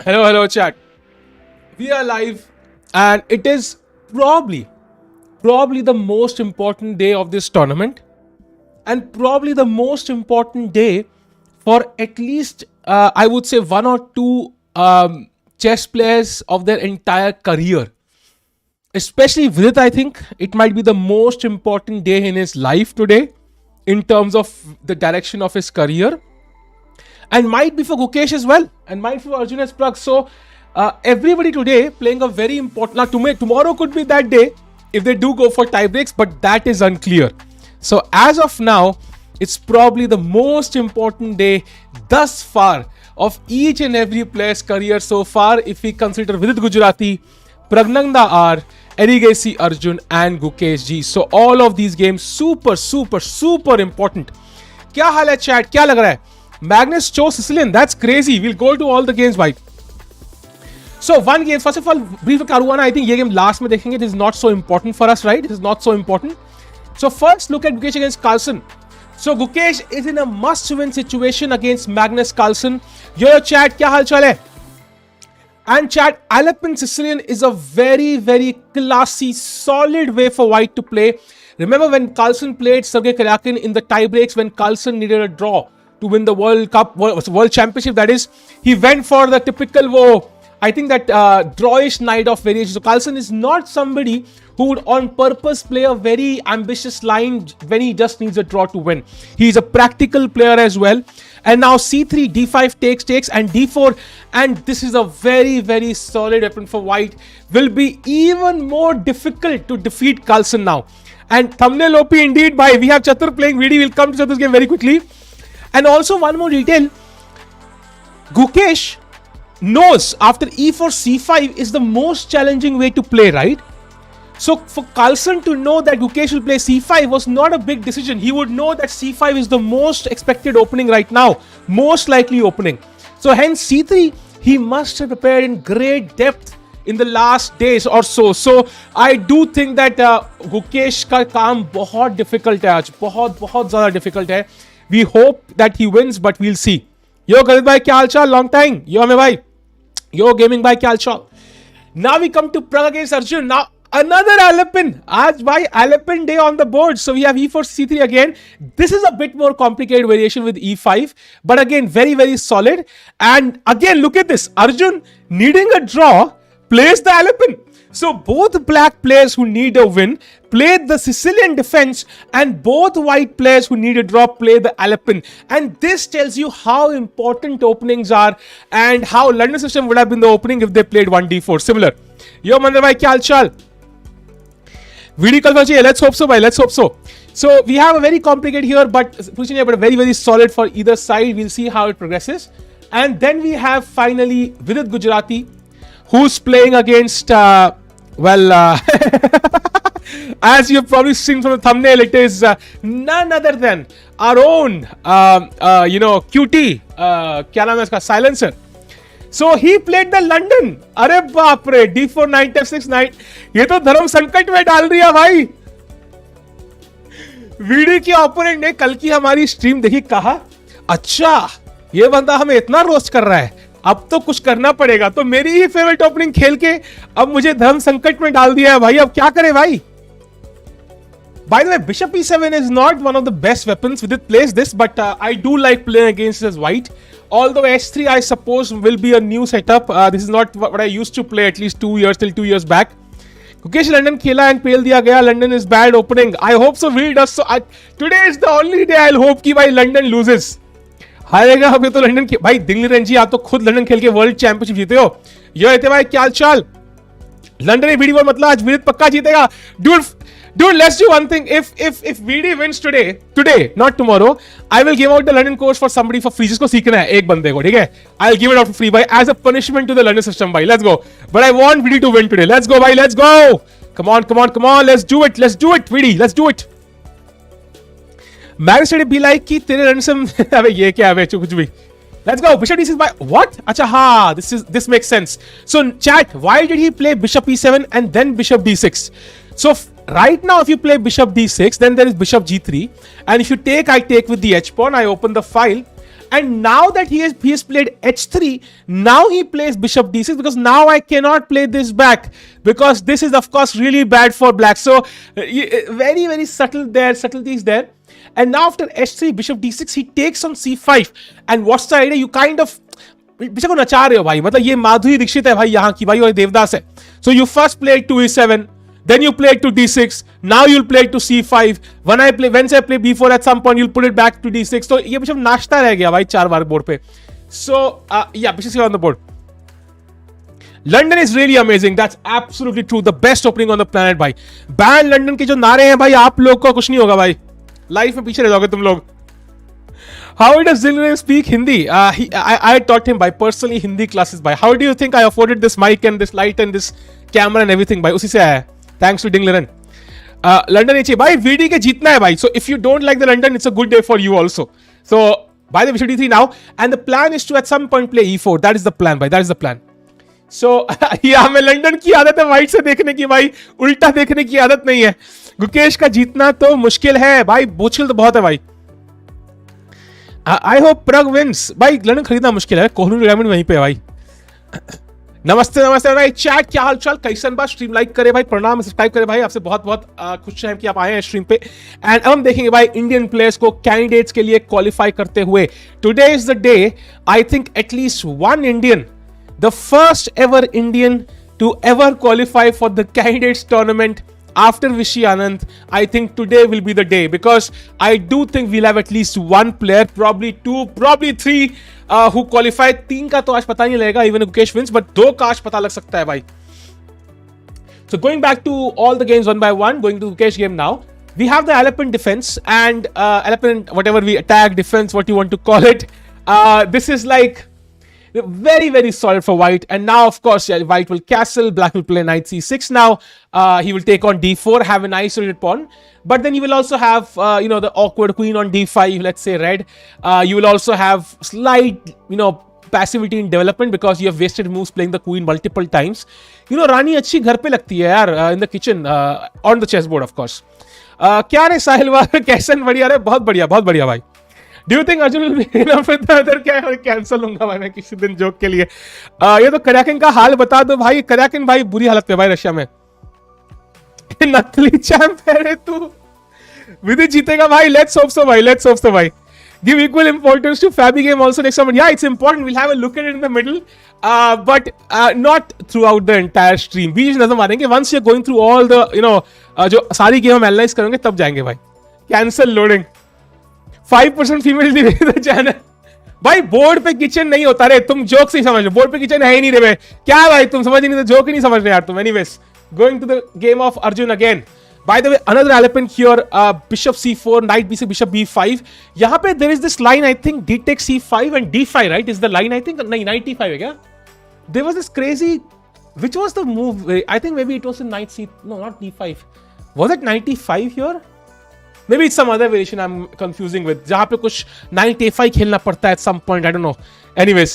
Hello, chat. We are live, and it is probably the most important day of this tournament, and probably the most important day for at least I would say one or two chess players of their entire career. Especially Vidit, I think it might be the most important day in his life today, in terms of the direction of his career, and might be for Gukesh as well, and might for Arjun as Pragg. So everybody today playing a very important. Now tomorrow could be that day if they do go for tie breaks, but that is unclear. So as of now, it's probably the most important day thus far of each and every player's career so far, if we consider Vidit Gujarati, Pragnanda R, Erigasi Arjun, and Gukesh G. So all of these games super important. क्या हाल है chat? क्या लग रहा है? Magnus chose Sicilian. That's crazy. We'll go to all the games, bhai. So one game, first of all, brief Caruana. I think ये game last में देखेंगे. It is not so important for us, right? It is not so important. So first look at Gukesh against Carlsen. So Gukesh is in a must-win situation against Magnus Carlsen. Yo chat, क्या हाल चाल है? And chat, Alpen Sicilian is a very classy, solid way for white to play. Remember when Carlsen played Sergei Karyakin in the tie breaks, when Carlsen needed a draw to win the World Cup, World Championship, that is, he went for the typical I think that drawish night of variation. So Carlsen is not somebody who would on purpose play a very ambitious line when he just needs a draw to win. He is a practical player as well. And now c3, d5 takes, and d4. And this is a very solid weapon for white. Will be even more difficult to defeat Carlsen now. And thumbnail OP indeed, by we have Chatur playing VD. We'll come to Chatur's game very quickly. And also one more detail, Gukesh knows after e4 c5 is the most challenging way to play, right? So for Carlsen to know that Gukesh will play c5 was not a big decision. He would know that c5 is the most expected opening right now, most likely opening. So hence c3, he must have prepared in great depth in the last days or so. So I do think that Gukesh का काम बहुत difficult है आज, बहुत ज़्यादा difficult है. We hope that he wins, but we'll see. Yo, Galit bhai, kya halchal? Long time. Yo, Ame bhai. Yo, Gaming bhai, kya halchal? Now we come to Pragg against Arjun. Now, another Alpen. Aaj bhai, Alpen day on the board. So we have e4, c3 again. This is a bit more complicated variation with e5. But again, very solid. And again, look at this. Arjun, needing a draw, plays the Alpen. So both black players who need a win played the Sicilian defense, and both white players who need a draw play the Alpen. And this tells you how important openings are and how London system would have been the opening if they played 1d4. Similar. Yo, Mandar bhai, kya halchal? VD kalfa chahiye. Let's hope so, bhai. Let's hope so. So we have a very complicated here, but very solid for either side. We'll see how it progresses. And then we have finally Vidit Gujarati, who's playing against as you've probably seen from the thumbnail, it is none other than our own QT, क्या नाम है इसका, silencer. So he played the London. अरे बाप रे, d4 knight f6 knight. ये तो धर्म संकट में डाल दिया भाई. वीडी के ओपोनेंट ने कल की हमारी स्ट्रीम देखी, कहा अच्छा ये बंदा हमें इतना रोस्ट कर रहा है, अब तो कुछ करना पड़ेगा. तो मेरी ही फेवरेट ओपनिंग खेल के अब मुझे धर्म संकट में डाल दिया है भाई. अब क्या करें भाई? By the way, bishop e7 is not one of the best weapons. Vidit plays this, but I do like playing against it as white. Although h3, I suppose, will be a new setup. This is not what I used to play at least 2 years back. Gukesh London खेला and पेल दिया गया. London is bad opening. I hope so. Will does so. Today is the only day I'll hope कि भाई London loses. हारेगा अब ये तो London के भाई. दिल्ली रंजी, आप तो खुद लंदन खेल के वर्ल्ड चैंपियनशिप जीते हो. ये रहते भाई, क्या हालचाल? लंदन में VD मतलब आज विदित पक्का जीतेगा. Dude, let's do one thing. If VD wins today, not tomorrow, I will give out the London course for somebody for free. जिसको सीखना है एक बंदे को, ठीक है? I'll give it out for free by as a punishment to the London system, भाई. Let's go. But I want VD to win today. Let's go, भाई. Let's go. Come on. Let's do it, VD. Let's do it. Magnus be like कि तेरे run से अबे ये क्या है कुछ भी. Let's go. Bishop d6 by what? Acha ha. This makes sense. So chat, why did he play bishop e7 and then bishop d6? So right now, if you play bishop d6, then there is bishop g3, and if you take, I take with the h pawn. I open the file, And now that he has played h3, now he plays bishop d6, because now I cannot play this back, because this is of course really bad for black. So very very subtleties there. And now after h3, bishop d6, he takes on c5. And what's the idea? You kind of बच्चे को नचा रहे हो भाई, मतलब ये माधुरी दीक्षित है भाई यहाँ की भाई, और देवदास है. So you first played to e7, then you played to d6, now you'll play to c5. When I play b4 at some point, you'll put it back to d6. तो ये बिशप नाचता रह गया भाई 4 बार बोर्ड पे. So yeah, bishop on the board. London is really amazing. That's absolutely true. The best opening on the planet भाई. Ban London के जो नारे हैं भाई, आप लोग को कुछ नहीं होगा भाई, लाइफ में पीछे रह जाओगे तुम लोग. How does Zillian speak Hindi? I taught him by personally Hindi classes by. How do you think I afforded this mic and this light and this camera and everything by? उसी से आया है. Thanks to Dingleren. London ही चाहिए भाई. VD के जीतना है भाई. So if you don't like the London, it's a good day for you also. So by the bishop d3 now, and the plan is to at some point play e4. That is the plan भाई. That is the plan. So yeah, हमें London की आदत है white से देखने की भाई, उल्टा देखने की आदत नहीं है. गुकेश का जीतना तो मुश्किल है भाई, मुश्किल तो बहुत है भाई. आई होप प्रग विंस भाई. लंदन खरीदना मुश्किल है, कोहलू डायमंड वहीं पे है भाई. नमस्ते नमस्ते भाई. चैट क्या हाल चाल, कैसन बात. स्ट्रीम लाइक करे भाई, प्रणाम, सब्सक्राइब करे भाई. आपसे बहुत बहुत खुश हैं कि आप आए हैं स्ट्रीम पे. एंड अब हम देखेंगे भाई इंडियन प्लेयर्स को कैंडिडेट्स के लिए क्वालिफाई करते हुए. Today is the day, I think at least one Indian, the first ever Indian to ever qualify for the candidates tournament after Vishy Anand. I think today will be the day, because I do think we'll have at least one player, probably two, probably three who qualify. 3 का तो आज पता नहीं लगेगा, even if Gukesh wins, but 2 का आज पता लग सकता है भाई. So going back to all the games one by one, going to Gukesh game now. We have the elephant defense and elephant, whatever we attack, defense, what you want to call it. This is like very very solid for white. And now of course yeah, white will castle, black will play knight c6 now. He will take on d4, have an isolated pawn, but then you will also have the awkward queen on d5, let's say red. You will also have slight passivity in development, because you have wasted moves playing the queen multiple times. रानी अच्छी घर पे लगती है यार, in the kitchen, on the chessboard of course. क्या रे साहिल कैसन, बढ़िया रे, बहुत बढ़िया भाई. Do you think Arjun will be enough with the other? क्या कैंसिल होगा भाई मैं किसी दिन जोक के लिए. ये तो करैकिन का हाल बता दो भाई. करैकिन भाई बुरी हालत में भाई रशिया में. नकली चैंप है रे तू. विदित जीतेगा भाई. Let's hope so भाई. Give equal importance to Fabi game also next time. Yeah, it's important. We'll have a look at it in the middle, but not throughout the entire stream. बीच नजर मारेंगे. Once you're going through all the जो सारी game हम analyse करेंगे तब जाएंगे भाई. Cancel loading. 5% female channel भाई. बोर्ड पे किचन नहीं होता रे, तुम जोक से समझ लो. बोर्ड पे किचन है ही नहीं रे. क्या भाई तुम समझ नहीं, तो जोक ही नहीं समझ रहे यार तुम. Anyways, going to the game of Arjun again. By the way, another elephant here, bishop c4, knight b6, bishop b5. यहां पे there is this line, I think d takes c5 and d5, right, is the line. I think नहीं, knight e5 है क्या? There was this crazy, which was the move? I think may be it was in knight c, no not d5. Was it knight e5 here? Maybe it's some other variation I'm confusing with, जहां पे कुछ knight a5 खेलना पड़ता है at some point, I don't know. Anyways,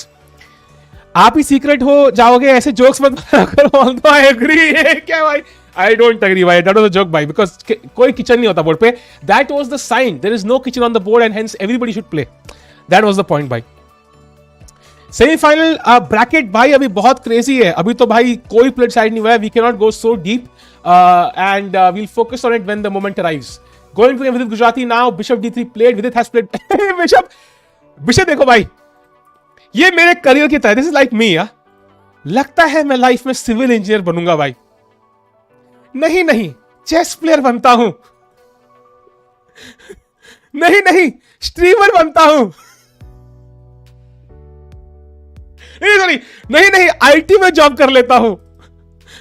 आप ही secret हो जाओगे, ऐसे जोक्स मत करो. Although I agree, क्या भाई? I don't agree भाई. That was a joke भाई, because कोई किचन नहीं होता बोर्ड पे. That was the sign. There is no kitchen on the board and hence everybody should play. That was the point भाई. Semifinal bracket भाई अभी बहुत क्रेजी है. अभी तो भाई कोई प्लेट साइड नहीं हुआ है. We cannot go so deep and we'll focus on it when the moment arrives. Going to Vidit Gujarati now. Bishop d3 played. Vidit has played. Bishop देखो भाई, ये मेरे करियर की तरह. This is like me, यार. लगता है मैं लाइफ में सिविल इंजीनियर बनूंगा भाई. नहीं, चेस प्लेयर बनता हूं. नहीं, स्ट्रीमर बनता हूं. नहीं, आईटी में जॉब कर लेता हूं.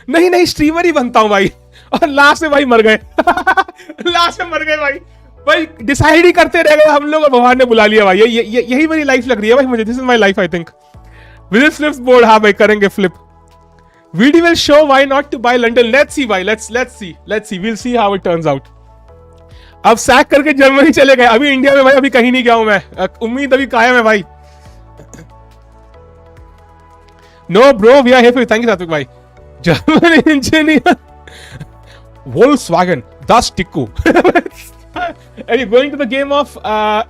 नहीं, स्ट्रीमर ही बनता हूं भाई. और लास्ट में भाई मर गए. भाई डिसाइड ही करते रह गए हम लोग और भगवान ने बुला लिया भाई. यही मेरी लाइफ लग रही है भाई मुझे. This is my life I think. Vidit flips board. हाँ भाई करेंगे flip. Video will show why not to buy London. Let's see भाई. Let's see will see how it turns out. अब सैक करके जर्मनी चले गए. अभी इंडिया में भाई अभी कहीं नहीं गया हूं मैं. उम्मीद अभी कायम है भाई. No bro, we are here for you. Thank you Satvik भाई. German engineer Volkswagen, das Tiku. Anyway, going to the game of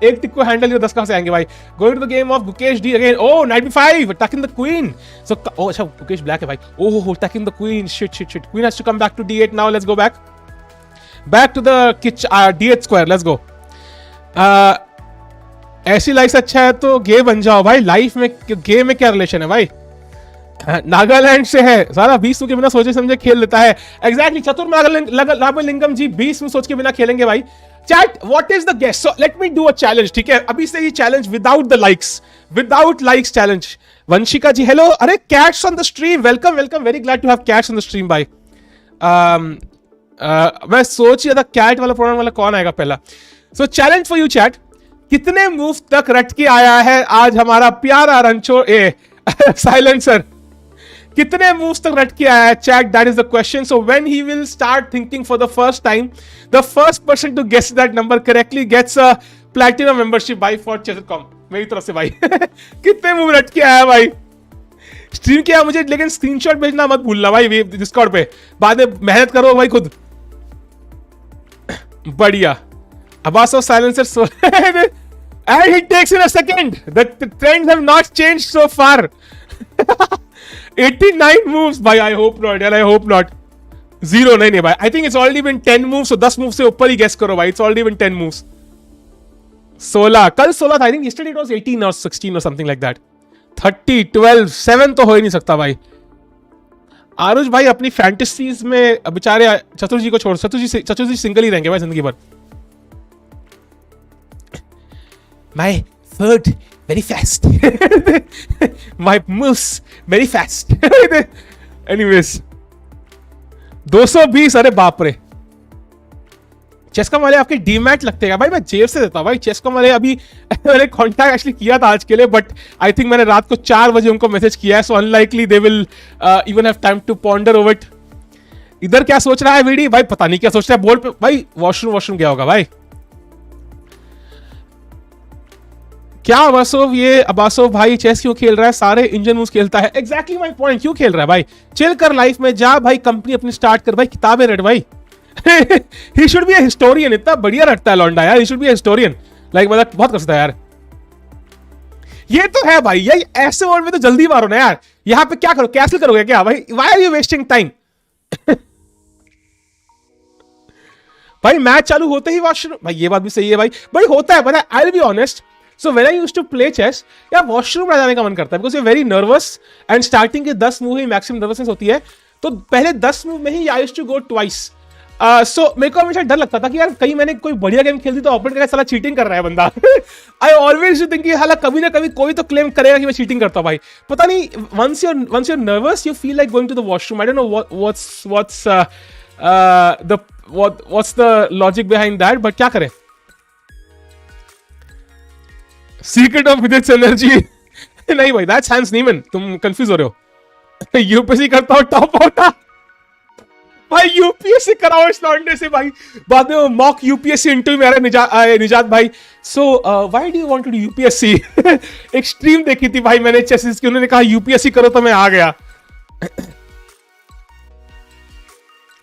एक टिक को हैंडल ये 10 कहां से आएंगे भाई? Going to the game of Gukesh D again. Oh, knight b5 attacking the queen. So oh अच्छा Gukesh black है भाई. Oh, attacking the queen. Shit. Queen has to come back to d8 now. Let's go back. Back to the d8 square. Let's go. ऐसी life से अच्छा है तो गे बन जाओ भाई. लाइफ में गे में क्या रिलेशन है भाई? नागालैंड से है सारा 20 के बिना सोचे समझे खेल लेता है. एग्जैक्टली चतुर नागलिंगम जी 20 सोच के बिना खेलेंगे भाई. Chat what is the guess? So let me do a challenge. ठीक है अभी से ये challenge without the likes, without likes challenge. Vanshika ji hello. अरे cats on the stream. Welcome very glad to have cats on the stream भाई. मैं सोच रहा था कैट वाला प्रोनाउन वाला कौन आएगा पहला. सो चैलेंज फॉर यू चैट. कितने मूव तक रट के आया है आज हमारा प्यारा रंचो साइलेंसर? कितने मूव्स तक रट के आया है chat? That is the question. So when he will start thinking for the first time, the first person to guess that number correctly gets a platinum membership by for chess मेरी तरफ से भाई. कितने मूव रट के आया भाई? Stream किया मुझे, लेकिन स्क्रीनशॉट भेजना मत भूलना भाई डिस्कॉर्ड पे. बाद में मेहनत करो भाई खुद. बढ़िया. Abasov silencer and it takes in a second. The trends have not changed so far. 89 moves भाई. I hope not यार. I hope not. 0 नहीं भाई. I think it's already been 10 moves. So 10 moves से ऊपर ही guess करो भाई. It's already been 10 moves. 16 कल 16 था. I think yesterday it was 18 or 16 or something like that. 30 12 7 तो हो ही नहीं सकता भाई. आरुष भाई अपनी फैंटेसीज में बेचारे चतुर जी को छोड़. चतुर जी सिंगल ही रहेंगे भाई जिंदगी भर. My foot very fast. My moves very fast. Anyways, 220. अरे बाप रे. चेस.com वाले आपके डीमैट लगते हैं भाई? मैं जेब से देता हूं भाई. चेस.com वाले अभी मैंने कॉन्टैक्ट एक्चुअली किया था आज के लिए, बट आई थिंक मैंने रात को 4 बजे उनको मैसेज किया है. So unlikely they will even have time to ponder over it. इधर क्या सोच रहा है वीडी भाई? पता नहीं क्या सोच रहा है. बोर्ड पे भाई वॉशरूम गया होगा भाई. क्या अबासोव भाई चेस क्यों खेल रहा है? सारे इंजन मूव्स खेलता है. Exactly my point. क्यों खेल रहा है भाई? चिल कर लाइफ में. जा भाई कंपनी अपनी स्टार्ट कर भाई. किताबें रट भाई. He should be a historian. इतना बढ़िया रटता है लौंडा यार. He should be a historian. Like मतलब बहुत कर सकता है यार. ये तो है भाई. ये ऐसे वर्ड में तो जल्दी मारो ना यार. यहां पे क्या करो? कैंसिल करोगे क्या भाई? Why are you wasting time? भाई मैच चालू होते ही वॉशरूम. भाई ये बात भी सही है भाई. भाई होता है पता है. I will be honest. So when I used to play chess, यार वॉशरूम आ जाने का मन करता है because you're very nervous and starting के 10 मूव ही मैक्सिमम नर्वसनेस होती है. तो पहले 10 मूव में ही I used to go twice. So मेरे को हमेशा डर लगता था कि यार कहीं मैंने कोई बढ़िया गेम खेल दी तो ऑपोनेंट का साला चीटिंग कर रहा है बंदा. I always used to think कि हालांकि कभी ना कभी कोई तो क्लेम करेगा कि मैं चीटिंग करता हूं भाई. पता नहीं. once you're nervous you feel like going to the washroom. I don't know what's the logic behind that, but क्या करें? सीक्रेट ऑफ विदित एनर्जी. नहीं भाई दैट्स हैंस नीमन. तुम कंफ्यूज हो रहे हो. यूपीएससी करता हूं टॉप होता भाई. यूपीएससी कराओ इस लौंडे से भाई. बाद में मॉक यूपीएससी इंटरव्यू में आ रहा है निजात भाई. So why do you want to do UPSC? एक स्ट्रीम देखी थी भाई मैंने चेसिस की. उन्होंने कहा यूपीएससी करो तो मैं आ गया.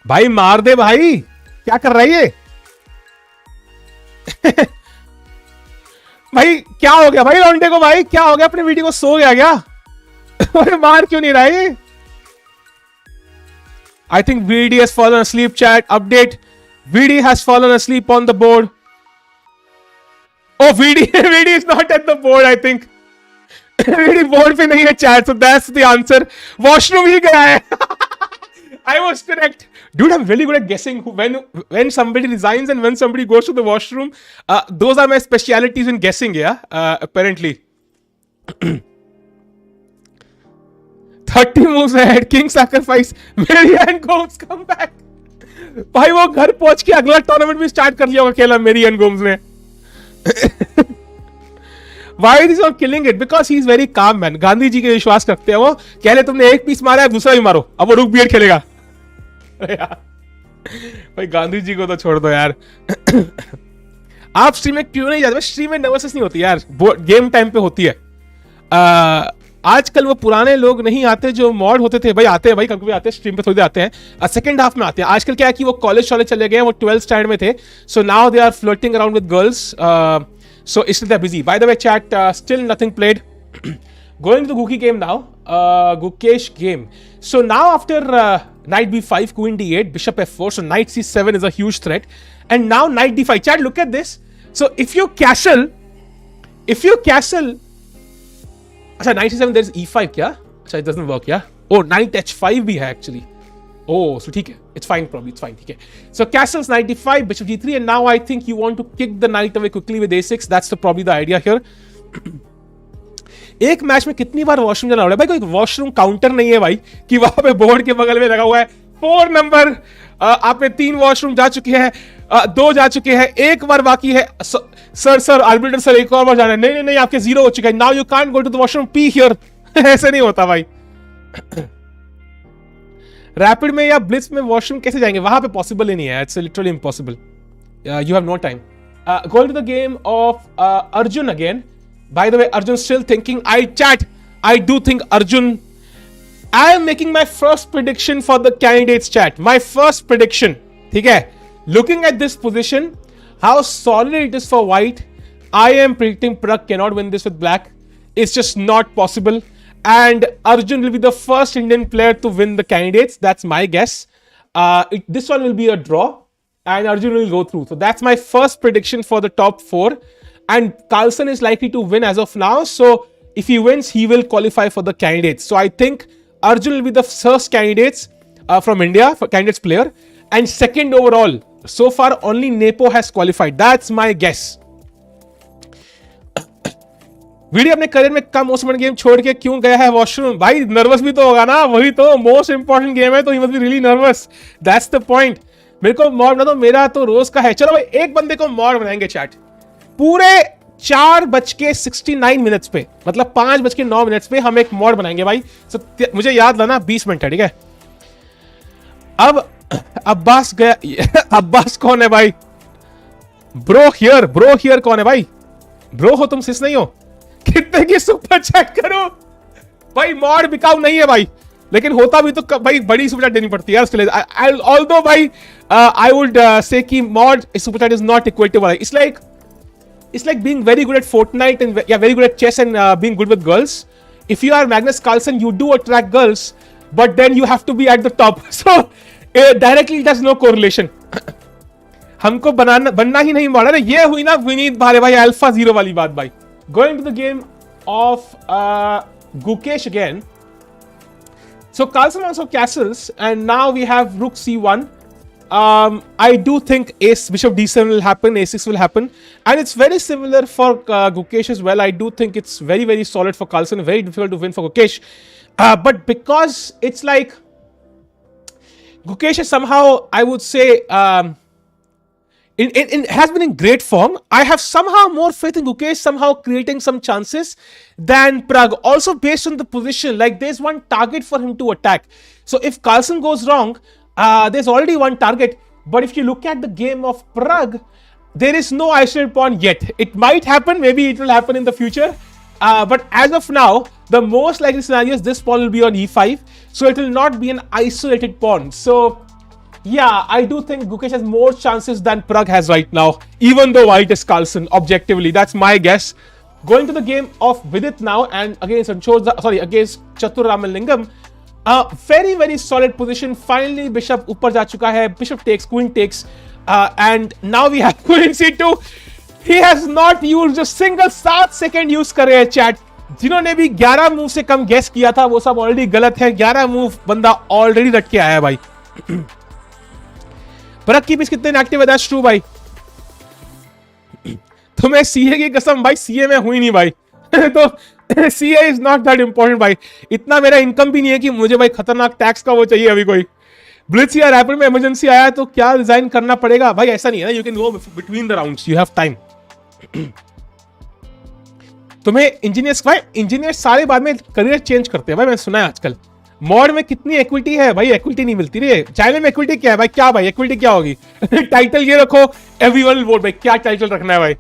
भाई मार दे भाई. क्या कर रहा है ये? भाई क्या हो गया भाई लौंडे को? भाई क्या हो गया? अपने वीडियो को सो गया क्या? अरे मार क्यों नहीं रहा है? I think VD has fallen asleep. Chat update. VD has fallen asleep on the board. Oh, VD is not at the board. I think VD board पे नहीं है chat. So that's the answer. Washroom ही गया है. I was correct. Dude, I'm really good at guessing when somebody resigns and when somebody goes to the washroom. Those are my specialities in guessing, yeah, apparently. 30 moves ahead, king sacrifice, Marianne Gomes come back. भाई वो घर पहुंच के अगला tournament भी start कर लिया होगा खेला Marianne Gomes ने. Why is he killing it? Because he is very calm man. Gandhi ji के विश्वास करते हैं वो. कह ले तुमने एक पीस मारा है दूसरा भी मारो. अब वो रुक बीएड खेलेगा. भाई गांधी जी को तो छोड़ दो यार. आप स्ट्रीम में क्यों नहीं जाते? स्ट्रीम में नर्वसनेस नहीं होती यार. गेम टाइम पे होती है. आजकल वो पुराने लोग नहीं आते जो मॉड होते थे भाई, आते हैं भाई, कभी आते हैं स्ट्रीम पे, थोड़ी देर आते हैं, सेकंड हाफ में आते हैं। आजकल क्या है कि वो कॉलेज वाले चले गए, वो 12th स्टैंडर्ड में थे, so now they are floating around with girls, so इसलिए they are busy. By the way chat, still nothing played, going to the Guki game now, Gukesh game. So now after knight b5, queen d8, bishop f4, so knight c7 is a huge threat, and now knight d5. Chat, look at this. So if you castle, अच्छा knight c7 there is e5 क्या? अच्छा it doesn't work, yeah? Oh, knight h5 भी है actually. Oh, so ठीक है, it's fine, probably it's fine, ठीक है. So castles knight d5, bishop g3, and now I think you want to kick the knight away quickly with a6. That's probably the idea here. एक match में कितनी बार washroom जाना होगा भाई? कोई washroom counter नहीं है भाई कि वहां पे बोर्ड के बगल में लगा हुआ है 4 नंबर, आपने 3 वॉशरूम जा चुके हैं, 2 जा चुके हैं, 1 बार बाकी है। सर आर्बिटर सर एक और बार जाना है। नहीं नहीं, आपके 0 हो चुका है। Now you can't go to the washroom, pee here. ऐसे नहीं होता भाई। रैपिड में या ब्लिट्ज में वॉशरूम कैसे जाएंगे? वहां पे पॉसिबल ही नहीं है, it's literally impossible, you have no time. Going to the game of Arjun again. By the way, Arjun's still thinking. I do think Arjun. I am making my first prediction for the candidates chat. My first prediction. ठीक है? Looking at this position, how solid it is for white, I am predicting Pragg cannot win this with black. It's just not possible. And Arjun will be the first Indian player to win the candidates. That's my guess. This one will be a draw, and Arjun will go through. So that's my first prediction for the top 4. And Carlsen is likely to win as of now. So if he wins, he will qualify for the candidates. So I think Arjun will be the first candidates from India, for candidates player. And second overall. So far, only Nepo has qualified. That's my guess. Video अपने career में कम most important game छोड़ के क्यों गया है washroom? भाई nervous भी तो होगा ना, वही तो मोस्ट इंपॉर्टेंट गेम है, तो he must be really nervous. That's the point. मेरे को मॉड बना दो, मेरा तो रोज का है। चलो भाई, एक बंदे को मॉड बनाएंगे चैट पूरे 4:69 पे, मतलब 5:09 पे हम एक मॉड बनाएंगे भाई। मुझे याद लाना 20 मिनट है, ठीक है? अब अब्बास गया। अब्बास कौन है भाई? ब्रो हियर कौन है भाई? ब्रो हो तुम, सिस नहीं हो? कितने की सुपर चैट करो भाई? मॉड बिकाऊ नहीं है भाई, लेकिन होता भी तो भाई बड़ी सुपर चैट देनी पड़ती है उसके लिए। ऑल्दो भाई आई वुड से कि mod super chat is not equal to, it's like being very good at Fortnite and very good at chess and being good with girls. If you are Magnus Carlsen, you do attract girls, but then you have to be at the top. So directly it has no correlation. हमको बनना ही नहीं मारा। ये हुई ना विनीत भारे भाई alpha 0 वाली बात भाई। Going to the game of Gukesh again. So Carlsen also castles, and now we have rook c1. I do think bishop d7 will happen, a6 will happen, and it's very similar for Gukesh as well. I do think it's very, very solid for Carlsen, very difficult to win for Gukesh. But because it's like Gukesh is somehow, I would say, it has been in great form. I have somehow more faith in Gukesh somehow creating some chances than Pragg. Also based on the position, like there's one target for him to attack. So if Carlsen goes wrong, there's already one target. But if you look at the game of Pragg, there is no isolated pawn yet. It might happen, maybe it will happen in the future. But as of now, the most likely scenario is this pawn will be on e5. So it will not be an isolated pawn. So yeah, I do think Gukesh has more chances than Pragg has right now, even though white is Carlsen, objectively. That's my guess. Going to the game of Vidit now, and against Chatur Ramalingam. Very, very solid position. Finally, bishop ऊपर जा चुका है. Bishop takes, queen takes. And now we have queen c2. He has not used a single 7 second use करे है chat. जिन्होंने भी 11 move से कम guess किया था, वो सब ऑलरेडी गलत है. 11 मूव बंदा ऑलरेडी रट के आया है भाई. प्रग की पीस कितने इनएक्टिव है? दैट्स ट्रू भाई. तो मैं सीए की कसम भाई, सीए में हुई नहीं भाई. तो CA is not that important भाई. इतना मेरा इनकम भी नहीं है कि मुझे भाई खतरनाक टैक्स का वो चाहिए अभी कोई. ब्लिट्ज या रैपिड में इमरजेंसी आया तो क्या रिजाइन करना पड़ेगा भाई? ऐसा नहीं है ना, you can go between the rounds, you have time. तुम्हें इंजीनियर्स भाई, इंजीनियर सारे बाद में करियर चेंज करते हैं भाई. मैंने सुना है आजकल मॉड में कितनी इक्विटी है भाई. इक्विटी नहीं मिलती रे. चाइना में इक्विटी क्या है भाई? क्या भाई इक्विटी क्या होगी? टाइटल ये रखो, एवरीवन विल वोट भाई. क्या टाइटल रखना है भाई?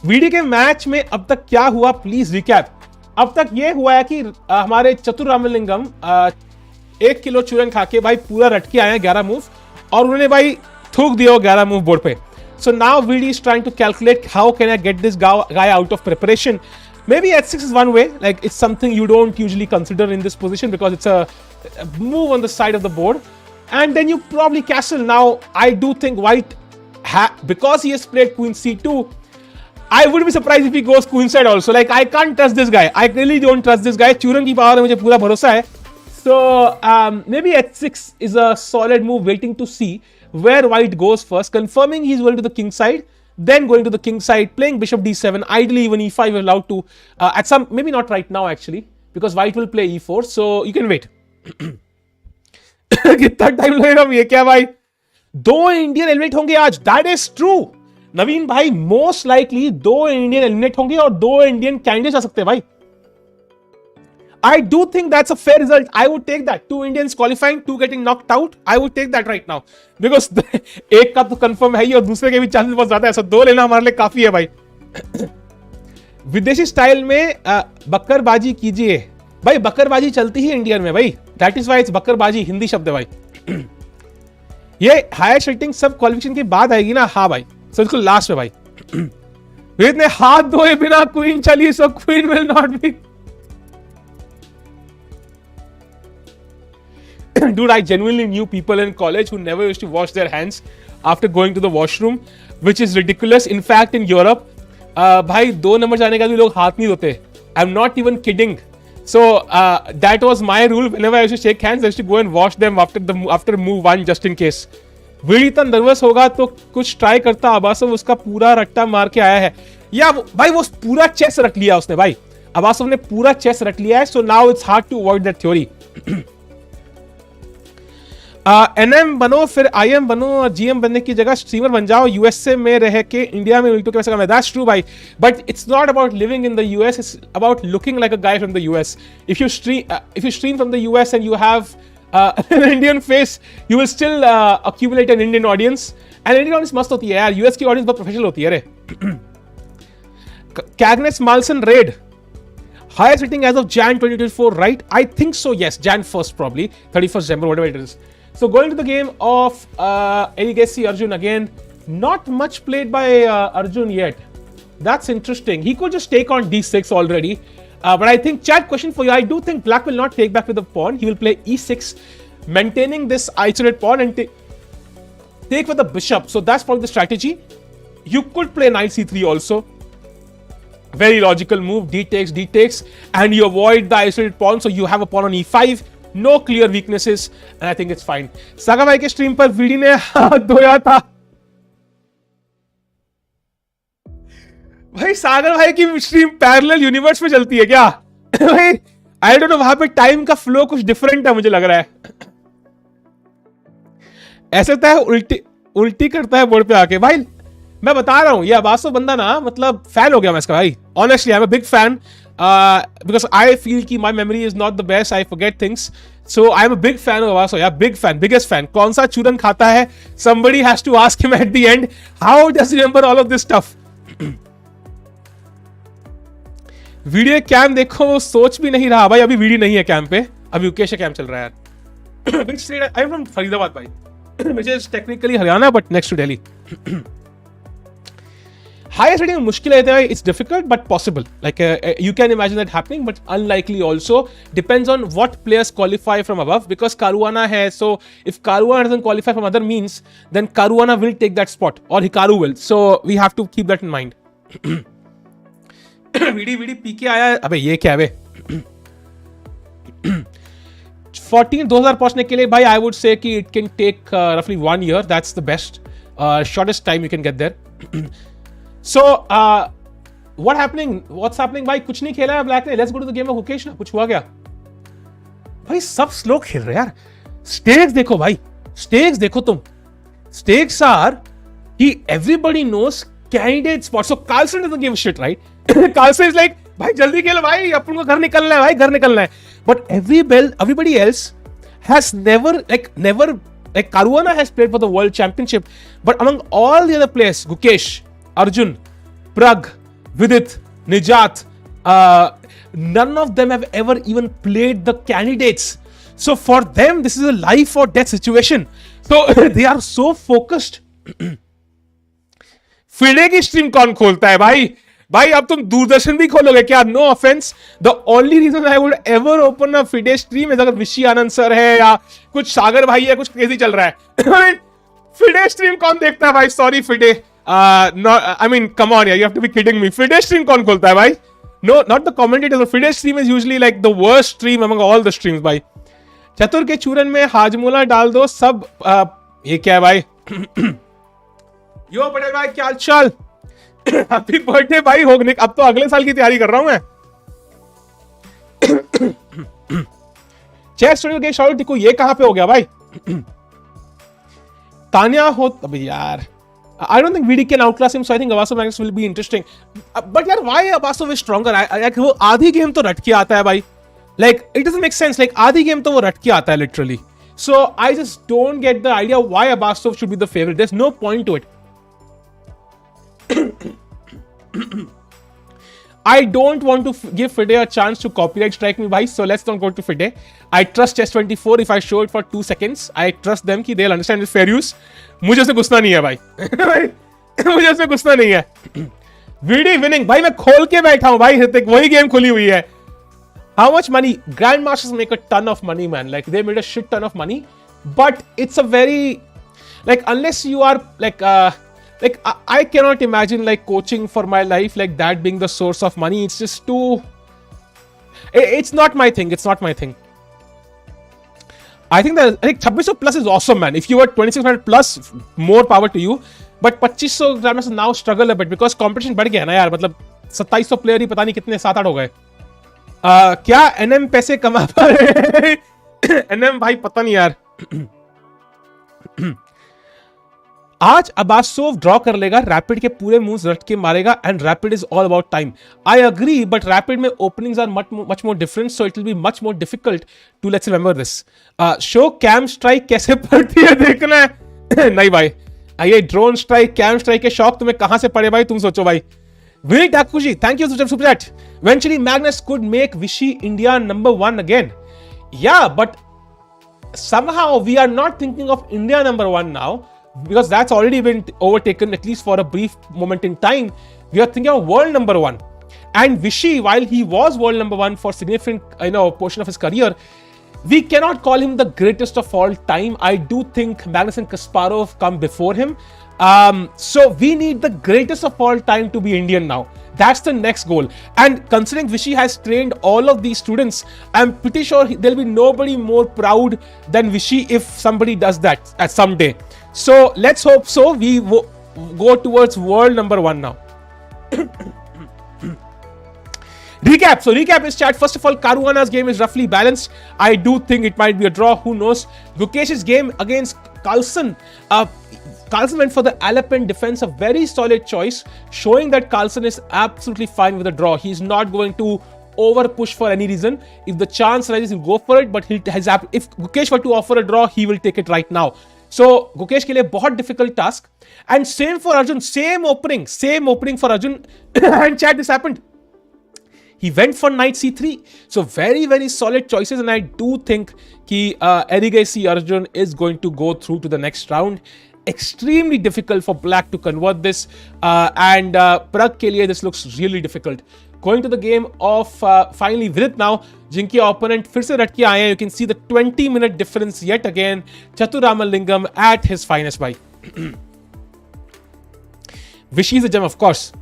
वीडी के मैच में अब तक क्या हुआ, प्लीज रिकैप. अब तक ये हुआ है कि हमारे चतुर रामलिंगम 1 किलो चूरन खा के भाई पूरा रट के आए हैं 11 मूव, और उन्होंने भाई थूक दिया 11 मूव बोर्ड पे. So now Vidit is trying to calculate how can I get this guy out of preparation. Maybe h6 is one way, like it's something you don't usually consider in this position because it's a move on the side of the board. And then you probably castle. Now I do think white, because he has played queen c2, I would be surprised if he goes queenside also. Like I can't trust this guy. I really don't trust this guy. Churan की power में मुझे पूरा भरोसा है. So maybe h6 is a solid move, waiting to see where white goes first, confirming he's going to the king side, then going to the king side, playing bishop d7, ideally even e5 is allowed to, at some, maybe not right now actually, because white will play e4, so you can wait. कितना time लगेगा ये क्या भाई? 2 Indian eliminate होंगे आज, that is true नवीन भाई. Most likely 2 Indian eliminate होंगे और 2 इंडियन कैंडिडेट्स आ सकते हैं भाई. I do think that's a fair result. I would take that. 2 Indians qualifying, 2 getting knocked out. I would take that right now. Because एक का तो confirm है ही और दूसरे के भी चांसेस बहुत ज्यादा है. ऐसा 2 लेना हमारे लिए काफी है भाई. विदेशी स्टाइल में बक्करबाजी कीजिए. भाई बक्करबाजी चलती ही इंडियन में भाई. That is why it's बक्करबाजी, Hindi शब्द है भाई. ये हायर सेटिंग सब क्वालिफिकेशन के बाद आएगी ना. हाँ भाई. सो इसको लास्ट में भाई. विदित ने हाथ धोए बिना क्वीन चली, सो queen will not be. Dude, I genuinely knew people in college who never used to wash their hands after going to the washroom, which is ridiculous. In fact, in Europe, भाई 2 number जाने का भी लोग हाथ नहीं धोते. I'm not even kidding. So that was my rule. Whenever I used to shake hands, I used to go and wash them after move 1 just in case. Vidit इतना nervous होगा तो कुछ ट्राई करता. अबासोव उसका पूरा रट्टा मार के आया है. या भाई वो पूरा चेस रख लिया उसने भाई. अबासोव ने पूरा चेस रख लिया है. So now it's hard to avoid that theory. NM बनो फिर आईएम बनो और जीएम बनने की जगह स्ट्रीमर बन जाओ. यूएसए में रह के इंडिया में उल्टो के पैसे कमाए. दैट्स ट्रू भाई, but it's not about living in the US, it's about looking like a guy from the US. If you stream from the US and you have an Indian face, you will still accumulate an Indian audience. And Indian audience मस्त होती है यार. US की audience बहुत professional होती है रे. Magnus Carlsen raid. Higher sitting as of Jan 2024, right? I think so, yes. Jan 1st probably. 31st December, whatever it is. So going to the game of Agassi Arjun again. Not much played by Arjun yet. That's interesting. He could just take on d6 already. But I think, chat question for you. I do think black will not take back with the pawn. He will play e6, maintaining this isolated pawn and take with the bishop. So that's probably the strategy. You could play knight c3 also. Very logical move. D takes, and you avoid the isolated pawn. So you have a pawn on e5. No clear weaknesses, and I think it's fine. Saga भाई के stream पर VD ने हाथ धोया था. भाई सागर भाई की स्ट्रीम पैरेलल यूनिवर्स में चलती है क्या? भाई आई डोंट नो, वहां पे टाइम का फ्लो कुछ डिफरेंट है मुझे लग रहा है. ऐसे होता है, उल्टी करता है बोर्ड पे आके. भाई मैं बता रहा हूं, ये अबासोव बंदा ना, मतलब फैन हो गया मैं इसका भाई. Honestly I am a big fan. Because I feel कि my memory is not the best, I forget things. So I am a big fan of Abasov. Yeah, big fan, biggest fan. कौन सा चूरन खाता है? Somebody has to ask him at the end. How does he remember all of this stuff? Video cam देखो, वो सोच भी नहीं रहा भाई. अभी वीडियो नहीं है कैम पे, अभी गुकेश कैम चल रहा है यार. Which state? I am from Faridabad भाई, which is technically Haryana but next to Delhi. Higher setting मुश्किल है. It's difficult but possible. Like you can imagine that happening, but unlikely also. Depends on what players qualify from above, because Caruana है. So if Caruana doesn't qualify from other means, then Caruana will take that spot, or Hikaru will. So we have to keep that in mind. VD पीके आया. अबे ये क्या है? 2000 पहुंचने के लिए भाई I would say कि it can take roughly 1 year. That's the best, shortest time you can get there. So, what's happening भाई? कुछ नहीं खेला है ब्लैक ने. Let's go to the game of Gukesh ना. कुछ हुआ क्या? भाई सब स्लो खेल रहे यार. स्टेक्स देखो भाई, स्टेक्स देखो तुम. Stakes are कि everybody knows candidate spot. So Carlsen doesn't give a shit, right? Carlsen is like, भाई जल्दी खेलो भाई, अपन को घर निकलना है भाई, घर निकलना है. But everybody else has never like Caruana has played for the World Championship, but among all the other players, Gukesh, Arjun, Pragg, Vidit, Nijat, none of them have ever even played the candidates. So for them, this is a life or death situation. So they are so focused. FIDE की stream कौन खोलता है भाई? भाई अब तुम दूरदर्शन भी खोलोगे क्या? No offence, the only reason I would ever open a FIDE stream is अगर विशी आनंद सर है या कुछ सागर भाई है, कुछ क्रेजी चल रहा है. फिडे स्ट्रीम कौन देखता है भाई? Sorry FIDE, I mean come on यार, you have to be kidding me. FIDE stream कौन खोलता है भाई? No, not the commentators. FIDE stream is usually like the worst stream among all the streams भाई. चतुर के चूरन में हाजमोला डाल दो सब. ये क्या है भाई? यो पटेल भाई क्या हाल? हैप्पी बर्थडे भाई. होगने अब तो अगले साल की तैयारी कर रहा हूं मैं. चेस स्टूडियो के शॉट देखो, ये कहां पे हो गया भाई? तान्या हो अब यार. I don't think VD can outclass him, so I think Abasov Magnus will be interesting. But यार, why Abasov is stronger? वो आधी गेम तो रट के आता है भाई. Like it doesn't make sense. Like आधी गेम तो वो रट के आता है literally. So I just don't get the idea why Abasov should be the favorite. There's no point to it. I don't want to give Fide a chance to copyright strike me, bhai. So let's not go to Fide. I trust Chess24 if I show it for 2 seconds. I trust them कि they'll understand it's fair use. मुझे उससे गुस्सा नहीं है भाई. मुझे उससे गुस्सा नहीं है. VD winning भाई, मैं खोल के बैठा हूं भाई. वही गेम खुली हुई है. How much money? Grandmasters make a ton of money, man. Like they made a shit ton of money, but it's a very like unless you are like I cannot imagine like coaching for my life like that being the source of money. It's just too. It's not my thing. It's not my thing. I think 2600 plus is awesome, man. If you were 2600 plus, more power to you. But 2500 grandmasters now struggle a bit because competition बढ़ गया ना यार. मतलब 2700 player ही पता नहीं कितने 7-8 हो गए. क्या एनएम पैसे कमा पा रहे? एनएम भाई पता नहीं यार. आज अबासोव ड्रॉ कर लेगा. रैपिड के पूरे मूव्स रट के मारेगा and rapid is all about time. I agree, but rapid में openings are much more different, so it will be much more difficult to let's remember this. Show cam strike कैसे पड़ती है देखना है. नहीं भाई, ये ड्रोन स्ट्राइक कैम स्ट्राइक के शौक तुम्हें कहां से पड़े भाई? तुम सोचो भाई. Vidit Akuji, thank you for super chat. Eventually, Magnus could make Vichy India number 1 again. Yeah, but somehow we are not thinking of India number 1 now because that's already been overtaken at least for a brief moment in time. We are thinking of world number 1. And Vichy, while he was world number 1 for significant portion of his career, we cannot call him the greatest of all time. I do think Magnus and Kasparov come before him. So we need the greatest of all time to be Indian now. That's the next goal. And considering Vichy has trained all of these students, I'm pretty sure there'll be nobody more proud than Vichy if somebody does that at some day. So let's hope so. We go towards world number 1 now. Recap. So recap is chat. First of all, Caruana's game is roughly balanced. I do think it might be a draw. Who knows? Gukesh's game against Carlsen. Carlsen went for the Alapin defense, a very solid choice, showing that Carlsen is absolutely fine with a draw. He's not going to over push for any reason. If the chance rises, he'll go for it. But if Gukesh were to offer a draw, he will take it right now. So Gukesh के लिए बहुत difficult task. And same for Arjun. Same opening for Arjun. And chat, this happened. He went for knight c3. So very, very solid choices. And I do think that Erigasi Arjun is going to go through to the next round. Extremely difficult for black to convert this. And Pragg ke liye this looks really difficult. Going to the game of finally Vidit now. जिनके opponent फिर से रट के आए हैं. You can see the 20-minute difference yet again. Chaturramalingam at his finest भाई. Vichy is a gem of course.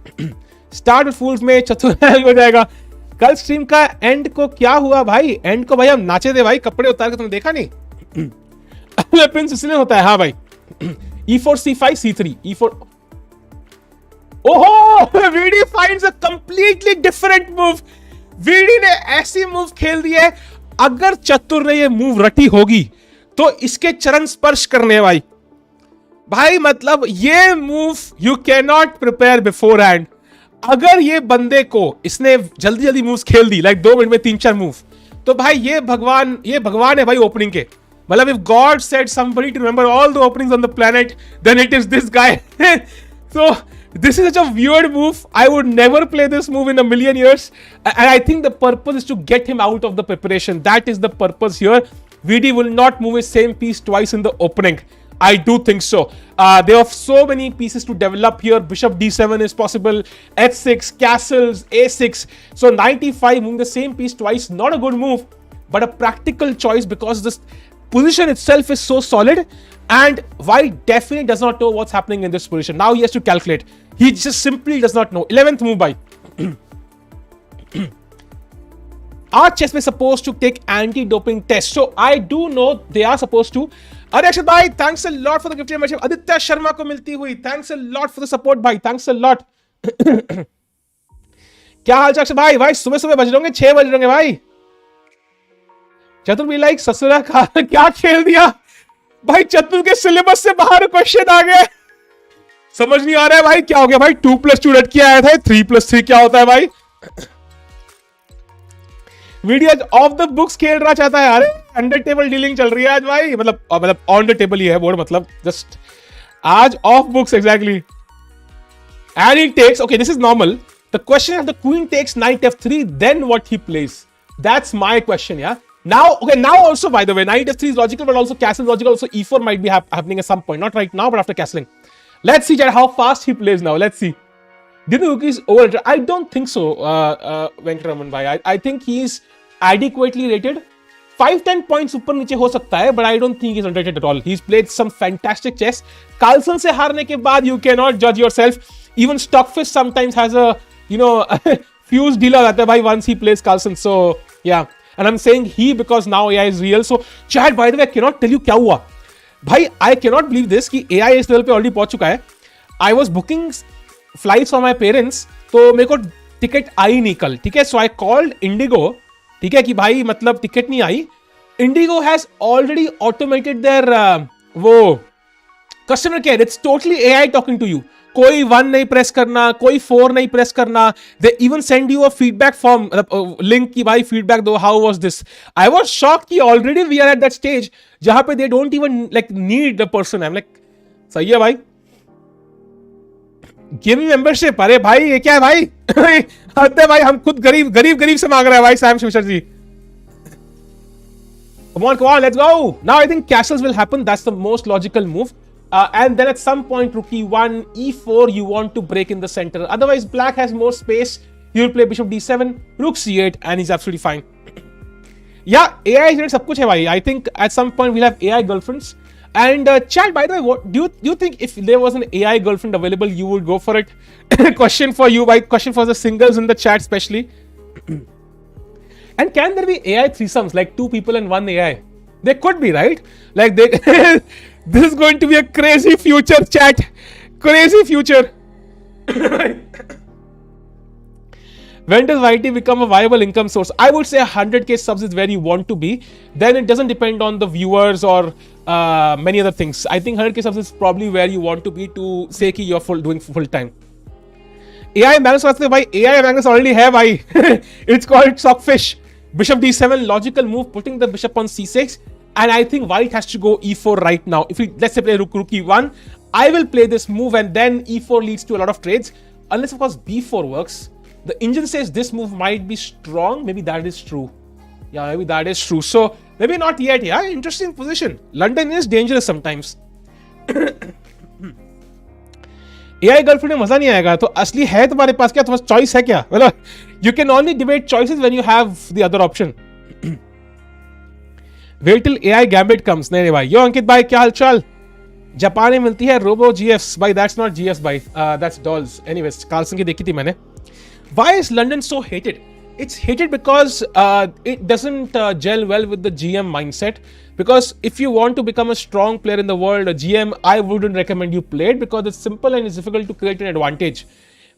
Start with fools में चतुर हो जाएगा. कल स्ट्रीम का एंड को क्या हुआ भाई? एंड को भाई हम नाचे थे भाई, कपड़े उतार के. तुमने देखा नहीं? प्रिंस इसलिए होता है. हाँ भाई. E4 C5 C3 E4. ओहो, VD finds a completely different move. VD ने ऐसी मूव खेल दी है, अगर चतुर ने ये मूव रटी होगी तो इसके चरण स्पर्श करने भाई. भाई मतलब ये move you can not prepare before hand. अगर ये बंदे को इसने जल्दी जल्दी मूव्स खेल दी, लाइक 2 मिनट में 3-4 मूव, तो भाई ये भगवान है भाई ओपनिंग के. मतलब if God said somebody to remember all the openings on the planet, then it is this guy. So This is such a weird move. I would never play this move in a million years. And I think the purpose is to get him out of the preparation. That is the purpose here. Vidi will not move his same piece twice in the opening. I do think so. There are so many pieces to develop here. Bishop d7 is possible. h6, castles, a6. So 95, moving the same piece twice, not a good move, but a practical choice because this position itself is so solid. And White definitely does not know what's happening in this position. Now he has to calculate. He just simply does not know. 11th move by. Are chessmen supposed to take anti-doping tests? So I do know they are supposed to. Arjun bhai, thanks a lot for the gifted membership. Aditya Sharma ko milti hui. Thanks a lot for the support bhai. Thanks a lot. क्या हाल चाल भाई? भाई सुबह सुबह बज रहे 6 बज रहे भाई. चतुर भी लाइक ससुरा क्या खेल दिया भाई. चतुर के सिलेबस से बाहर क्वेश्चन आ गए. समझ नहीं आ रहा है भाई क्या हो गया भाई. 2+2 रट किया आया था. 3+3 क्या होता है भाई. वीडियो ऑफ द बुक्स खेल रहा चाहता है यार. अंडर टेबल डीलिंग चल रही है आज भाई. मतलब ऑन द टेबल ही है बोर्ड. मतलब just out of books exactly. And he takes. Okay this is normal. The question is the queen takes knight f3 then what he plays. That's my question. Yeah now okay now also by the way knight f3 is logical but also castle is logical. Also e4 might be happening at some point, not right now but after castling. Let's see how fast he plays now. Let's see. Do you think he's over? I don't think so, Venkataraman bhai. I think he's adequately rated. 5-10 points ऊपर नीचे हो सकता है, but I don't think he's underrated at all. He's played some fantastic chess. Carlsen से हारने के बाद you cannot judge yourself. Even Stockfish sometimes has a fuse deal हो जाता है भाई once he plays Carlsen. So yeah, and I'm saying he because now AI is real. So chat by the way, I cannot tell you क्या हुआ भाई. I cannot believe this कि AI इस level पे already पहुंच चुका है. I was booking flights for my parents, तो मेरे को टिकट आई नहीं कल. ठीक है, so I called Indigo. ठीक है कि भाई मतलब टिकट नहीं आई. Indigo has already automated their वो customer care. It's totally AI talking to you. कोई 1 नहीं प्रेस करना, कोई 4 नहीं प्रेस करना. They even send you a feedback form, link की भाई फीडबैक दो. How was this? I was shocked कि already we are at that stage जहां पे they don't even like need the person. I am like सही है भाई. Give me membership. अरे भाई ये क्या है भाई. हद भाई. हम खुद गरीब से मांग रहे हैं भाई. Sam Shivshar ji. Come on, let's go. Now I think castles will happen. That's the most logical move. And then at some point, rook e1, e4, you want to break in the center. Otherwise, black has more space. He will play bishop d7, rook c8, and he's absolutely fine. Yeah, AI is सब कुछ है भाई. I think at some point we'll have AI girlfriends. And chat, by the way, what do you think if there was an AI girlfriend available, you would go for it? Question for you, by question for the singles in the chat, especially. And can there be AI threesomes, like 2 people and 1 AI? There could be, right? Like they. This is going to be a crazy future, chat. Crazy future. When does YT become a viable income source? I would say 100k subs is where you want to be. Then it doesn't depend on the viewers or many other things. I think 100k subs is probably where you want to be to say कि you're doing full time. AI Magnus Carlsen भाई. AI Magnus already है भाई. It's called Stockfish. Bishop d7, logical move, putting the bishop on c6. And I think white has to go e4 right now. If we, let's say, play rook e1, I will play this move and then e4 leads to a lot of trades. Unless, of course, b4 works. The engine says this move might be strong. Maybe that is true. Yeah, maybe that is true. So, maybe not yet. Yeah, interesting position. London is dangerous sometimes. AI girlfriend में मजा नहीं आएगा. तो असली है तुम्हारे पास क्या? तुम्हारा चॉइस है क्या? मतलब you can only debate choices when you have the other option. Wait till AI gambit comes. नहीं भाई. यो अंकित भाई क्या हालचाल? जापान में मिलती है रोबो GFs भाई. That's not GFs भाई. That's dolls. Anyways, कार्लसन की देखी थी मैंने. Why is London so hated? It's hated because it doesn't gel well with the GM mindset. Because if you want to become a strong player in the world, a GM, I wouldn't recommend you play it because it's simple and it's difficult to create an advantage.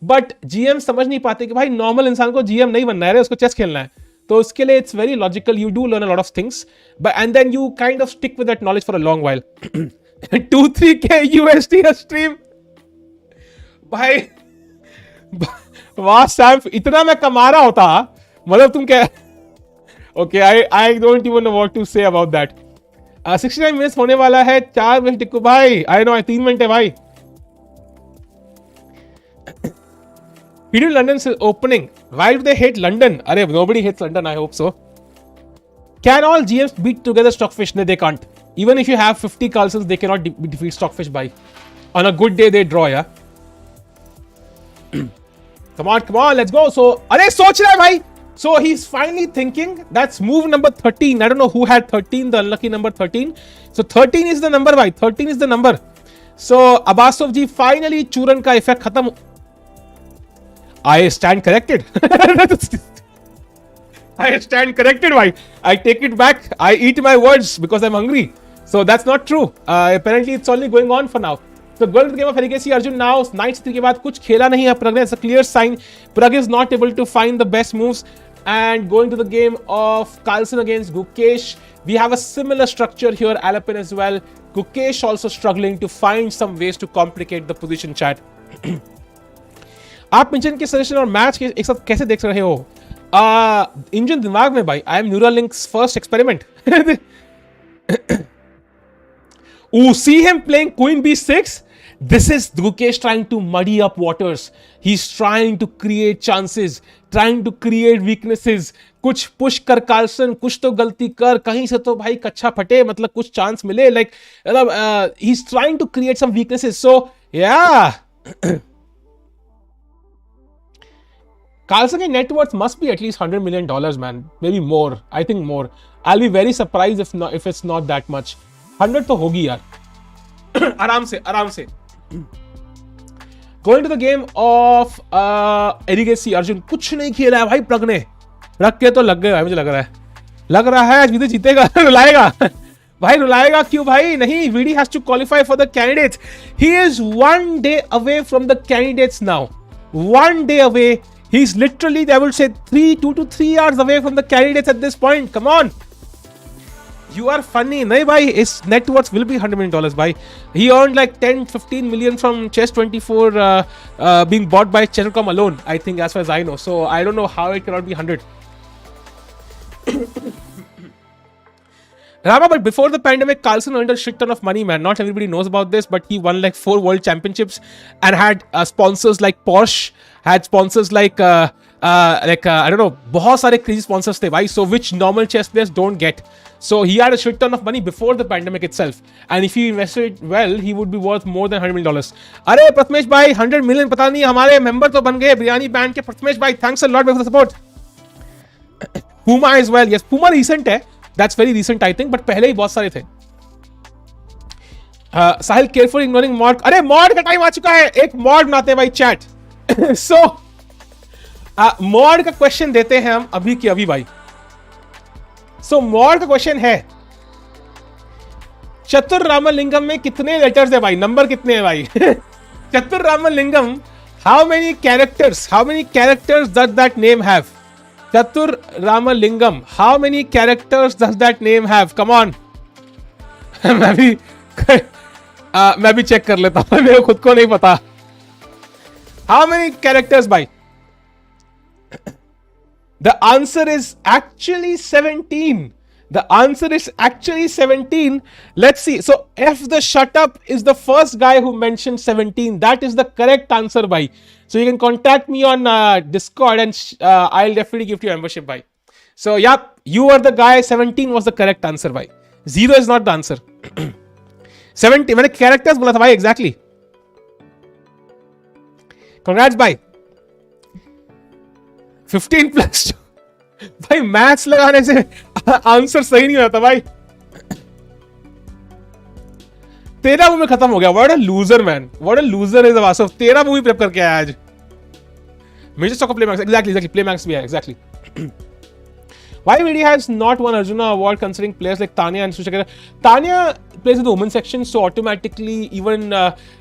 But GM समझ नहीं पाते कि भाई normal इंसान को GM नहीं बनना है, उसको चेस खेलना है. तो उसके लिए it's very logical. You do learn a lot of things, and then you kind of stick with that knowledge for a long while. 2-3k USD a stream. भाई वाह सैम, इतना मैं कमा रहा होता मतलब तुम क्या. Okay, I don't even know what to say about that. 69 minutes होने वाला है. 4 मिनट टिक्कू भाई. I know 3 मिनट है भाई. He did London's opening. Why do they hate London? Arey, nobody hates London, I hope so. Can all GMs beat together Stockfish? No, they can't. Even if you have 50 Carlsens, they cannot defeat Stockfish by. On a good day, they draw, yeah? Come on, let's go. So, arey, soch raha hai, bhai. So, he's finally thinking. That's move number 13. I don't know who had 13, the unlucky number 13. So, 13 is the number, bhai. 13 is the number. So, Abasov ji, finally, Churan ka effect khatam. I stand corrected. I stand corrected, bhai. I take it back. I eat my words because I'm hungry. So, that's not true. Apparently, it's only going on for now. So going to the game of Legacy, Arjun now Knight 3 के बाद कुछ खेला नहीं है Pragg ने. It's a clear sign Pragg is not able to find the best moves. And going to the game of Carlsen against Gukesh, we have a similar structure here. Alapin as well. Gukesh also struggling to find some ways to complicate the position, chat. आप engine के suggestion और match के एक साथ कैसे देख रहे हो? इंजन दिमाग में भाई. I am Neuralink's first experiment. Oh, see him playing Queen B6? This is Gukesh trying to muddy up waters. He's trying to create chances, trying to create weaknesses. कुछ push कर Carlsen, कुछ तो गलती कर, कहीं से तो भाई कच्चा फटे, मतलब कुछ chance मिले. Like, he's trying to create some weaknesses. So, yeah. Carlsen net worth must be at least $100 million, man. Maybe more. I think more. I'll be very surprised if it's not that much. 100 तो होगी यार. आराम से. Going to the game of Legacy, Arjun कुछ नहीं खेला है भाई Pragg ने. रख के तो लग गए भाई, मुझे लग रहा है विदित जीतेगा. रुलाएगा क्यों भाई? नहीं, VD has to qualify for the candidates. He is 1 day away from the candidates now. 1 day away. He's literally, I would say, 2 to 3 hours away from the candidates at this point. Come on. You are funny. No, bhai. His net worth will be $100 million, bhai. He earned like 10-15 million from Chess24 being bought by Chess.com alone, I think, as far as I know. So, I don't know how it cannot be 100. Rama, but before the pandemic, Carlsen earned a shit ton of money, man. Not everybody knows about this, but he won like 4 world championships and had sponsors like Porsche, had sponsors like, I don't know, बहुत सारे crazy sponsors थे, भाई. So, which normal chess players don't get. So, he had a shit ton of money before the pandemic itself. And if he invested well, he would be worth more than $100 million. अरे प्रथमेश भाई, 100 million पता नहीं, हमारे member तो बन गए biryani band के. प्रथमेश भाई, thanks a lot for the support. Puma as well. Yes, Puma recent है. That's very recent, I think, but पहले ही बहुत सारे थे. साहिल केयरफुल इग्नोरिंग मॉड. अरे मॉड का टाइम आ चुका है. एक मॉड बनाते हैं भाई चैट. सो मॉड का क्वेश्चन देते हैं हम अभी के अभी भाई. सो मॉड का क्वेश्चन है, चतुर रामलिंगम में कितने लेटर्स है भाई? नंबर कितने हैं भाई? चतुर Ramalingam, how many characters does that name have? Chatur Ramalingam, how many characters does that name have? Come on. मैं भी चेक कर लेता हूँ, मेरे खुद को नहीं पता. How many characters, bhai? The answer is actually 17. The answer is actually 17. Let's see. So F the shut up is the first guy who mentioned 17. That is the correct answer, bhai. So you can contact me on Discord and I'll definitely give you membership, bhai. So yeah, you are the guy. 17 was the correct answer, bhai. 0 is not the answer. 70. मैंने characters बोला था भाई, exactly. Congrats, bhai. 15 plus 2. भाई maths लगाने से answer सही नहीं होता भाई. तेरा मूवी खत्म हो गया. What a loser man. What a loser is Abasov. तेरा मूवी प्रेप करके आया आज. Major stock play max. Exactly play max भी है. Exactly. Why VD has not won Arjuna award considering players like Tanya and Sushakara? Tanya plays in the women's section, so automatically even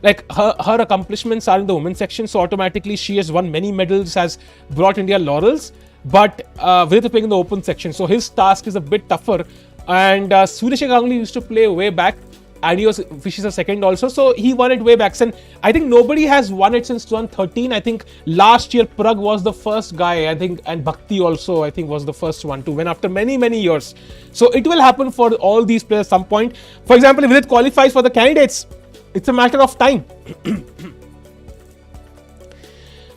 like her accomplishments are in the women's section, so automatically she has won many medals, has brought India laurels. But Vidit is playing in the open section, so his task is a bit tougher. And Sureshek Ganguly used to play way back, and he was fishes a second also, so he won it way back. And I think nobody has won it since 2013. I think last year Pragg was the first guy, I think, and Bhakti also I think was the first one to win after many years. So it will happen for all these players at some point. For example, if Vidit qualifies for the candidates, it's a matter of time.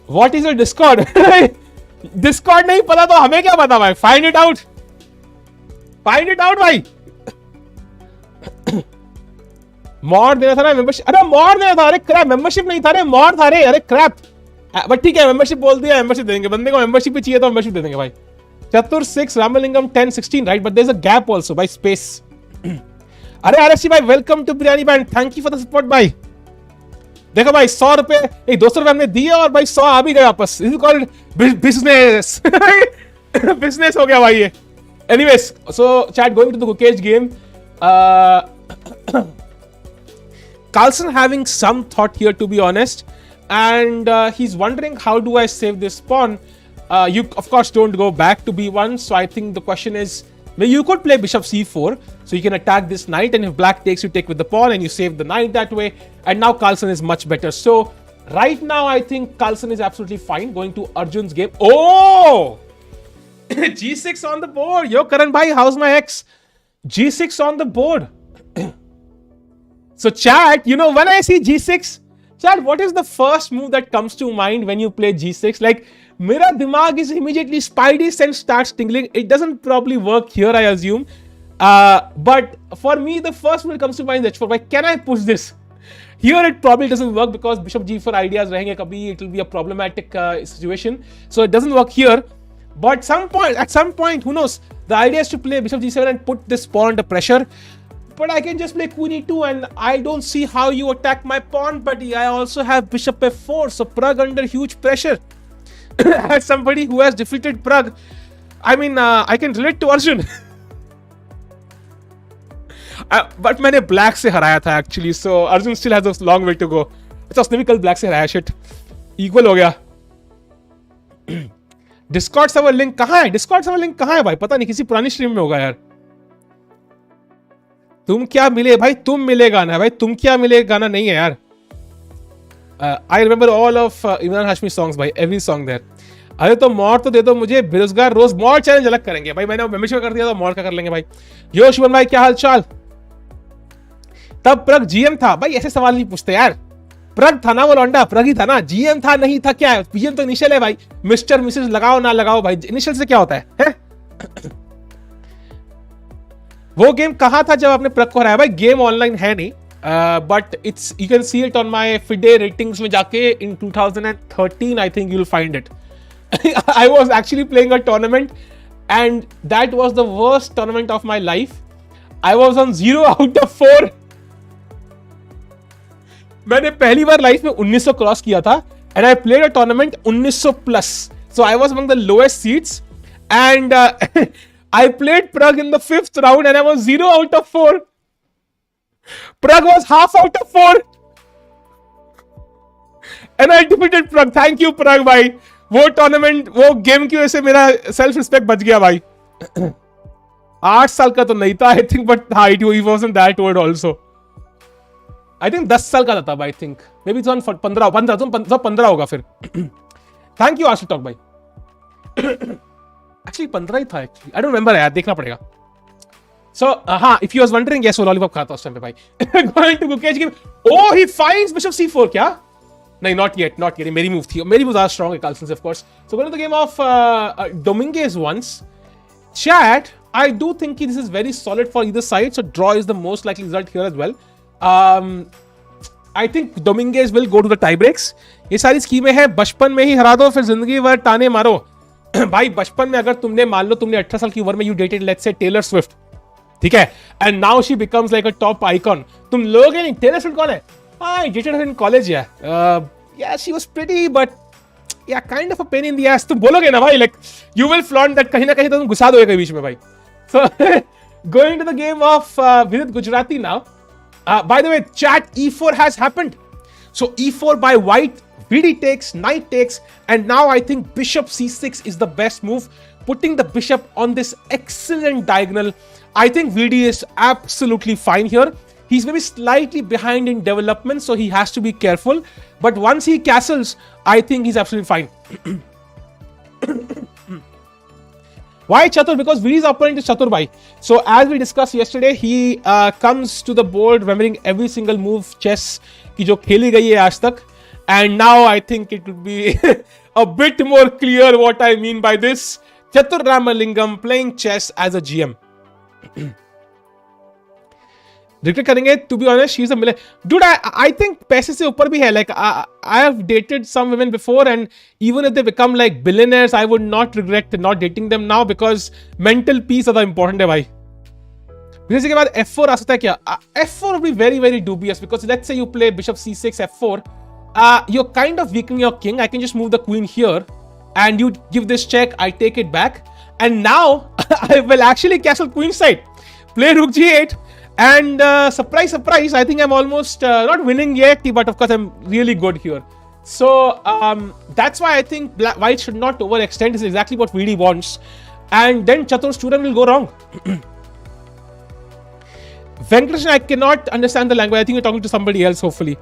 What is your Discord? Discord नहीं पता तो हमें क्या पता भाई? Find it out. Find it out भाई. Mod देना था ना मेंबरशिप. अरे मॉड देना था. अरे क्रैप मेंबरशिप नहीं था रे, मॉड था रे. अरे क्रैप. बट ठीक है, मेंबरशिप बोल दिया, मेंबरशिप देंगे. बंदे को मेंबरशिप भी चाहिए तो मेंबरशिप दे देंगे भाई. Chatur 6, Ramalingam 10, 16 right, but there is a gap also भाई, स्पेस. अरे आरएससी भाई welcome to biryani band, thank you for the support भाई. देखो भाई 100 रुपए नहीं 200 रुपए हमने दिए और भाई 100 आ भी गए वापस. This is called business. Business हो गया भाई ये. Anyways, so chat going to the Gukesh game. Carlsen having some thought here, to be honest, and he's wondering how do I save this pawn. You of course don't go back to b1, so I think the question is, well, you could play bishop c4, so you can attack this knight, and if black takes, you take with the pawn and you save the knight that way. And now Carlsen is much better. So right now I think Carlsen is absolutely fine. Going to Arjun's game. Oh, g6 on the board. Yo Karan bhai, how's my ex? g6 on the board. So chat, you know, when I see g6, chat, what is the first move that comes to mind when you play g6? Like, mera dimag is immediately spidey sense starts tingling. It doesn't probably work here, I assume. But for me, the first move that comes to mind is h4. Like, can I push this? Here it probably doesn't work because bishop g4 ideas rahenge kabhi. It will be a problematic situation. So it doesn't work here. But at some point, who knows? The idea is to play bishop g7 and put this pawn under pressure. But I can just play queen e2 and I don't see how you attack my pawn, but I also have bishop f4, so Pragg under huge pressure. As somebody who has defeated Pragg, I mean, I can relate to Arjun. But मैंने black से हराया था actually, so Arjun still has a long way to go. अच्छा उसने भी कल black से हराया, shit. Equal हो गया. Discord server link कहाँ है? Discord server link कहाँ है भाई? पता नहीं, किसी पुरानी स्ट्रीम में होगा यार. तुम क्या मिले भाई, तुम मिले गाना भाई, तुम क्या मिले गाना नहीं है यार. I remember all of Imran Hashmi songs भाई, एवरी सॉन्ग देयर. अरे तो मॉड तो दे दो मुझे, बेरोजगार रोज मॉड चैलेंज अलग करेंगे भाई. मैंने मेंबरशिप कर दिया तो मॉड का कर लेंगे भाई. यो शुभन भाई क्या हाल चाल. तब प्रग जीएम था भाई, ऐसे सवाल नहीं पूछते यार. प्रग था ना वो लौंडा, प्रग ही था ना, जीएम था नहीं था क्या है. पीएम तो इनिशियल है भाई, मिस्टर मिसेस लगाओ ना लगाओ भाई, इनिशियल से क्या होता है? वो गेम कहाँ था जब आपने प्रग को हराया भाई? गेम ऑनलाइन है नहीं, but it's you can see it on my FIDE ratings में जाके इन 2013 I think you will find it. I was actually playing a tournament and that was the worst tournament of my life. I was on 0 out of 4. मैंने पहली बार life में 1900 cross किया था and I played a tournament 1900 plus, so I was among the lowest seats and I played Pragg in the 5th round and I was 0 out of 4. Pragg was half out of 4. And I defeated Pragg. Thank you Pragg भाई. वो tournament, वो game की वजह से मेरा self respect बच गया भाई. 8 साल का तो नहीं था आई थिंक, बट हाँ it wasn't that old also. I think 10 साल का था तब आई थिंक, मे बी 15 होगा फिर. थैंक यू आशु टॉक भाई. Actually 15 ही था actually. I don't remember यार, देखना पड़ेगा. So हाँ, if you was wondering, yes वो लॉलीपॉप खाता उस टाइम पे भाई. Going to Gukesh game. Oh, he finds bishop c4 क्या? नहीं, not yet. मेरी मूव थी. मेरी was strong है Carlsen of course. So going to the game of Dominguez once. Chat, I do think this is very solid for either side. So draw is the most likely result here as well. I think Dominguez will go to the tie breaks. ये सारी स्कीमें हैं, बचपन में ही हरा दो फिर जिंदगी भर ताने मारो. भाई बचपन में अगर तुमने मान लो तुमने 18 साल की उम्र में you dated let's say Taylor Swift, ठीक है, and now she becomes like a top icon. तुम लोग नहीं, टेलर स्विफ्ट कौन है? I dated her in college. Yeah she was pretty but yeah kind of a pain in the ass. तुम बोलोगे ना भाई, like you will flaunt that, कहीं ना कहीं तो तुम घुसा दोगे बीच में भाई. So going to the game of Vidit Gujrathi now. By the way chat, e4 has happened. So e4 by white, Vd takes, knight takes, and now I think bishop c6 is the best move, putting the bishop on this excellent diagonal. I think Vd is absolutely fine here. He's maybe slightly behind in development, so he has to be careful. But once he castles, I think he's absolutely fine. Why Chatur? Because Vd's opponent is Chatur bhai. So as we discussed yesterday, he comes to the board remembering every single move chess की जो खेली गई है आज तक. And now I think it would be a bit more clear what I mean by this. Chatur Ramalingam playing chess as a GM. Regret करेंगे, to be honest, she's a millionaire. Dude, I think पैसे से ऊपर भी है. Like, I have dated some women before, and even if they become like billionaires, I would not regret not dating them now because mental peace ज़्यादा important है भाई. इसके बाद F4 आ सकता है क्या? F4 would be very, very dubious because let's say you play bishop C6, F4. You're kind of weakening your king. I can just move the queen here and you give this check. I take it back. And now I will actually castle queen side. Play rook G8. And surprise, surprise, I think I'm almost not winning yet, but of course I'm really good here. So that's why I think white should not overextend. This is exactly what Vidi wants. And then Chatur's Churan will go wrong. Venkatesh, I cannot understand the language. I think you're talking to somebody else, hopefully.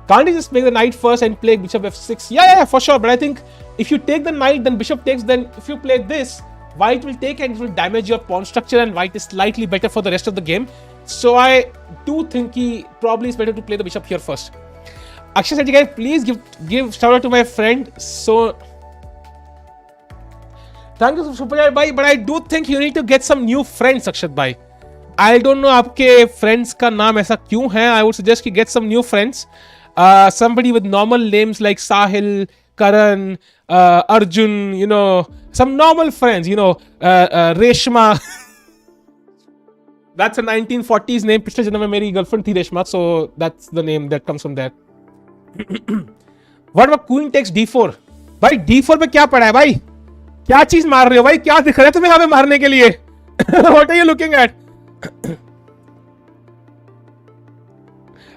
Can't you just make the knight first and play bishop f6? Yeah, for sure. But I think if you take the knight, then bishop takes. Then if you play this, white will take and it will damage your pawn structure, and white is slightly better for the rest of the game. So I do think probably it's better to play the bishop here first. Akshay said, guys, please give shout out to my friend. So thank you, Super Bhai. But I do think you need to get some new friends, Akshat Bhai. I don't know आपके friends का नाम ऐसा क्यों है. I would suggest you get some new friends. Somebody with normal names like Sahil, Karan, Arjun, some normal friends, Reshma. That's a 1940s name. पिछले जन्म में मेरी girlfriend थी Reshma, so that's the name that comes from there. What about queen takes d4? भाई d4 पे क्या पड़ा है भाई? क्या चीज मार रहे हो भाई? क्या दिख रहा है तुम्हें हमें मारने के लिए? What are you looking at?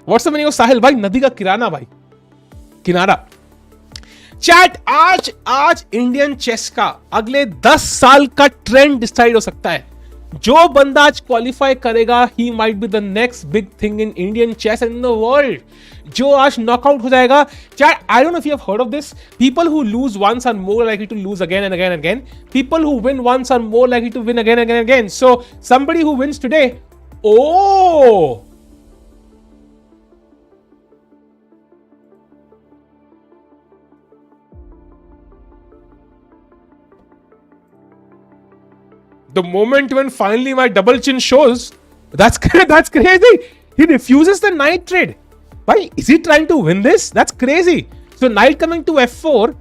What's the meaning of Sahil? भाई नदी का किराना भाई, किनारा. चैट आज इंडियन चेस का अगले 10 साल का ट्रेंड डिसाइड हो सकता है. जो बंदा आज क्वालिफाई करेगा, he might be the next big thing in Indian chess and in the world. जो आज नॉकआउट हो जाएगा. Chat, I don't know if you have heard of this. People who lose once are more likely to lose again and again and again. People who win once are more likely to win again and again. So somebody who wins today, oh, the moment when finally my double chin shows, that's crazy. He refuses the knight trade. Why is he trying to win this? That's crazy. So knight coming to f4,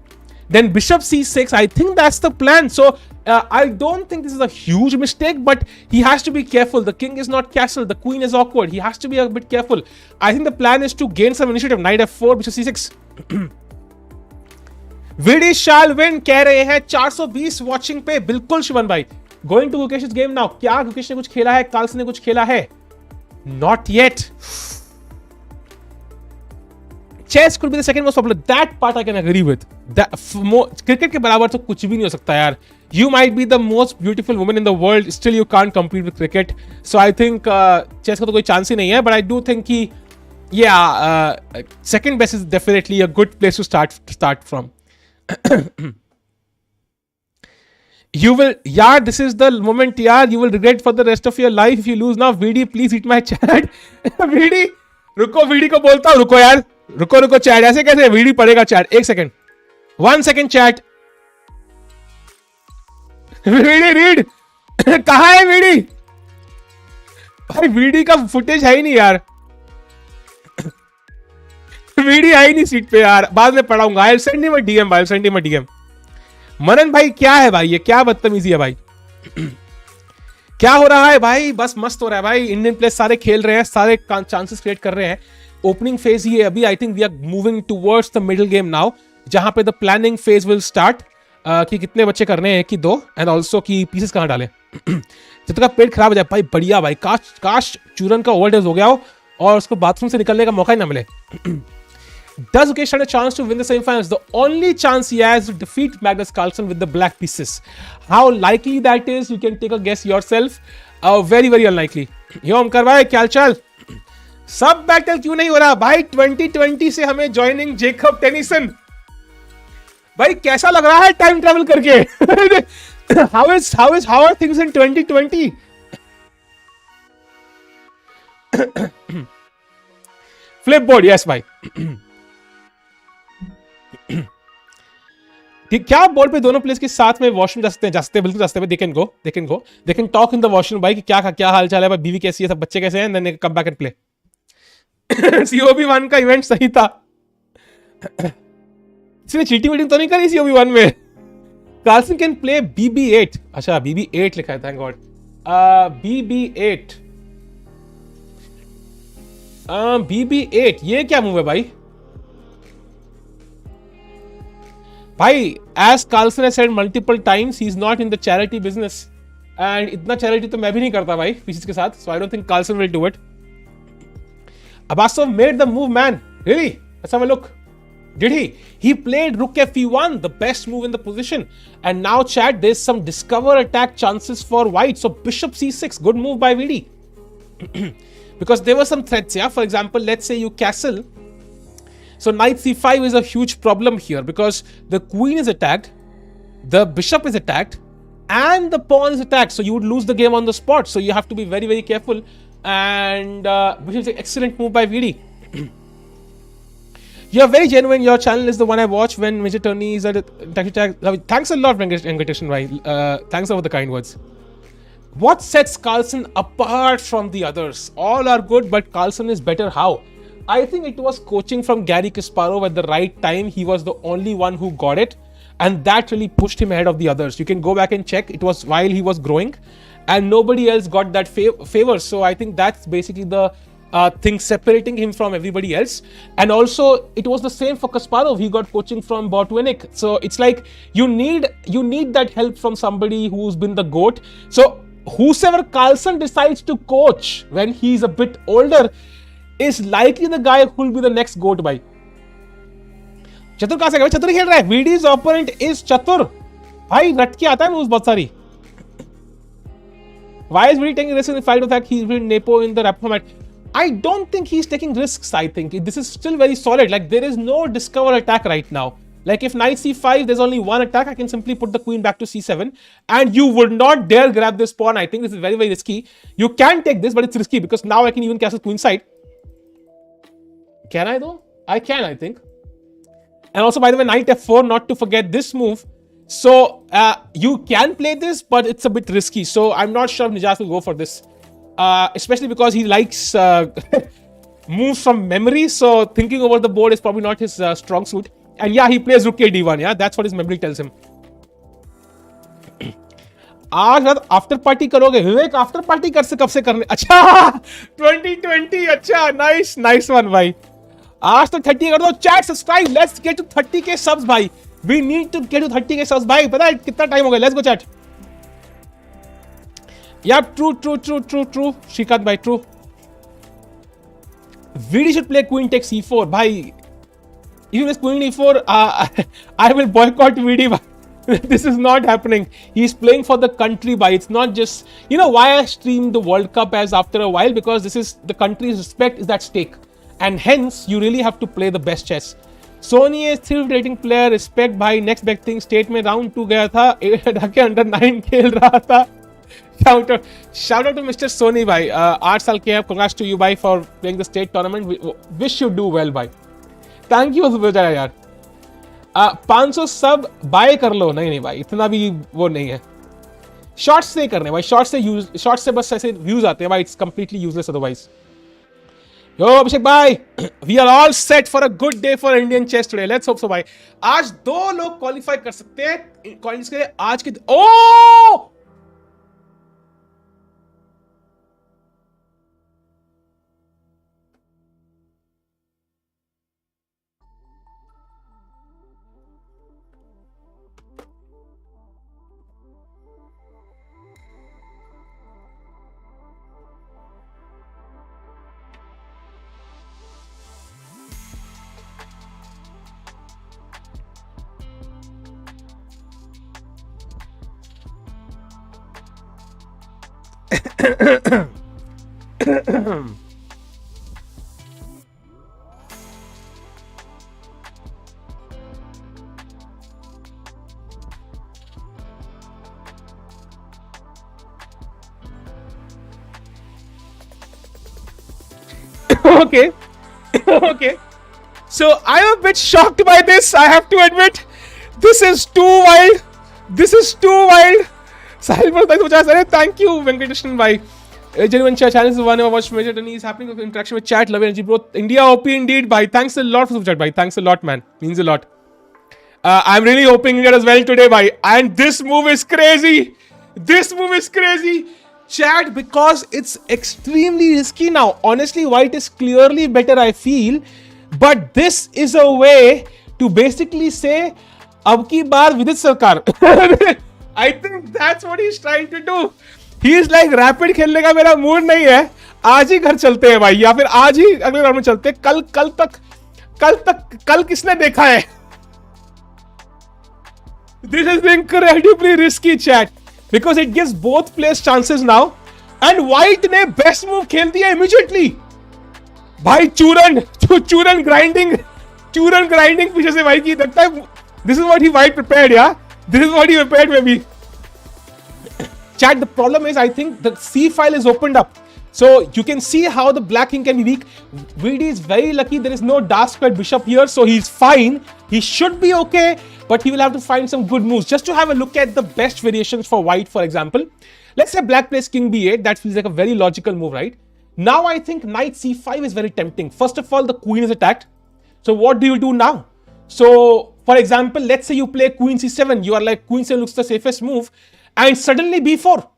then bishop c6. I think that's the plan. So I don't think this is a huge mistake, but he has to be careful. The king is not castled. The queen is awkward. He has to be a bit careful. I think the plan is to gain some initiative. Knight f4, bishop c6. Vidit shall win कह रहे हैं 420 watching पे. बिल्कुल शिवन भाई. Going to Gukesh's game now. क्या गुकेश ने कुछ खेला है? कार्लसन ने कुछ खेला है? Not yet. Chess could be the second most popular. That part I can agree with. Cricket के बराबर तो कुछ भी नहीं हो सकता यार. You might be the most beautiful woman in the world, still you can't compete with cricket. So I think chess का तो कोई chance ही नहीं है. But I do think कि second best is definitely a good place to start from. You will, this is the moment, you will regret for the rest of your life if you lose now. VD, please eat my chat. VD, रुको, VD को बोलता हूँ, रुको यार, रुको chat. ऐसे कैसे VD पढ़ेगा chat? 1 second, 1 second chat. VD read. कहाँ है VD? भाई VD का फुटेज है ही नहीं यार. VD है ही नहीं सीट पे यार. बाद में पढ़ाऊंगा. I'll send him a DM. मनन भाई क्या है भाई? ये क्या बदतमीजी है भाई? क्या हो रहा है भाई? बस मस्त हो रहा है भाई. इंडियन प्लेयर्स सारे खेल रहे हैं, सारे चांसेस क्रिएट कर रहे हैं. ओपनिंग फेज ही है अभी. I think we are moving towards the middle game now, जहां पे the planning phase will start. कि कितने बच्चे करने हैं, 1 कि 2, एंड ऑल्सो कि पीसेस कहां डालें. जब तक पेट खराब हो जाए भाई. बढ़िया भाई. काश चूरन का ओवरडोज हो गया हो और उसको बाथरूम से निकलने का मौका ही ना मिले. Does Gukesh have a chance to win the semi-finals? The only chance he has to defeat Magnus Carlsen with the black pieces. How likely that is, you can take a guess yourself. Very, very unlikely. Yo, Omkar bhai, क्या हाल? सब battle क्यों नहीं हो रहा भाई? 2020 से हमें joining Jacob Tennyson. भाई कैसा लग रहा है टाइम ट्रैवल करके? How are things in 2020? Flipboard, yes भाई. क्या बोर्ड पे दोनों प्लेयर्स के साथ में वॉशरूम जा सकते हैं बिल्कुल जा सकते हैं. They can talk in the washroom भाई कि क्या हाल चाल है भाई, बीवी कैसी है, सब बच्चे कैसे हैं, then come back and play. COB 1 का इवेंट सही था. इसने चीटिंग वीटिंग तो नहीं करी सीओबी 1 में. Carlsen can play BB8. अच्छा BB8 लिखा है, थैंक गॉड. BB8 BB8 ये क्या मूव है भाई? भाई, as Carlsen has said multiple times, he is not in the charity business. And इतना charity तो मैं भी नहीं करता भाई पीसीस के साथ. So I don't think Carlsen will do it. Abasov made the move, man. Really? Let's have a look. Did he? He played rook F1, the best move in the position. And now, chat, there's some discover attack chances for white. So bishop C6, good move by VD. Because there were some threats, yeah. For example, let's say you castle. So knight C5 is a huge problem here because the queen is attacked, the bishop is attacked, and the pawn is attacked. So you would lose the game on the spot. So you have to be very, very careful. And which is an excellent move by VD. You are very genuine. Your channel is the one I watch when major tourneys are attack. Thanks a lot, Venkateshan. Thanks for the kind words. What sets Carlsen apart from the others? All are good, but Carlsen is better. How? I think it was coaching from Gary Kasparov at the right time. He was the only one who got it, and that really pushed him ahead of the others. You can go back and check. It was while he was growing, and nobody else got that favor. So I think that's basically the thing separating him from everybody else. And also, it was the same for Kasparov. He got coaching from Botvinnik. So it's like you need that help from somebody who's been the GOAT. So whosoever Carlsen decides to coach when he's a bit older is likely the guy who will be the next GOAT भाई. चतुर कहां से गया? चतुर खेल रहा है. VD's opponent is चतुर भाई, रट के आता है मूव्स बहुत सारी. Why is VD taking risks in the fight of that? He's been Nepo in the rap format. I don't think he's taking risks. I think this is still very solid. Like there is no discover attack right now. Like if knight C5, there's only one attack. I can simply put the queen back to C7, and you would not dare grab this pawn. I think this is very, very risky. You can take this, but it's risky because now I can even castle queen side. Can I though? I can, I think. And also, by the way, knight F4, not to forget this move. So you can play this, but it's a bit risky. So I'm not sure if Nijaz will go for this. Especially because he likes moves from memory. So thinking over the board is probably not his strong suit. And yeah, he plays rook D1. Yeah, that's what his memory tells him. आज रात after party करोगे विवेक? After party कर से कब से करने? अच्छा 2020. अच्छा नाइस वन भाई. आज तो 30 कर दो. Chat subscribe. Let's get to 30k subs भाई. We need to get to 30k subs भाई. पता है कितना टाइम हो गया? Let's go chat. Yeah true Shrikant भाई, true. VD should play queen takes e4 भाई. If he plays queen e4, I will boycott VD. This is not happening. He's playing for the country, bhai. It's not just, why I streamed the World Cup as after a while, because this is the country's respect is at stake, and hence you really have to play the best chess. Sony is thrift rating player. Respect, bhai. Next big thing. State में round 2 गया था. under 9 खेल रहा था. Shout out to Mr. Sony, bhai. 8 साल के हैं. Congrats to you, bhai, for playing the state tournament. Wish you do well, bhai. Thank you for the यार. 500 सब बाय कर लो. नहीं भाई, इतना भी वो नहीं है. शॉर्ट्स से करने भाई. शॉर्ट्स से बस ऐसे व्यूज आते हैं भाई. It's completely useless otherwise. Yo Abhishek भाई, we are all set for a good day for Indian chess today. Let's hope so भाई. आज 2 लोग क्वालिफाई कर सकते हैं कॉइन्स के आज के. ओ Okay. Okay. So I am a bit shocked by this, I have to admit. This is too wild. This is too wild. Sahil bro, thank you, Venkateshan bhai. Genuine chat channel is the one I watched major is happening with interaction with chat, love energy, bro. India OP indeed, bhai. Thanks a lot for super chat, bhai. Thanks a lot, man. Means a lot. I'm really hoping India does well today, bhai. And this move is crazy. This move is crazy. Chat, because it's extremely risky now. Honestly, white is clearly better, I feel. But this is a way to basically say, ab ki baar Vidit Sarkar. I think that's what he's trying to do. He is like, rapid खेलने का मेरा mood नहीं है, आज ही घर चलते हैं भाई, या फिर आज ही अगले राउंड में चलते हैं. कल किसने देखा है? This is incredibly risky, chat, because it gives both players chances now. And white ने best move खेल दिया immediately. भाई चूरन grinding पीछे से भाई की लगता है. This is what he white prepared, yeah. This is what he prepared, maybe. Chat, the problem is, I think the C file is opened up. So you can see how the black king can be weak. VD is very lucky there is no dark squared bishop here, so he's fine. He should be okay, but he will have to find some good moves. Just to have a look at the best variations for white, for example. Let's say black plays king b8. That feels like a very logical move, right? Now I think knight c5 is very tempting. First of all, the queen is attacked. So what do you do now? So, for example, let's say you play queen c7. You are like, queen c7 looks the safest move. And suddenly b4.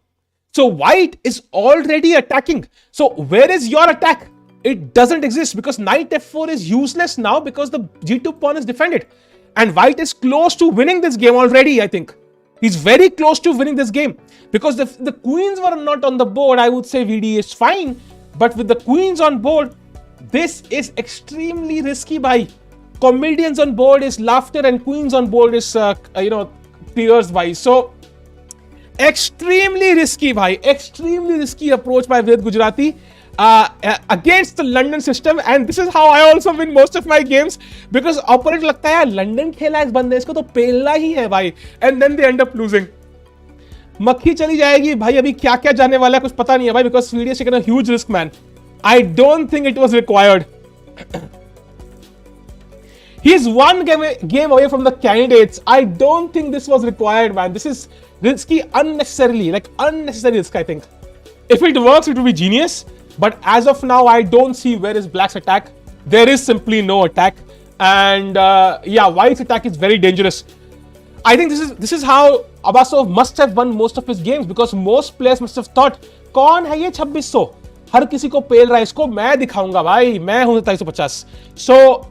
So white is already attacking. So where is your attack? It doesn't exist, because knight f4 is useless now because the g2 pawn is defended. And white is close to winning this game already, I think. He's very close to winning this game. Because the queens were not on the board, I would say VD is fine. But with the queens on board, this is extremely risky. By comedians on board is laughter, and queens on board is, tears by. So extremely risky, bhai. Extremely risky approach by Vidit Gujarati against the London system. And this is how I also win most of my games, because opponent लगता है यार London खेला है इस बंदे, इसको तो पेलना ही है भाई. And then they end up losing. मक्खी चली जाएगी भाई, अभी क्या क्या जाने वाला है कुछ पता नहीं है भाई, because Fide has taken a huge risk, man. I don't think it was required. He's one game away from the candidates. I don't think this was required, man. This is risky unnecessarily, like unnecessary risk, I think. If it works, it will be genius. But as of now, I don't see where is black's attack. There is simply no attack. And white's attack is very dangerous. I think this is how Abasov must have won most of his games, because most players must have thought, कौन है ये 2600? हर किसी को पेल रहा है, इसको मैं दिखाऊंगा भाई, मैं हूं 2750. So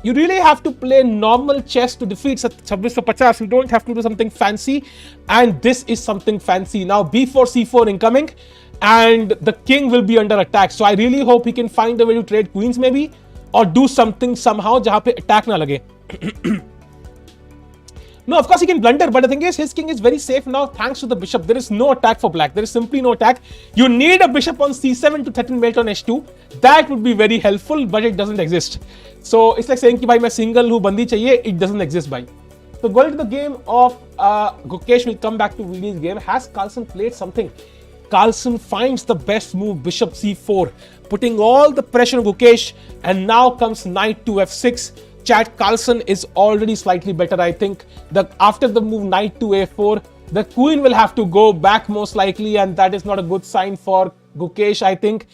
you really have to play normal chess to defeat 2650. You don't have to do something fancy, and this is something fancy. Now b4 c4 incoming, and the king will be under attack. So I really hope he can find a way to trade queens maybe, or do something somehow जहां पे attack ना लगे. No, of course he can blunder, but the thing is, his king is very safe now thanks to the bishop. There is no attack for black. There is simply no attack. You need a bishop on c7 to threaten mate on h2. That would be very helpful, but it doesn't exist. So it's like saying कि भाई मैं single हूँ, बंदी चाहिए. It doesn't exist, भाई. So going to the game of Gukesh, will come back to Vidi's game. Has Carlsen played something? Carlsen finds the best move, bishop c4, putting all the pressure on Gukesh, and now comes knight to f6. Chat, Carlsen is already slightly better, I think. After the move knight to a4, the queen will have to go back most likely, and that is not a good sign for Gukesh, I think.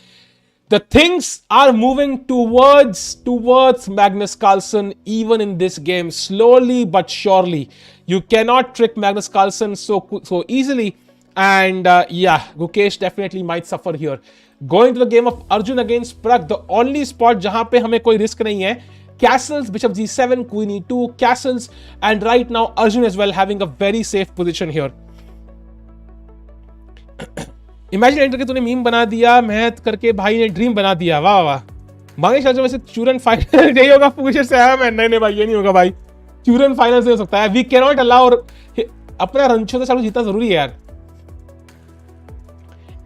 The things are moving towards Magnus Carlsen, even in this game, slowly but surely. You cannot trick Magnus Carlsen so easily, and Gukesh definitely might suffer here. Going to the game of Arjun against Pragg, the only spot जहां पे हमें कोई risk नहीं है. Castles, bishop g7, queen e2, castles, and right now Arjun as well having a very safe position here. Imagine enter के तूने meme बना दिया, मेहनत करके भाई ने ड्रीम बना दिया, वाह वाह. मांगे शायद वैसे चूरन फाइनल यही होगा, फ्यूचर से आया मैं, नहीं भाई ये नहीं होगा भाई, चूरन फाइनल से हो सकता है. वी कैन नॉट अलाउ, अपना रंचो से सालों जीतना जरूरी है यार.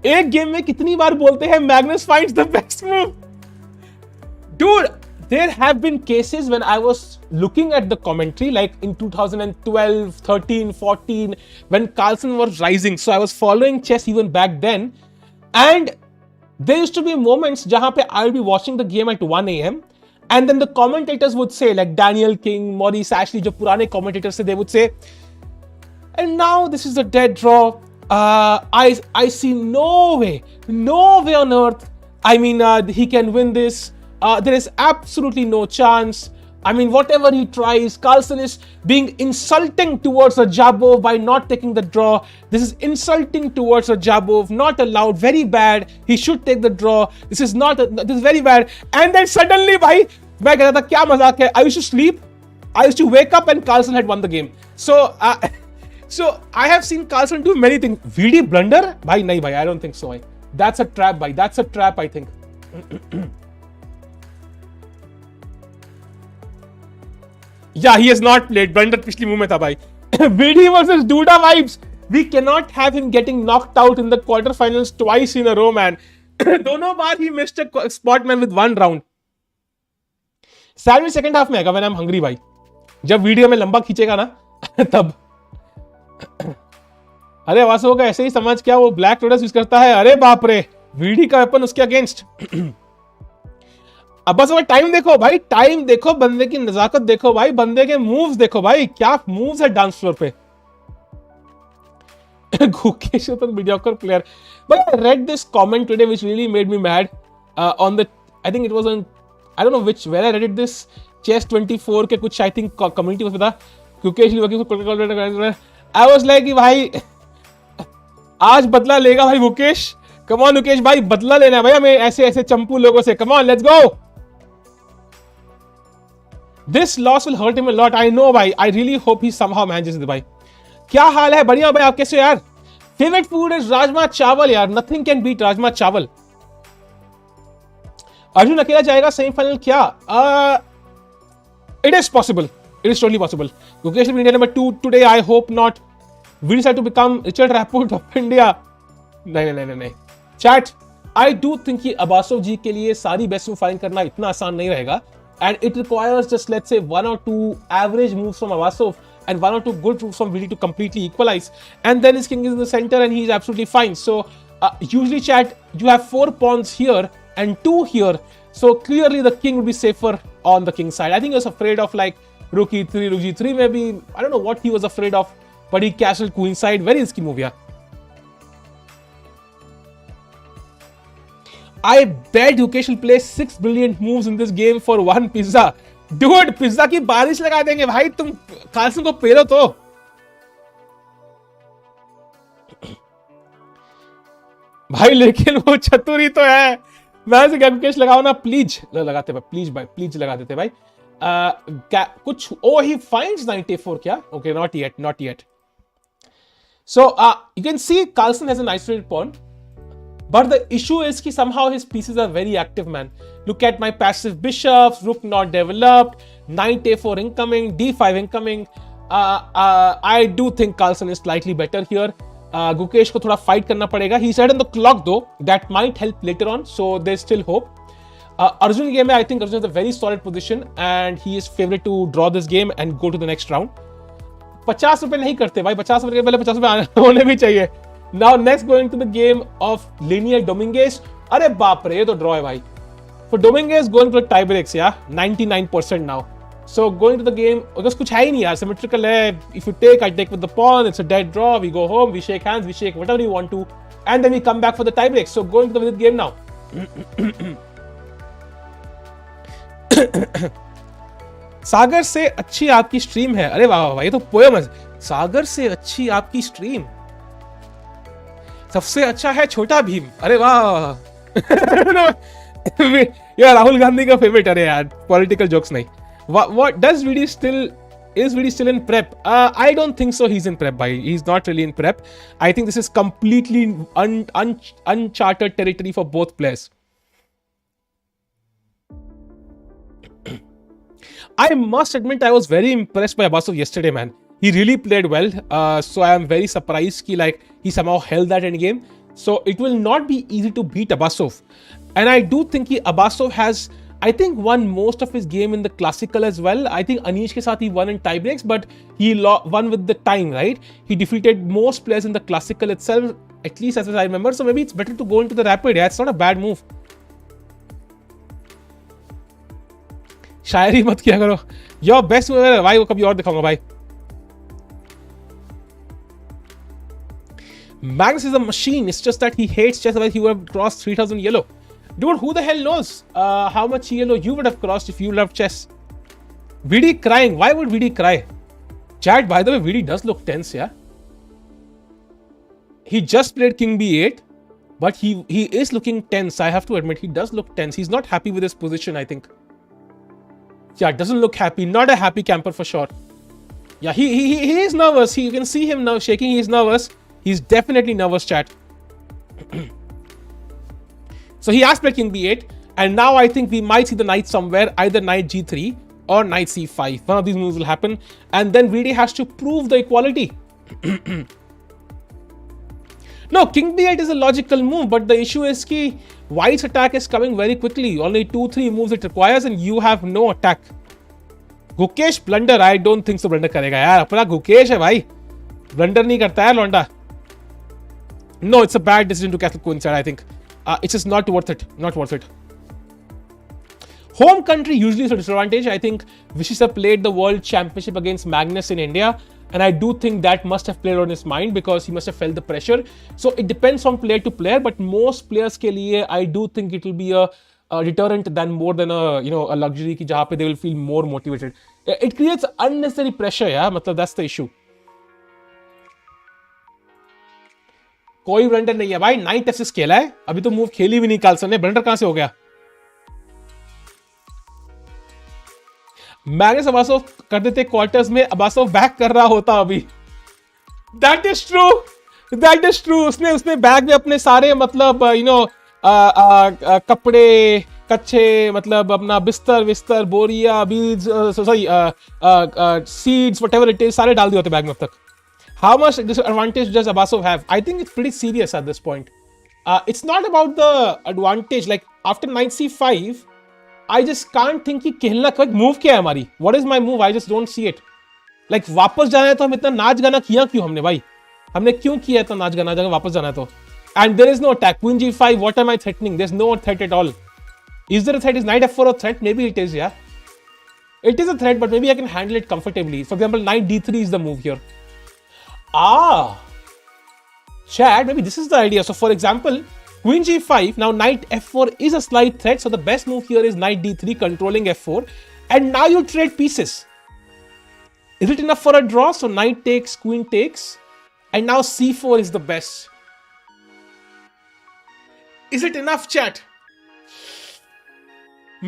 एक गेम में कितनी बार बोलते हैं Magnus finds the best move. Dude, there have been cases when I was looking at the commentary, like in 2012, 13, 14, when Carlsen was rising. So I was following chess even back then. And There used to be moments jahan pe I'll be watching the game at 1 a.m. and then the commentators would say, like Daniel King, Maurice Ashley, jo purane commentators se, they would say, and now this is a dead draw. I see no way on earth. I mean, he can win this. There is absolutely no chance. I mean, whatever he tries, Carlsen is being insulting towards Rajabov by not taking the draw. This is insulting towards Rajabov, not allowed, very bad. He should take the draw. This is very bad. And then suddenly, bhai, मैं कहता था क्या मजाक है. I used to sleep. I used to wake up and Carlsen had won the game. So I have seen Carlsen do many things. VD blunder? Bhai, nahi bhai, I don't think so. Bhai. That's a trap, bhai. That's a trap, I think. Yeah, he has not played. Blunder पिछली move में था भाई. VD versus Duda vibes. We cannot have him getting knocked out in the quarterfinals twice in a row, man. दोनों बार he missed a spot, man, with one round. Salary second half में आएगा when I'm hungry, भाई. जब video में लंबा खींचेगा ना तब. अरे वासो का ऐसे ही समझ क्या वो ब्लैक लोटस यूज करता है. अरे बाप रे, वीडी का वेपन उसके अगेंस्ट. अब बस टाइम देखो भाई, टाइम देखो, बंदे की नजाकत देखो भाई, बंदे के मूव्स देखो भाई, क्या मूव्स है डांस फ्लोर पे. Gukesh is a mediocre player. But I read this comment today which really made me mad. On the, I think it was on, I don't know where I read it, this Chess 24 के कुछ I think community was पता. Gukesh working for, I was like भाई आज बदला लेगा भाई Gukesh. Come on Gukesh भाई, बदला लेना है भाई हमें ऐसे चंपू लोगों से. Come on, let's go. This loss will hurt him a lot. I know भाई. I really hope he somehow manages it भाई. क्या हाल है? बढ़िया भाई, आप कैसे हो यार? Favorite food is राजमा चावल यार. Nothing can beat राजमा चावल. अर्जुन अकेला जाएगा सेमीफाइनल क्या? It is possible. It is totally possible. Gukesh will be India number 2 today. I hope not. We decide to become Richard Rapport of India. नहीं. Chat. I do think कि Abasov जी के लिए सारी best move find करना इतना आसान नहीं रहेगा. And it requires just, let's say, 1 or 2 average moves from Abasov and 1 or 2 good moves from Vidit to completely equalize. And then his king is in the center and he's absolutely fine. So usually, chat, you have 4 pawns here and 2 here. So clearly the king would be safer on the king side. I think he was afraid of like rook e3, rook g3 maybe. I don't know what he was afraid of, but he castled queen side. Very risky move, yeah. I bet Gukesh will play 6 brilliant moves in this game for 1 pizza. Dude, pizza की बारिश लगा देंगे भाई, तुम Carlsen को पेलो तो. भाई लेकिन वो चतुरी तो है. मैं से गुकेश लगाओ ना प्लीज. लगाते भाई, प्लीज भाई, प्लीज लगा देते भाई. कुछ he finds knight a4 क्या? Okay, not yet. So you can see Carlsen has an isolated pawn. But the issue is that somehow his pieces are very active, man. Look at my passive bishops, rook not developed, knight a4 incoming, d5 incoming. I do think Carlsen is slightly better here. Gukesh को थोड़ा fight करना पड़ेगा. He's ahead on the clock though. That might help later on. So there's still hope. Arjun game, I think Arjun has a very solid position and he is favored to draw this game and go to the next round. 50 रुपए नहीं करते भाई. 50 रुपए के पहले 50 रुपए होने भी चाहिए. Now next going to the game of Linear Dominguez. अरे बाप रे, ये तो ड्रॉ है भाई. For Dominguez going to the tie breaks, yeah, 99% now. So going to the game, because कुछ है ही नहीं यार, symmetrical है. If you take, I take with the pawn. It's a dead draw. We go home. We shake hands. We shake whatever you want to, and then we come back for the tie break. So going to the Vidit game now. सागर से अच्छी आपकी stream है. अरे वाह वाह, ये तो poem है. सागर से अच्छी आपकी स्ट्रीम. सबसे अच्छा है छोटा भीम. अरे वाह. यार राहुल गांधी का फेवरेट. अरे यार पॉलिटिकल जोक्स नहीं. What does VD still, is VD still in prep? I don't think so. He's in prep, bhai. He's not really in prep. I think this is completely uncharted territory for both players. I must admit I was very impressed by Abasov yesterday, man. He really played well. So I am very surprised that he somehow held that endgame. So it will not be easy to beat Abasov. And I do think Abasov has, I think won most of his game in the classical as well. I think Anish ke saath he won in tie breaks, but he won with the time, right? He defeated most players in the classical itself, at least as I remember. So maybe it's better to go into the rapid. Yeah, it's not a bad move. शायरी मत किया करो. Your best move है भाई, वो कभी और दिखाऊंगा भाई. Magnus is a machine. It's just that he hates chess. Otherwise, he would have crossed 3000 yellow. Dude, who the hell knows how much yellow you would have crossed if you loved chess? VD crying. Why would VD cry? Chat, by the way, VD does look tense, yeah? He just played King B8, but he is looking tense. I have to admit, he does look tense. He's not happy with his position, I think. Yeah, doesn't look happy. Not a happy camper for sure. Yeah, he is nervous. You can see him now shaking. He's nervous. He's definitely nervous, chat. So he has played King B8, and now I think we might see the knight somewhere, either knight G3 or knight C5. One of these moves will happen, and then Vidi has to prove the equality. No, King B8 is a logical move, but the issue is that White's attack is coming very quickly. Only 2-3 moves it requires, and you have no attack. Gukesh blunder. I don't think so. Blunder karega yaar. Apna Gukesh hai bhai. Blunder nahi karta hai londa. No, it's a bad decision to castle queen side, I think. It's just not worth it. Not worth it. Home country usually is a disadvantage. I think Vishisa played the World Championship against Magnus in India, and I do think that must have played on his mind because he must have felt the pressure. So it depends from player to player, but most players ke liye, I do think it will be a deterrent than more than a a luxury ki jahan pe they will feel more motivated. It creates unnecessary pressure, yeah. Matlab that's the issue. कोई blunder नहीं है भाई. 9 test खेला है, अभी तो move खेली भी नहीं कार्लसन ने. ब्लंडर कहां से हो गया? मैग्नस अबासोव कर देते क्वार्टर्स में, अबासोव बैक कर रहा होता अभी. That is true. That is true. उसने बैग में अपने सारे मतलब कपड़े कच्चे, मतलब अपना बिस्तर बोरिया, बीज, sorry seeds, whatever it is, सारे डाल दिए होते बैग में अब तक. How much disadvantage does Abasov have? I think it's pretty serious at this point. It's not about the advantage. Like after knight c5, I just can't think कि खेलना का move क्या है हमारी. What is my move? I just don't see it. Like वापस जाना है तो हम इतना नाच गाना किया क्यों हमने भाई? हमने क्यों किया इतना नाच गाना जगह वापस जाना है तो? And there is no attack. Queen g5. What am I threatening? There's no threat at all. Is there a threat? Is knight f4 a threat? Maybe it is. Yeah, it is a threat, but maybe I can handle it comfortably. For example, knight d3 is the move here. Chad, maybe this is the idea. So for example, queen g5, now knight f4 is a slight threat. So the best move here is knight d3 controlling f4. And now you trade pieces. Is it enough for a draw? So knight takes, queen takes. And now c4 is the best. Is it enough, chat?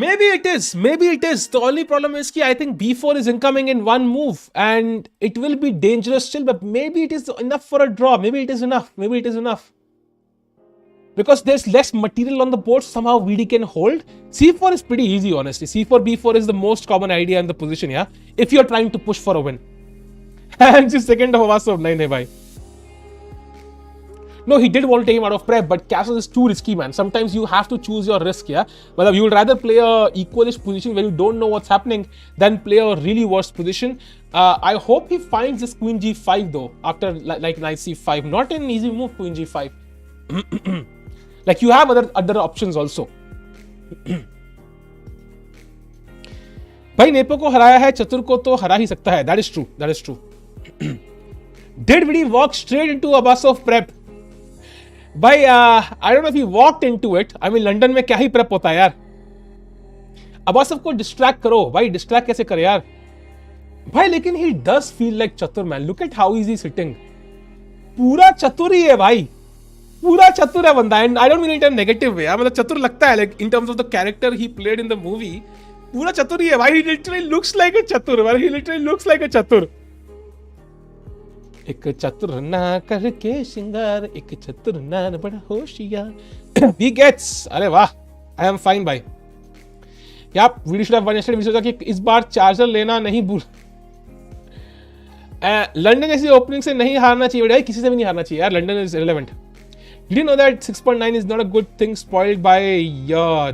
Maybe it is. Maybe it is. The only problem is that I think b4 is incoming in one move and it will be dangerous still, but maybe it is enough for a draw. Maybe it is enough. Maybe it is enough. Because there's less material on the board, somehow VD can hold. c4 is pretty easy, honestly. c4, b4 is the most common idea in the position, yeah? If you're trying to push for a win. And just second of Abasov, nahi bhai. No, he did want to take him out of prep, but castle is too risky, man. Sometimes you have to choose your risk, yeah? Well, you would rather play a equalish position where you don't know what's happening than play a really worse position. I hope he finds this queen g5 though, after like knight c5. Not an easy move, queen g5. Like you have other options also. भाई nepo को हराया है, चतुर को तो हरा ही सकता है. That is true. That is true. Did Vidit walk straight into Abasov prep? भाई I don't know if he walked into it. I mean London में क्या ही प्रेप होता है यार. अबासव को डिस्ट्रैक्ट करो भाई. डिस्ट्रैक्ट कैसे करे यार भाई? लेकिन he does feel like चतुर, man. Look at how he's sitting. पूरा चतुर ही है भाई. पूरा चतुर है बंदा. And I don't mean it in a negative way. मतलब चतुर लगता है, like in terms of the character he played in the movie. पूरा चतुर ही है भाई. He literally looks like a चतुर. He literally looks like a चतुर. एक चतुर ना करके सिंगार, एक चतुर ना बड़ा होशियार. He gets. अरे वाह. I am fine भाई. क्या video should have one yesterday. सोचा कि इस बार चार्जर लेना नहीं भूल. लंदन जैसी ओपनिंग से नहीं हारना चाहिए भाई. किसी से भी नहीं हारना चाहिए यार. London is relevant. Did you know that 6.9 is not a good thing spoiled by...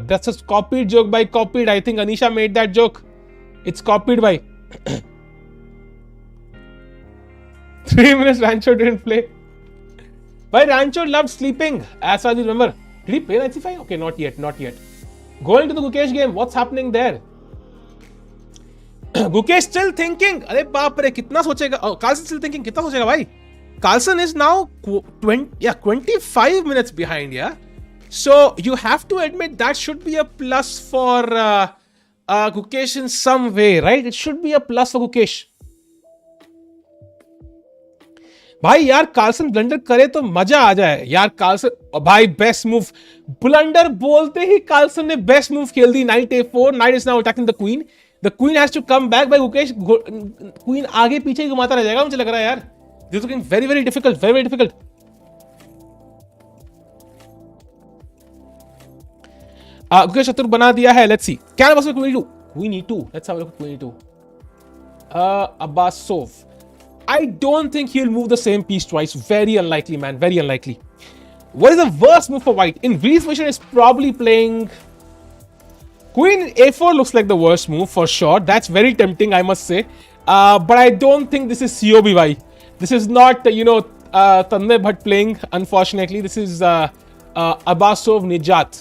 that's a copied joke by copied. I think Anisha made that joke. It's copied by... 3 minutes Rancho didn't play. But Rancho loved sleeping, as far as you remember. Did he play 95? Okay, not yet. Going to the Gukesh game, what's happening there? Gukesh still thinking. अरे बाप रे कितना सोचेगा? Carlsen still thinking. कितना सोचेगा भाई? Carlsen is now 25 minutes behind. Yeah, so you have to admit that should be a plus for Gukesh in some way, right? It should be a plus for Gukesh. भाई यार Carlsen blunder करे तो मजा आ जाए यार. Carlsen भाई best move. Blunder बोलते ही कार्लसन ने बेस्ट मूव खेल दी. Knight A4. Knight is now attacking the queen. The queen has to come back by Gukesh. Queen आगे पीछे ही घुमाता रह जाएगा मुझे लग रहा है यार. This is looking very very difficult. Very very difficult. Gukesh चतुर बना दिया है. लेट्स सी क्या है बस queen 2. Queen E2. Let's have a look at queen E2. Abasov. I don't think he'll move the same piece twice. Very unlikely, man. Very unlikely. What is the worst move for white? In Vidit's position, is probably playing... Queen A4 looks like the worst move for sure. That's very tempting, I must say. But I don't think this is COB, bhai. This is not, Tanmay Bhatt playing, unfortunately. This is Abasov Nijat.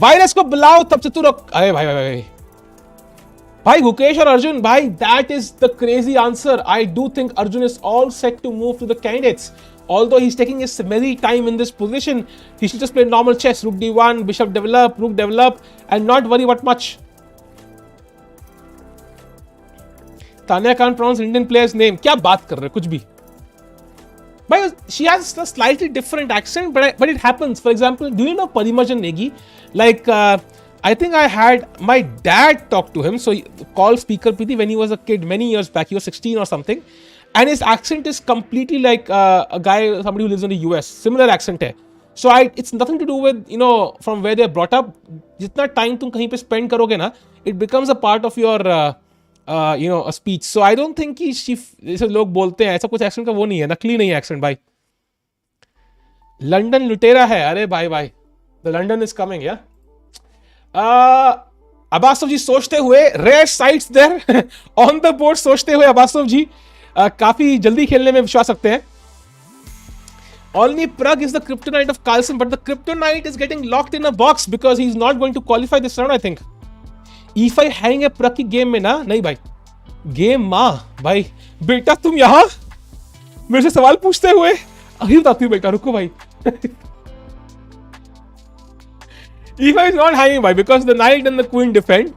Virus ko bulao tab chatur. Arey bhai. Bhai, Gukesh or Arjun, bhai, that is the crazy answer. I do think Arjun is all set to move to the candidates. Although he's taking his very time in this position, he should just play normal chess. Rook D1, bishop develop, rook develop, and not worry about much. Tanya can't pronounce Indian player's name. Kya baat kar rahe? Kuch bhi. Bhai, she has a slightly different accent, but it happens. For example, do you know Parimarjan Negi? Like... I think I had my dad talk to him. So he called speaker Piti when he was a kid many years back. He was 16 or something. And his accent is completely like a guy, somebody who lives in the US. Similar accent hai. So it's nothing to do with, from where they're brought up. Jitna time tum kahin pe spend karoge na, it becomes a part of your, a speech. So I don't think जैसे लोग बोलते हैं ऐसा कुछ accent का वो नहीं है. नकली नहीं है accent भाई. London लुटेरा है. अरे भाई. The London is coming, yeah. Abasov जी सोचते हुए rare sights there on the board. सोचते हुए Abasov जी काफी जल्दी खेलने में विश्वास रखते हैं. Only Pragg is the kryptonite of Carlsen, but the kryptonite is getting locked in a box because he's not going to qualify this round, I think. E5 hang है Pragg की गेम में ना. नहीं भाई, गेम माँ भाई. बेटा तुम यहाँ मेरे से सवाल पूछते हुए अभी बताती हूँ बेटा. रुको भाई. E5 is not hanging by because the knight and the queen defend.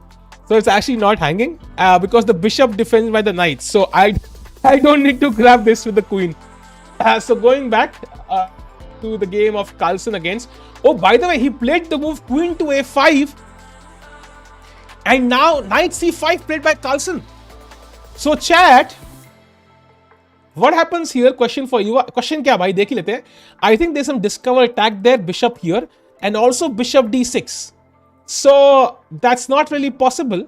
So it's actually not hanging because the bishop defends by the knight. So I don't need to grab this with the queen. So going back to the game of Carlsen against... Oh, by the way, he played the move queen to A5. And now knight C5 played by Carlsen. So chat, what happens here? Question for you. Question kya bhai? Dekh hi lete hain. I think there's some discover attack there. Bishop here. And also bishop D6. So that's not really possible.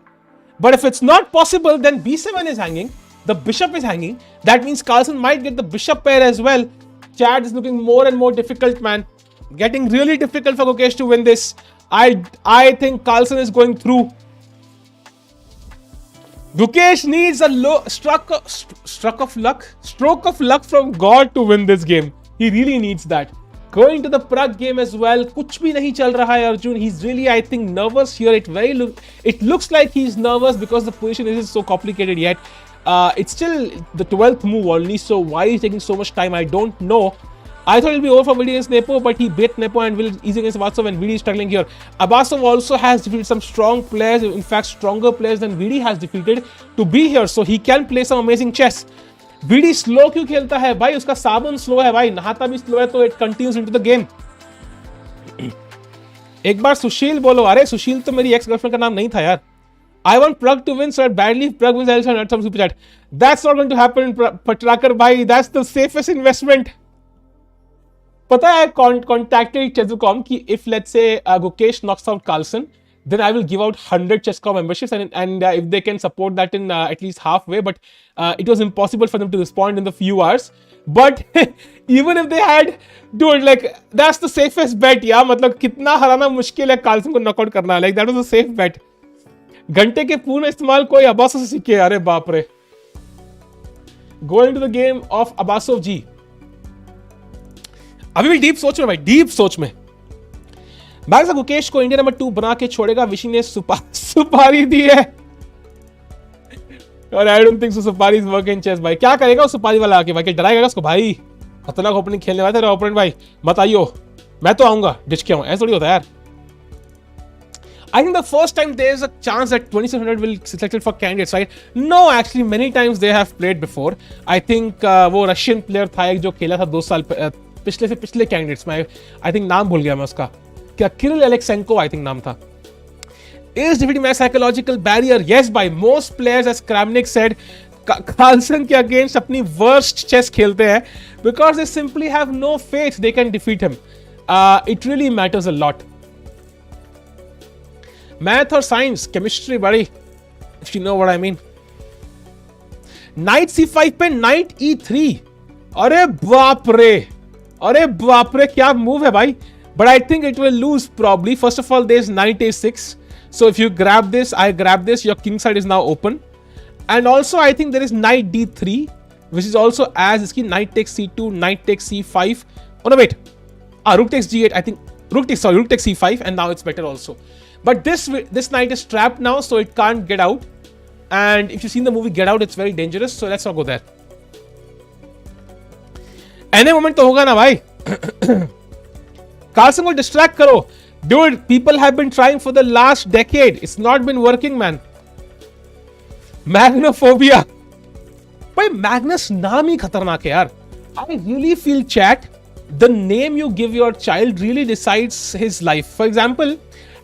But if it's not possible, then B7 is hanging. The bishop is hanging. That means Carlsen might get the bishop pair as well. Chat is looking more and more difficult, man. Getting really difficult for Gukesh to win this. I think Carlsen is going through. Gukesh needs a stroke of luck from God to win this game. He really needs that. Going to the Pragg game as well. Kuch bhi nahi chal raha hai Arjun. He's really, I think, nervous here. It looks like he's nervous because the position isn't so complicated yet. It's still the 12th move only. So why is taking so much time? I don't know. I thought it would be over for Vidit against Nepo, but he beat Nepo and will easy against Abasov, and Vidit is struggling here. Abasov also has defeated some strong players, in fact stronger players than Vidit has defeated to be here, so he can play some amazing chess. Vidit slow क्यों खेलता है भाई? उसका साबुन slow है भाई, नहाता भी स्लो है, तो it continues into the game. एक बार सुशील बोलो. अरे सुशील तो मेरी एक्स गर्लफ्रेंड का नाम नहीं था यार. I want Pragg to win, so that badly if Pragg wins, I'll send some super chat. That's not going to happen, Patrakar bhai. That's the safest investment. पता है contacted Chezzucom कि if let's say Gukesh knocks out Carlsen, then I will give out 100 chess.com memberships, and if they can support that in at least halfway. But it was impossible for them to respond in the few hours. But even if they had, dude, like that's the safest bet, yeah. मतलब कितना हराना मुश्किल है Carlsen को knockout करना, like that was a safe bet. घंटे के पूर्ण इस्तेमाल कोई अबासोव से सीखे, अरे बाप रे. Go into the game of Abasov जी. अभी भी डीप सोच में भाई, डीप सोच में. मैग्नस गुकेश को इंडिया नंबर 2 बना के छोड़ेगा. विशी ने सुपारी दी है. और आई डोंट थिंक सो सुपारी इज वर्क इन चेस भाई. क्या करेगा उस सुपारी वाला आके भाई, क्या डराएगा उसको भाई? खतरनाक ओपनिंग खेलने वाला था ओपोनेंट भाई, मत आइयो, मैं तो आऊंगा, डिच के आऊं. ऐसा थोड़ी होता है यार. I think the first time there is a chance that 2700 will be selected for candidates, right? No, actually many times they have played before. I think वो रशियन प्लेयर था एक जो खेला था 2 साल पिछले से पिछले कैंडिडेट्स में. आई थिंक नाम भूल गया मैं उसका, क्या किरिल एलेक्सेंको आई थिंक नाम था. Is defeating my psychological barrier? Yes, by most players, as Kramnik said, Carlsen के अगेंस्ट अपनी वर्स्ट चेस खेलते हैं because they simply have no faith they can defeat him. It really matters a lot. Math or science, chemistry, buddy, if you know what I mean. Knight c5 पे knight e3. अरे बाप रे, अरे बाप रे, क्या मूव है भाई. But I think it will lose probably. First of all, there's knight a6. So if you grab this, I grab this, your king side is now open. And also I think there is knight d3, which is also as iski knight takes c2, knight takes c5. Oh no, wait. Rook takes g8. I think rook takes c5, and now it's better also. But this knight is trapped now, so it can't get out. And if you've seen the movie Get Out, it's very dangerous. So let's not go there. Any moment तो होगा ना भाई. Carlsen को distract करो. Dude, people have been trying for the last decade. It's not been working, man. Magnophobia. भाई Magnus नाम ही खतरनाक है यार. I really feel, chat, the name you give your child really decides his life. For example,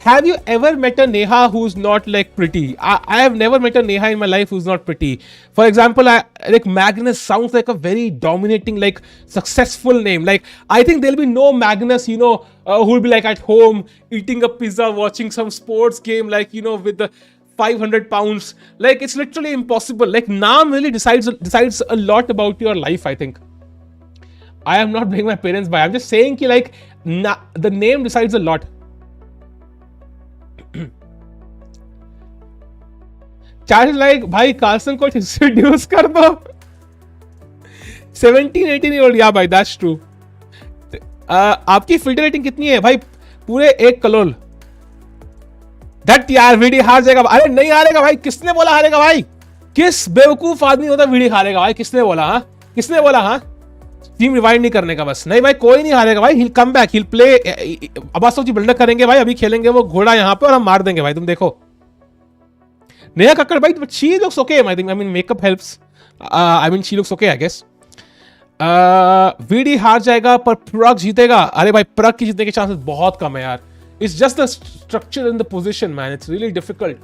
have you ever met a Neha who's not like pretty? I have never met a Neha in my life who's not pretty. For example, like Magnus sounds like a very dominating, like successful name. Like I think there'll be no Magnus, who'll be like at home eating a pizza, watching some sports game, like with the 500 pounds. Like it's literally impossible. Like naam really decides a lot about your life, I think. I am not blaming my parents, but I'm just saying ki like the name decides a lot. Chat is like, भाई Carlsen को introduce कर दो. 17-18 yeah भाई, that's true. आपकी filter rating कितनी है भाई? पूरे 1 करोड़. दैट यार वीडियो हार जाएगा. अरे नहीं हारेगा भाई. किसने बोला हारेगा भाई? किस बेवकूफ आदमी होता वीडियो हारेगा भाई? किसने बोला? हाँ, किसने बोला? हाँ, टीम रिवाइंड नहीं करने का बस. नहीं भाई, कोई नहीं हारेगा भाई. he'll come back, he'll play. Abasov ji buildup करेंगे भाई. अभी खेलेंगे वो घोड़ा यहाँ पे और हम मार देंगे भाई. तुम देखो नेहा कक्कड़ भाई, but she looks okay. I mean makeup helps. I mean she looks okay, I guess. VD हार जाएगा पर प्रग जीतेगा. अरे भाई, प्रग की जीतने के चांसेस बहुत कम है यार. It's just the structure and the position, man. It's really difficult.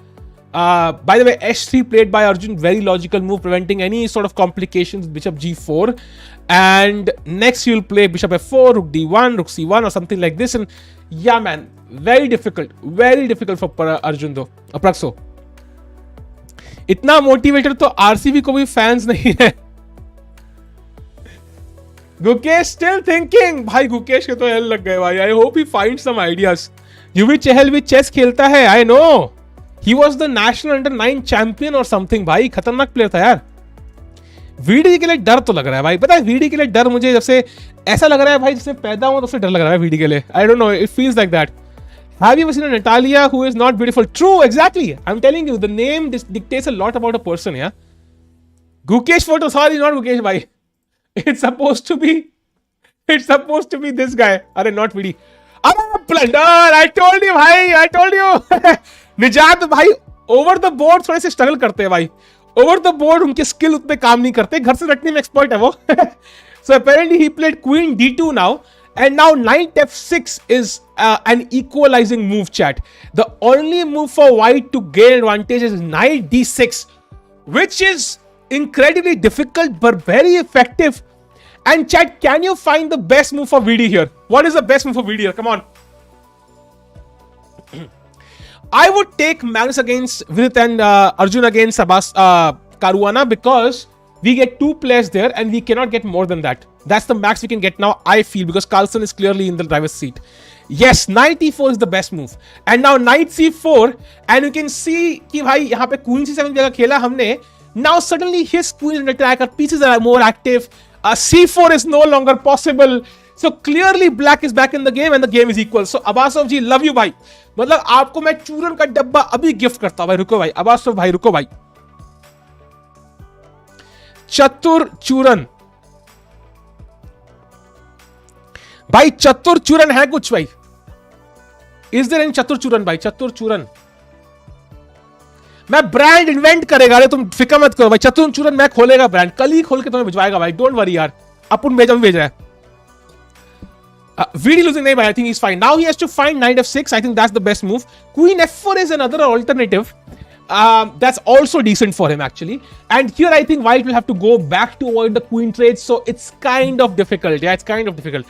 By the way, h3 played by Arjun, very logical move, preventing any sort of complications. Bishop g4, and next you'll play bishop f4, rook d1, rook c1, or something like this. And yeah, man, very difficult for Arjun though. Pragg. इतना motivated तो आरसीबी को भी fans नहीं है. Gukesh still thinking. भाई गुकेश के तो L लग गए भाई. I hope he find some ideas. Yuvi Chahal भी चेस खेलता है. I know, he was the national under 9 champion और समथिंग. भाई खतरनाक प्लेयर था यार. वीडी के लिए डर तो लग रहा है भाई. पता है वीडी के लिए डर मुझे जब से ऐसा लग रहा है भाई, जिससे पैदा हुआ तो उससे डर लग रहा है वीडी के लिए. आई don't no, it feels like that. Have you ever seen a Natalia who is not beautiful? True, exactly. I'm telling you, the name dictates a lot about a person, yeah? Gukesh photo, sorry, not Gukesh, bhai. It's supposed to be this guy. Arre, not Vidi. Arre, blunder! I told you, bhai, I told you. निजात भाई over the board थोड़े से struggle करते हैं भाई. Over the board उनके skill उतने काम नहीं करते. घर से रटने में expert है वो. So apparently he played queen d2 now. And now knight f6 is an equalizing move, chat. The only move for white to gain advantage is knight d6, which is incredibly difficult but very effective. And chat, can you find the best move for VD here? What is the best move for VD here? Come on. I would take Magnus against Vidit and Arjun against Caruana, because we get 2 players there and we cannot get more than that. That's the max we can get now, I feel, because Carlsen is clearly in the driver's seat. Yes, knight e4 is the best move. And now knight c4, and you can see कि भाई यहाँ पे queen c7 जगह खेला हमने. Now suddenly his queen is under attack, our pieces are more active. C4 is no longer possible. So clearly black is back in the game and the game is equal. So Abasov ji, love you भाई. मतलब आपको मैं चूरन का डब्बा अभी gift करता हूं भाई. रुको भाई, अबासव भाई रुको भाई. चतुर चूरन भाई, चतुर चूरन है कुछ भाई? इज देयर इन चतुर चूरन भाई? चतुर चूरन मैं ब्रांड इन्वेंट करेगा. अरे तुम फिक्र मत करो भाई, चतुर चूरन मैं खोलेगा ब्रांड, कल ही खोल के तुम्हें भिजवाएगा भाई. डोंट वरी यार, अपन भेज रहा है. VD losing nahi, I think he's fine. Now he has to find knight f6. I think that's the best move. Queen f4 is another alternative. That's also decent for him actually. And here I think white will have to go back to avoid the queen trade. So it's kind of difficult. Yeah, it's kind of difficult.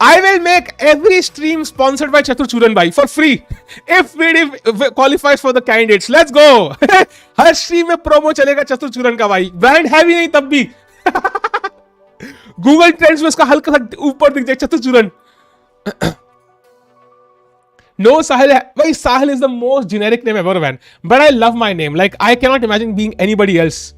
I will make every stream sponsored by Chatur Churan bhai for free if VD qualifies for the candidates. Let's go. Her stream में promo चलेगा Chatur Churan का भाई. Brand है भी नहीं तब भी. Google trends में उसका हल्का सा ऊपर दिख जाए चतुर चूरन. नो साहिल भाई, Sahil is the most generic name ever man, but I love my name. Like I can not imagine being anybody else.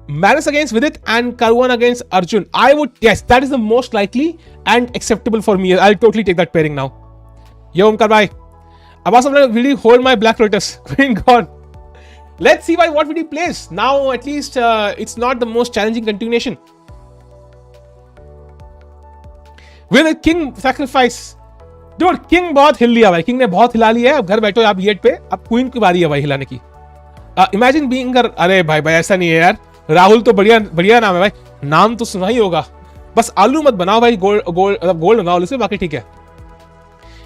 Magnus against Vidit and Caruana against Arjun. I would, yes, that is the most likely and acceptable for me. I'll totally take that pairing now. Yo, Omkar bhai. Abasov will he hold my black lotus? Queen gone. Let's see what Vidit plays. Now at least it's not the most challenging continuation. With a king sacrifice. Dude, king बहुत हिल लिया भाई. King ने बहुत हिला लिया है. अब घर बैठो आप येट पे. अब क्वीन की बारी है भाई हिलाने की. Imagine being अरे भाई ऐसा नहीं है यार. राहुल तो बढ़िया नाम है भाई. नाम तो सुना ही होगा. बस आलू मत बनाओ भाई. गोल्ड बनाओ उसे, बाकी ठीक है.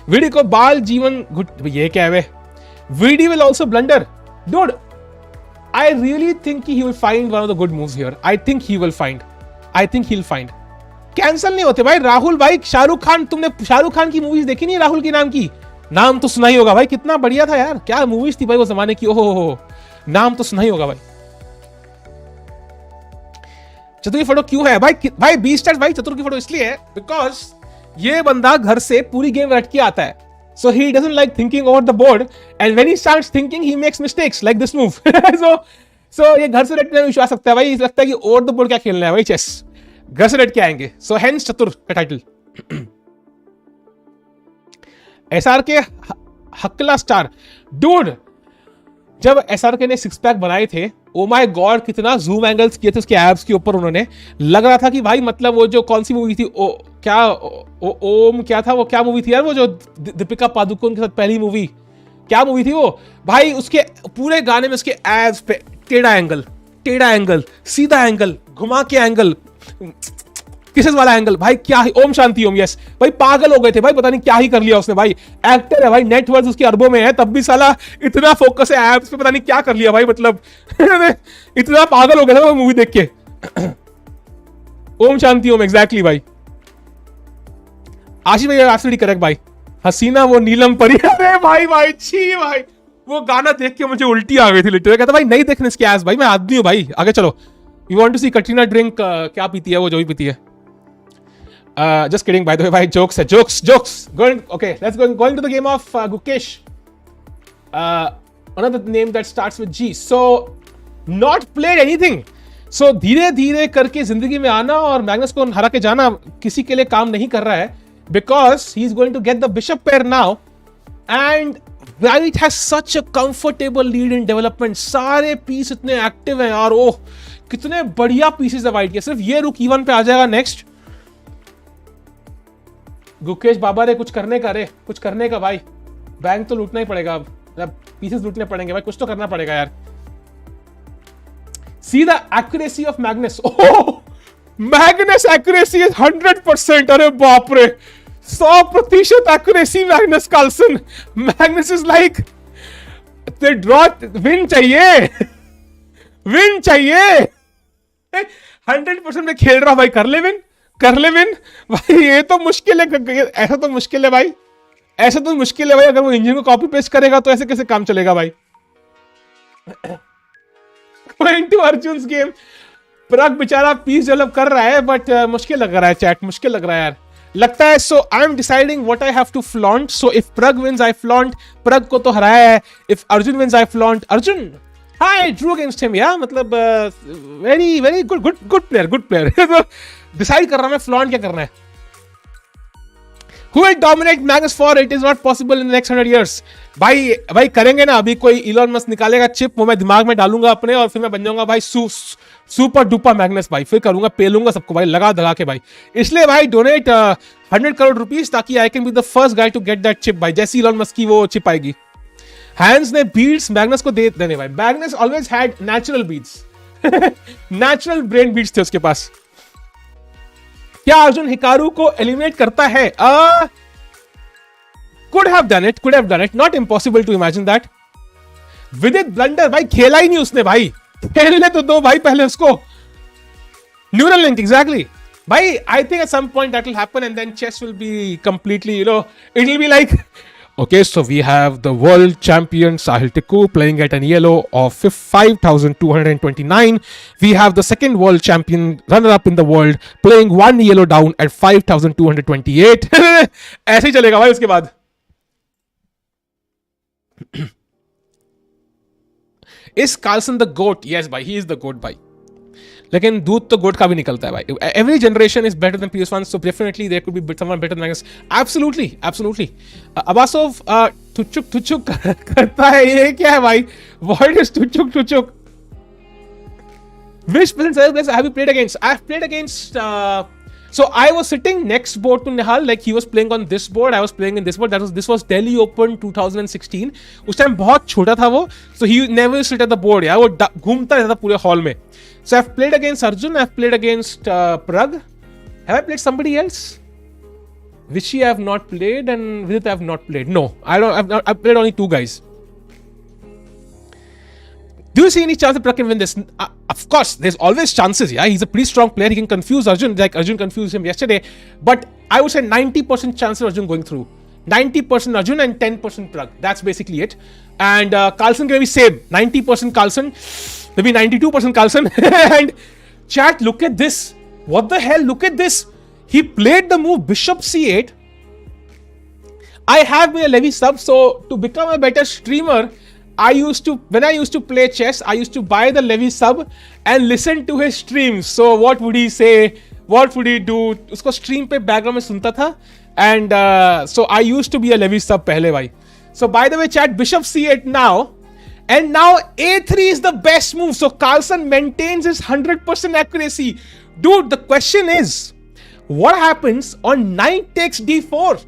वीडी को बाल जीवन ये क्या है? VD will also blunder. Dude, I really think he will find one of the good moves here. I think he'll find. Cancel नहीं होते भाई. राहुल भाई, शाहरुख खान, तुमने शाहरुख खान की मूवीज देखी नहीं? राहुल की नाम की, नाम तो सुना ही होगा भाई. कितना बढ़िया था यार. क्या मूवीज थी भाई वो जमाने की. ओहो, नाम तो सुना ही होगा भाई. चतुर की फोटो क्यों है भाई 20 स्टार्स भाई. चतुर की फोटो इसलिए है बिकॉज ये बंदा घर से पूरी गेम रट के आता है. So he doesn't like thinking over the board, and when he starts thinking, he makes mistakes like this move. so ये घर से रटने में विश्वास रखता है भाई. लगता है कि ओवर द बोर्ड क्या खेलना है भाई, चेस घर से रट के आएंगे. सो हेंस चतुर का टाइटल. SRK हकला स्टार. डूड, जब SRK ने 6 पैक बनाए थे, ओ माय गॉड कितना जूम एंगल्स किए थे उसके एब्स के ऊपर उन्होंने. लग रहा था कि भाई मतलब वो जो कौन सी मूवी थी, ओम क्या था वो, क्या मूवी थी यार वो जो दीपिका पादुकोण के साथ पहली मूवी, क्या मूवी थी वो भाई. उसके पूरे गाने में उसके एब्स पे टेढ़ा एंगल, सीधा एंगल, घुमा के एंगल, किसेस वाला एंगल भाई. क्या ही ओम शांति ओम. यस भाई, पागल हो गए थे भाई. पता नहीं क्या ही कर लिया उसने भाई. एक्टर है भाई, नेटवर्थ उसके अरबों में है, तब भी साला इतना फोकस है एब्स पे. पता नहीं क्या कर लिया भाई. मतलब इतना पागल हो गया था वो मूवी देख के. ओम शांति ओम, एग्जैक्टली भाई. आशीष भाई एब्सोल्युटली करेक्ट भाई. हसीना वो नीलम परी. अरे भाई छी भाई, वो गाना देख के मुझे उल्टी आ गई थी लिटरली. कहता भाई नहीं देखने इसके एब्स भाई, मैं आदमी हूं भाई. आगे चलो. You want to see Katrina drink क्या पीती है वो, जो भी पीती है. Just kidding, by the way, bhai. Jokes. Okay, let's going to the game of Gukesh. Another name that starts with G. So, not played anything. So, धीरे-धीरे करके जिंदगी में आना और मैग्नस को हरा के जाना किसी के लिए काम नहीं कर रहा है. Because he is going to get the bishop pair now, and White has such a comfortable lead in development. सारे पीस इतने एक्टिव हैं और ओह कितने बढ़िया पीसेस है White के. सिर्फ ये रुक E1 पे आ जाएगा नेक्स्ट. गुकेश बाबा रे कुछ करने का भाई. बैंक तो लूटना ही पड़ेगा अब. मतलब पीसेस लूटने पड़ेंगे भाई. कुछ तो करना पड़ेगा यार. See the accuracy of Magnus. Oh, Magnus accuracy is 100%. अरे बाप रे, 100% accuracy Magnus Carlsen. Magnus is like the draw. Win चाहिए. 100% में खेल रहा भाई. कर ले विन भाई. ये तो मुश्किल है. ऐसा तो मुश्किल है भाई. ऐसा तो मुश्किल है भाई, अगर वो इंजन को कॉपी पेस्ट करेगा तो ऐसे कैसे काम चलेगा भाई। Going to Arjun's game, प्रग बेचारा पीस डेवलप कर रहा है, बट मुश्किल लग रहा है चैट, मुश्किल लग रहा है यार, लगता है। So I am deciding what I have to flaunt. So if Pragg wins I flaunt, Pragg को तो हराया है। If Arjun wins I flaunt Arjun. I drew against him, या मतलब वेरी वेरी गुड प्लेयर। तो डिसाइड कर रहा हूं मैं फ्लॉन्ट क्या करना है। Who will dominate Magnus for? It is not possible in the next 100 years. भाई करेंगे ना, अभी कोई इलॉन मस्क निकालेगा चिप, वो मैं दिमाग में डालूंगा अपने, और फिर मैं बन जाऊंगा भाई सुपर डुपर मैग्नस भाई, फिर करूंगा पेलूंगा सबको भाई लगा दगा के भाई। इसलिए भाई डोनेट 100 करोड़ रुपीस, ताकि I can be the first guy to get that chip भाई, जैसी इलॉन मस्क की वो चिप आएगी। हैंस ने बीट्स मैग्नस को दे देने भाई। Magnus always had natural beats, natural brain beats थे उसके पास। क्या अर्जुन हिकारू को एलिमिनेट करता है? could have done it, not impossible to imagine that. विदित ब्लंडर भाई खेला ही नहीं उसने भाई, खेलने तो दो भाई पहले उसको। न्यूरल लिंक एग्जैक्टली भाई, I think at some point that will happen and then chess will be completely, you know, it will be like, okay, so we have the world champion Sahil Tikku playing at an ELO of 5,229. We have the second world champion runner-up in the world playing one ELO down at 5,228. ऐसे ही चलेगा भाई उसके बाद। Is Carlsen the goat? Yes भाई, he is the goat भाई, लेकिन दूध तो गोट का भी निकलता है भाई। Every generation is better than previous one, so definitely there could be someone better than Magnus. Absolutely Abasov टुचुक करता है, ये क्या है भाई? What is tuchuk? Which players have you played against? I have played against. So I was sitting next board to Nihal, like he was playing on this board, I was playing in this board. This was Delhi Open 2016. उस time बहुत छोटा था वो, so he never sit at the board यार, वो घूमता रहता था पूरे हॉल में। So I've played against Arjun, I've played against Pragg. Have I played somebody else? Vishy I have not played, and Vidit I have not played. No, I've played only two guys. Do you see any chance that Pragg can win this? Of course, there's always chances, yeah. He's a pretty strong player. He can confuse Arjun, like Arjun confused him yesterday. But I would say 90% chance of Arjun going through. 90% Arjun and 10% Pragg. That's basically it. And Carlsen can be same. 90% Carlsen, maybe 92% Carlsen. And chat, look at this. What the hell? Look at this. He played the move Bishop C8. I have been a Levy sub, so to become a better streamer, when I used to play chess, I used to buy the Levy sub and listen to his streams. So what would he say? What would he do? उसको stream पे background में सुनता था, and so I used to be a Levy sub पहले भाई. So by the way, chat, Bishop C8 now, and now A3 is the best move. So Carlsen maintains his 100% accuracy. Dude, the question is, what happens on knight takes D4?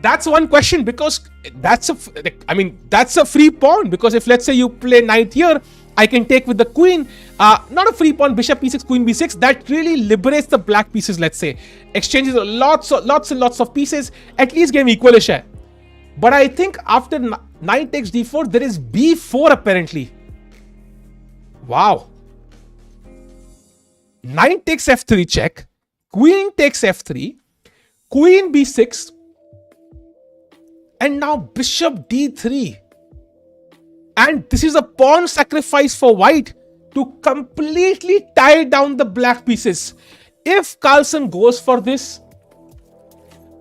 That's one question, because that's a free pawn, because if let's say you play knight here, I can take with the queen, not a free pawn, bishop e6, queen b6, that really liberates the black pieces, let's say, exchanges lots and lots of pieces, at least game equalish hai. But I think after knight takes d4, there is b4 apparently. Wow. Knight takes f3 check, queen takes f3, queen b6, and now bishop d3. And this is a pawn sacrifice for white to completely tie down the black pieces. If Carlsen goes for this,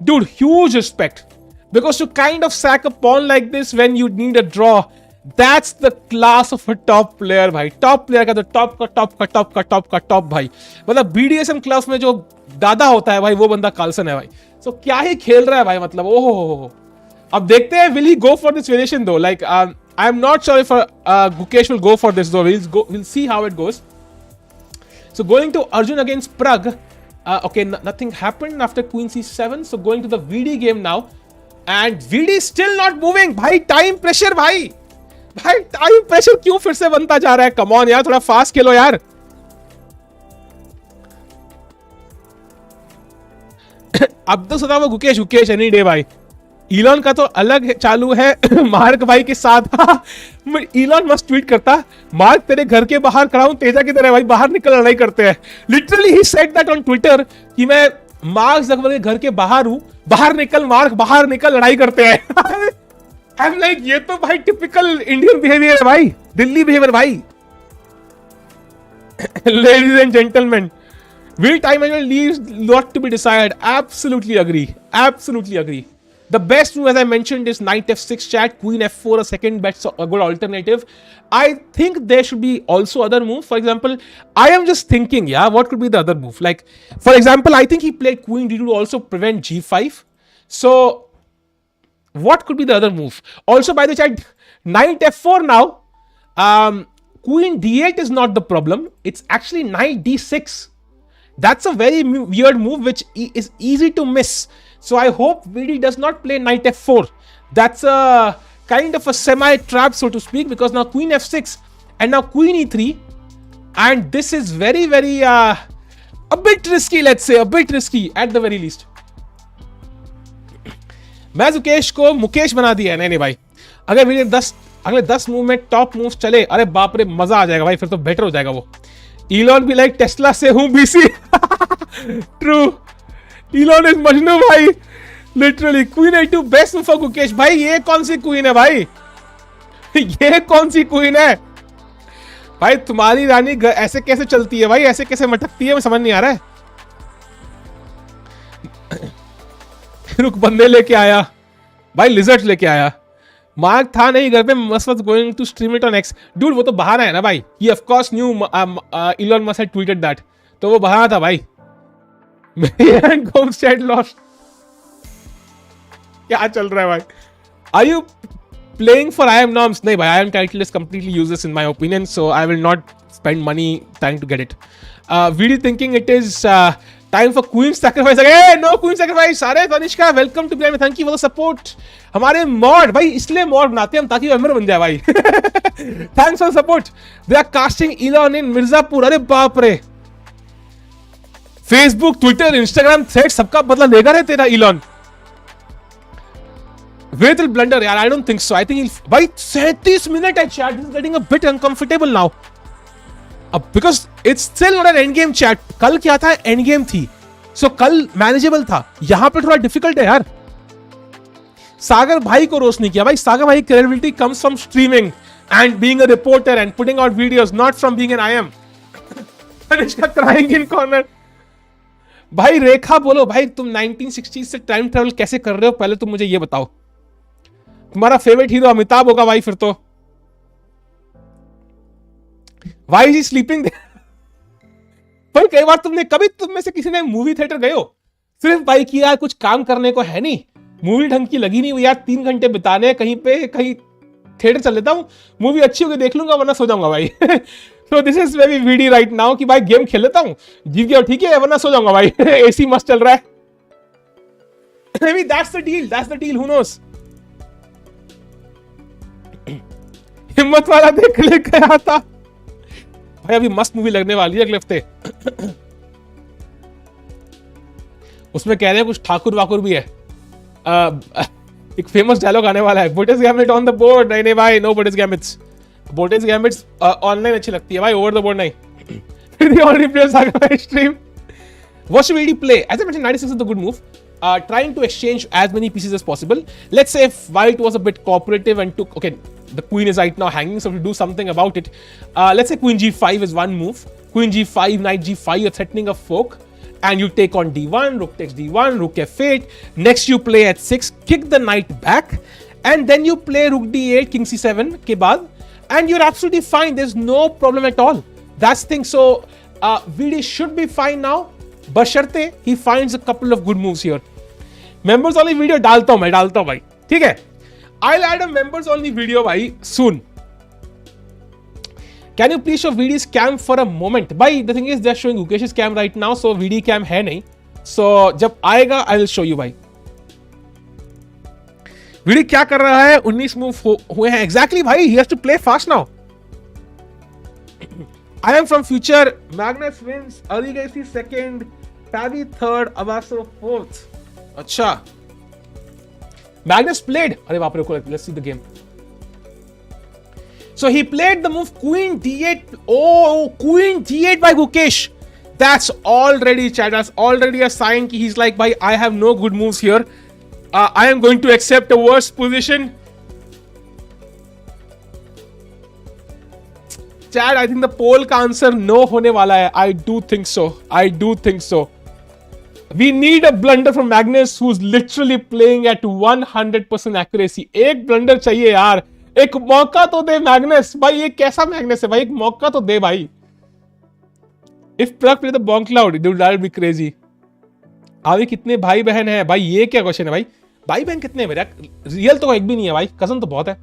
dude, huge respect. Because to kind of sack a pawn like this when you need a draw, that's the class of a top player भाई. Top player का तो top भाई. मतलब BDSM class में जो दादा होता है भाई, वो बंदा कार्लसन है भाई. So क्या ही खेल रहा है भाई, मतलब ओहो. अब देखते हैं, will he go for this variation though? Like I'm not sure if Gukesh will go for this though. We'll see how it goes. So going to Arjun against Pragg. Okay, nothing happened after Queen C7. So going to the VD game now. And VD is still not moving. भाई time pressure भाई time pressure क्यों फिर से बनता जा रहा है? Come on यार, थोड़ा fast खेलो यार. अब तो सुना वो गुकेश एनी डे भाई. इलॉन का तो अलग चालू है मार्क भाई के साथ. इलॉन मस्त ट्वीट करता, मार्क तेरे घर के बाहर खड़ा हूं, तेजा की तरह भाई, बाहर निकल लड़ाई करते हैं. Literally he said that on Twitter कि मैं मार्क जकबर्ग के घर के बाहर हूं बाहर निकल मार्क, बाहर निकल, लड़ाई करते हैं। आई एम लाइक ये तो भाई टिपिकल इंडियन बिहेवियर है भाई, दिल्ली बिहेवियर भाई। Ladies and gentlemen, will time management leaves lot to be decided? Absolutely agree. Absolutely agree. The best move, as I mentioned, is knight f6 chat, queen f4, a second bet's a good alternative. I think there should be also other moves. For example, I am just thinking, yeah, what could be the other move? Like, for example, I think he played queen d2 to also prevent g5. So, what could be the other move? Also, by the chat, knight f4 now. Queen d8 is not the problem. It's actually knight d6. That's a very weird move which is easy to miss. So I hope Vidit does not play knight f4. That's a kind of a semi-trap, so to speak, because now queen f6 and now queen e3. And this is very, very, a bit risky, let's say. A bit risky at the very least. मैं गुकेश को मुकेश बना दिया है। नहीं भाई, अगर Vidit अगले 10 move में टॉप मूव चले, अरे बाप रे मजा आ जाएगा भाई, फिर तो बेटर हो जाएगा वो। इलॉन भी लाइक टेस्ला से हूं बीसी। ट्रू, इलॉन इज मजनू भाई, literally. Queen a2 best move for Gukesh भाई। ये कौन सी क्वीन है भाई? ये कौन सी क्वीन है भाई? तुम्हारी रानी ऐसे कैसे चलती है भाई, ऐसे कैसे मटकती है, मैं समझ नहीं आ रहा है। रुक, बंदे लेके आया भाई, लिजर्ट लेके आया। मार्क था नहीं घर पे, Musk was going to stream it on X. Dude वो तो बाहर है ना भाई, he of course knew Elon Musk had tweeted that, तो वो बाहर था भाई। एंड गोम सेड लॉस्ट। क्या चल रहा है भाई? Are you playing for I M norms? नहीं भाई, I M title is completely useless in my opinion, so I will not spend money trying to get it. Video thinking it is time for queen sacrifice. No queen sacrifice. अरे Tanishka welcome to play में, thank you for the support. हमारे mod भाई इसलिए mod बनाते हैं हम ताकि member बन जाए भाई। Thanks for support. They are casting Elon in Mirzapur. अरे बाप रे, फेसबुक, ट्विटर, इंस्टाग्राम, थ्रेड सबका बदला लेगा रे तेरा इलॉन। Vidit will blunder यार, I don't think so. I think he'll भाई 37 मिनट है chat. This is getting a bit uncomfortable now. अब because it's still not an endgame chat. कल क्या था? endgame थी. So कल manageable था. यहाँ पे थोड़ा difficult है यार। सागर भाई को रोस्ट नहीं किया भाई। सागर भाई credibility comes from streaming and being a reporter and putting out videos, not from being an IM. Anushka crying in corner. भाई रेखा बोलो भाई, तुम 1960 से टाइम ट्रेवल कैसे कर रहे हो? पहले तुम मुझे ये बताओ। तुम्हारा फेवरेट हीरो अमिताभ होगा भाई फिर तो। Why is he sleeping there? भाई कई बार कभी तुम में से किसी ने मूवी थिएटर गए हो सिर्फ भाई कि यार कुछ काम करने को है नहीं, मूवी ढंग की लगी नहीं यार, 3 घंटे बिताने कहीं पे, कहीं थिएटर चल लेता हूं, मूवी अच्छी होगी देख लूंगा वरना सो जाऊंगा भाई। तो this is very VD right now कि भाई गेम खेल लेता हूं, जीत गया ठीक है वरना सो जाऊंगा भाई। एसी मस्त चल रहा है। Maybe that's the deal, who knows? हिम्मत वाला देख लेके आया था भाई। अभी मस्त मूवी लगने वाली है अगले हफ्ते। उसमें कह रहे हैं कुछ ठाकुर वाकुर भी है। एक फेमस डायलॉग आने वाला है, बोटिस गैम्बिट ऑन द बोर्ड। नहीं भाई, नो बोटिस गैम्बिट्स। बोटिस गैम्बिट्स ऑनलाइन अच्छी लगती है भाई, ओवर द बोर्ड नहीं। The only players are going to stream. What should we play? As I mentioned, 96 is the good move. Trying to exchange as many pieces as possible. Let's say if white was a bit cooperative and took, okay, the queen is right now hanging, so to do something about it, let's say queen g5 is one move. Queen g5, knight g5, you're threatening a fork, and you take on d1, rook takes d1, rook f8. Next you play h6, kick the knight back, and then you play rook d8, king c7 के बाद, and you're absolutely fine. There's no problem at all. That's the thing. So Vidit should be fine now, बशर्ते he finds a couple of good moves here. Members only video डालता हूं भाई, ठीक है? I'll add a members only video भाई soon. Can you please show VD's cam for a moment? भाई the thing is they're showing Gukesh's cam right now, so VD cam है नहीं. So जब आएगा I will show you भाई. VD क्या कर रहा है? 19 मूव हुए हैं exactly भाई. He has to play fast now. I am from future. Magnus wins. Aligasi second. Pavi third. Abasov fourth. अच्छा, Magnus played. अरे बाप रे, let's see the game. So he played the move queen d8. Oh, queen d8 by Gukesh. That's already, chat. That's already a sign कि he's like, bhai, I have no good moves here. I am going to accept a worse position. Chat, I think the poll का answer no होने वाला है. I do think so. I do think so. We need a blunder from Magnus, who's literally playing at 100% accuracy. एक blunder चाहिए यार. एक मौका तो दे Magnus. भाई ये कैसा Magnus है भाई? एक मौका तो दे भाई. If Pragg play the bomb cloud, dude, that would be crazy. आगे कितने भाई बहन हैं भाई? ये क्या क्वेश्चन है भाई? भाई बहन कितने हैं मेरे? रियल तो एक भी नहीं है भाई. कजन तो बहुत है.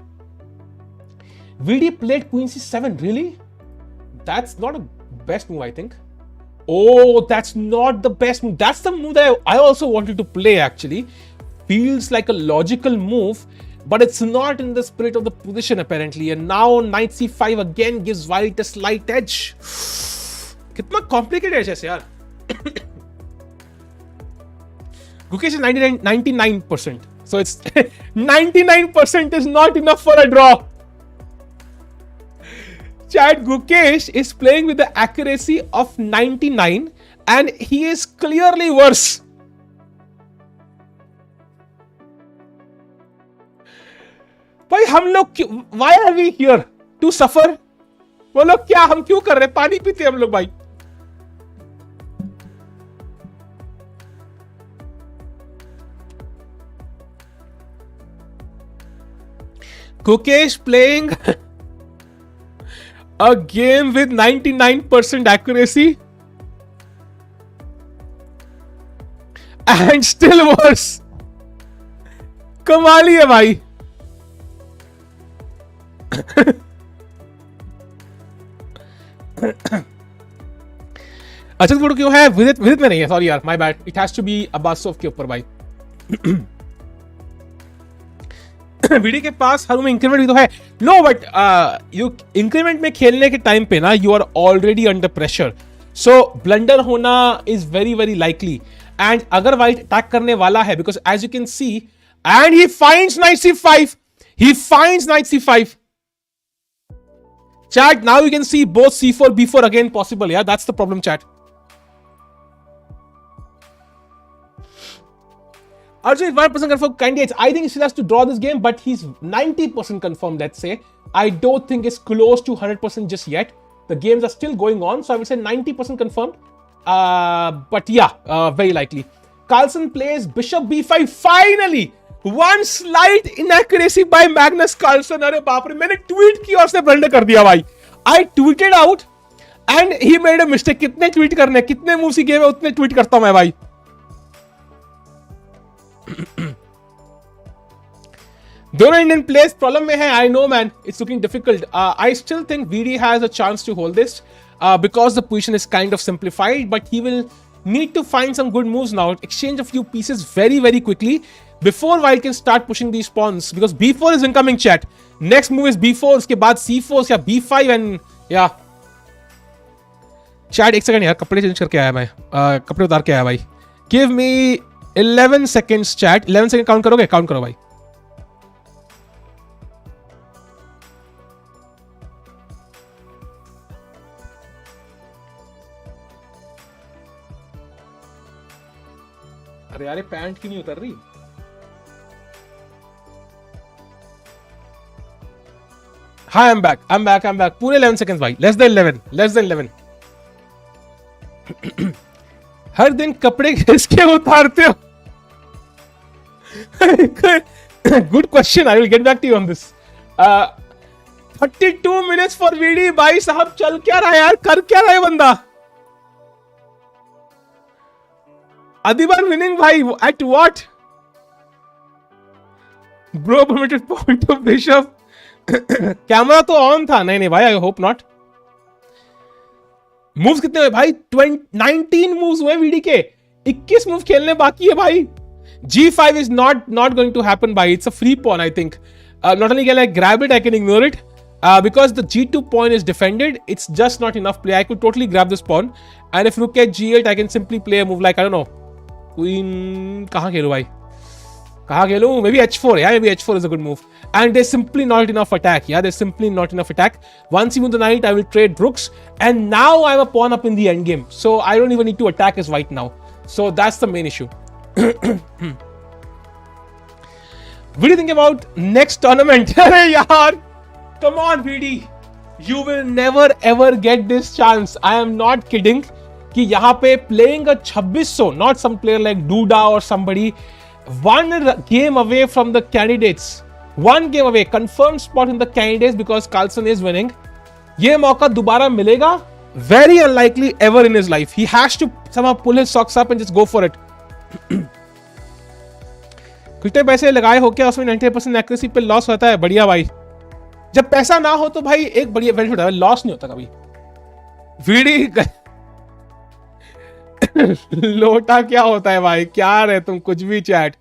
VD played Queen C7. Really? That's not a best move, I think. Oh, that's not the best move. That's the move that I also wanted to play, actually. Feels like a logical move, but it's not in the spirit of the position, apparently. And now Knight C5 again gives White a slight edge. कितना complicated है ऐसे यार. Gukesh is 99%. So it's 99% is not enough for a draw. Chat, Gukesh is playing with the accuracy of 99 and he is clearly worse. भाई हम लोग why are we here? To suffer? वो लोग क्या हम क्यों कर रहे हैं? पानी पीते हम लोग भाई. Gukesh playing a game with 99% accuracy and still worse. कमाल ही है भाई. अच्छा फोटो क्यों है? विदित में नहीं है. सॉरी यार, my bad. It has to be Abasov के ऊपर भाई. वीडी के पास हर में इंक्रीमेंट भी तो है. नो बट यू इंक्रीमेंट में खेलने के टाइम पे ना you are already under pressure. So blunder होना is very very likely. And अगर वाइट अटैक करने वाला है, because as you can see, and he finds knight C5. He finds Knight C5. Chat, now you can see both C4, B4 again possible. Yeah, that's the problem, chat. Arjun is 1% confirmed candidates. I think he still has to draw this game, but he's 90% confirmed, let's say. I don't think it's close to 100% just yet. The games are still going on, so I would say 90% confirmed. But yeah, very likely. Carlsen plays Bishop B5 finally. One slight inaccuracy by Magnus Carlsen. अरे बाप रे, मैंने tweet किया और उसने blunder कर दिया भाई. I tweeted out and he made a mistake. कितने ट्वीट करने, कितने मूव्स ही गेम है उतने ट्वीट करता हूं मैं भाई. दोनों इंडियन प्लेयर्स प्रॉब्लम में है. I know man, it's looking difficult. I still think VD has a chance to hold this because the position is kind of simplified, but he will need to find some good moves now. Exchange a few pieces very very quickly before White can start pushing these pawns, because B4 is incoming, chat. Next move is B4, उसके बाद C4 या B5 and yeah. Chat, एक second यार, कपड़े change करके आया मैं. कपड़े उतार के आया भाई. Give me 11 seconds, chat. 11 second count करोगे? काउंट करो भाई. अरे यार, पैंट क्यों नहीं उतर रही? Hi, I'm back. पूरे 11 seconds भाई. Less than 11. हर दिन कपड़े किसके उतारते हो? Good question. I will get back to you on this. 32 minutes for VD. भाई साहब, चल क्या रहा है यार? कर क्या रहा है बंदा? Adibar winning भाई. At what? Bro permitted point of Bishop. Camera तो ऑन था. नहीं भाई, आई होप नॉट. मूव्स कितने हुए भाई? 19 मूव्स हुए वीडी के. 21 मूव खेलने बाकी है भाई. G5 is not going to happen भाई. It's a free pawn, I think. Not only can I grab it, I can ignore it. Because the G2 pawn is defended, it's just not enough play. I could totally grab this pawn. And if rook at G8, I can simply play a move like, I don't know, Queen. कहाँ खेलूं भाई? कहाँ खेलूं? Maybe h4. Yeah, maybe h4 is a good move. And there's simply not enough attack. Yeah, there's simply not enough attack. Once you move the knight, I will trade rooks. And now I'm a pawn up in the endgame. So I don't even need to attack as white now. So that's the main issue. What do you think about next tournament? Come on, VD. You will never ever get this chance. I am not kidding. कि यहाँ पे playing a 2600, not some player like Duda or somebody, one game away from the candidates, one game away, confirmed spot in the candidates because Carlsen is winning. ये मौका दोबारा मिलेगा? Very unlikely ever in his life. He has to somehow pull his socks up and just go for it. कितने पैसे लगाए हो क्या उसमें 90% एक्यूरेसी पे लॉस होता है? बढ़िया भाई, जब पैसा ना हो तो भाई एक बढ़िया इवेंट होता है, लॉस नहीं होता कभी. वीडी लोटा क्या होता है भाई? क्या रहे तुम कुछ भी चैट.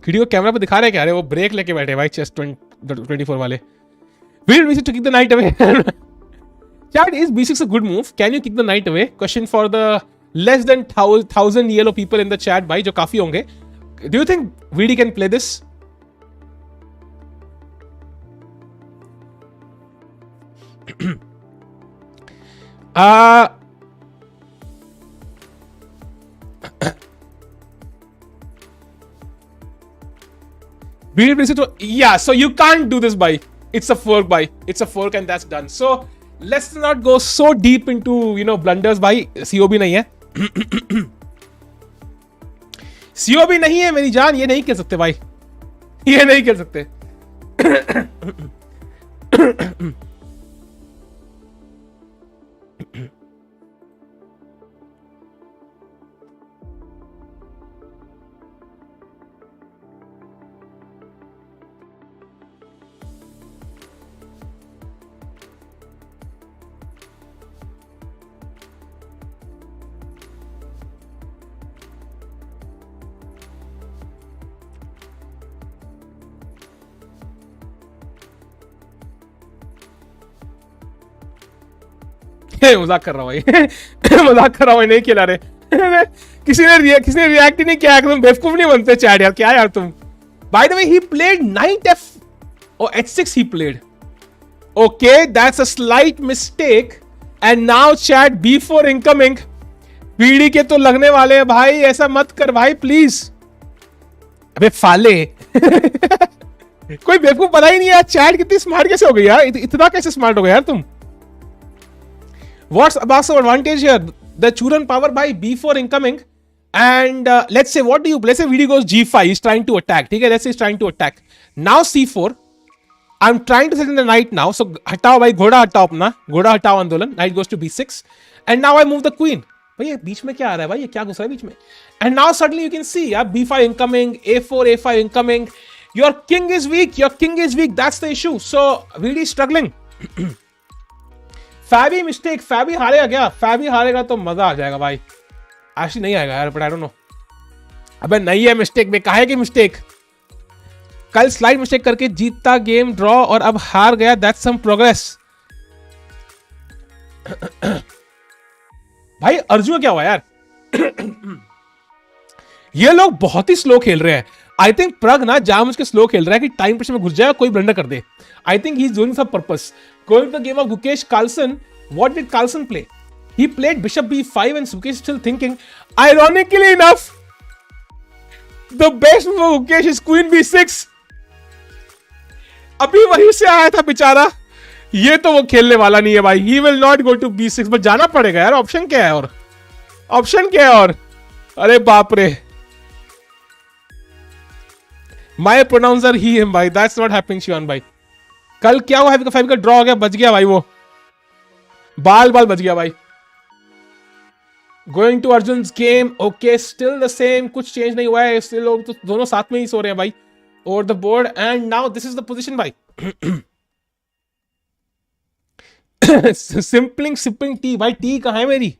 वीडियो कैमरा पे दिखा रहे क्या? अरे वो ब्रेक लेके बैठे भाई चेस 24 वाले. Will B6 to kick the knight away? Chat, is B6 a good move? Can you kick the knight away? Question for the less than 1,000 yellow people in the chat भाई, जो काफी होंगे. Do you think VD can play this? VD brings it to, yeah, so you can't do this by. It's a fork by. It's a fork and that's done. So let's not go so deep into, you know, blunders by. COB नहीं है. COB नहीं है मेरी जान, ये नहीं खेल सकते भाई, ये नहीं खेल सकते. मजाक कर रहा हूँ भाई. मजाक कर रहा हूँ, नहीं खिला रहे. किसी ने रिएक्ट ही नहीं किया. तुम बेवकूफ नहीं बनते चैट यार, क्या यार तुम. Bye the way he played night F और h6 he played. Okay, that's a slight mistake. And now chat b4 incoming. पीढ़ी के तो लगने वाले हैं भाई, ऐसा मत कर भाई प्लीज. अबे फाले. कोई बेवकूफ पता ही नहीं यार. चैट कितनी स्मार्ट कैसे हो गई यार, इतना कैसे स्मार्ट हो गया यार तुम. What's Abasov advantage here? The Churan power by b4 incoming, and let's say let's say VD goes g5. He's trying to attack. Okay, let's say he's trying to attack. Now c4. I'm trying to set in the knight now. So हटाओ भाई, घोड़ा हटाओ अपना, घोड़ा हटाओ आंदोलन. Knight goes to b6, and now I move the queen. भाई ये बीच में क्या आ रहा है भाई, ये क्या घुस रहा है बीच में? And now suddenly you can see b5 incoming, a4 incoming. Your king is weak. Your king is weak. That's the issue. So VD is struggling. Fabi mistake. Fabi हारेगा क्या? फैबी हारेगा तो मजा आ जाएगा भाई. एक्चुअली नहीं आएगा यार, बट आई डोंट नो. अबे नहीं है मिस्टेक में, काहे की मिस्टेक? कल स्लाइड मिस्टेक करके जीतता गेम ड्रॉ और अब हार गया. That's some progress. भाई अर्जुन क्या हुआ यार? ये लोग बहुत ही स्लो खेल रहे हैं. आई थिंक प्रग ना जानबूझ के स्लो खेल रहा है कि टाइम प्रेशर में घुस जाए, कोई ब्लंडर कर दे. I think he is doing some purpose. Going to the game of Gukesh Carlsen, what did Carlsen play? He played bishop b5 and Gukesh is still thinking. Ironically enough, the best move of Gukesh is queen b6. अभी वहीं से आया था बेचारा. ये तो वो खेलने वाला नहीं है भाई. He will not go to b6, but जाना पड़ेगा यार. ऑप्शन क्या है? और ऑप्शन क्या है? और अरे बाप रे. My pronouncer he him भाई. That's not happening Shivan भाई. कल क्या हुआ? फाइव का ड्रॉ हो गया, बच गया भाई. वो बाल बच गया भाई. Going to Arjun game. Okay, still the same, कुछ चेंज नहीं हुआ है. स्टिल लोग तो दोनों साथ में ही सो रहे हैं भाई over the board. And now this is the position भाई. सिंपलिंग टी भाई. टी कहां है मेरी?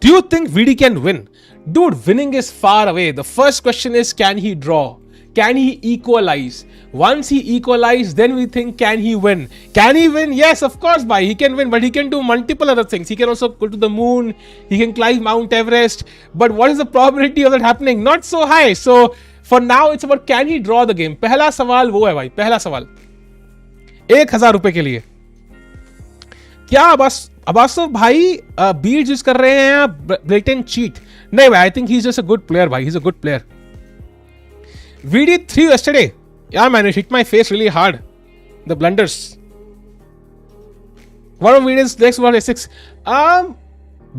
Do you think VD can win? Dude, winning is far away. The first question is, can he draw? Can he equalize? Once he equalized, then we think, can he win? Can he win? Yes, of course, bhai. He can win, but he can do multiple other things. He can also go to the moon. He can climb Mount Everest. But what is the probability of that happening? Not so high. So for now, it's about can he draw the game. पहला सवाल वो है भाई. पहला सवाल. 1,000 रुपए के लिए. क्या अबासोव भाई बीट यूज कर रहे हैं ब्लेटेंट चीट? नहीं भाई, I think he is just a good player भाई. He is a good player. Vidit 3 yesterday. Yeah, man, it hit my face really hard. The blunders. One of Vidit's next was S6.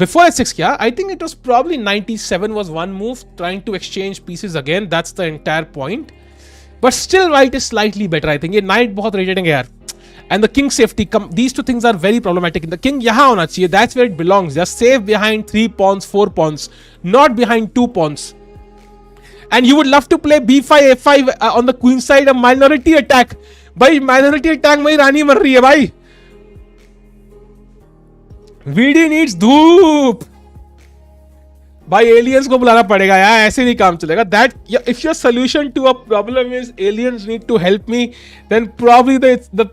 Before S6, yeah, I think it was probably 97 was one move, trying to exchange pieces again. That's the entire point. But still, white is slightly better, I think. ये knight बहुत irritating है यार. And the king safety, these two things are very problematic. The king यहाँ होना चाहिए. That's where it belongs. Just safe behind 3 pawns, 4 pawns, not behind 2 pawns. And you would love to play b5, a5 on the queen side, a minority attack. भाई minority attack में रानी मर रही है भाई. VD needs धूप. भाई aliens को बुलाना पड़ेगा यार, ऐसे नहीं काम चलेगा. That if your solution to a problem is aliens need to help me, then probably the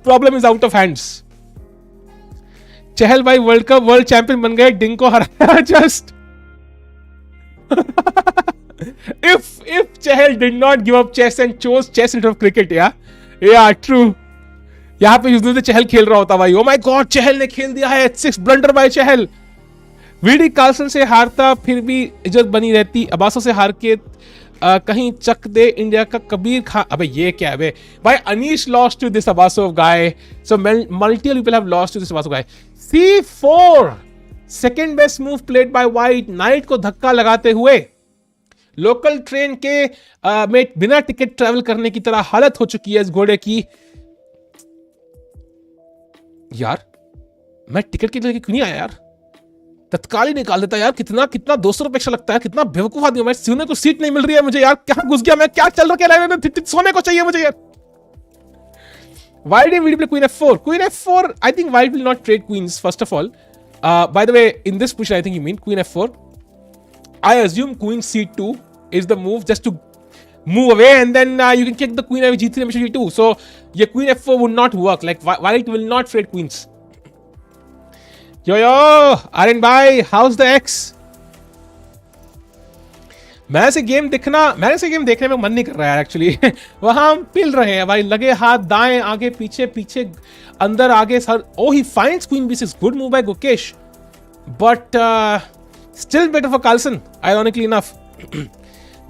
problem is out of hands. चहल भाई वर्ल्ड कप वर्ल्ड चैंपियन बन गए, डिंग को हराया just. If Chahal did not give up chess and chose chess instead of cricket, yeah, true. यहाँ पे usually तो चहल खेल रहा होता भाई. Oh my God, चहल ने खेल दिया है H6, ब्लंडर बाय चहल. वीडी कार्लसन से हारता फिर भी इज्जत बनी रहती. अबासो से हार के कहीं चक दे इंडिया का कबीर खान. अबे ये क्या है भाई? Anish lost to this Abasov guy. So multiple people have lost to this Abasov guy. C4 second best move played by white. Knight को धक्का लगाते हुए लोकल ट्रेन के में बिना टिकट ट्रैवल करने की तरह हालत हो चुकी है इस घोड़े की. यार मैं टिकट के लिए क्यों नहीं आया यार? तत्काल ही निकाल देता यार. कितना 200 रुपए एक्स्ट्रा लगता है. कितना बेवकूफ आदमी. मैं सोने को सीट नहीं मिल रही है मुझे यार. क्या घुस गया मैं? क्या चल रहा है? सोने को चाहिए मुझे यार. Why did we play Queen F4? Queen F4, I think white will not trade queens first of all. By the way, in this position I think you mean Queen F4. I assume Queen C2 is the move just to move away, and then you can kick the Queen away G3 and G2. So your Queen F4 would not work. Like white will not trade queens. Yo, Arjun bhai, how's the X? मैंने से game देखने में मन नहीं कर रहा है actually. वहां हम पिल रहे हैं भाई. लगे हाथ दाएं आगे पीछे अंदर आगे sir. Oh, he finds Queen B6. Good move by Gukesh. But still better for Carlsen, ironically enough.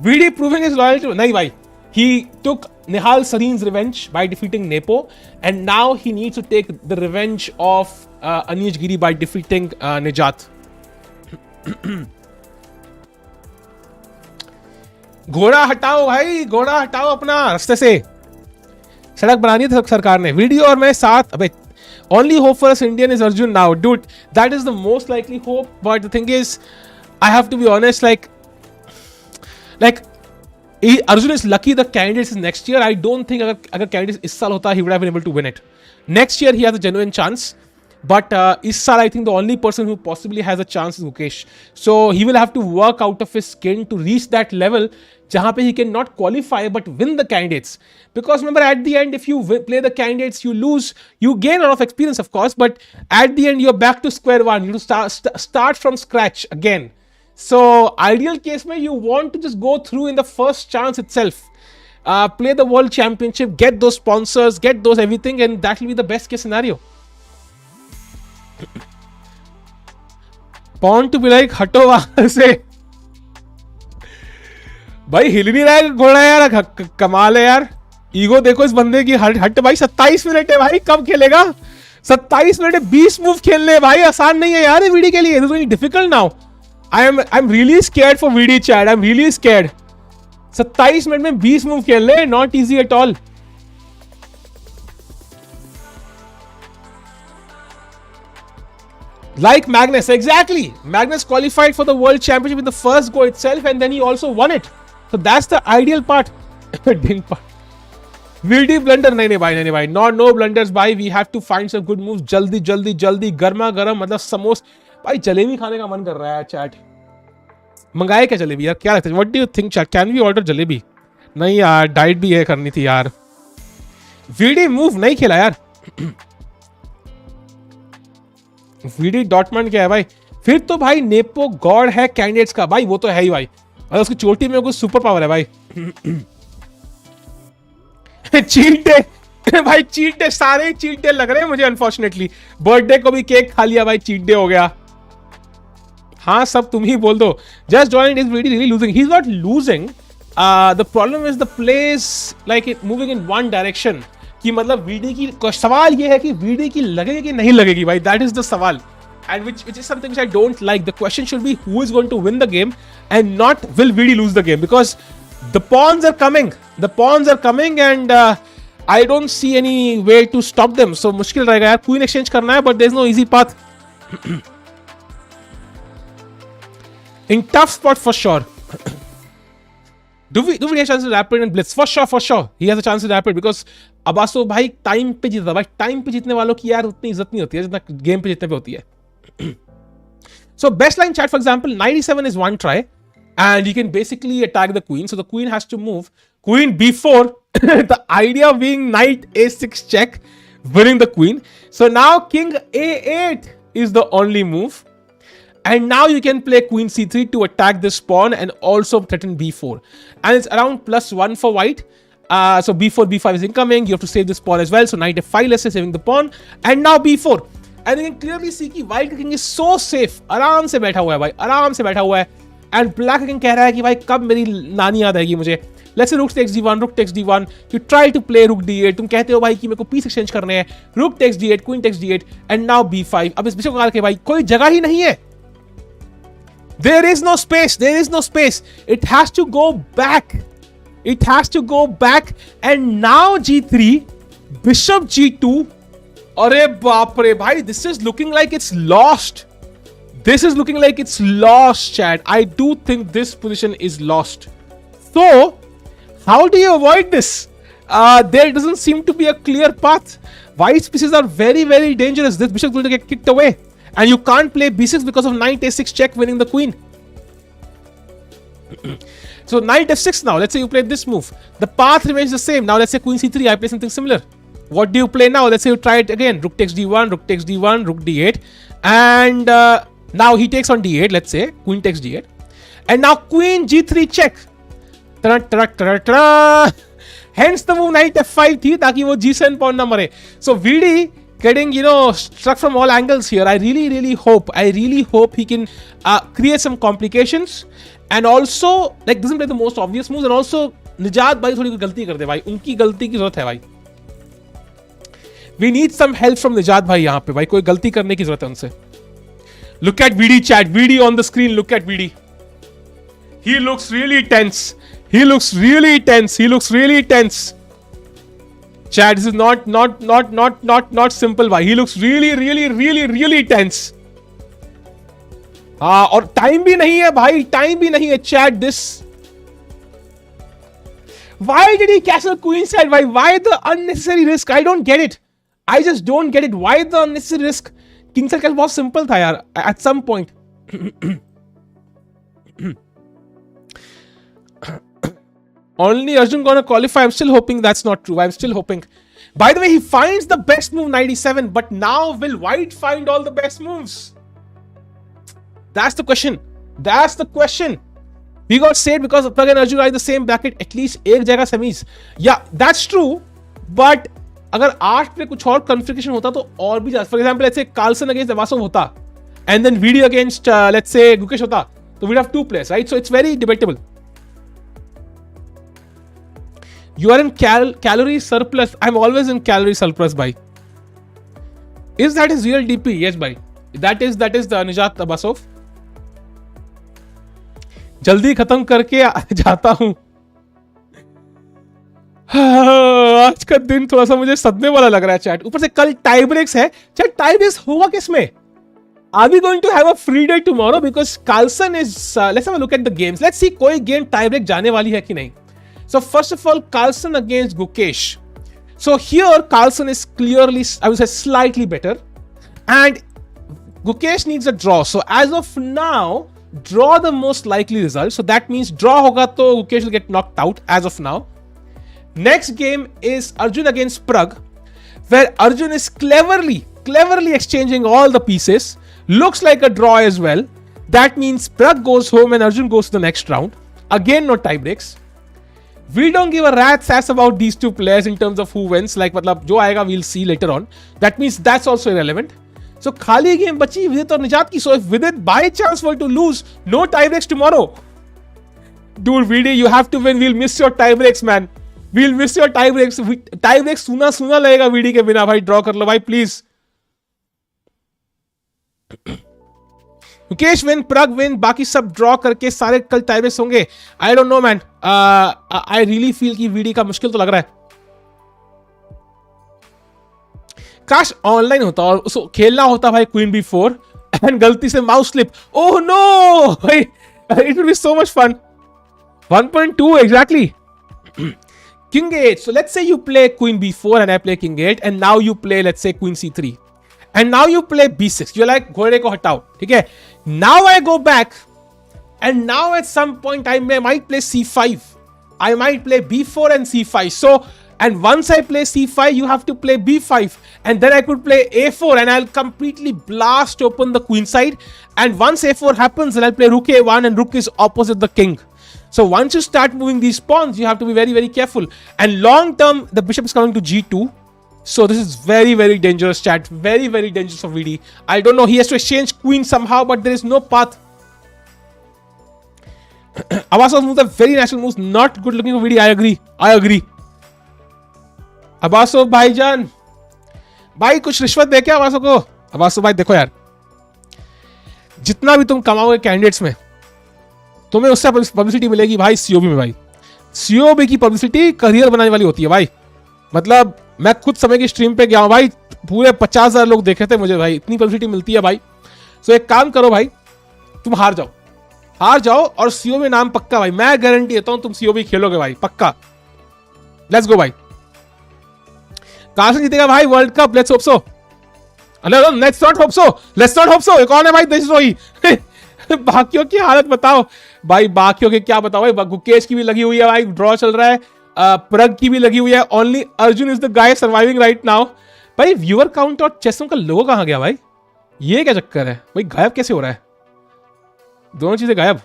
VD proving his loyalty. Nahi bhai. He took Nihal Sareen's revenge by defeating Nepo, and now he needs to take the revenge of Anish Giri by defeating Nijat. घोड़ा हटाओ भाई, घोड़ा हटाओ अपना रास्ते से. सड़क बनानी है सरकार ने. वीडियो और मैं साथ. अबे only hope for us Indian is Arjun now, dude. That is the most likely hope. But the thing is, I have to be honest. Like Arjun is lucky the candidates is next year. I don't think अगर candidates इस साल होता, he would have been able to win it. Next year he has a genuine chance. But इस साल I think the only person who possibly has a chance is Gukesh. So he will have to work out of his skin to reach that level जहाँ पे he can not qualify but win the candidates. Because remember at the end if you play the candidates you lose, you gain a lot of experience of course, but at the end you're back to square one. You start from scratch again. So ideal case में you want to just go through in the first chance itself. Play the world championship, get those sponsors, get those everything, and that will be the best case scenario. Pawn to be like हटो वहां से. भाई हिल नहीं रहा है घोड़ा यार. कमाल है यार. ईगो देखो इस बंदे की. हट भाई. 27 मिनट है भाई. कब खेलेगा? 27 मिनट है. 20 मूव खेलने भाई. आसान नहीं है यार वीडी के लिए. This is very difficult now. I'm really scared for VD chat. I'm really scared. 27 minute में 20 मूव खेल ले. Not easy at all. Like Magnus, exactly. Magnus qualified for the World Championship in the first go itself, and then he also won it. So that's the ideal part. Ding part. VD blunder. नहीं भाई. No blunders भाई. We have to find some good moves. जल्दी. गर्मा गर्म मतलब समोस. भाई जलेबी खाने का मन कर रहा है चैट. मंगाए क्या जलेबी यार? क्या लगता है? What do you think chat? Can we order jalebi? नहीं यार, डाइट भी है करनी थी यार. वीडी मूव नहीं खेला यार. वीडी डॉटमंड क्या है भाई? फिर तो भाई नेपो गॉड है कैंडिडेट्स का भाई, वो तो है ही भाई. और उसकी चोटी में कुछ सुपर पावर है भाई. चीट डे भाई, चीट डे, सारे चीट डे लग रहे हैं मुझे. अनफॉर्चुनेटली बर्थडे को भी केक खा लिया भाई, चीट डे हो गया. हाँ सब तुम ही बोल दो. Just joined, is VD really losing? He is not losing. The problem is the place like it moving in one direction. कि मतलब वीडी की सवाल ये है कि वीडी की लगेगी कि नहीं लगेगी भाई. दैट इज द सवाल. And which is something which I don't like. The question should be who is going to win the game and not will Vidi lose the game, because the pawns are coming. The pawns are coming and I don't see any way to stop them. So मुश्किल रहेगा यार. Queen exchange करना है, but there is no easy path. In tough spot for sure. Do we have a chance to rapid and blitz? For sure. He has a chance to rapid because Abasov भाई time पे जीतता भाई. Time पे जीतने वालों की यार उतनी इज्जत नहीं होती है जितना गेम पे जीतने पे होती है. So best line chat, for example, 97 is one try and you can basically attack the queen. So the queen has to move. Queen b4. The idea being knight a6 check, winning the queen. So now king a8 is the only move. And now you can play queen c3 to attack this pawn and also threaten b4. And it's around +1 for white. So b4, b5 is incoming. You have to save this pawn as well. So knight f5, let's say, saving the pawn. And now b4. And you can clearly see कि white का king is so safe. आराम से बैठा हुआ है भाई, आराम से बैठा हुआ है. And black का king कह रहा है कि भाई कब मेरी नानी याद आएगी मुझे. Let's say rook takes d1, rook takes d1. You try to play rook d8. तुम कहते हो भाई कि मेरे को पीस एक्सचेंज करने हैं. Rook takes d8, queen takes d8, and now b5. अब इस बिशप को के भाई कोई जगह ही नहीं है. There is no space. There is no space. It has to go back. It has to go back. And now g3, bishop g2. अरे बाप रे भाई, this is looking like it's lost. This is looking like it's lost, chat. I do think this position is lost. So, how do you avoid this? There doesn't seem to be a clear path. White's pieces are very, very dangerous. This bishop is going to get kicked away. And you can't play b6 because of knight a6 check, winning the queen. So knight f6 now. Let's say you played this move. The path remains the same. Now let's say queen c3. I play something similar. What do you play now? Let's say you try it again. Rook takes d1, rook takes d1, rook d8. And now he takes on d8, let's say. Queen takes d8. And now queen g3 check. Hence the move knight f5 थी ताकि वो g7 pawn ना मरे. So Vidi getting, struck from all angles here. I really hope he can create some complications. And also, like, doesn't play the most obvious moves. And also, निजात भाई थोड़ी कोई गलती कर दे भाई. उनकी गलती की जरूरत है भाई. We need some help from निजात भाई यहाँ पे भाई. कोई गलती करने की जरूरत है उनसे. Look at VD chat. VD on the screen. Look at VD. He looks really tense. He looks really tense. Chat, this is not simple भाई. He looks really tense. हाँ, और टाइम भी नहीं है भाई. टाइम भी नहीं है chat. This. Why did he castle queen side? Why the unnecessary risk? I don't get it. I just don't get it. Why the unnecessary risk? King side कैसे बहुत simple था यार. At some point. Only Arjun gonna qualify. I'm still hoping that's not true. I'm still hoping. By the way, he finds the best move 97, but now will white find all the best moves? That's the question. We got saved because Pragg and Arjun are in the same bracket. At least एक जगह semis. Yeah, that's true. But अगर 8 पे कुछ और configuration होता तो और भी ज्यादा. For example, let's say Carlsen against Abasov होता, and then Vidit against let's say Gukesh होता, so we'd have 2 players, right? So it's very debatable. You are in calorie surplus. I'm always in calorie surplus, bhai. Is that his real DP? Yes, bhai. That is the Nijat Abasov. जल्दी खत्म करके जाता हूं. आज का दिन थोड़ा सा मुझे सदमे वाला लग रहा है चैट. ऊपर से कल टाई ब्रेक्स है. चैट टाई ब्रेक्स होगा किसमें? Are we going to have a free day tomorrow? Because Carlsen is let's have a look at the games. Let's see कोई गेम टाई ब्रेक जाने वाली है कि नहीं. So first of all, Carlsen against Gukesh. So here Carlsen is clearly, I would say, slightly better, and Gukesh needs a draw. So as of now, draw the most likely result. So that means draw hoga to Gukesh will get knocked out as of now. Next game is Arjun against Pragg, where Arjun is cleverly exchanging all the pieces. Looks like a draw as well. That means Pragg goes home and Arjun goes to the next round. Again, no tie breaks. We don't give a rat's ass about these two players in terms of who wins. Like, matlab, jo aayega, we'll see later on. That means that's also irrelevant. So, khali game bachi Vidit aur Nijat ki. So, if Vidit by chance were to lose, no tie breaks tomorrow. Dude, Vidi, you have to win. We'll miss your tie breaks, man. We'll miss your tie breaks. Tie breaks suna लगेगा Vidi के बिना भाई. Draw कर लो भाई, please. Gukesh win, Pragg win, बाकी सब draw करके सारे कल टाई ब्रेक्स होंगे. आई don't no man. I really feel कि वीडी का मुश्किल तो लग रहा है. काश ऑनलाइन होता और उसको खेलना होता भाई क्वीन B4 एंड गलती से माउस स्लिप. ओह नो भाई, it will be so much fun. 1.2 exactly. King 8. So let's say you play Queen B4 and I play King 8, and now you play, let's say, Queen C3. And now you play B6. You're like, घोड़े को हटाओ, ठीक है? Now I go back, and now at some point I might play C5. I might play B4 and C5. So, and once I play C5, you have to play B5, and then I could play A4, and I'll completely blast open the queen side. And once A4 happens, then I'll play Rook A1, and Rook is opposite the king. So once you start moving these pawns, you have to be very, very careful. And long term, the bishop is coming to G2. So this is very, very dangerous, chat. Very, very dangerous for VD. I don't know. He has to exchange queen somehow, but there is no path. Abasov moves are very natural moves. Not good looking for VD. I agree. I agree. Abasov भाईजान, भाई कुछ रिश्वत दे क्या Abasov को? Abasov भाई देखो यार, जितना भी तुम कमाओगे कैंडिडेट्स में, तुम्हें उससे पब्लिसिटी मिलेगी भाई सीओबी में. भाई सीओबी की पब्लिसिटी करियर बनाने वाली होती है भाई. मतलब मैं खुद समय की स्ट्रीम पे गया हूं भाई, पूरे 50,000 लोग देखे थे मुझे भाई. इतनी पब्लिसिटी मिलती है भाई. सो एक काम करो भाई, तुम हार जाओ और सीओबी नाम पक्का भाई. मैं गारंटी देता हूं तुम सीओबी खेलोगे भाई, पक्का. लेट्स गो भाई. कार्सन जीतेगा भाई world cup. Let's hope so. Let's not hope so. कौन है भाई देशद्रोही? बाकियों की हालत बताओ भाई. बाकियों के क्या बताओ भाई. गुकेश की भी लगी हुई है भाई, ड्रॉ चल रहा है. प्रग की भी लगी हुई है. Only Arjun is the guy surviving right now. भाई व्यूअर काउंट और चेसों का लोगो कहां गया भाई? ये क्या चक्कर है भाई? गायब कैसे हो रहा है? दोनों चीजें गायब.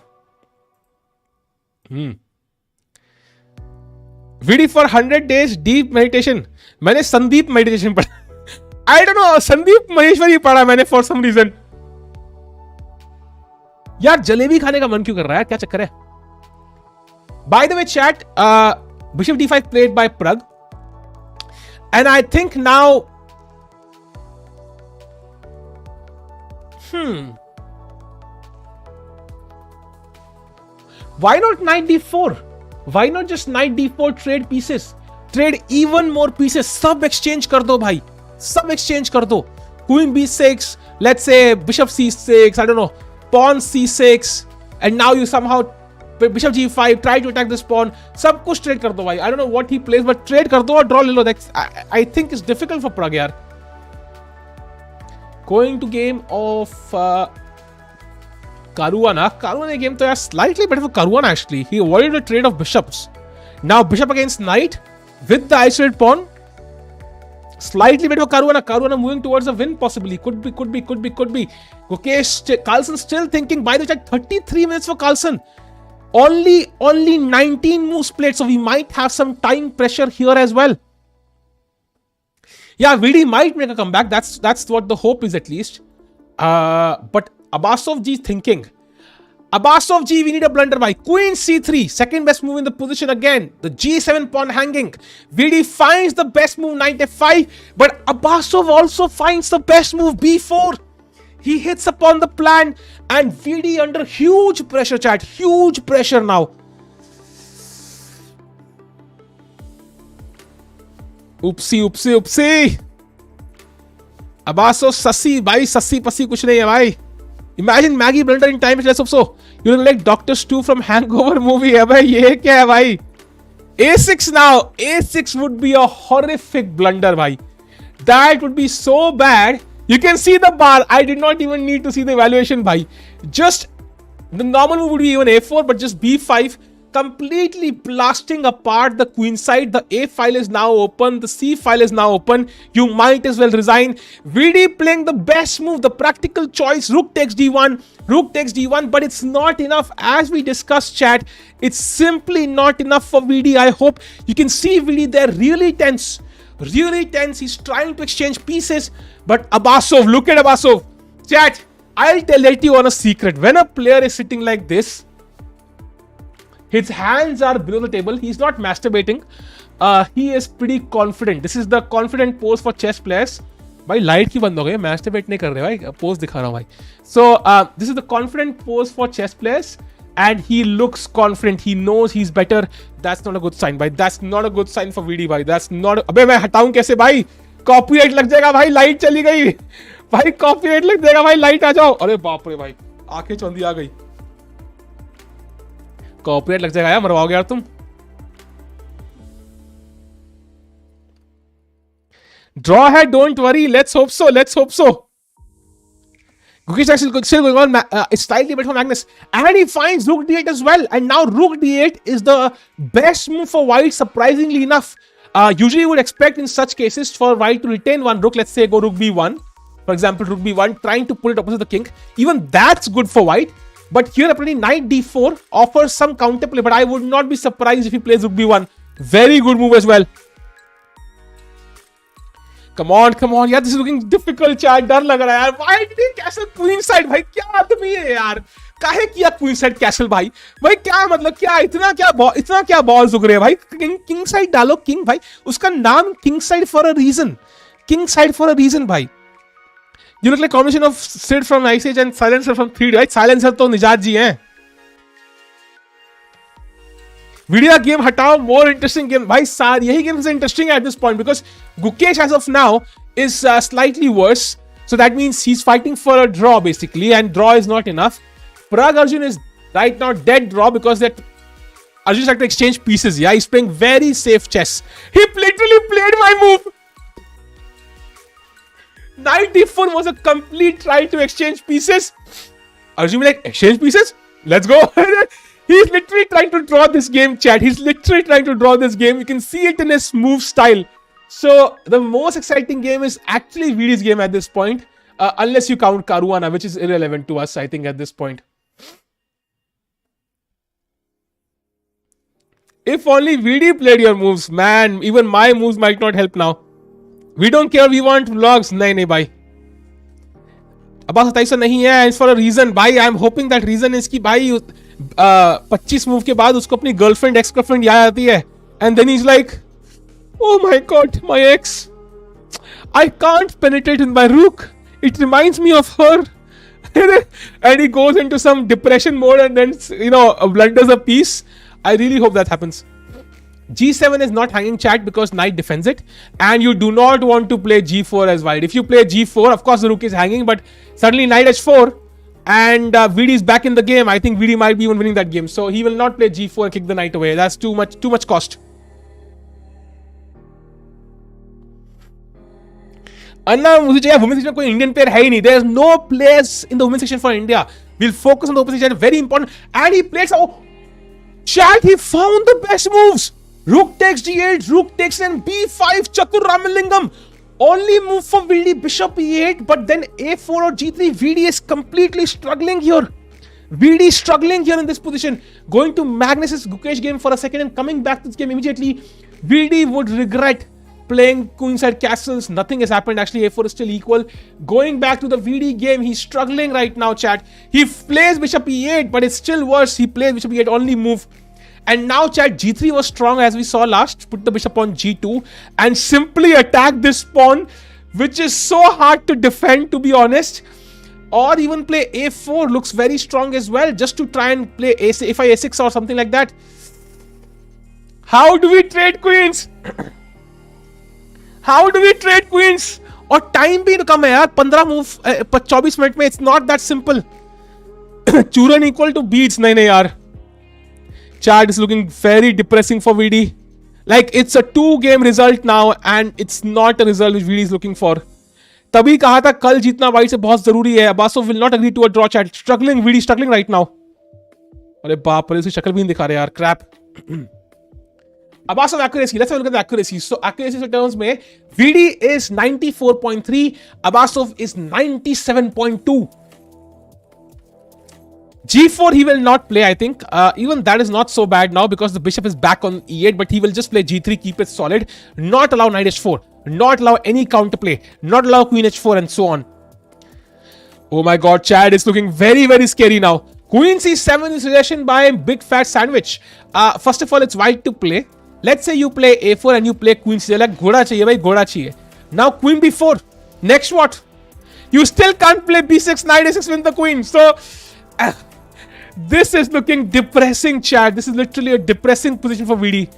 VD for 100 days deep meditation. मैंने संदीप मेडिटेशन पढ़ा. I don't know, Sandeep Maheshwari पढ़ा मैंने फॉर सम रीजन. यार जलेबी खाने का मन क्यों कर रहा है? क्या चक्कर है? By the way, chat, Bishop D5 played by Pragg, and I think now, why not Knight D4? Why not just Knight D4 trade pieces? Trade even more pieces. सब exchange कर दो भाई. सब exchange कर दो. Queen B6, let's say Bishop C6, I don't know, Pawn C6, and now you somehow Bishop G5, try to attack this pawn. सब कुछ trade कर दो भाई. I don't know what he plays, but trade कर दो और draw ले लो. I think it's difficult for Pragg यार. Going to game of Caruana. Caruana game तो यार slightly better for Caruana actually. He avoided the trade of bishops. Now bishop against knight with the isolated pawn. Slightly better for Caruana. Caruana moving towards a win possibly. Could be. Gukesh, Carlsen still thinking. By the way, 33 minutes for Carlsen. Only 19 moves played, so we might have some time pressure here as well. Yeah, VD might make a comeback. That's what the hope is at least. But Abasov G thinking. Abasov G, we need a blunder by Queen C3. Second best move in the position again. The G7 pawn hanging. VD finds the best move Knight F5. But Abasov also finds the best move B4. He hits upon the plan. And VD under huge pressure, chat. Huge pressure now. Oopsie. Abasov sassi. Bhai, sassi passi kuch nahi hai bhai. Imagine Maggie blunder in time. Let's hope so. You look like Dr. Stu from Hangover movie. Hai bhai, ye kya hai bhai? A6 now. A6 would be a horrific blunder, bhai. That would be so bad. You can see the bar. I did not even need to see the evaluation, bhai. Just The normal move would be even a4, but just b5, completely blasting apart the queen side. The a file is now open, the c file is now open. You might as well resign. Vd playing the best move, the practical choice. Rook takes d1, rook takes d1, but it's not enough. As we discussed, chat, it's simply not enough for Vd. I hope you can see Vd there, really tense. Really tense. He's trying to exchange pieces, but Abasov, look at Abasov. Chat, I'll let you on a secret. When a player is sitting like this, his hands are below the table. He's not masturbating. He is pretty confident. This is the confident pose for chess players. भाई light की बंद हो गई, masturbate नहीं कर रहे भाई, pose दिखा रहा हूँ भाई. So this is the confident pose for chess players, and he looks confident. He knows he's better. That's not a good sign, भाई. That's not a good sign for VD, भाई. That's not. अबे मैं हटाऊं कैसे भाई? Copyright लग जाएगा भाई. लाइट चली गई. भाई कॉपीराइट लग जाएगा भाई. लाइट आ जाओ. अरे बाप रे भाई, आंखें चौंधी आ गई. कॉपीराइट लग जाएगा यार, मरवाओगे यार तुम. Draw है, don't worry. Let's hope so. Let's hope so. Gukesh actually still going on. It's slightly better for Magnus, and he finds rook d8 as well. And now rook d8 is the best move for white. Surprisingly enough, usually you would expect in such cases for white to retain one rook. Let's say go rook b1. For example, rook b1, trying to put it opposite the king. Even that's good for white. But here, apparently, knight d4 offers some counterplay. But I would not be surprised if he plays rook b1. Very good move as well. Come on, come on. Yeah, this is looking difficult, chat. डर लग रहा है यार. Why did he castle queen side? भाई क्या आदमी है यार? काहे किया queen side castle भाई? भाई क्या मतलब क्या इतना क्या balls उग रहे हैं भाई? King side डालो king भाई. उसका नाम king side for a reason. King side for a reason भाई. You look like combination of Sid from Ice Age and Silencer from 3D, right? Silencer तो निजात जी हैं. Video game हटाओ, more interesting game. भाई सार यही game is interesting at this point because Gukesh as of now is slightly worse. So that means he's fighting for a draw basically, and draw is not enough. Pragg Arjun is right now dead draw because that Arjun's like to exchange pieces. Yeah, he's playing very safe chess. He literally played my move. Knight d4 was a complete try to exchange pieces. Arjun like, exchange pieces? Let's go. He's literally trying to draw this game, chat. He's literally trying to draw this game. You can see it in his move style. So the most exciting game is actually VD's game at this point. Unless you count Caruana, which is irrelevant to us, I think, at this point. If only VD played your moves, man. Even my moves might not help now. We don't care, we want vlogs. नहीं भाई. Abasov ऐसा नहीं है. It's for a reason. भाई, I'm hoping that reason is कि भाई 25 move के बाद उसको अपनी गर्लफ्रेंड एक्स गर्लफ्रेंड याद आती है. And then he's like, oh my god, my ex. I can't penetrate in my rook. It reminds me of her. And he goes into some depression mode and then, blunders a piece. I really hope that happens. G7 is not hanging, chat, because knight defends it, and you do not want to play G4 as white. If you play G4, of course the rook is hanging, but suddenly knight H4 and VD is back in the game. I think VD might be even winning that game, so he will not play G4 and kick the knight away. That's too much cost. Anna, मुझे चाहिए women's section कोई Indian player है ही नहीं. There is no players in the women's section for India. We'll focus on the women's section. Very important. And he plays. Oh, chat! He found the best moves. Rook takes d8, rook takes and b5, Chatur Ramalingam. Only move for VD, bishop e8, but then a4 or g3. VD is completely struggling here. VD is struggling here in this position. Going to Magnus's Gukesh game for a second and coming back to this game immediately. VD would regret playing queenside castles. Nothing has happened. Actually, a4 is still equal. Going back to the VD game, he's struggling right now, chat. He plays bishop e8, but it's still worse. He plays bishop e8, only move. And now, chat, g3 was strong as we saw last. Put the bishop on g2 and simply attack this pawn, which is so hard to defend, to be honest. Or even play a4 looks very strong as well, just to try and play a5, a6 or something like that. How do we trade queens? How do we trade queens? और time भी कम है यार, 15 move 24 minute में. It's not that simple. चूरन equal to beats. नहीं यार. Chat is looking very depressing for VD. Like, it's a 2-game result now and it's not a result which VD is looking for. तभी कहा था कल जीतना white से बहुत जरूरी है. Abasov will not agree to a draw, chat. Struggling, VD struggling right now. अरे बाप रे, इसकी शक्ल भी नहीं दिखा रहे यार, Krebs. Abasov accuracy. Let's have a look at the accuracy. So accuracy terms में VD is 94.3, Abasov is 97.2. G4 he will not play, I think. Even that is not so bad now because the bishop is back on E8, but he will just play G3, keep it solid, not allow knight H4, not allow any counterplay, not allow queen H4 and so on. Oh my god, Chad is looking very, very scary now. Queen C7 is suggestion by big fat sandwich. First of all, it's white to play. Let's say you play A4 and you play Queen C7. Like, ghoda chahiye bhai, ghoda chahiye. Now Queen B4. Next what? You still can't play B6, knight A6, win the Queen. So, this is looking depressing, Chad. This is literally a depressing position for VD.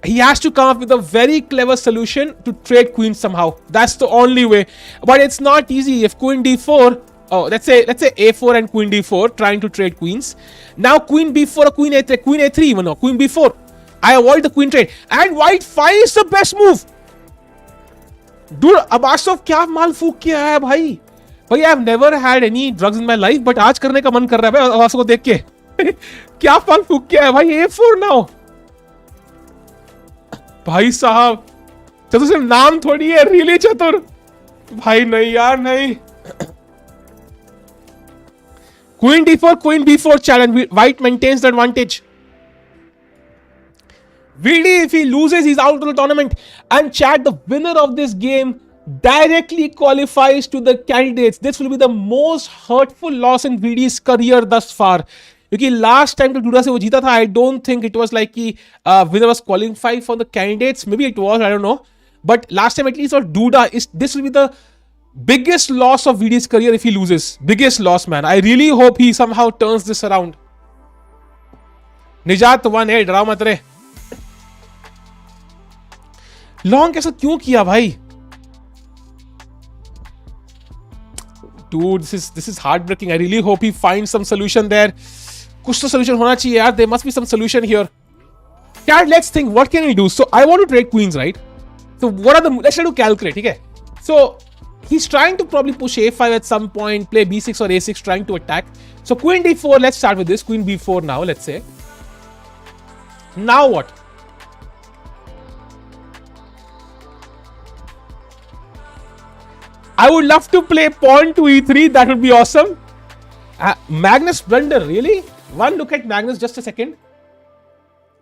He has to come up with a very clever solution to trade queens somehow. That's the only way. But it's not easy. If Queen D4, let's say A4 and Queen D4 trying to trade queens. Now Queen B4 or Queen A3 even, or Queen B4. I avoid the queen trade. And White 5 is the best move. Dude, Abasov क्या माल फूक किया है भाई? भाई, I have never had any drugs in my life, but आज करने का मन कर रहा है भाई Abasov को देख के. क्या माल फूक किया है भाई? A4 now. भाई साहब, चतुर सिर्फ नाम थोड़ी है, रियली चतुर. भाई नहीं यार, नहीं. Queen D4, Queen B4 challenge. White maintains the advantage. VD, if he loses, he's out of the tournament. And Chad, the winner of this game directly qualifies to the candidates. This will be the most hurtful loss in VD's career thus far. Because last time जब DUDA से वो जीता था, I don't think it was like कि winner was qualifying for the candidates. Maybe it was, I don't know. But last time at least for Duda, this will be the biggest loss of VD's career if he loses. Biggest loss, man. I really hope he somehow turns this around. निजात one है, डराओ मत रे. Long कैसा क्यों किया भाई? Dude, this is heartbreaking. I really hope he finds some solution there. कुछ तो solution होना चाहिए यार. There must be some solution here. Dad, let's think. What can we do? So I want to trade queens, right? So what are the? Let's try to calculate. Okay. So he's trying to probably push A5 at some point, play B6 or A6, trying to attack. So Queen D4. Let's start with this. Queen B4 now. Let's say. Now what? I would love to play pawn to E3. That would be awesome. Magnus blunder, really? One look at Magnus, just a second.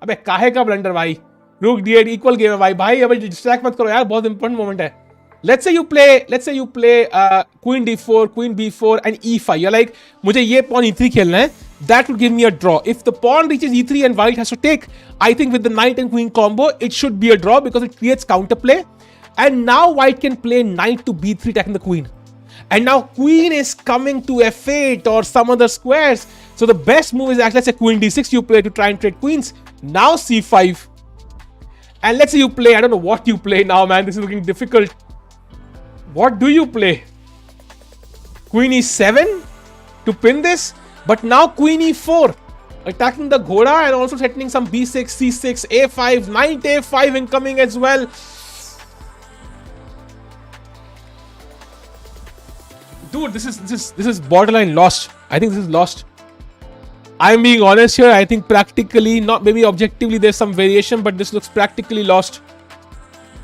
अबे काहे का blunder भाई? Rook D8 equal game है भाई. भाई अबे distract मत करो यार, बहुत important moment है. Let's say you play Queen D4, Queen B4 and E5. You're like, मुझे ये pawn E3 खेलना है. That will give me a draw. If the pawn reaches E3 and White has to take, I think with the knight and queen combo, it should be a draw because it creates counterplay. And now White can play knight to B3 attacking the queen. And now queen is coming to F8 or some other squares. So the best move is actually, let's say Queen D6 you play to try and trade queens. Now C5. And let's say you play, I don't know what you play now, man. This is looking difficult. What do you play? Queen E7 to pin this. But now Queen E4. Attacking the Ghoda and also threatening some B6, C6, A5, knight A5 incoming as well. Dude, this is borderline lost. I think this is lost. I'm being honest here. I think practically, not maybe objectively, there's some variation, but this looks practically lost.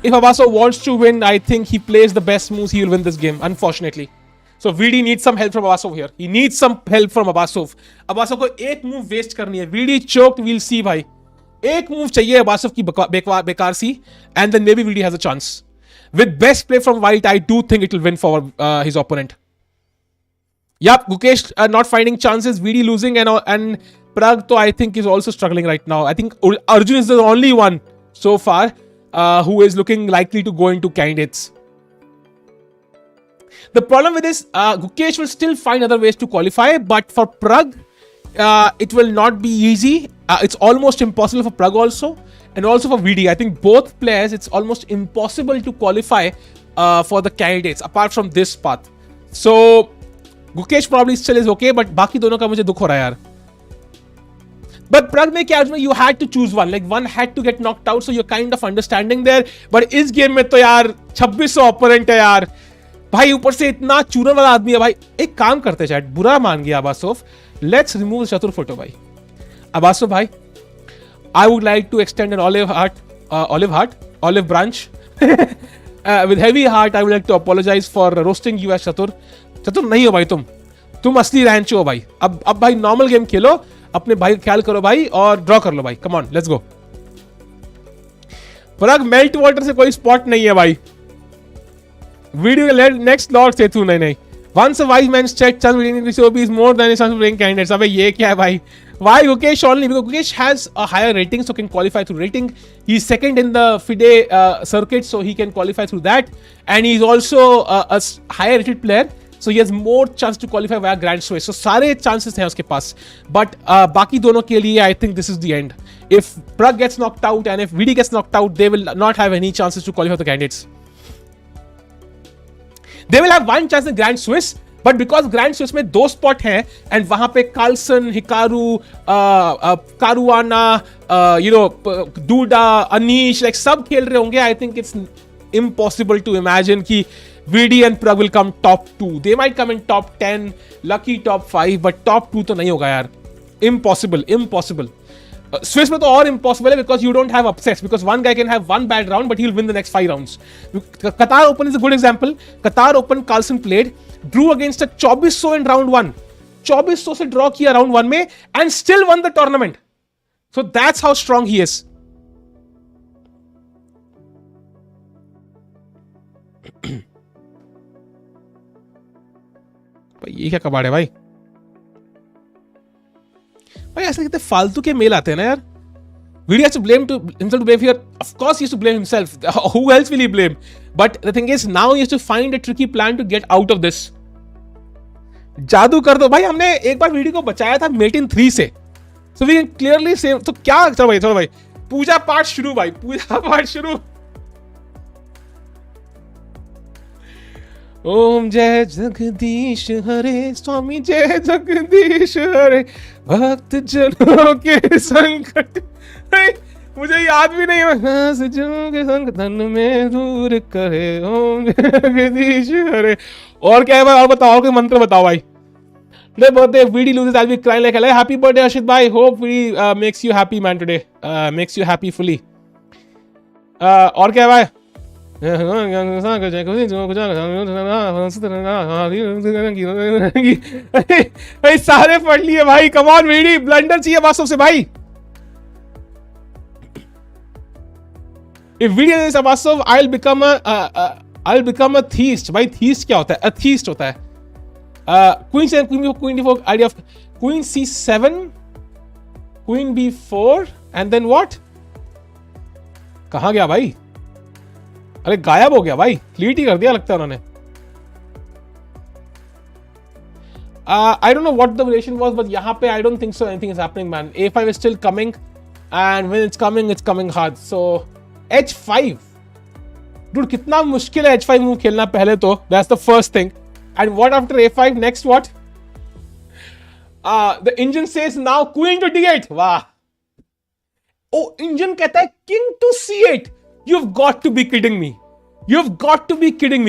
If Abasov wants to win, I think he plays the best moves. He will win this game, unfortunately. So VD needs some help from Abasov here. He needs some help from Abasov. Abasov को एक move waste करनी है. VD choked. We'll see, भाई. एक move चाहिए Abasov की बेकार सी, and then maybe VD has a chance. With best play from White, I do think it will win for his opponent. Yup, Gukesh not finding chances, VD losing, and Pragg, I think, is also struggling right now. I think Arjun is the only one so far who is looking likely to go into candidates. The problem with this, Gukesh will still find other ways to qualify, but for Pragg, it will not be easy. It's almost impossible for Pragg also, and also for VD. I think both players, it's almost impossible to qualify for the candidates, apart from this path. So Gukesh probably still is okay, but बाकी दोनों का मुझे दुख हो रहा है यार. But Pragg में क्या you had to choose one, like one had to get knocked out, so you're kind of understanding there. But इस गेम में तो यार 2600 opponent है यार. भाई ऊपर से इतना चूरन वाला आदमी है भाई. एक काम करते हैं, बुरा मान गया Abasov. Let's remove चतुर फोटो भाई. Abasov bhai, I would like to extend an olive branch. With heavy heart, I would like to apologize for roasting you as Chatur. Chatur नहीं हो भाई तुम असली रैंच हो भाई. अब भाई नॉर्मल गेम खेलो, अपने भाई का ख्याल करो भाई और ड्रॉ कर लो भाई. Come on, let's go. Pragg, melt water से कोई स्पॉट नहीं है भाई. वीडियो नेक्स्ट लॉर्ड सेतु नहीं. Once a wise man said chance winning COP is more than a chance of winning candidates. अबे ये क्या है भाई? Why Gukesh only? Because Gukesh has a higher rating, so can qualify through rating. He's second in the Fide circuit, so he can qualify through that. And he's also a higher rated player, so he has more chance to qualify via Grand Swiss. So सारे chances हैं उसके पास. But बाकी दोनों के लिए I think this is the end. If Pragg gets knocked out and if Vidit gets knocked out, they will not have any chances to qualify the candidates. They will have one chance in Grand Swiss, but because Grand Swiss में 2 spot हैं and वहां पे Carlsen, Hikaru, Caruana, Duda, Anish, like सब खेल रहे होंगे. I think it's impossible to imagine कि VD and Pragg will come top 2. They might come in top 10, lucky top 5, but top 2 तो नहीं होगा यार. Impossible. Swiss में तो और impossible है because you don't have upsets, because one guy can have one bad round but he'll win the next 5 rounds. Qatar Open is a good example. Qatar Open Carlsen played, drew against a 2400 in round 1. 2400 से draw किया round 1 में and still won the tournament. So that's how strong he is. ये क्या कबाड़ है भाई? भाई ऐसे कितने फालतू के मेल आते हैं ना यार. Vidit has to blame himself to blame here. Of course he has to blame himself. Who else will he blame? But the thing is now he has to find a tricky plan to get out of this. जादू कर दो भाई. हमने एक बार video को बचाया था mate in 3 से. So we can clearly say. तो क्या चलो भाई पूजा पाठ शुरू. ओम जय जगदीश हरे स्वामी जय जगदीश हरे भक्त जनों के संकट. मुझे याद भी नहीं है. जनों के संकट में दूर करे ओम जगदीश हरे. और क्या है भाई? और बताओ, कोई मंत्र बताओ भाई. Today birthday, if VD loses, I'll be crying like hell. Happy birthday, Arshit bhai. Hope VD makes you happy, man, today. Makes you happy fully. और क्या है भाई? सारे पढ़ लिए भाई. कम ऑन VD, ब्लंडर चाहिए अबासोव से भाई. If VD is Abasov, I'll become a theist. भाई theist क्या होता है? Atheist होता है. Queen C7, Queen D4, idea of Queen C7, Queen B4, and then what? कहाँ गया भाई? अरे गायब हो गया भाई. फ्लीट ही कर दिया लगता है उन्होंने. I don't know what the relation was, but यहाँ पे I don't think so anything is happening, man. A5 is still coming, and when it's coming hard. So H5, dude, कितना मुश्किल है H5 मूव खेलना पहले तो. That's the first thing. And what after A5? Next what? The engine says now Queen to D8. वाह. Oh, engine कहता है King to C8. You've got to be kidding me.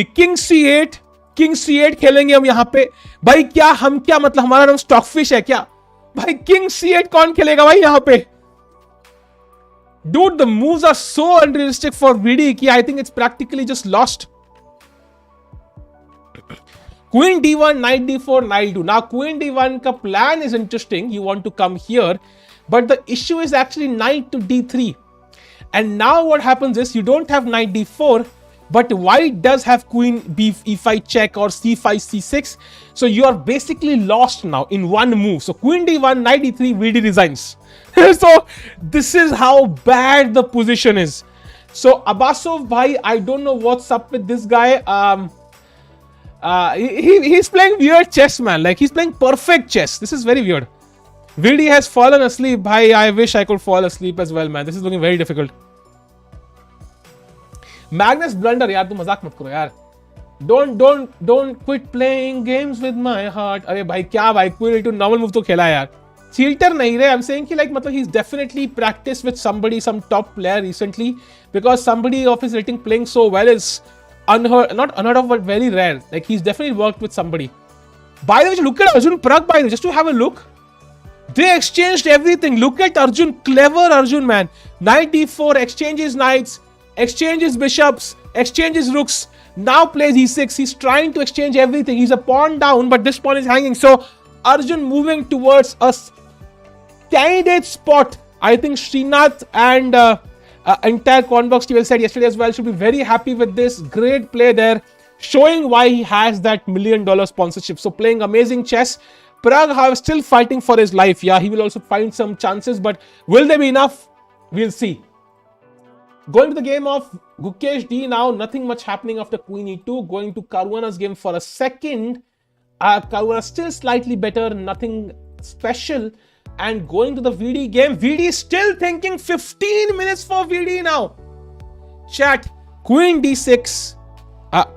King C8 खेलेंगे हम यहाँ पे भाई. क्या मतलब हमारा नाम स्टॉकफिश है क्या भाई? King C8 कौन खेलेगा भाई यहाँ पे? Dude, the moves are so unrealistic for VD कि I think it's practically just lost. Queen D1, Knight D4, Knight D2. Now Queen D1 का plan is interesting. You want to come here, but the issue is actually Knight to D3. And now what happens is you don't have Knight D4, but White does have Queen E5 check or C5, C6. So you are basically lost now in one move. So Queen D1, Knight D3, VD resigns. So this is how bad the position is. So Abasov bhai, I don't know what's up with this guy. He's playing weird chess, man. Like he's playing perfect chess. This is very weird. VD has fallen asleep. Bhai, I wish I could fall asleep as well, man. This is looking very difficult. Magnus blunder, yaar, tu mazak mat karo, yaar. Don't quit playing games with my heart. अरे भाई क्या भाई, कोई to normal move तो खेला है यार. Cheater नहीं रहे. I'm saying कि like मतलब he's definitely practiced with somebody, some top player recently, because somebody of his rating playing so well is not unheard of, but very rare. Like he's definitely worked with somebody. By the way, look at Arjun Pragg, by the way, just to have a look. They exchanged everything. Look at Arjun. Clever Arjun, man. Knight d4, exchanges knights, exchanges bishops, exchanges rooks. Now plays e6. He's trying to exchange everything. He's a pawn down, but this pawn is hanging. So Arjun moving towards a candidate spot. I think Srinath and entire Convox TV said yesterday as well should be very happy with this. Great play there, showing why he has that $1 million sponsorship. So playing amazing chess. Pragg, however, still fighting for his life. Yeah, he will also find some chances, but will they be enough? We'll see. Going to the game of Gukesh D now. Nothing much happening after Queen E2. Going to Caruana's game for a second. Caruana still slightly better. Nothing special. And going to the VD game. VD still thinking 15 minutes for VD now. Chat. Queen D6.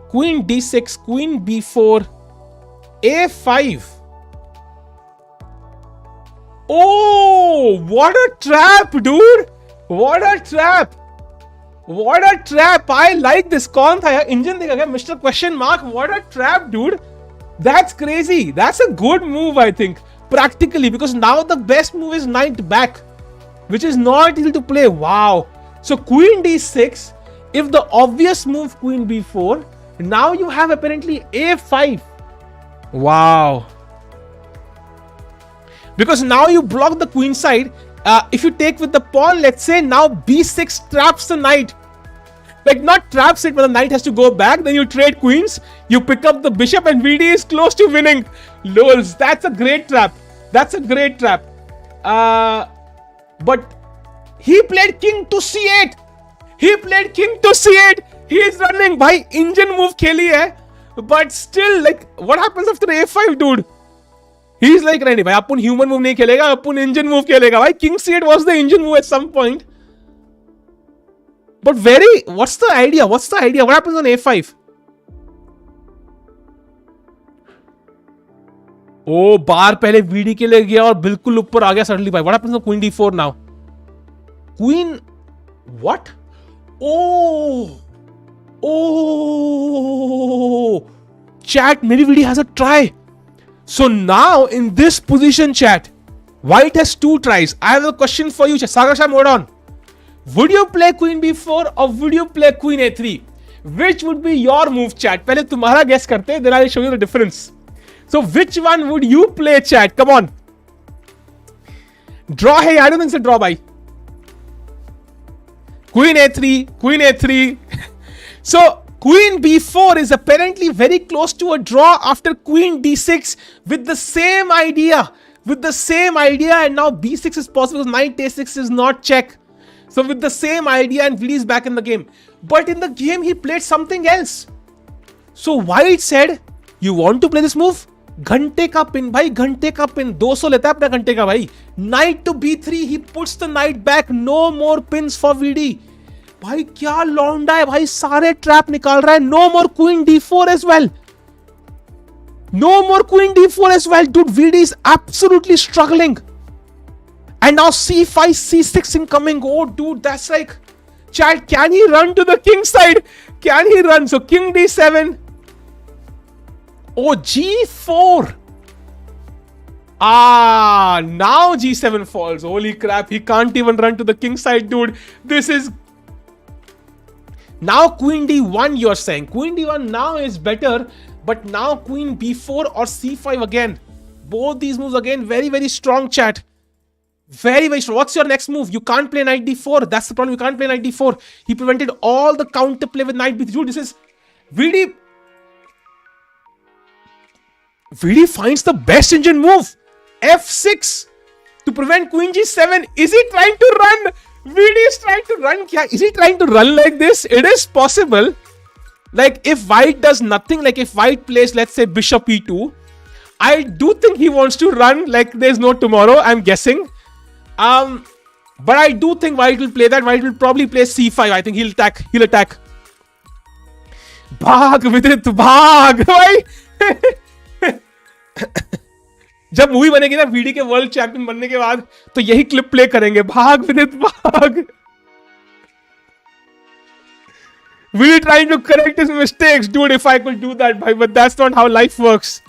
Queen D6. Queen B4. A5. Oh, what a trap, dude. What a trap. What a trap. I like this. कौन था यार? Engine देखा क्या? Mr. Question Mark. What a trap, dude. That's crazy. That's a good move, I think. Practically, because now the best move is knight back, which is not easy to play. Wow. So Queen D6. If the obvious move Queen B4, now you have apparently A5. Wow. Because now you block the queen side. If you take with the pawn, let's say now B6 traps the knight. Like not traps it, but the knight has to go back. Then you trade queens. You pick up the bishop and VD is close to winning. Lols. That's a great trap. That's a great trap. But he played king to C8. He played king to C8. He is running. Bhai, engine move kheli hai. But still, like, what happens after A5, dude? He's like, नहीं भाई अपन human move नहीं खेलेगा, अपन engine move खेलेगा भाई. King C8 was the engine move at some point. But what's the idea? What's the idea? What happens on A5? Oh, बार पहले VD के लिए गया और बिल्कुल ऊपर आ गया suddenly भाई. What happens on Queen D4 now? Queen, what? Oh, chat. Maybe VD has a try. So now in this position, chat, white has 2 tries. I have a question for you, Sagar Shah, hold on. Would you play Queen B4 or would you play Queen A3? Which would be your move, chat? पहले तुम्हारा guess करते हैं, then I'll show you the difference. So which one would you play, chat? Come on. Draw. Hey, I don't think it's a draw, bhai. Queen A3, Queen A3. So Queen B4 is apparently very close to a draw after Queen D6 with the same idea. And now B6 is possible because Knight A6 is not check. So with the same idea and VD is back in the game. But in the game he played something else. So White said, you want to play this move? घंटे का pin भाई, घंटे का pin 200 लेता है अपना घंटे का भाई. Knight to B3, he puts the knight back. No more pins for VD. भाई क्या लौंडा है भाई, सारे ट्रैप निकाल रहा है. No more Queen D4 as well. No more Queen D4 as well. Dude, VD is absolutely struggling. And now C5, C6 incoming. Oh, dude, that's like... Chat, can he run to the king side? Can he run? So King D7. Oh, G4. Now G7 falls. Holy crap, he can't even run to the king side, dude. This is... Now Queen D1 you're saying. Queen D1 now is better. But now Queen B4 or C5 again. Both these moves again very, very strong, chat. Very, very strong. What's your next move? You can't play Knight D4. That's the problem. You can't play Knight D4. He prevented all the counter play with Knight B3. Dude, this is... VD finds the best engine move. F6 to prevent Queen G7. Is he trying to run? VD is trying to run. Is he trying to run like this? It is possible. Like if White does nothing, like if White plays, let's say Bishop E2, I do think he wants to run like there's no tomorrow, I'm guessing. But I do think White will play that. White will probably play C5. I think he'll attack. Bhag, Vidit, bhag, भाई. जब movie बनेगी ना VD के world champion बनने के बाद तो यही क्लिप प्ले करेंगे. भाग विदित भाग. Vidit trying to correct his mistakes. Dude, if I could do that, bhai, but that's not how life works.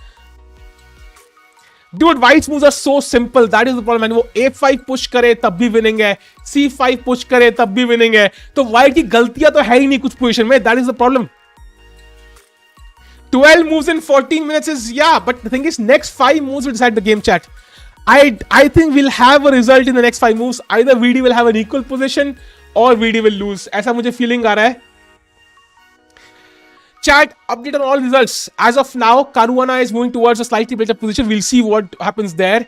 Dude, white's moves are so simple. That is the problem. And वो A5 push करे तब भी winning है, C5 push करे तब भी winning है. तो white की गलतियां तो है ही नहीं कुछ position में. That is the problem. 12 moves in 14 minutes is, yeah, but the thing is, next 5 moves will decide the game, chat. I think we'll have a result in the next 5 moves. Either VD will have an equal position or VD will lose. ऐसा मुझे feeling आ रहा है. Chat, update on all results. As of now, Caruana is moving towards a slightly better position. We'll see what happens there.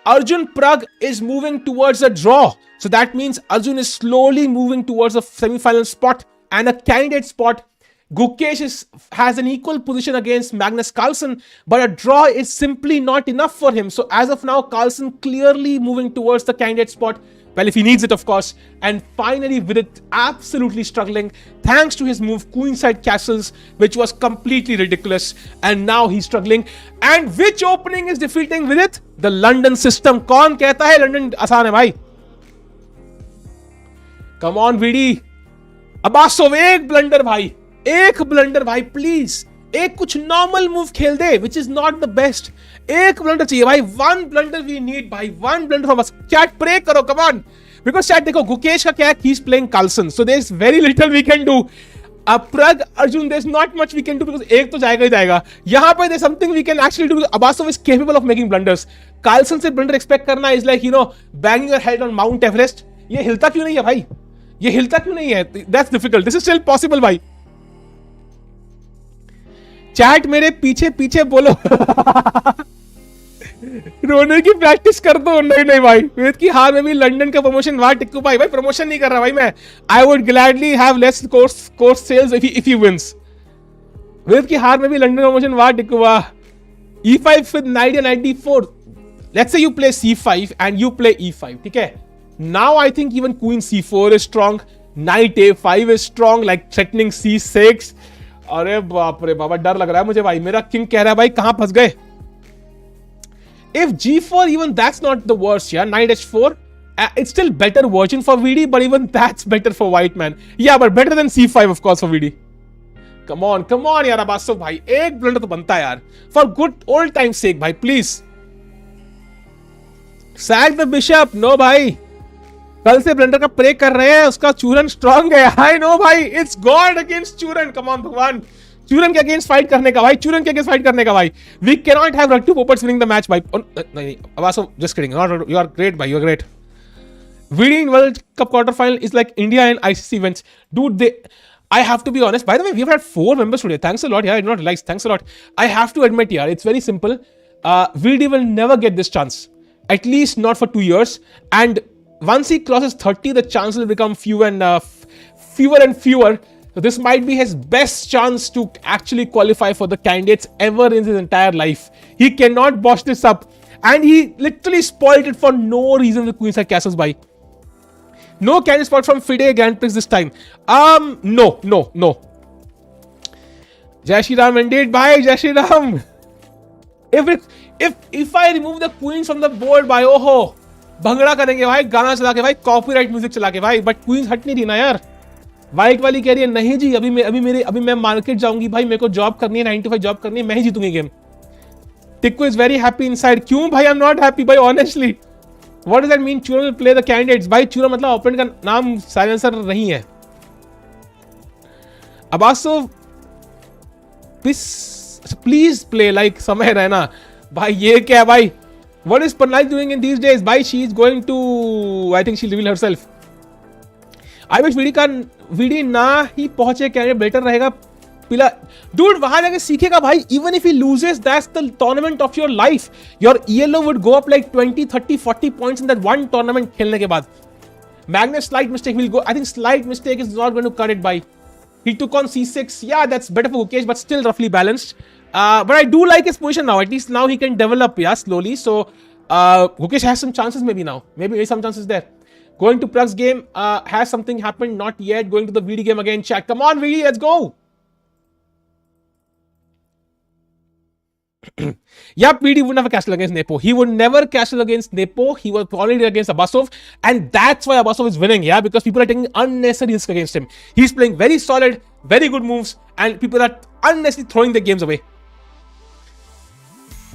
Arjun Pragg is moving towards a draw. So that means Arjun is slowly moving towards a semi-final spot and a candidate spot. Gukesh has an equal position against Magnus Carlsen, but a draw is simply not enough for him. So as of now, Carlsen clearly moving towards the candidate spot. Well, if he needs it, of course. And finally, Vidit absolutely struggling thanks to his move Queenside Castles, which was completely ridiculous. And now he's struggling. And which opening is defeating Vidit? The London system. कौन कहता है London आसान है भाई? Come on, VD. Abasov, एक blunder भाई. एक blunder भाई, please. एक कुछ normal move खेल दे, which is not the best. एक blunder चाहिए भाई. One blunder we need भाई. One blunder from us. Chat pray करो, come on. Because chat देखो, Gukesh का क्या है? He's playing Carlsen. So there's very little we can do. Pragg, Arjun, there's not much we can do because एक तो जाएगा ही जाएगा. यहाँ पे there's something we can actually do. Abasov is capable of making blunders. Carlsen से blunder expect करना is like, you know, banging your head on Mount Everest. ये हिलता क्यों नहीं है भाई? ये हिलता क्यों नहीं है? That's difficult. This is still possible भाई. चैट मेरे पीछे पीछे बोलो. रोने की प्रैक्टिस कर दो. नहीं नहीं भाई, वेद की हार में भी लंदन का प्रमोशन वहां टिक्कू भाई. भाई प्रमोशन नहीं कर रहा भाई मैं. I would gladly have less course sales if he wins. Ved की हार में भी लंदन प्रमोशन वहां टिक्कू वाह. E5 with knight and knight D4. Let's say you play C5 and you play E5. ठीक है. Now I think even Queen C4 is strong. Knight A5 is strong, like threatening C6. अरे बाप रे बाबा, डर लग रहा है मुझे भाई. मेरा किंग कह रहा है भाई कहां फंस गए. If G4, even that's not the worst, yeah. Knight H4, it's still better version for VD, but even that's better for white man. Yeah, but better than C5 of course for VD. Come on यार Abasov भाई, एक blunder तो बनता है यार. For good old time's sake भाई, please. Sack the bishop, no भाई. कल से ब्लंडर का प्रे कर रहे हैं, उसका चूरन स्ट्रांग है. आई नो भाई, इट्स गॉड अगेंस्ट चूरन. कम ऑन भगवान, चूरन के अगेंस्ट फाइट करने का भाई. चूरन के अगेंस्ट फाइट करने का भाई. वी कैन नॉट हैव रट्टू पोपर्स विनिंग द मैच भाई. नहीं Abasov, just kidding. You are great भाई, you are great. Winning World Cup quarter final is like India and ICC events, dude. I have to be honest. By the way, we've had 4 members today. Thanks a lot. Yeah, I did not realize. Thanks a lot. I have to admit, yeah, it's very simple. VD will never get this chance. At least not for 2 years. And once he crosses 30, the chances will become fewer and fewer. So this might be his best chance to actually qualify for the candidates ever in his entire life. He cannot botch this up. And he literally spoiled it for no reason with Queenside Castles by. No candidate spot from Fide Grand Prix this time. No. Jai Shri Ram indeed, bhai. Jai Shri Ram. If I remove the queens from the board by, oh, bhangra करेंगे भाई, गाना चला के भाई, copyright music चला के भाई. But queen's हट नहीं रही ना यार. व्हाइट वाली कह रही है नहीं जी, अभी मैं मार्केट जाऊंगी भाई, मेरे को जॉब करनी है, 9 to 5 जॉब करनी है, मैं ही जीतूंगी गेम. टिक्को इज वेरी हैप्पी इनसाइड. क्यों भाई? आई एम नॉट हैप्पी भाई, honestly. What does that mean? चूरा विल प्ले द कैंडिडेट्स भाई. चूरा मतलब ओपोनेंट का नाम साइलेंसर नहीं है. Abasov, प्लीज प्ले लाइक समय रहना भाई. ये क्या है भाई? What is Pragg doing in these days? Bhai, she is going to, I think she'll reveal herself. I wish VD ना ही पहुंचे, कैंडिडेट बेटर रहेगा. पिला dude वहां जाके सीखेगा भाई. Even if he loses, that's the tournament of your life. Your ELO would go up like 20, 30, 40 points in that one tournament खेलने के बाद. Magnus slight mistake will go. I think slight mistake is not going to cut it by. He took on C6. Yeah, that's better for Gukesh, but still roughly balanced. But I do like his position now. At least now he can develop, yeah, slowly. So Gukesh has some chances maybe now. Maybe some chances there. Going to Pragg's game. Has something happened? Not yet. Going to the VD game again. Chat. Come on, VD. Let's go. Yep, VD would never castle against Nepo. He would never castle against Nepo. He was already against Abasov. And that's why Abasov is winning, yeah, because people are taking unnecessary risks against him. He's playing very solid, very good moves, and people are unnecessarily throwing their games away.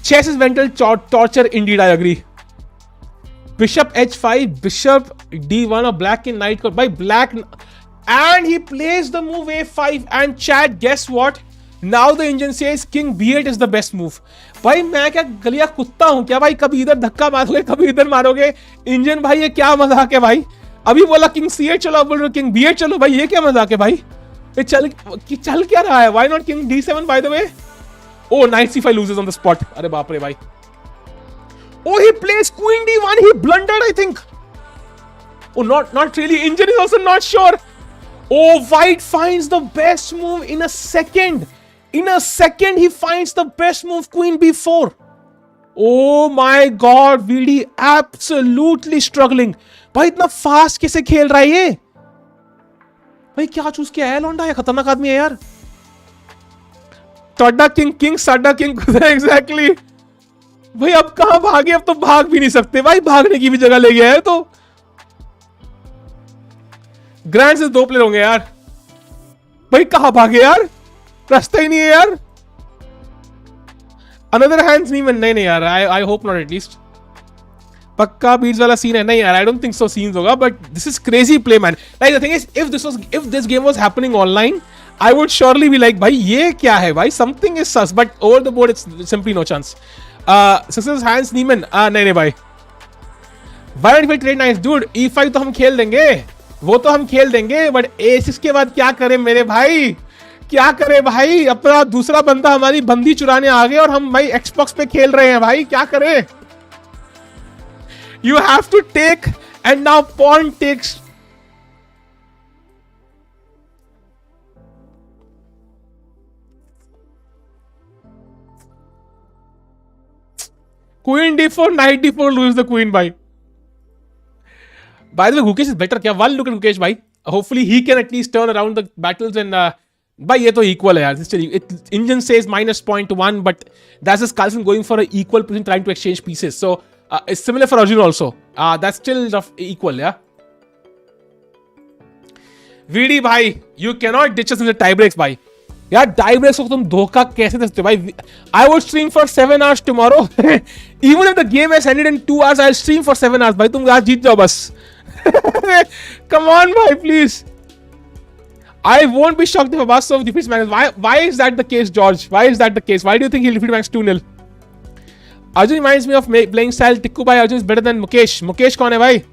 Chess is mental torture indeed, I agree. Bishop h5, bishop d1 or black in knight by black, and he plays the move a5. And chat, guess what? Now the engine says king b8 is the best move. भाई मैं क्या गलिया कुत्ता हूं क्या भाई? कभी इधर धक्का मारोगे, कभी इधर मारोगे। इंजन भाई ये क्या मजाक है भाई? अभी बोला किंग c8 चलो, बोल रहे किंग b8 चलो। भाई ये क्या मजाक है भाई? ये चल क्या रहा है? Why not king d7 by the way? Oh, knight c5 loses on the spot. अरे बाप रे भाई। Oh, he plays queen d1. He blundered, I think. Oh, not really. Engine is also not sure. Oh, white finds the best move in a second. In a second, he finds the best move, queen b4. Oh my God, VD absolutely struggling. भाई इतना fast कैसे खेल रहा है ये? भाई क्या choose किया है? लौंडा है, खतरनाक आदमी है यार। साडा किंग साडा किंग एग्जैक्टली। भाई अब कहां भागे? अब तो भाग भी नहीं सकते भाई, भागने की भी जगह ले गया है तो। ग्रैंड से 2 प्लेयर होंगे यार। भाई कहां भागे यार? रास्ता ही नहीं है यार। अनदर हैंड्स नहीं यार, आई होप नॉट एटलीस्ट। पक्का बीट्स वाला सीन है? नहीं यार, I don't think so scenes होगा, but this is crazy play man. Like the thing is, if this game was happening online, I would surely be like, भाई ये क्या है भाई? Something is sus, but over the board it's simply no chance. Success hands Neiman. नहीं भाई। Why not if I trade nice, dude? E5 तो हम खेल देंगे, वो तो हम खेल देंगे, but A6 के बाद क्या करें मेरे भाई? क्या करें भाई? अपना दूसरा बंदा हमारी बंदी चुराने आ गए और हम भाई Xbox पे खेल रहे हैं भाई, क्या करें? You have to take, and now pawn takes. Queen d4, knight d4, lose the queen, bhai. By the way, Gukesh is better. Kya? One look at Gukesh, bhai. Hopefully, he can at least turn around the battles and. Bhai, ye to equal hai, yaar. Engine says minus 0.1, but that's just Carlsen going for an equal position, trying to exchange pieces. So it's similar for Arjun also. That's still equal, yeah. VD, bhai, you cannot ditch us in the tie breaks, bhai. यार tie breaks को तुम धोखा कैसे देते हो भाई? I would stream for 7 hours tomorrow. Even if the game has ended in 2 hours, I will stream for 7 hours। भाई तुम आज जीत जाओ बस। कम ऑन भाई please. I won't be shocked if Abasov defeats Magnus. Why is that the case, George? Why is that the case? Why do you think he'll defeat Magnus 2-0? Arjun reminds me of playing style. Tikku by Arjun is better than Mukesh. Mukesh कौन है भाई?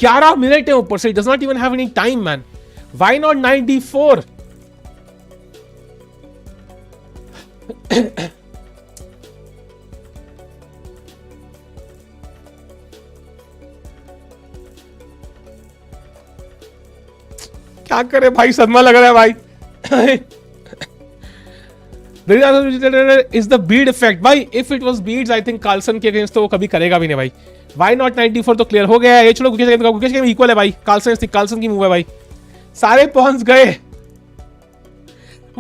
11 minutes है ऊपर से. He does not even have any time, man. Why not 9d4? क्या करे भाई, सदमा लग रहा है भाई। Is the bead effect भाई? If it was beads, I think Carlsen के अगेंस्ट तो वो कभी करेगा भी नहीं भाई। Why not 94 तो क्लियर हो गया है। ये छोड़ो, गुकेश के इक्वल है भाई। Carlsen की मूव है भाई। सारे पहुंच गए।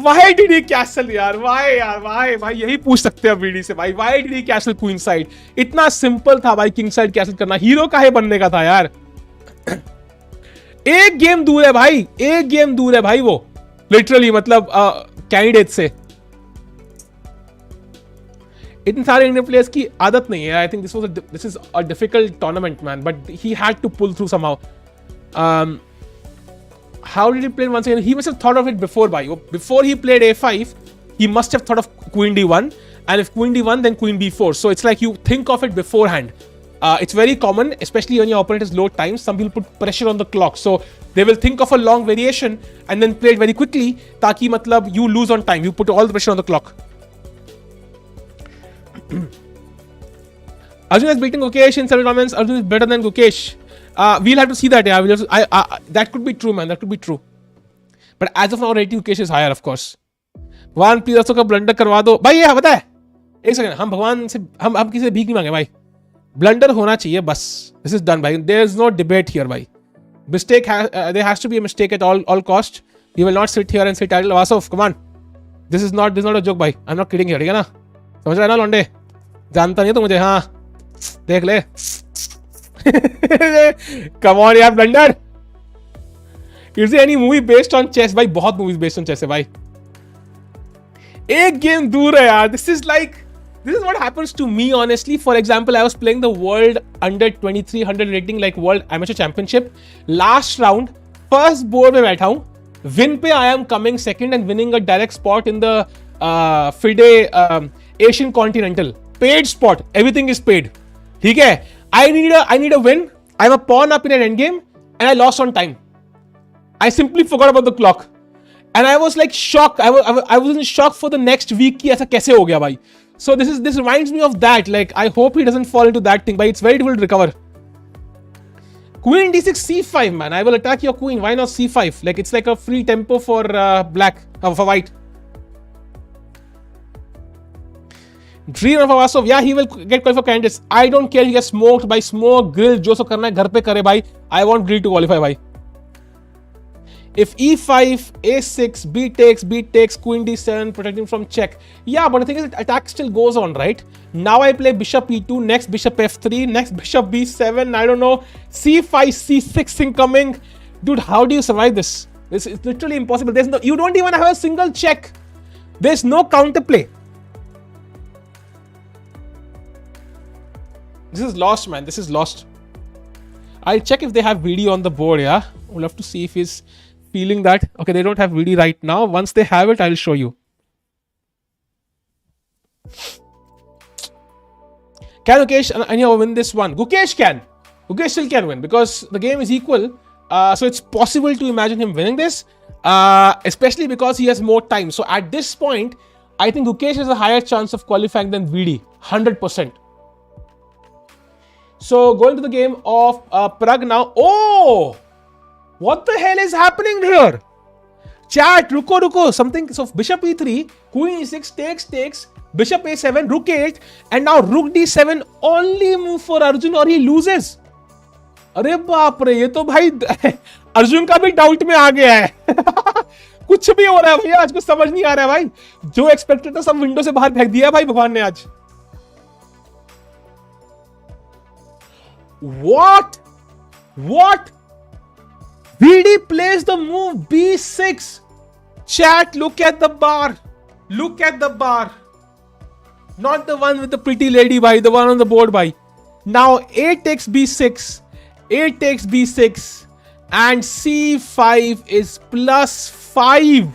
Why did he castle यार? Why भाई यही पूछ सकते हैं बीडी से भाई। Why did he castle queen side? इतना सिंपल था भाई किंग साइड कैसल करना। हीरो काहे बनने का था यार। एक गेम दूर है भाई, एक गेम दूर है भाई वो, लिटरली मतलब कैंडिडेट से। इतने सारे इंडियन प्लेयर्स की आदत नहीं है। I think this is a difficult tournament man, but he had to pull through somehow. How did he play once again? He must have thought of it before, bhai. Before he played a5, he must have thought of queen d1, and if queen d1, then queen b4. So it's like you think of it beforehand. It's very common, especially when your opponent has low time. Some people put pressure on the clock, so they will think of a long variation and then play it very quickly, ताकि मतलब you lose on time. You put all the pressure on the clock. Arjun has beaten Gukesh in several tournaments. Arjun is better than Gukesh. We'll have to see that. Yeah, that could be true, man. That could be true. But as of now, rating Gukesh is higher, of course. भगवान please दोस्तों का blunder करवा दो भाई। ये पता है, एक सेकंड, हम भगवान से हम किसी से भीख नहीं मांगे भाई। ब्लंडर होना चाहिए बस। दिस इज डन भाई। There is no debate here भाई। Mistake there has to be a mistake at all cost. You will not sit here and say title Abasov. Come on, this is not a joke भाई। I'm not kidding here, ठीक है ना? समझ रहा है ना लौंडे? जानता नहीं तो मुझे, हाँ देख ले। Come on यार, blunder. Is there any movie based on chess? भाई बहुत movies based on chess है भाई। एक गेम दूर है यार. This is what happens to me honestly. For example, I was playing the world under 2300 rating like world amateur championship. Last round, first board में बैठा हूँ. Win पे I am coming second and winning a direct spot in the Fide Asian Continental. Paid spot. Everything is paid. ठीक है. I need a win. I'm a pawn up in an endgame and I lost on time. I simply forgot about the clock. And I was like shocked. I was in shock for the next week कि ऐसा कैसे हो गया भाई. So this reminds me of that. Like I hope he doesn't fall into that thing, but it's very difficult to recover. Queen d6 c5, man. I will attack your queen. Why not c5? Like it's like a free tempo for for white. Dream of Abasov. Yeah, he will get qualified for candidates. I don't care if he gets smoked by smoke, grill, जो सो करना है घर पे करे भाई. I want grill to qualify भाई. If e5, a6, b takes, queen d7, protecting from check. Yeah, but the thing is, attack still goes on, right? Now I play bishop e2, next bishop f3, next bishop b7. I don't know. c5, c6 incoming. Dude, how do you survive this? It's literally impossible. You don't even have a single check. There's no counterplay. This is lost, man. This is lost. I'll check if they have VD on the board, yeah? We'll have to see if he's feeling that. Okay, they don't have VD right now. Once they have it, I'll show you. Can Gukesh anyhow win this one? Gukesh can. Gukesh still can win because the game is equal. So it's possible to imagine him winning this, especially because he has more time. So at this point, I think Gukesh has a higher chance of qualifying than VD, 100%. So going to the game of Pragg now. Oh! What the hell is happening here? Chat, ruko. Something. So bishop e3, queen e6, takes, bishop a7, rook a8, and now rook d7 only move for Arjun or he loses. अरे बाप रे, ये तो भाई अर्जुन का भी doubt में आ गया है. कुछ भी हो रहा है भैया, आज कुछ समझ नहीं आ रहा है भाई. जो एक्सपेक्टेड था सब विंडो से बाहर फेंक दिया है भाई भगवान ने आज. What? VD plays the move b6. Chat, look at the bar. Not the one with the pretty lady, bhai. The one on the board, bhai. Now A takes b6. And c5 is +5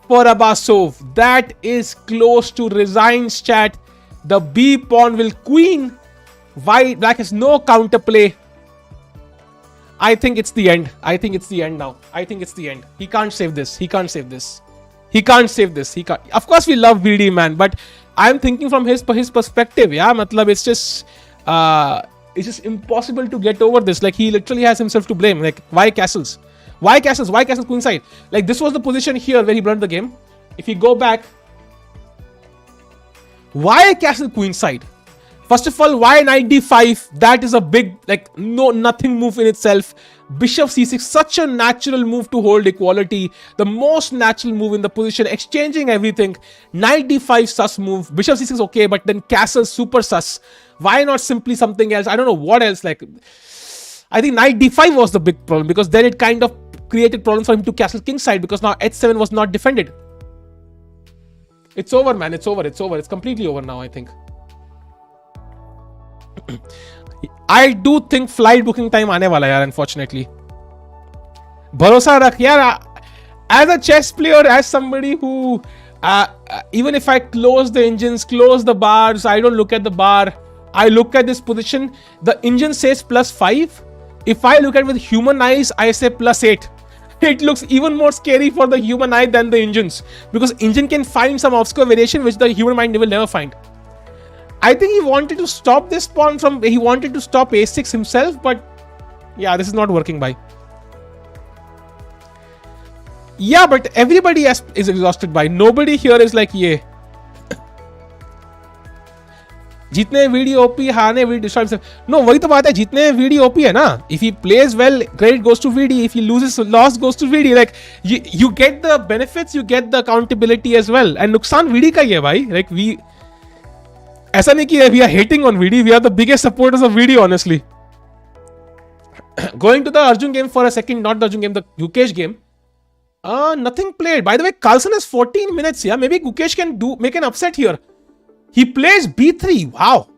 for Abasov. That is close to resigns, chat. The B pawn will queen. White, black has no counterplay. I think it's the end. Now. He can't save this. Of course, we love VD, man, but I'm thinking from his perspective. Yeah, matlab it's just impossible to get over this. Like he literally has himself to blame. Like why castles? Why castles queenside? Like this was the position here where he blundered the game. If you go back, why castle queenside? First of all, why knight d5? That is a big, nothing move in itself. Bishop c6, such a natural move to hold equality. The most natural move in the position, exchanging everything. Knight d5, sus move. Bishop c6, okay, but then castle, super sus. Why not simply something else? I don't know what else. I think knight d5 was the big problem because then it kind of created problems for him to castle kingside because now h7 was not defended. It's over, man. It's over. It's completely over now, I think. I do think flight booking time आने वाला यार, unfortunately. भरोसा रख यार. As a chess player, as somebody who even if I close the engines, close the bars, I don't look at the bar. I look at this position. The engine says +5. If I look at it with human eyes, I say +8. It looks even more scary for the human eye than the engines because engine can find some obscure variation which the human mind will never find. I think he wanted to stop this pawn he wanted to stop a6 himself, but yeah, this is not working by. Yeah, but everybody is exhausted by. Nobody here is like, yeah. जीतने VD OP हारने VD destroy himself. No, वही तो बात है, जीतने VD OP है ना. If he plays well, credit goes to VD. If he loses, loss goes to VD. Like you get the benefits, you get the accountability as well. And नुकसान VD का ही है भाई. Like ऐसा नहीं कि we are hating on VD. We are the biggest supporters of VD, honestly. Going to the Arjun game for a second, not the Arjun game, the Gukesh game. Nothing played. By the way, Carlsen has 14 minutes here. Maybe Gukesh can make an upset here. He plays b3. Wow.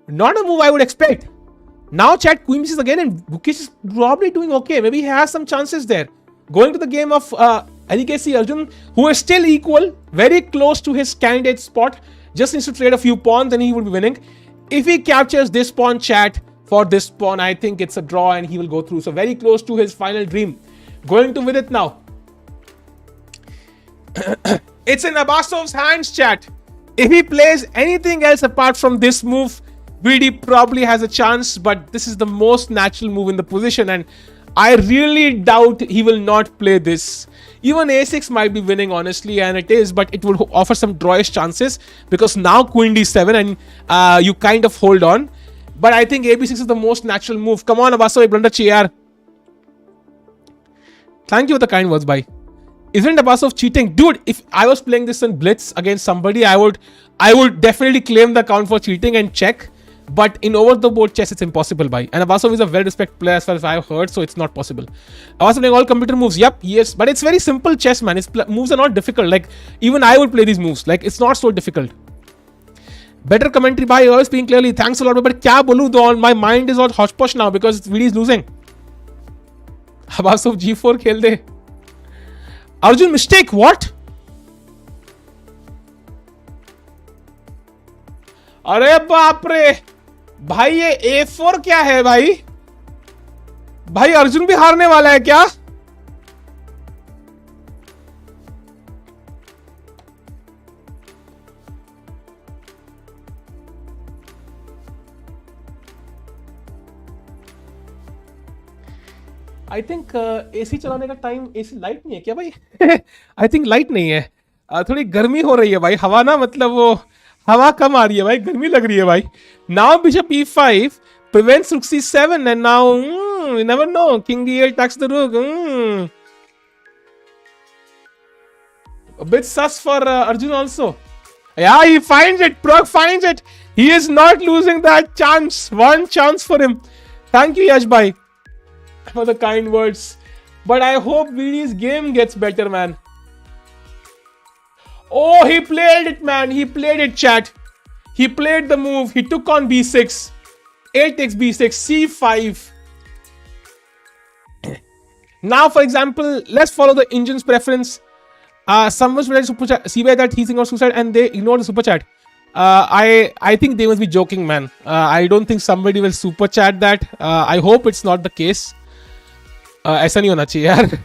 Not a move I would expect. Now chat queen b6 again, and Gukesh is probably doing okay. Maybe he has some chances there. Going to the game of LKC Arjun, who is still equal, very close to his candidate spot. Just needs to trade a few pawns and he will be winning. If he captures this pawn, chat, for this pawn, I think it's a draw and he will go through. So very close to his final dream. Going to Vidit now. It's in Abasov's hands, chat. If he plays anything else apart from this move, Vidi probably has a chance, but this is the most natural move in the position, and I really doubt he will not play this. Even a6 might be winning, honestly, and it is, but it would offer some drawish chances because now queen d7 and you kind of hold on. But I think ab6 is the most natural move. Come on, Abasov, blunder chair. Thank you for the kind words, bye. Isn't Abasov cheating? Dude, if I was playing this in Blitz against somebody, I would definitely claim the account for cheating and check. But in over-the-board chess, it's impossible, bhai. And Abasov is a well-respected player as far as I've heard, so it's not possible. Abasov playing all computer moves. Yep, yes. But it's very simple chess, man. His moves are not difficult. Like, even I would play these moves. Like, it's not so difficult. Better commentary by yours, speaking clearly. Thanks a lot. But kya bolu though? My mind is all hodgepodge now because VD is losing. Abasov G4 khel de. Arjun, mistake. What? अरे बाप रे भाई, ये A4 क्या है भाई? भाई अर्जुन भी हारने वाला है क्या? आई थिंक एसी चलाने का टाइम, एसी लाइट नहीं है क्या भाई? आई थिंक लाइट नहीं है, थोड़ी गर्मी हो रही है भाई. हवा ना, मतलब वो हवा कम आ रही है भाई, गर्मी लग रही है भाई. Now bishop e5 prevents rook c7 and now you never know, king d8 attacks the rook. A bit sus for Arjun also. Yeah, he finds it. Pragg finds it. He is not losing that chance. One chance for him. Thank you, Yash bhai, for the kind words. But I hope VD's game gets better, man. Oh, he played it, man. He played it, chat. He played the move. He took on b6. A takes b6, c5. Now, for example, let's follow the engine's preference. Someone's read super chat, see that he's thinking of suicide and they ignore the super chat. I think they must be joking, man. I don't think somebody will super chat that. I hope it's not the case. ऐसा नहीं होना चाहिए यार.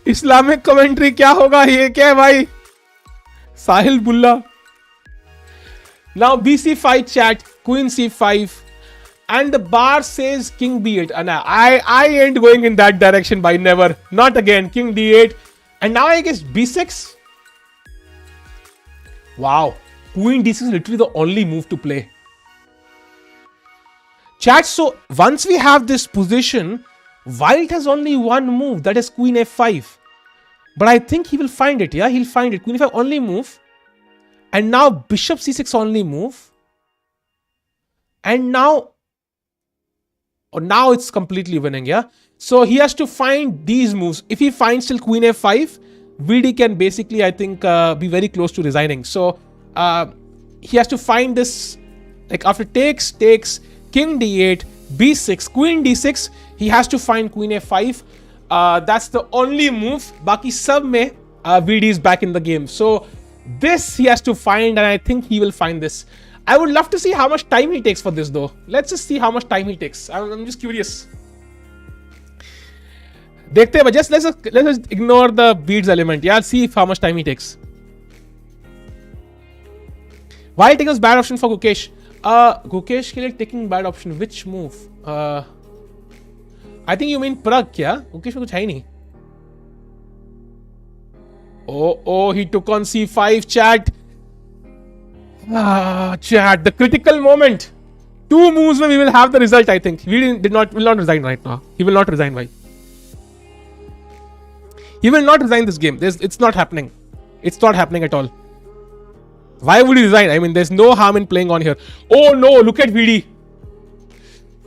Islamic commentary क्या होगा ये, क्या है भाई? साहिल बुल्ला. Now bc5 chat, queen c5, and the bar says king b8. And I ain't going in that direction, by never, not again. King d8, and now I guess b6. Wow, queen d6 is literally the only move to play. Chat. So once we have this position, white has only one move, that is queen f5. But I think he will find it. Yeah, he'll find it. Queen f5 only move. And now bishop c6 only move. And now it's completely winning. Yeah. So he has to find these moves. If he finds still queen f5, VD can basically, I think, be very close to resigning. So he has to find this, like after takes, king d8, b6, queen d6. He has to find queen f5. That's the only move. Baki sab mein VD is back in the game. So this he has to find, and I think he will find this. I would love to see how much time he takes for this though. Let's just see how much time he takes. I'm just curious. Dekhte hai, let's just ignore the beads element. Yeah, see how much time he takes. Why taking this bad option for Gukesh? Gukesh ke liye taking bad option. Which move? I think you mean Pragg, क्या? Gukesh में कुछ है ही नहीं. Oh, he took on c5, chat. Chat, the critical moment. Two moves where we will have the result, I think. We will not resign right now. He will not resign, why? He will not resign this game. It's not happening. It's not happening at all. Why would he resign? I mean, there's no harm in playing on here. Oh no, look at VD.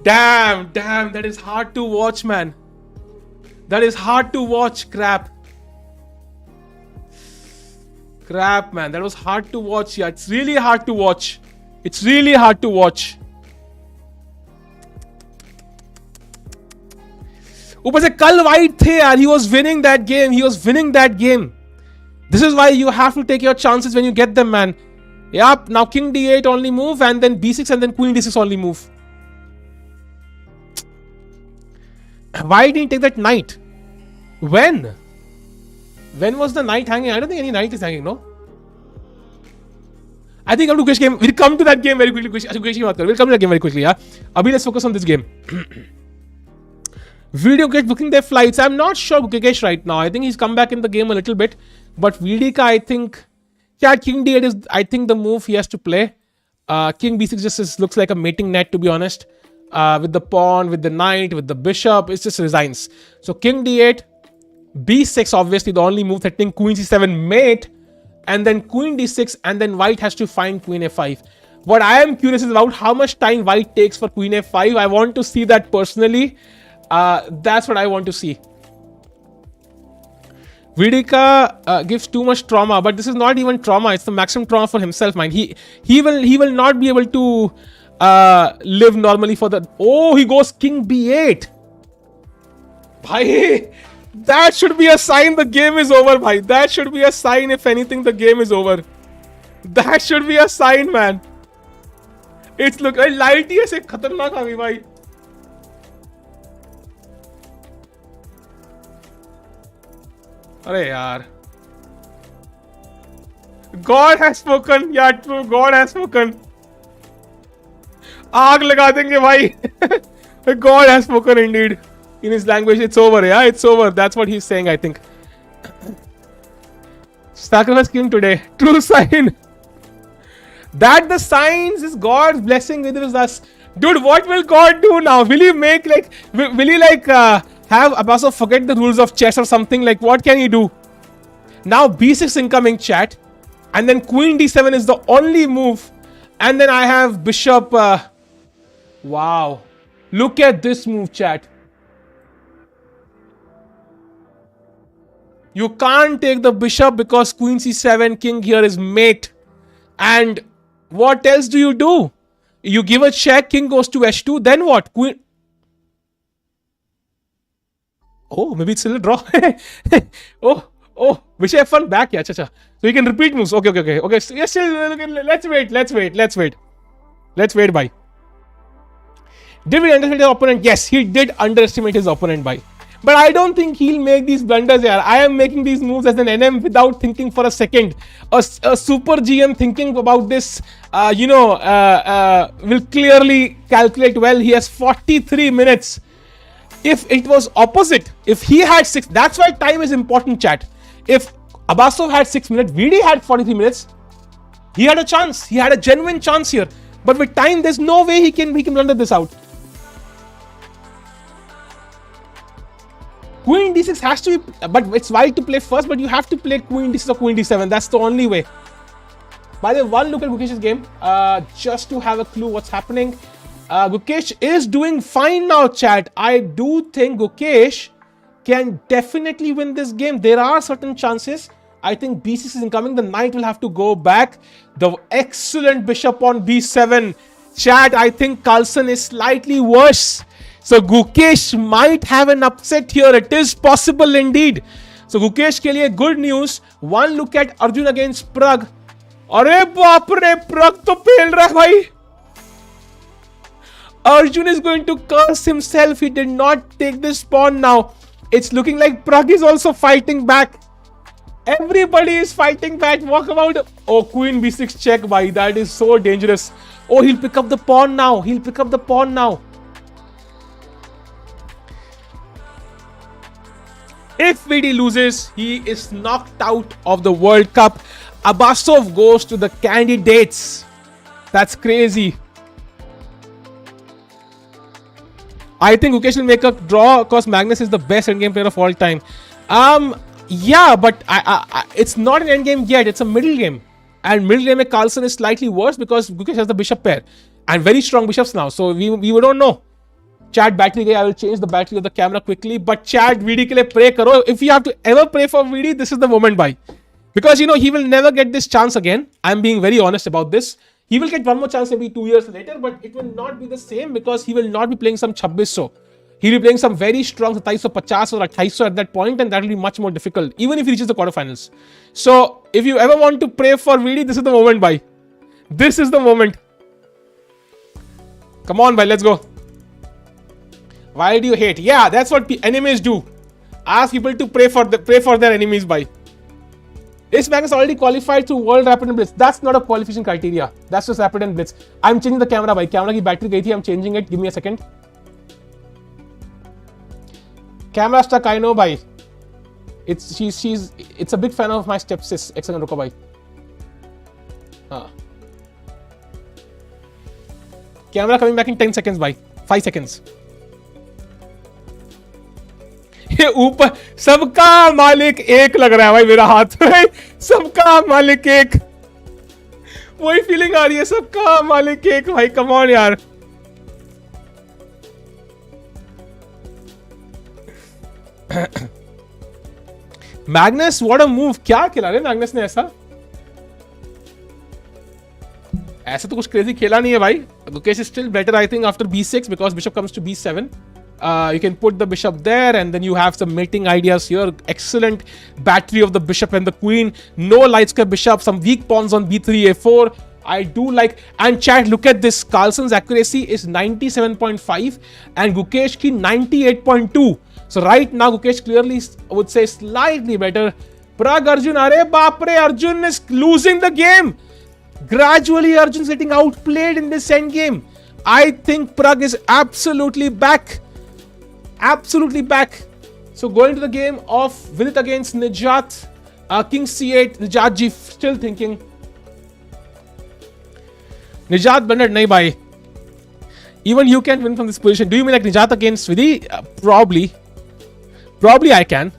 Damn, that is hard to watch, man. That is hard to watch, crap. Crap, man. That was hard to watch. Yeah, it's really hard to watch. It's really hard to watch. ऊपर से कल white थे यार. He was winning that game. He was winning that game. This is why you have to take your chances when you get them, man. Yep. Now King D8 only move, and then B6, and then Queen D6 only move. Why didn't he take that knight? When? When was the knight hanging? I don't think any knight is hanging, no? I think come to Gukesh game. We'll come to that game very quickly. We'll come to that game very quickly, yeah? Abhi, let's focus on this game. Video Gukesh booking their flights. I'm not sure Gukesh right now. I think he's come back in the game a little bit. But Vidit, I think... Yeah, King D8 is, I think, the move he has to play. King B6 just looks like a mating net, to be honest. With the pawn, with the knight, with the bishop. It just resigns. So King D8... B6, obviously, the only move threatening Queen C7 mate, and then Queen D6, and then White has to find Queen A5. What I am curious is about how much time White takes for Queen A5. I want to see that personally. That's what I want to see. Vidika gives too much trauma, but this is not even trauma. It's the maximum trauma for himself, man. He will not be able to live normally for the... Oh, he goes King B8. Bhai... That should be a sign the game is over, bhai. That should be a sign, if anything, the game is over. That should be a sign, man. It's look, light ही ऐसे खतरनाक आ गई भाई. अरे यार. God has spoken. Yeah, true. God has spoken. आग लगा देंगे भाई. God has spoken indeed. In his language, it's over, yeah? It's over. That's what he's saying, I think. Sacrifice king today. True sign. That the signs is God's blessing with us. Dude, what will God do now? Will he make like... Will he like have Abasov forget the rules of chess or something? Like, what can he do? Now, B6 incoming, chat. And then Queen D7 is the only move. And then I have Bishop... wow. Look at this move, chat. You can't take the bishop because Queen C7 king here is mate. And what else do you do? You give a check, king goes to H2, then what? Queen... Oh, maybe it's still a draw. oh, Bishop F1 back, yeah, cha. So you can repeat moves. Okay. So yes, let's wait, bye. Did we underestimate his opponent? Yes, he did underestimate his opponent, bye. But I don't think he'll make these blunders here. I am making these moves as an NM without thinking for a second. A super GM thinking about this, will clearly calculate well. He has 43 minutes. If it was opposite, if he had 6, that's why time is important, chat. If Abasov had 6 minutes, Vidit had 43 minutes, he had a chance. He had a genuine chance here. But with time, there's no way he can blunder this out. Queen D6 has to be, but it's White to play first, but you have to play Queen D6 or Queen D7. That's the only way. By the way, one look at Gukesh's game, just to have a clue what's happening. Gukesh is doing fine now, chat. I do think Gukesh can definitely win this game. There are certain chances. I think B6 is incoming. The knight will have to go back. The excellent bishop on B7. Chat, I think Carlsen is slightly worse. So Gukesh might have an upset here. It is possible indeed. So Gukesh ke liye good news. One look at Arjun against Pragg. Arey baap re, Pragg to pel raha hai bhai. Arjun is going to curse himself. He did not take this pawn now. It's looking like Pragg is also fighting back. Everybody is fighting back. Walk about. Oh, Queen B6 check, bhai. That is so dangerous. Oh, he'll pick up the pawn now. If Fide loses, he is knocked out of the World Cup. Abasov goes to the candidates. That's crazy. I think Gukesh will make a draw because Magnus is the best endgame player of all time. Yeah, but it's not an endgame yet. It's a middle game. And middle game with Carlsen is slightly worse because Gukesh has the bishop pair. And very strong bishops now. So we don't know. Chat battery gay. I will change the battery of the camera quickly. But chat, Vidit ke liye pray karo. If you have to ever pray for Vidit, this is the moment, bhai. Because, he will never get this chance again. I'm being very honest about this. He will get one more chance maybe 2 years later, but it will not be the same because he will not be playing some 2600. He'll be playing some very strong 2750 or 2800 at that point, and that will be much more difficult, even if he reaches the quarterfinals. So, if you ever want to pray for Vidit, this is the moment, bhai. This is the moment. Come on, bhai, let's go. Why do you hate? Yeah, that's what enemies do. Ask people to pray for their enemies, bhai. Is Magnus already qualified through World Rapid and Blitz? That's not a qualification criteria. That's just Rapid and Blitz. I'm changing the camera, bhai. Camera ki battery gayi thi. I'm changing it. Give me a second. Camera stuck, I know, bhai. It's a big fan of my stepsis. Ek second, ruko, bhai. Camera coming back in 10 seconds, bhai. 5 seconds. ये ऊपर सबका मालिक एक लग रहा है भाई मेरा हाथ में. सबका मालिक एक. वही फीलिंग आ रही है. सबका मालिक एक भाई. कम ऑन यार. Magnus what a move. क्या खिला रहे मैग्नस ने ऐसा. ऐसा तो कुछ क्रेजी खेला नहीं है भाई. Gukesh is still better I think after b6 because bishop comes to b7. You can put the bishop there and then you have some mating ideas here. Excellent battery of the bishop and the queen. No light square bishop. Some weak pawns on b3, a4. I do like. And chat, look at this. Carlsen's accuracy is 97.5 and Gukesh ki 98.2. So right now Gukesh clearly would say slightly better. Pragg Arjun. Are baapre, Arjun is losing the game. Gradually Arjun's getting outplayed in this endgame. I think Pragg is absolutely back. Absolutely back. So going to the game of Vidit against Nijat. King c8. Nijat ji still thinking. Nijat blundered. Nahi bhai. Even you can't win from this position. Do you mean like Nijat against Vidit? Probably. Probably I can.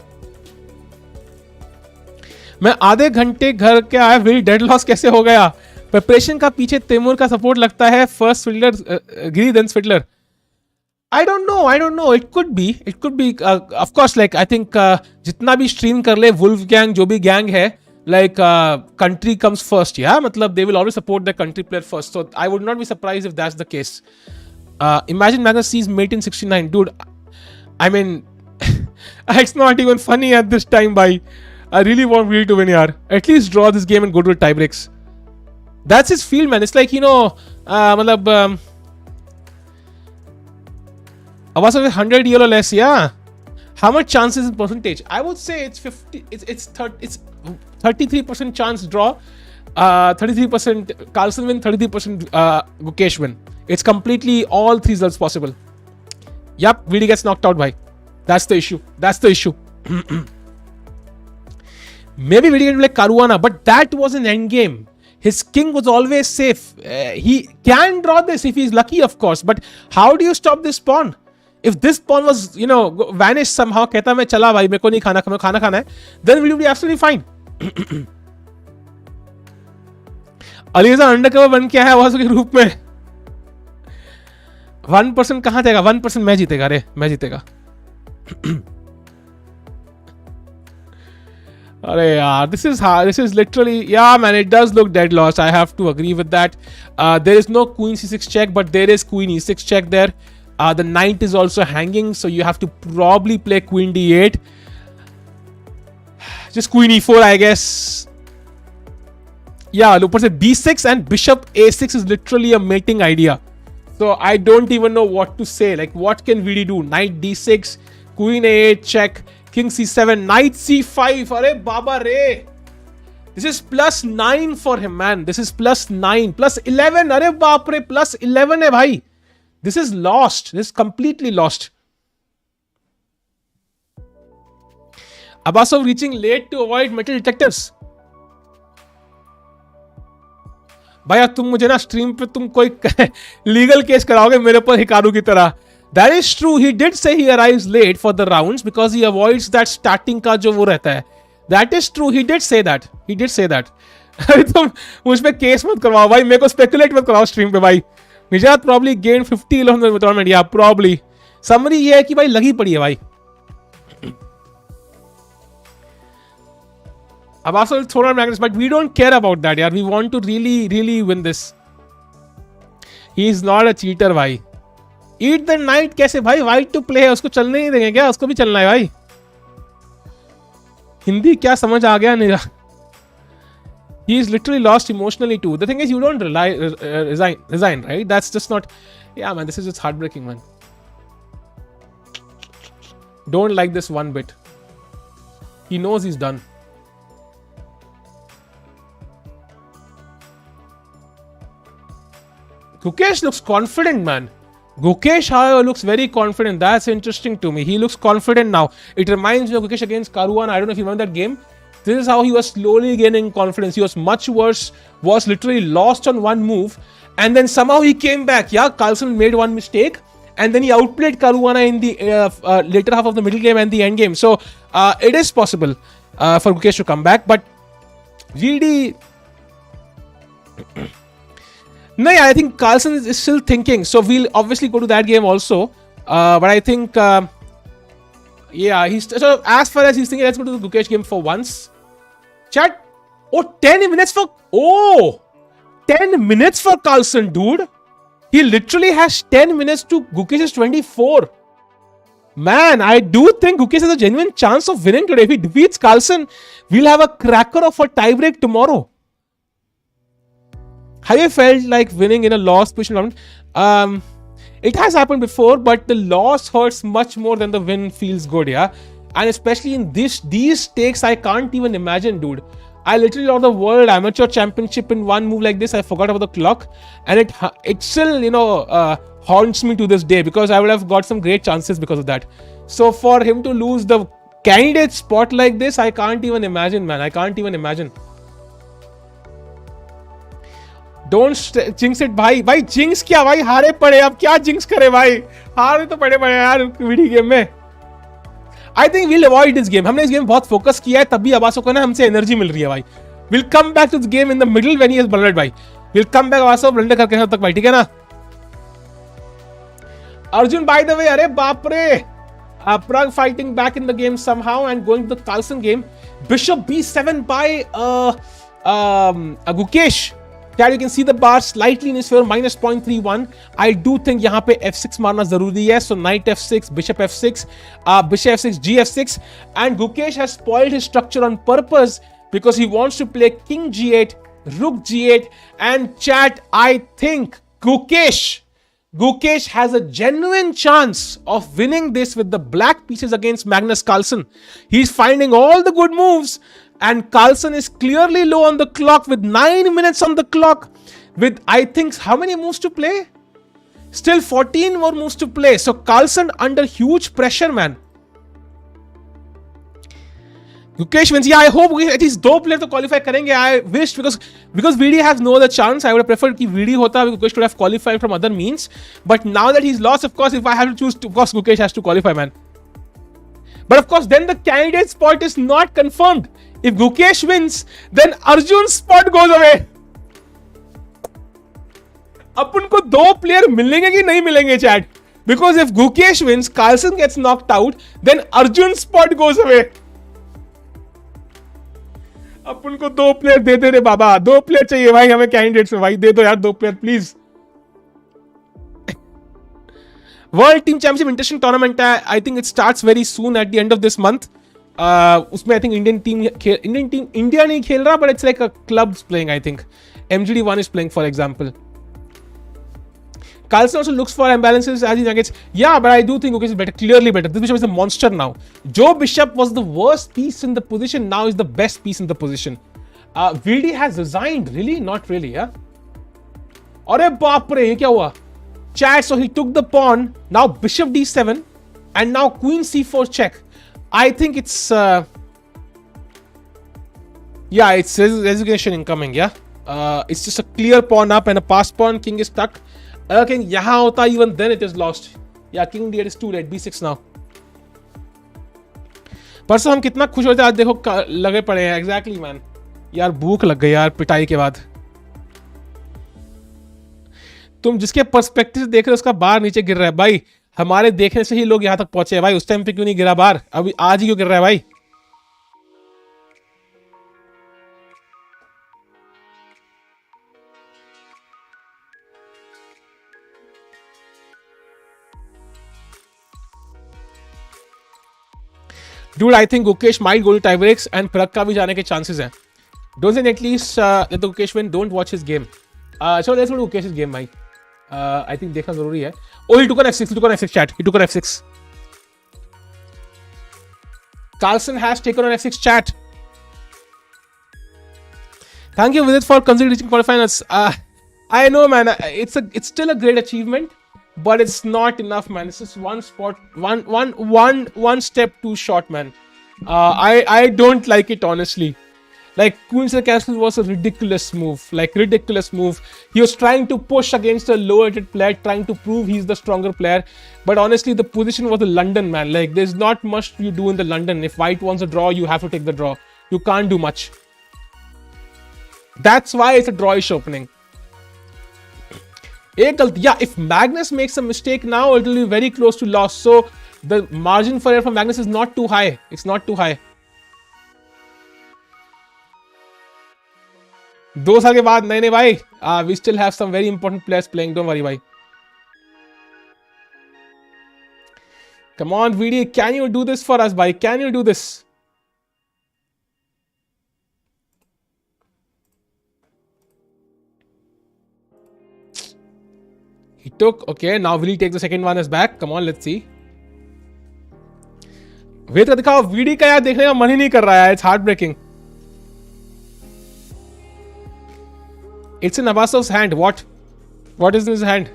मैं आधे घंटे घर के आया. Vidit dead loss कैसे हो गया. Preparation का पीछे तैमूर का सपोर्ट लगता है. फर्स्ट फिडलर गिरी then fiddler. I don't know. It could be. Of course, like I think जितना भी stream कर ले, Wolf Gang जो भी gang है, like country comes first, yeah. मतलब they will always support the country player first. So I would not be surprised if that's the case. Imagine Magnus sees mate in 69, dude. I mean, it's not even funny at this time, bhai. I really want Will to win, yaar. At least draw this game and go to the tie breaks. That's his field, man. It's like मतलब. Abasov is 100 EL or less, yeah. How much chances in percentage? I would say it's 50. It's 33% chance draw. 33% Carlsen win. 33% Gukesh win. It's completely all three results possible. Yup, Vidit gets knocked out, bhai. That's the issue. Maybe Vidit can play Caruana, but that was an endgame. His king was always safe. He can draw this if he's lucky, of course. But how do you stop this pawn? If this pawn was, vanished somehow, कहता मैं चला भाई, मेरे को नहीं खाना खाना है, then we will be absolutely fine. ELISA undercover बन क्या है आवाज़ के रूप में. 1% कहाँ देगा. 1% मैं जीतेगा. अरे मैं जीतेगा. अरे यार, this is literally, yeah man, it does look dead lost. I have to agree with that. There is no queen c6 check, but there is queen e6 check there. The knight is also hanging, so you have to probably play queen d8. Just queen e4, I guess. Yeah, look, b6 and bishop a6 is literally a mating idea. So I don't even know what to say. Like, what can Vidit do? Knight d6, queen a8 check, king c7, knight c5. Arey baba re. This is +9 for him, man. This is +9, +11. Arey baap re, +11 hai bhai. This is lost. This is completely lost. Abasov reaching late to avoid metal detectors. भैया तुम मुझे ना stream पे तुम कोई legal case कराओगे मेरे ऊपर हिकारू की तरह. That is true. He did say he arrives late for the rounds because he avoids that starting का जो वो रहता है. That is true. He did say that. तुम मुझ पे केस मत करवाओ भाई. मेरे को स्पेकुलेट मत कराओ स्ट्रीम पे भाई. निजात probably gained 50 in the tournament. Yeah, probably. Summary ये है कि भाई लगी पड़ी है भाई. Abasov will throw on Magnus, but we don't care about that, yaar. We want to really win this. He is not a cheater, भाई. Eat the night कैसे भाई? White to play है, उसको चलने नहीं देंगे क्या? उसको भी चलना है भाई. हिंदी क्या समझ आ गया नहीं? He is literally lost emotionally too. The thing is, you don't resign, right? That's just not. Yeah, man, this is just heartbreaking, man. Don't like this one bit. He knows he's done. Gukesh looks confident, man. Gukesh, however, looks very confident. That's interesting to me. He looks confident now. It reminds me of Gukesh against Caruana. I don't know if you remember that game. This is how he was slowly gaining confidence. He was much worse, was literally lost on one move, and then somehow he came back. Yeah, Carlsen made one mistake, and then he outplayed Caruana in the later half of the middle game and the end game. So it is possible for Gukesh to come back, but really... No, yeah, I think Carlsen is still thinking. So we'll obviously go to that game also. But I think, yeah, he's so as far as he's thinking, let's go to the Gukesh game for once. Chat. Oh, 10 minutes for 10 minutes for Carlsen, dude. He literally has 10 minutes to Gukesh's 24. Man, I do think Gukesh has a genuine chance of winning today. If he defeats Carlsen, we'll have a cracker of a tiebreak tomorrow. Have you felt like winning in a loss position round? It has happened before, but the loss hurts much more than the win feels good, yeah? And especially in these stakes, I can't even imagine, dude. I literally lost the World Amateur Championship in one move like this. I forgot about the clock. And it still, haunts me to this day because I would have got some great chances because of that. So for him to lose the candidate spot like this, I can't even imagine, man. I can't even imagine. Don't jinx it, भाई. भाई jinx क्या भाई? हारे पड़े, अब क्या jinx करे भाई? हारे तो पड़े यार वीडियो गेम में. I think we'll avoid this game. हमने इस गेम बहुत फोकस किया है, तभी अबासो को ना हमसे एनर्जी मिल रही है भाई. We'll come back to this game in the middle when he has blundered भाई. We'll come back अबासो ब्लंडर करके तक भाई, ठीक है ना? Arjun, by the way, अरे बाप रे. Pragg fighting back in the game somehow and going to the Carlsen game. Bishop b7 by Gukesh. Here you can see the bar slightly in his favor, minus 0.31. I do think यहाँ पे f6 मारना जरूरी है. So knight f6, bishop f6, bishop f6, gf6, and Gukesh has spoiled his structure on purpose because he wants to play king g8, rook g8, and chat. I think Gukesh has a genuine chance of winning this with the black pieces against Magnus Carlsen. He's finding all the good moves. And Carlsen is clearly low on the clock with 9 minutes on the clock. With, I think, how many moves to play? Still 14 more moves to play. So Carlsen under huge pressure, man. Gukesh wins. Yeah, I hope at least 2 players to qualify karenge. I wish because Vidi has no other chance. I would have preferred that Vidi hota. Gukesh could have qualified from other means. But now that he's lost, of course, if I have to choose, of course, Gukesh has to qualify, man. But of course, then the candidate spot is not confirmed. If Gukesh wins, then Arjun's spot goes away. अपन को 2 player मिलेंगे कि नहीं मिलेंगे chat? Because if Gukesh wins, Carlsen gets knocked out, then Arjun's spot goes away. अपन को 2 player दे दे रे बाबा. 2 player चाहिए भाई हमें candidates में भाई. दे दो यार 2 player please. World Team Championship interesting tournament. I think it starts very soon at the end of this month. उसमें I think India नहीं खेल रहा, but it's like a club's playing. I think MGD1 is playing, for example. Carlsen also looks for imbalances as he gets. Yeah, but I do think Gukesh is better, clearly better. This bishop is a monster now. Joe Bishop was the worst piece in the position. Now is the best piece in the position. Vidit has resigned. Really? Not really, yeah. अरे बाप रे, ये क्या हुआ? Chat. So he took the pawn. Now bishop d7, and now queen c4 check. I think it's yeah, it's resignation incoming. Yeah, it's just a clear pawn up and a passed pawn. King is stuck. King yahan hota, even then it is lost. Yeah, king d8 is too late. b6 now. परसों हम कितना खुश होते आज देखो लगे पड़े हैं. Exactly man. यार भूख लग गई यार पिटाई के बाद. तुम जिसके पर्सपेक्टिव से देख रहे हो उसका बाहर नीचे गिर रहा है भाई. हमारे देखने से ही लोग यहां तक पहुंचे हैं भाई. उस टाइम पे क्यों नहीं गिरा बाहर? अभी आज ही क्यों गिर रहा है भाई? Dude, I think Gukesh might go to tiebreaks and Pragg का भी जाने के chances हैं. Don't think at least let the Gukesh win. Don't watch his game. So let's go to Gukesh's game, भाई. I think देखना जरूरी है. Oh, he took an F6. He took an F6 chat. He took an F6. Carlsen has taken an F6 chat. Thank you, Vidit, for considering reaching quarterfinals. I know, man. It's still a great achievement, but it's not enough, man. It's just one spot, one step too short, man. I don't like it, honestly. Like, Queen's Castle was a ridiculous move. Like, ridiculous move. He was trying to push against a low-rated player, trying to prove he's the stronger player. But honestly, the position was the London, man. Like, there's not much you do in the London. If white wants a draw, you have to take the draw. You can't do much. That's why it's a drawish opening. Yeah, if Magnus makes a mistake now, it will be very close to loss. So, the margin for error from Magnus is not too high. It's not too high. 2 साल के बाद नहीं भाई, we still have some very important players playing. Don't worry, भाई. Come on, Vidit, can you do this for us, भाई? Can you do this? He took. Okay, now will he take the second one as back? Come on, let's see. Wait का दिखाओ. Vidit का यार देखने का मन ही नहीं कर रहा है. It's heartbreaking. It's in Abasov's hand. What is in his hand?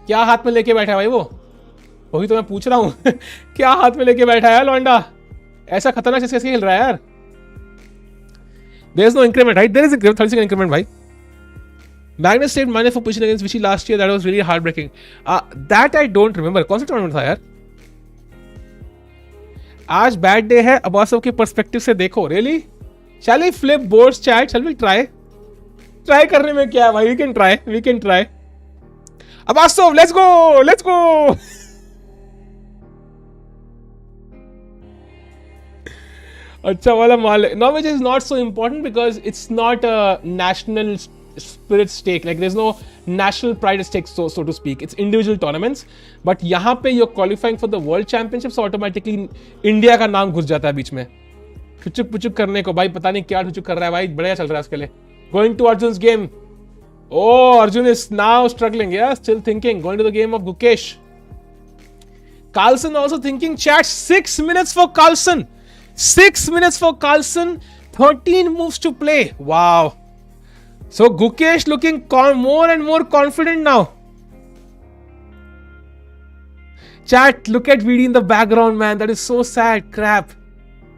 क्या हाथ में लेके बैठा है भाई वो? वही तो मैं पूछ रहा हूँ. क्या हाथ में लेके बैठा है लौंडा? ऐसा खतरनाक कैसे खेल रहा है यार? There is no increment, right? There is a 30-second increment, भाई. Magnus saved money for position against Vichy last year. That was really heartbreaking. That I don't remember. कौन सा टूर्नामेंट था यार? आज बैड डे है. Abasov के perspective से देखो. Really? Shall we flip boards, chat? Shall we try? Try करने में क्या है भाई? We can try. Abasov, let's go. अच्छा वाला माल. Now which is not so important because it's not a national spirit stake. Like there's no national pride at stake, so to speak. It's individual tournaments. But यहाँ पे you're qualifying for the world championships, so automatically India का नाम घुस जाता है बीच में. ठुचुक करने को भाई पता नहीं क्या ठुचुक कर रहा है भाई. बढ़िया चल रहा है उसके लिए. Going to Arjun's game. Oh, Arjun is now struggling. Yeah, still thinking. Going to the game of Gukesh. Carlsen also thinking. Chat, 6 minutes for Carlsen. 6 minutes for Carlsen. 13 moves to play. Wow. So Gukesh looking more and more confident now. Chat, look at Vidit in the background, man. That is so sad. Crap.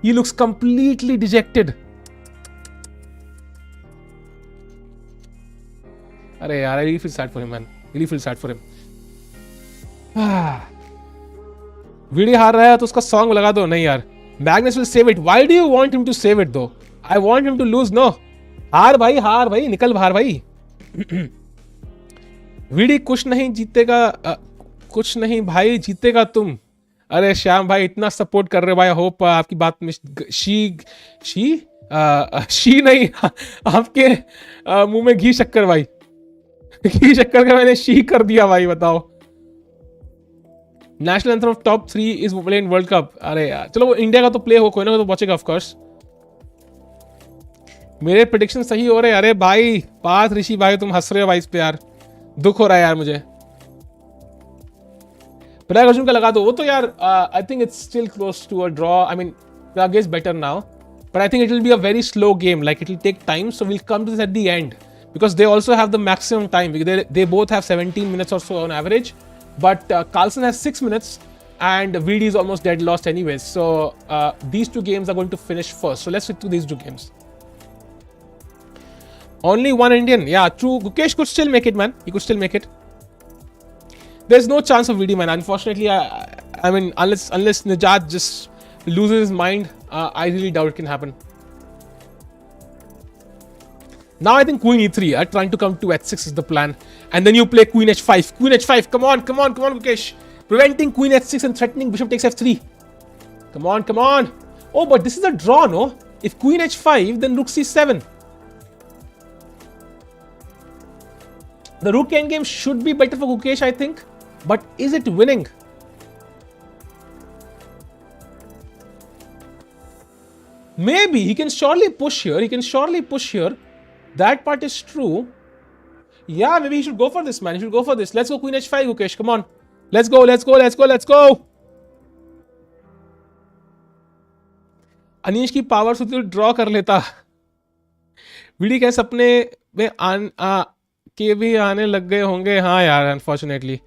He looks completely dejected. अरे यार, I really feel sad for him, man. Really feel sad for him. Vidit हार रहा है तो उसका song लगा दो. नहीं यार. Magnus will save it. Why do you want him to save it though? I want him to lose. No. हार भाई, निकल बाहर भाई. Vidit कुछ नहीं जीतेगा. कुछ नहीं भाई, जीतेगा तुम. अरे श्याम भाई इतना सपोर्ट कर रहे भाई. होप आपकी बात में शी नहीं, आपके मुंह में घी शक्कर भाई. घी शक्कर का मैंने शी कर दिया भाई. बताओ. National anthem of top 3 is play in world cup. अरे यार चलो इंडिया का तो प्ले हो, कोई ना तो बचेगा ऑफ कोर्स. मेरे प्रेडिक्शन सही हो रहे हैं. अरे भाई पाथ ऋषि भाई तुम हंस रहे हो भाई इस पे यार. दुख हो रहा है यार मुझे. प्रैग अर्जुन का लगा दो. वो तो यार I think it's still close to a draw. I mean Pragg is better now, but I think it will be a very slow game. Like it will take time, so will come to this at the end. Because they also have the maximum time. They both have 17 minutes or so on average. But Carlsen has 6 minutes and Vidit is almost dead lost anyways. So these two games are going to finish first. So let's stick to these two games. Only one Indian. Yeah, true. Gukesh could still make it, man. He could still make it. There's no chance of Vidit, man. Unfortunately, I mean, unless Najat just loses his mind, I really doubt it can happen. Now I think Queen E3, trying to come to H6 is the plan. And then you play Queen H5. Queen H5, come on, Gukesh. Preventing Queen H6 and threatening Bishop takes F3. Come on. Oh, but this is a draw, no? If Queen H5, then Rook C7. The Rook endgame should be better for Gukesh, I think. But is it winning? Maybe he can surely push here. That part is true. Yeah, maybe he should go for this, man. He should go for this. Let's go Queen H5, Gukesh. Come on. Let's go. Anish की power से तो draw कर लेता. VD के सपने में के भी आने लग गए होंगे. हाँ यार, unfortunately.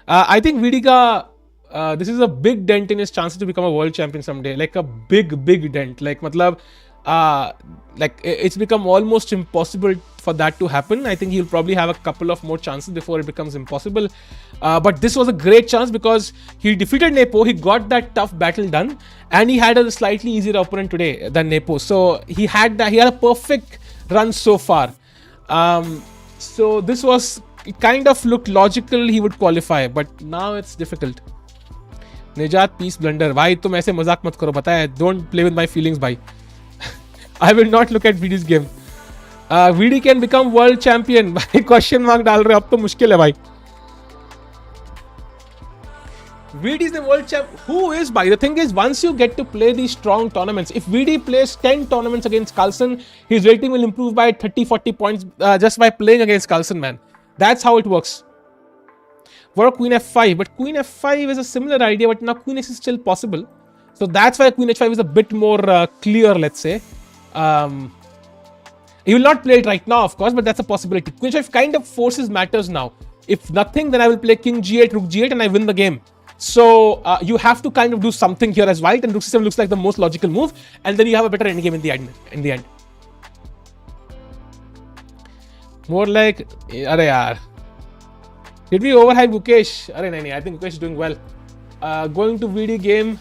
I think Vidi ka this is a big dent in his chances to become a world champion someday. Like a big dent. Like matlab like it's become almost impossible for that to happen. I think he'll probably have a couple of more chances before it becomes impossible. But this was a great chance because he defeated Nepo. He got that tough battle done, and he had a slightly easier opponent today than Nepo. So he had a perfect run so far. So this was, it kind of looked logical he would qualify, but now it's difficult. Nijat peace blunder. भाई तुम ऐसे मजाक मत करो, पता है? Don't play with my feelings, भाई. I will not look at VD's game. VD can become world champion. भाई question mark डाल रहे हो, अब तो मुश्किल है भाई. VD is the world champ. Who is, by the thing is, once you get to play these strong tournaments, if VD plays 10 tournaments against Carlsen, his rating will improve by 30-40 points just by playing against Carlsen, man. That's how it works. What Queen F5? But Queen F5 is a similar idea, but now Queen X is still possible. So that's why Queen H5 is a bit more clear, let's say. He will not play it right now, of course, but that's a possibility. Queen H5 kind of forces matters now. If nothing, then I will play King G8, Rook G8, and I win the game. So you have to kind of do something here as white, and Rook C7 looks like the most logical move, and then you have a better endgame in the end. More like, arey yaar. Did we overhype Gukesh? Arey nahi, I think Gukesh is doing well. Going to VD game.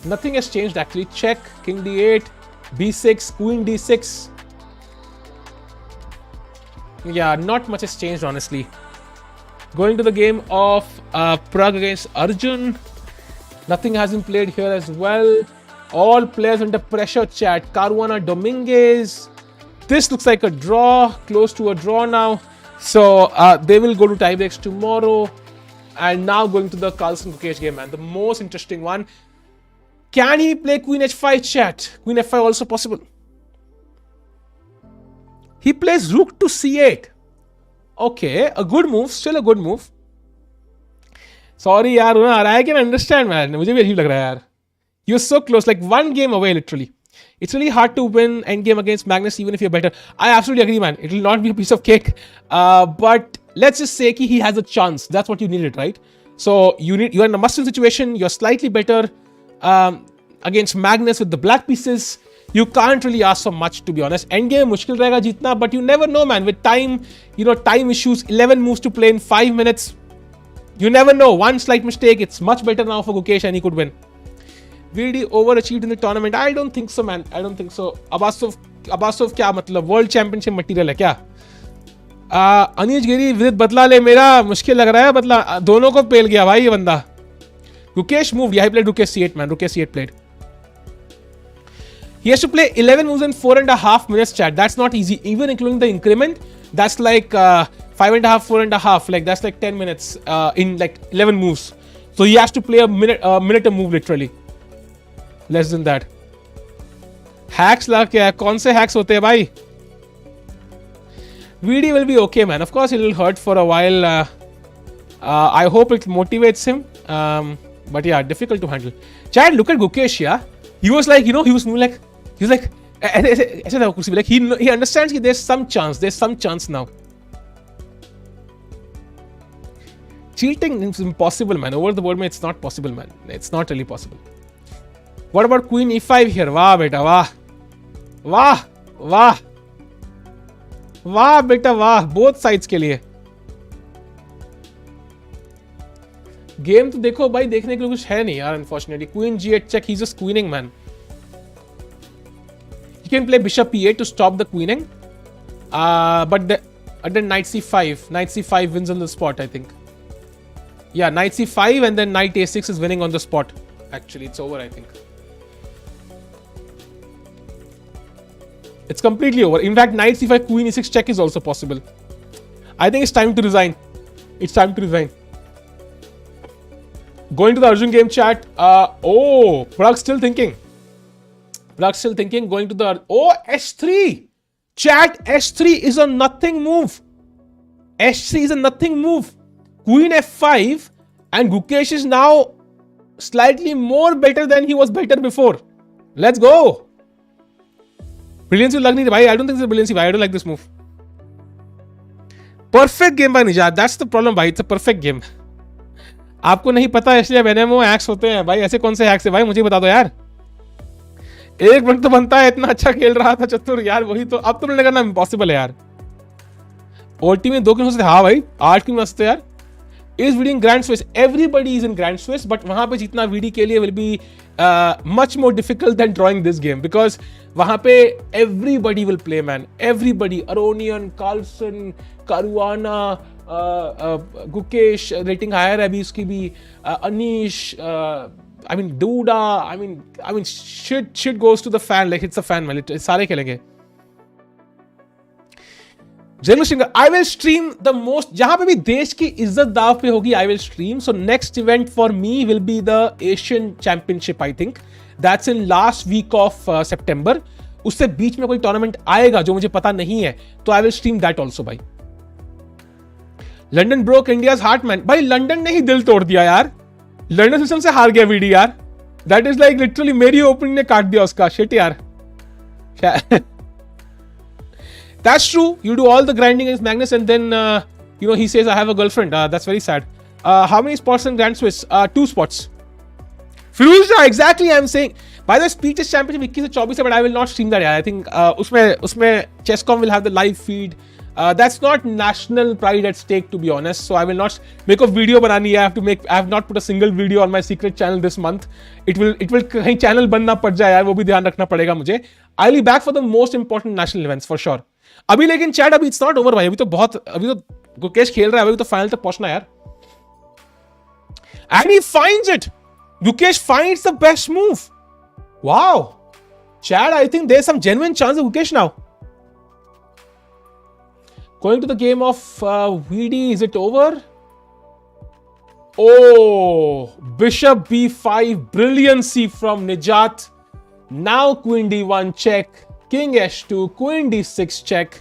Nothing has changed actually. Check, King D8, B6, Queen D6. Yeah, not much has changed honestly. Going to the game of Pragg against Arjun. Nothing has been played here as well. All players under pressure, chat. Caruana Dominguez. This looks like a draw, close to a draw now. So they will go to tiebreaks tomorrow. And now going to the Carlsen Gukesh game, man. The most interesting one. Can he play Queen H5, chat? Queen F5 also possible. He plays Rook to C8. Okay, a good move, still a good move. Sorry यार, I can understand, man. मुझे भी अजीब लग रहा है यार. He was so close, like one game away literally. It's really hard to win endgame against Magnus even if you're better. I absolutely agree, man. It will not be a piece of cake. But let's just say he has a chance. That's what you needed, right? So you're in a must-win situation. You're slightly better against Magnus with the black pieces. You can't really ask for much, to be honest. Endgame मुश्किल रहेगा जीतना, but you never know, man. With time, time issues, 11 moves to play in 5 minutes. You never know. One slight mistake, it's much better now for Gukesh and he could win. VD overachieved in the tournament. I don't think so, man. I don't think so. Abasov क्या मतलब? World Championship material है क्या? अनीश गिरी, विदित बदला ले मेरा. मुश्किल लग रहा है बदला. दोनों को पेल गया भाई ये बंदा. Gukesh moved. Yeah, he played Rook C8, man. Rook C8 played. He has to play 11 moves in 4.5 minutes, chat. That's not easy. Even including the increment, that's like 5.5, 4.5. Like that's like 10 minutes in like 11 moves. So he has to play a minute a move literally. Less than that. Hacks ला क्या? कौन से hacks होते हैं भाई? VD will be okay, man. Of course, it will hurt for a while. I hope it motivates him. But yeah, difficult to handle. Chat, look at Gukesh, yeah. He was like, he was moving like, he understands that there's some chance now. Cheating is impossible, man. Over the board, man, it's not possible, man. It's not really possible. What about Queen E5 here? Wah, beta, wah. Wah, wah. Wah, beta, wah. Both sides के लिए. Game तो देखो भाई, देखने के लिए कुछ है नहीं यार. Unfortunately queen G8 check. He's just queening, man. He can play bishop E8 to stop the queening. But then knight C5. Knight C5 wins on the spot, I think. Yeah, knight C5 and then knight A6 is winning on the spot. Actually, it's over, I think. It's completely over. In fact, knight C5 queen E6 check is also possible. I think it's time to resign. It's time to resign. Going to the Arjun game chat. Pragg still thinking. Pragg still thinking, going to the... Oh, S3! Chat, S3 is a nothing move. S3 is a nothing move. Queen F5 and Gukesh is now slightly more better than he was better before. Let's go. Brilliancy lag nahi bhai. I don't think it's a brilliancy. I don't like this move. Perfect game by Nijat. That's the problem bhai. It's a perfect game. आपको नहीं पता इसलिए मैंने वो hacks होते हैं भाई. ऐसे कौन से हैक्स है भाई, मुझे बता दो यार. एक मिनट तो बनता है, इतना अच्छा खेल रहा था चतुर यार. वही तो अब तो मैंने करना इम्पॉसिबल है यार. ओटी में 2 क्वीन हो सकते. हाँ भाई 8 क्वीन हो सकते यार. Is Vidit in Grand Swiss? Everybody is in Grand Swiss, but वहाँ पे जीतना Vidit के लिए will be much more difficult than drawing this game because वहाँ पे everybody will play man. Everybody, Arjun, Carlsen, Caruana, Gukesh, rating higher है अभी उसकी भी, Anish, I mean Duda, I mean shit goes to the fan like it's a fan man. सारे खेलेंगे. I will stream the most. जहां पे भी देश की इज्जत दाव पे होगी I will stream. So next event for me will be the Asian Championship. I think that's in last week of September. उससे बीच में कोई टूर्नामेंट आएगा जो मुझे पता नहीं है, तो I will stream that also भाई. London broke India's heart man. भाई लंदन ने ही दिल तोड़ दिया यार. लंदन सिस्टम से हार गया वीडी यार. That is like literally मेरी ओपनिंग ने काट दिया उसका. Shit यार. That's true. You do all the grinding against Magnus and then, he says, I have a girlfriend. That's very sad. How many spots in Grand Swiss? 2 spots. Firuza, exactly I'm saying. By the way, Speeches Championship 21 से 24 है, but I will not stream that. I think उसमें Chesscom will have the live feed. That's not national pride at stake, to be honest. So I will not make a video बनानी है. I have not put a single video on my secret channel this month. It will कहीं channel बंद ना पड़ जाए यार, वो भी ध्यान रखना पड़ेगा मुझे. I'll be back for the most important national events for sure. अभी लेकिन चैट अभी इट्स नॉट ओवर भाई. अभी तो गुकेश खेल रहा है. अभी तो फाइनल तक पहुंचना है यार. And he finds it. Gukesh finds the best move. Wow chat, I think there is some genuine chance of Gukesh now going to the game of VD. Is it over? Oh, bishop b5, brilliancy from Nijat. Now queen d1 check. King h2, queen d6 check,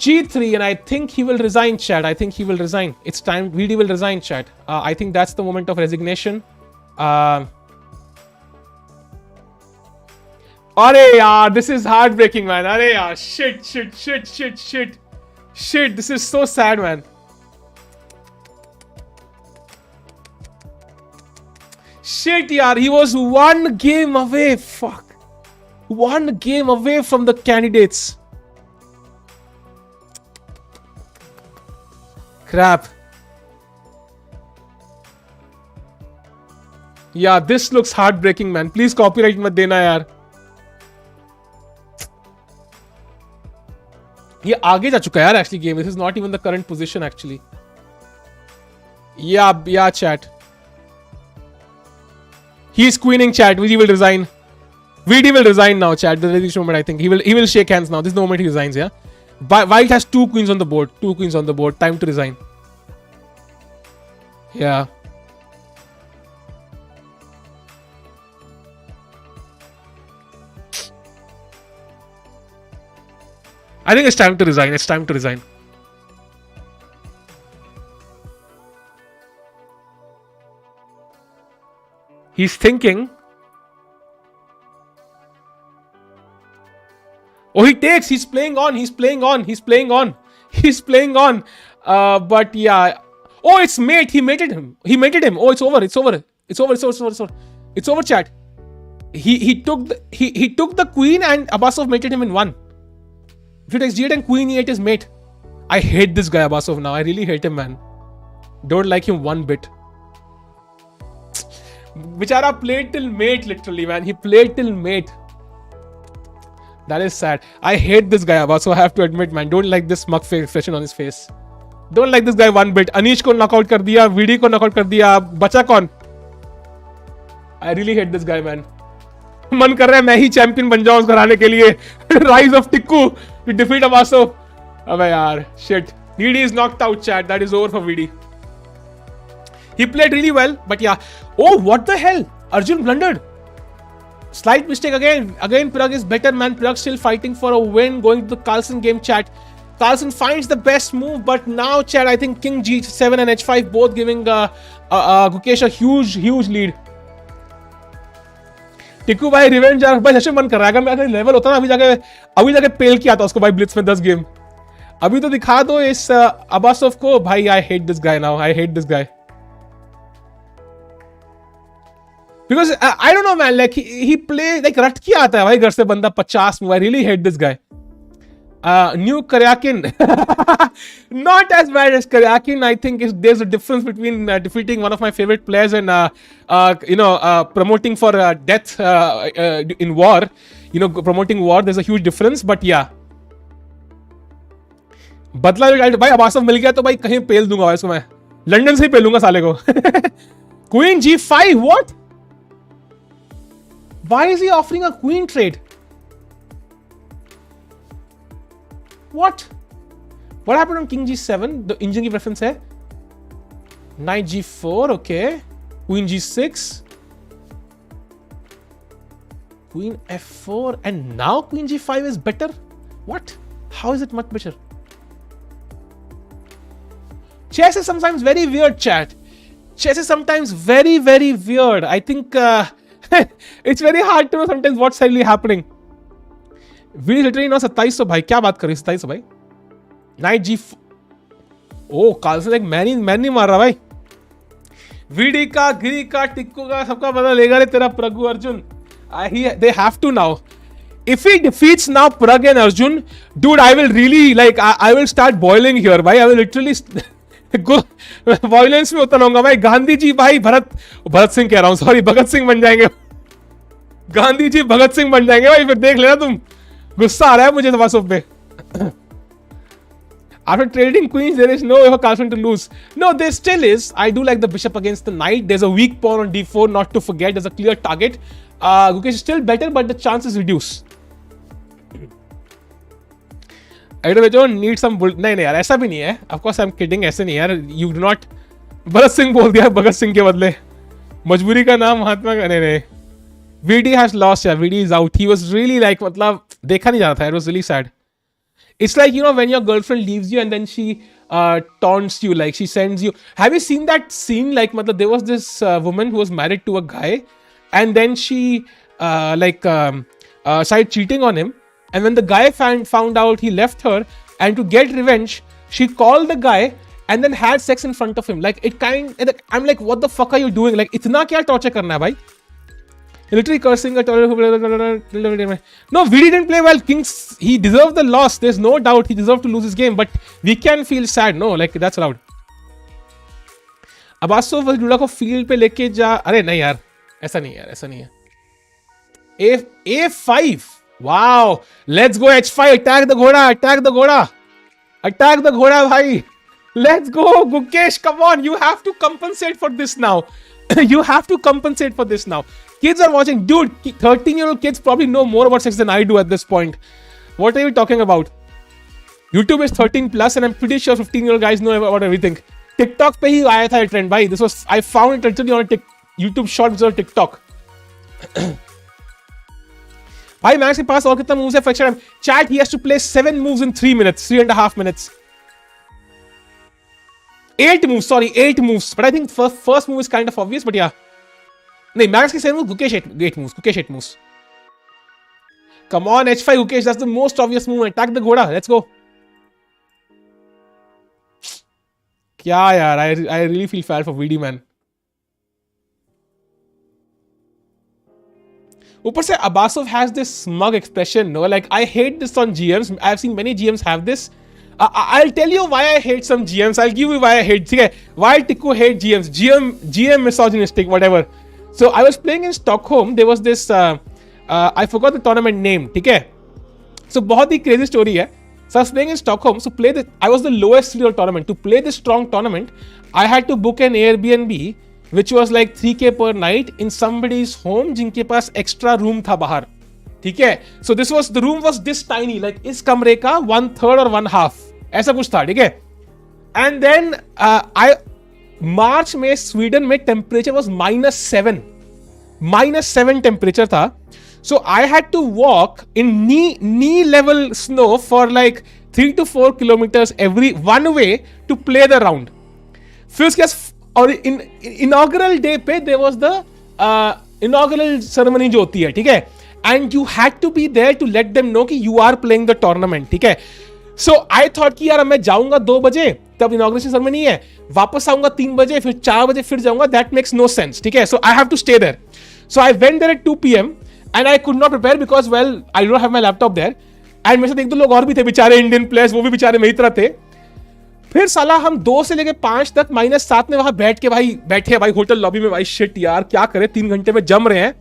g3, and I think he will resign, chat. I think he will resign. It's time. Vidit will resign, chat. I think that's the moment of resignation. Arey yaar, this is heartbreaking, man. Arey yaar, shit. This is so sad, man. Shit, yaar. He was 1 game away. Fuck. 1 game away from the candidates. Crap. Yeah, this looks heartbreaking, man. Please copyright मत देना यार. ये आगे जा चुका है यार actually game. This is not even the current position actually. Yeah, chat. He's queening, chat. Vidit will resign. Vidit will resign now, chat. This moment, I think he will shake hands now. This is the moment he resigns. Yeah. White has 2 queens on the board. 2 queens on the board. Time to resign. Yeah. I think it's time to resign. It's time to resign. He's thinking. Oh, he takes. He's playing on. But yeah. Oh, it's mate. He mated him. Oh, it's over. It's over, chat. He took the queen and Abasov mated him in 1. If he takes g8 and queen e8 is mate. I hate this guy Abasov now. I really hate him, man. Don't like him one bit. Bichara played till mate, literally, man. He played till mate. That is sad. I hate this guy Abasov. I have to admit, man. Don't like this smug expression on his face. Don't like this guy one bit. Anish को knockout कर दिया, Vidit को knockout कर दिया, बचा कौन? I really hate this guy, man. मन कर रहा है मैं ही चैंपियन बन जाऊं उसको हराने के लिए. Rise of Tikku to defeat Abasov. अबे यार, shit. Vidit is knocked out, chat. That is over for Vidit. He played really well, but yeah. Oh, what the hell? Arjun blundered. Slight mistake again. Again, Pragg is better, man. Pragg still fighting for a win. Going to the Carlsen game chat. Carlsen finds the best move, but now, chat, I think King G7 and H5 both giving Gukesh a huge lead. टिकू भाई revenge भाई session बंद कर रहा है. अगर मेरा level होता ना अभी जाके पेल किया था उसको भाई ब्लिट्स में 10 गेम. अभी तो दिखा दो इस अबासोव को भाई. I hate this guy now. I hate this guy. Because I don't know, man. Like he play like रट के आता है भाई घर से बंदा 50 में. I really hate this guy. New Karyakin, not as bad as Karyakin. I think there's a difference between defeating one of my favorite players and promoting for death in war. Promoting war. There's a huge difference. But yeah. बदला भाई अबासव मिल गया तो भाई कहीं पेल दूंगा भाई इसको. मैं लंदन से ही पेलूंगा साले को. Queen G5. What? Why is he offering a queen trade? What? What happened on King G7? The engine की preference है. Knight G4, okay. Queen G6. Queen F4, and now Queen G5 is better? What? How is it much better? Chess is sometimes very weird, chat. Chess is sometimes very weird. I think it's very hard to know sometimes what's really happening. VD literally ना 2700 भाई. क्या बात कर रही है 2700 भाई. Night जी. ओ Carlsen एक man नहीं मार रहा भाई. वीडी का, गिरी का, टिक्को का सबका बदला लेगा रे तेरा प्रगु Arjun. They have to now. If he defeats now Pragg and Arjun, dude, I will really I will start boiling here भाई. I will literally वायलेंस में उतर आऊंगा भाई. गांधी जी भाई भरत सिंह कह रहा हूं, सॉरी, भगत सिंह बन जाएंगे. गांधी जी भगत सिंह बन जाएंगे भाई. फिर देख लेना तुम. गुस्सा आ रहा है मुझे अबासोव पे. After trading queens, there is no Carlsen to lose. No, there still is. I do like the bishop against the knight. There's a weak pawn on d4, not to forget. There's a clear target. Gukesh is still better, but the chances reduce. I don't need some bull. नहीं यार, ऐसा भी नहीं है. Of course, I'm kidding. ऐसे नहीं यार. You do not. Bhagat Singh बोल दिया भगत सिंह के बदले. मजबूरी का नाम महात्मा का नहीं. VD has lost. Yeah, VD is out. He was really मतलब देखा नहीं जाता था. It was really sad. It's like, when your girlfriend leaves you and then she taunts you, like she sends you. Have you seen that scene? Like, there was this woman who was married to a guy, and then she started cheating on him. And when the guy found out, he left her, and to get revenge, she called the guy and then had sex in front of him. Like I'm like, what the fuck are you doing? Like, इतना क्या torture करना है भाई? Literally cursing a No, Vidit didn't play well. Kings, he deserved the loss. There's no doubt he deserved to lose his game, but we can feel sad. No, like that's allowed. Abasov was Duda को field पे लेके जा. अरे नहीं यार, ऐसा नहीं है. A5. Wow. Let's go H5. Attack the घोड़ा भाई. Let's go Gukesh. Come on, you have to compensate for this now. You have to compensate for this now. Kids are watching. Dude, 13-year-old kids probably know more about sex than I do at this point. What are you talking about? YouTube is 13 plus and I'm pretty sure 15-year-old guys know about everything. TikTok पे ही आया था trend भाई. I found it literally on a YouTube short because of TikTok. भाई Max के पास और कितना moves है for extra time? Chat, he has to play 7 moves in 3.5 minutes. 8 moves. But I think first move is kind of obvious, but yeah. नहीं, Max के 7 moves, Gukesh 8 moves. Come on, H5 Gukesh, that's the most obvious move. Attack the घोड़ा, let's go. क्या यार, I really feel bad for VD, man. ऊपर से Abasov has this smug expression, no? Like, I hate this on GMs. I've seen many GMs have this. I'll tell you why I hate some GMs. I'll give you why I hate. Okay, why Tikku hate GMs? GM misogynistic, whatever. So I was playing in Stockholm. There was this. I forgot the tournament name. Okay. So बहुत ही crazy story है. So I was playing in Stockholm. So I was the lowest seed of tournament. To play this strong tournament, I had to book an Airbnb, which was like 3K per night in somebody's home, जिनके पास extra room था बाहर. ठीक है. So the room was this tiny, like इस कमरे का 1/3 or 1/2 ऐसा कुछ था. ठीक है. And then March में स्वीडन में टेम्परेचर वॉज -7. -7 टेम्परेचर था. So I had to walk in knee level snow for like 3 to 4 kilometers every one way to play the round. फिर उसके और inaugural day पे there was the inaugural ceremony जो होती है, ठीक है, and you had to be there to let them know कि you are playing the tournament, ठीक है. So I thought कि यार मैं जाऊंगा 2 बजे, तब inauguration ceremony है, वापस आऊंगा 3 बजे, फिर 4 बजे फिर जाऊंगा. That makes no sense, ठीक है. So I have to stay there. So I went there at 2 p.m. and I could not prepare because well I don't have my laptop there. And मेरे साथ एक दो लोग और भी थे बेचारे इंडियन प्लेयर्स, वो भी बेचारे मेरी तरह थे. फिर साला हम 2 से लेके 5 तक -7 में वहां बैठ के बैठे भाई होटल लॉबी में. भाई शिट यार क्या करे, 3 घंटे में जम रहे हैं.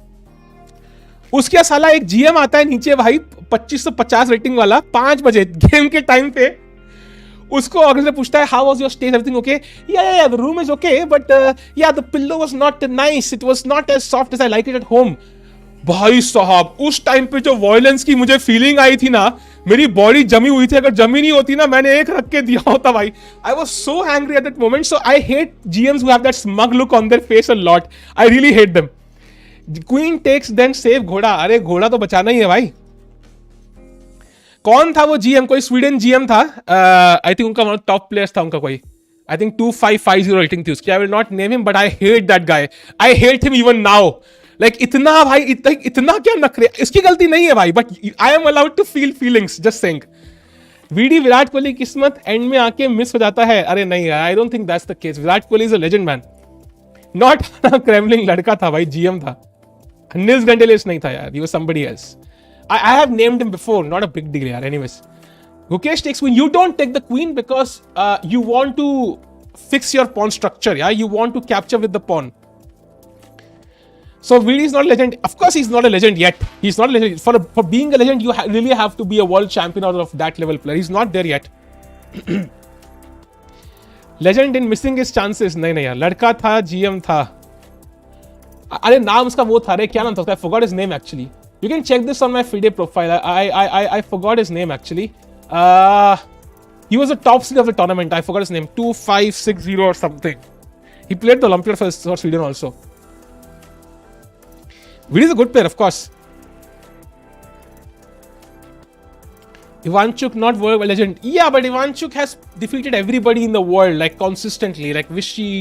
उसके साला एक जीएम आता है नीचे भाई 2550 रेटिंग वाला 5 बजे गेम के टाइम पे. उसको ऑर्गेनाइजर पूछता है how was your stay, everything okay, yeah the room is okay but yeah the pillow was not nice, it was not as soft as I like it at home. भाई साहब उस time पे जो violence की मुझे feeling आई थी ना, मेरी बॉडी जमी हुई थी. अगर जमी नहीं होती ना, मैंने एक रख के दिया होता भाई. I was so angry at that moment. So I hate GMs who have that smug look on their face a lot. I really hate them. Queen takes then save घोड़ा. अरे घोड़ा तो बचाना ही है भाई. कौन था वो जीएम? कोई स्वीडन जीएम था. आई थिंक उनका टॉप प्लेयर्स था उनका कोई. आई थिंक 2550 रेटिंग थी उसकी. आई will not name him but I hate that guy. I hate him even now. Like इतना भाई इतना क्या नखरे. इसकी गलती नहीं है भाई, but I am allowed to feel feelings. Just saying. VD Virat Kohli किस्मत एंड में आके मिस हो जाता है. अरे नहीं, आई don't think that's the case. Virat Kohli is a legend man. Not Kremlin लड़का था भाई, जीएम था. नील्स गंडेलेस नहीं था यार. He was somebody else. I have named him before, not a big deal yaar. Anyways, Gukesh takes queen. You don't take the queen because you want to fix your pawn structure. Yeah, you want to capture with the pawn. So Vidit is not a legend. Of course, he's not a legend yet. He's not a legend. For being a legend, you really have to be a world champion or of that level player. He's not there yet. Legend in missing his chances. नहीं यार, लड़का था, GM था. अरे नाम उसका वो था रे, क्या नाम था उसका? I forgot his name actually. You can check this on my Fide profile. I forgot his name actually. He was a top seed of the tournament. I forgot his name. 2560 or something. He played the Olympiad for Sweden also. Vidit is a good player, of course. Ivanchuk, not world legend. Yeah, but Ivanchuk has defeated everybody in the world, like consistently. Like Vishy,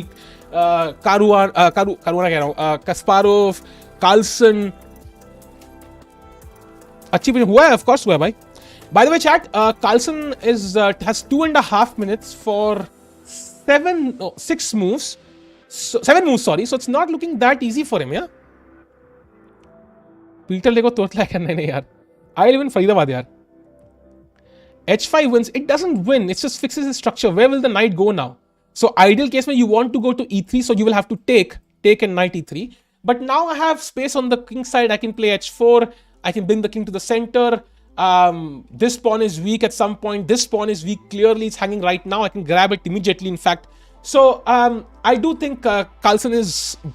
Caruana कह रहा हूँ, Kasparov, Carlsen. अच्छी हुआ है, of course हुआ है भाई. By the way, chat, Carlsen has 2.5 minutes for 6 moves. 7 moves, sorry. So it's not looking that easy for him, yeah. Peter Lego तोतला है नहीं यार. I live in Faridabad यार. H5 wins. It doesn't win. It just fixes the structure. Where will the knight go now? So ideal case में you want to go to E3, so you will have to take and knight E3. But now I have space on the king side. I can play H4. I can bring the king to the center. This pawn is weak at some point. This pawn is weak. Clearly, it's hanging right now. I can grab it immediately, in fact. So, I do think Carlsen is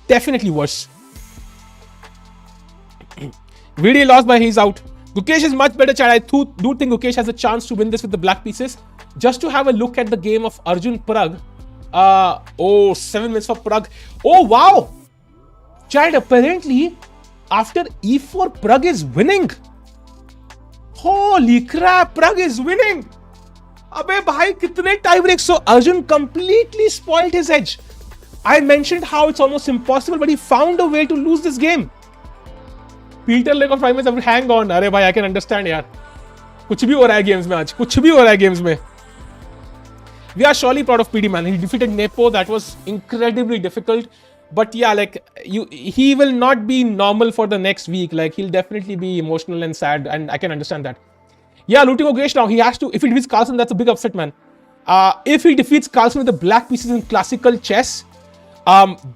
definitely worse. Vidit lost by he's out. Gukesh is much better, chat. I do think Gukesh has a chance to win this with the black pieces. Just to have a look at the game of Arjun Pragg. 7 minutes for Pragg. Oh, wow! Chat, apparently... After E4, Pragg is winning. Holy crap, Pragg is winning. अबे भाई कितने tie breaks. So Arjun completely spoiled his edge. I mentioned how it's almost impossible, but he found a way to lose this game. Peter Lake of Primates, hang on. अरे भाई I can understand यार. कुछ भी हो रहा है games में आज. कुछ भी हो रहा है गेम्स में. We are surely proud of PD man. He defeated Nepo. That was incredibly difficult. But yeah, like he will not be normal for the next week. Like he'll definitely be emotional and sad, and I can understand that. Yeah, looting Gukesh now. He has to. If he defeats Carlsen, that's a big upset, man. If he defeats Carlsen with the black pieces in classical chess,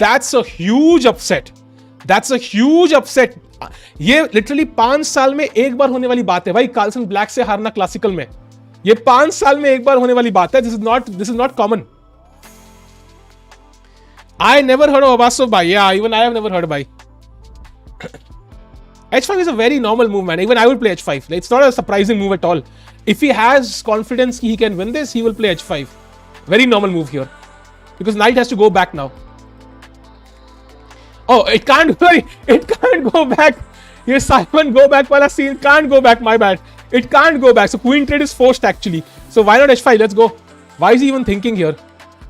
that's a huge upset. That's a huge upset. ये literally 5 साल में एक बार होने वाली बात है भाई. Carlsen black से हारना classical में. ये 5 साल में एक बार होने वाली बात है. This is not common. I never heard of Abasov by. Yeah, even I have never heard by. H5 is a very normal move, man. Even I would play H5. It's not a surprising move at all. If he has confidence he can win this, he will play H5. Very normal move here. Because knight has to go back now. Oh, it can't go back. Yes, Simon, go back wala scene can't go back. My bad. It can't go back. So queen trade is forced actually. So why not h5? Let's go. Why is he even thinking here?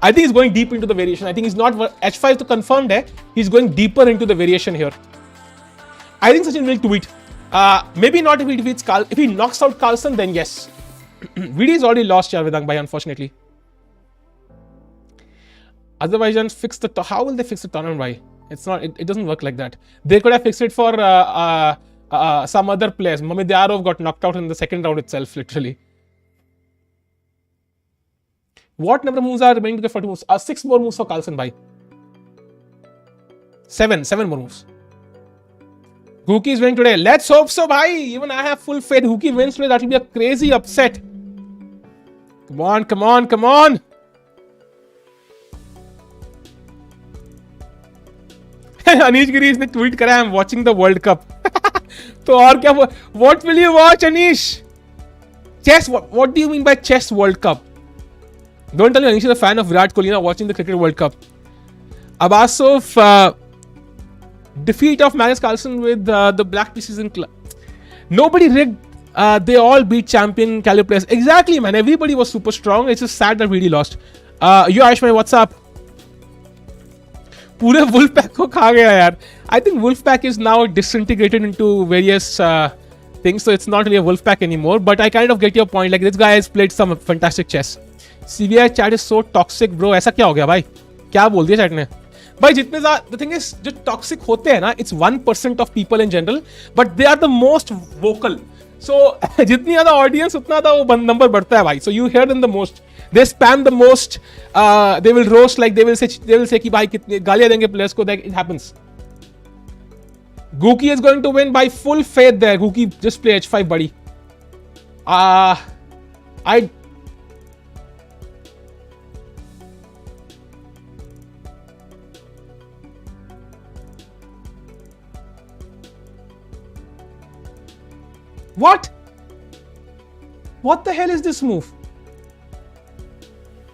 I think he's going deep into the variation. I think he's not h5 to confirm there. He's going deeper into the variation here. I think Sachin will tweet. Maybe not if he defeats Carl. If he knocks out Carlsen, then yes. Vidit is already lost here, Vedang bhai, unfortunately. Azerbaijan fix the. How will they fix the tournament? Why? It's not. It doesn't work like that. They could have fixed it for some other players. Mamedyarov got knocked out in the second round itself, literally. What number of moves are remaining to get 40 moves? 6 more moves for Carlsen, bhai. 7 more moves. Gukesh is winning today. Let's hope so, bhai. Even I have full faith. Gukesh wins today. That will be a crazy upset. Come on, come on, come on. Anish Girish ने tweet करा I'm watching the World Cup. तो और क्या? What will you watch, Anish? Chess. What do you mean by chess World Cup? Don't tell me Anish is a fan of Virat Kohli now watching the Cricket World Cup. Abasov defeat of Magnus Carlsen with the black pieces in club. Nobody rigged. They all beat champion caliber players. Exactly, man. Everybody was super strong. It's just sad that we really lost. You Ayushman, what's up? पूरे Wolfpack को खा गया यार. I think Wolfpack is now disintegrated into various things, so it's not really a Wolfpack anymore. But I kind of get your point. Like this guy has played some fantastic chess. CBI chat is so toxic, bro. ऐसा क्या हो गया भाई? क्या बोल दिया chat ने? भाई जितने ज़्यादा the thing is जो toxic होते हैं ना, it's 1% of people in general, but they are the most vocal. So जितनी ज़्यादा audience उतना ज़्यादा वो number बढ़ता है भाई. So you hear them the most. They spam the most. They will roast, like they will say कि भाई कितने गालियाँ देंगे players को. That it happens. Gukesh is going to win by full faith there. Gukesh just play h5 buddy. What? What the hell is this move?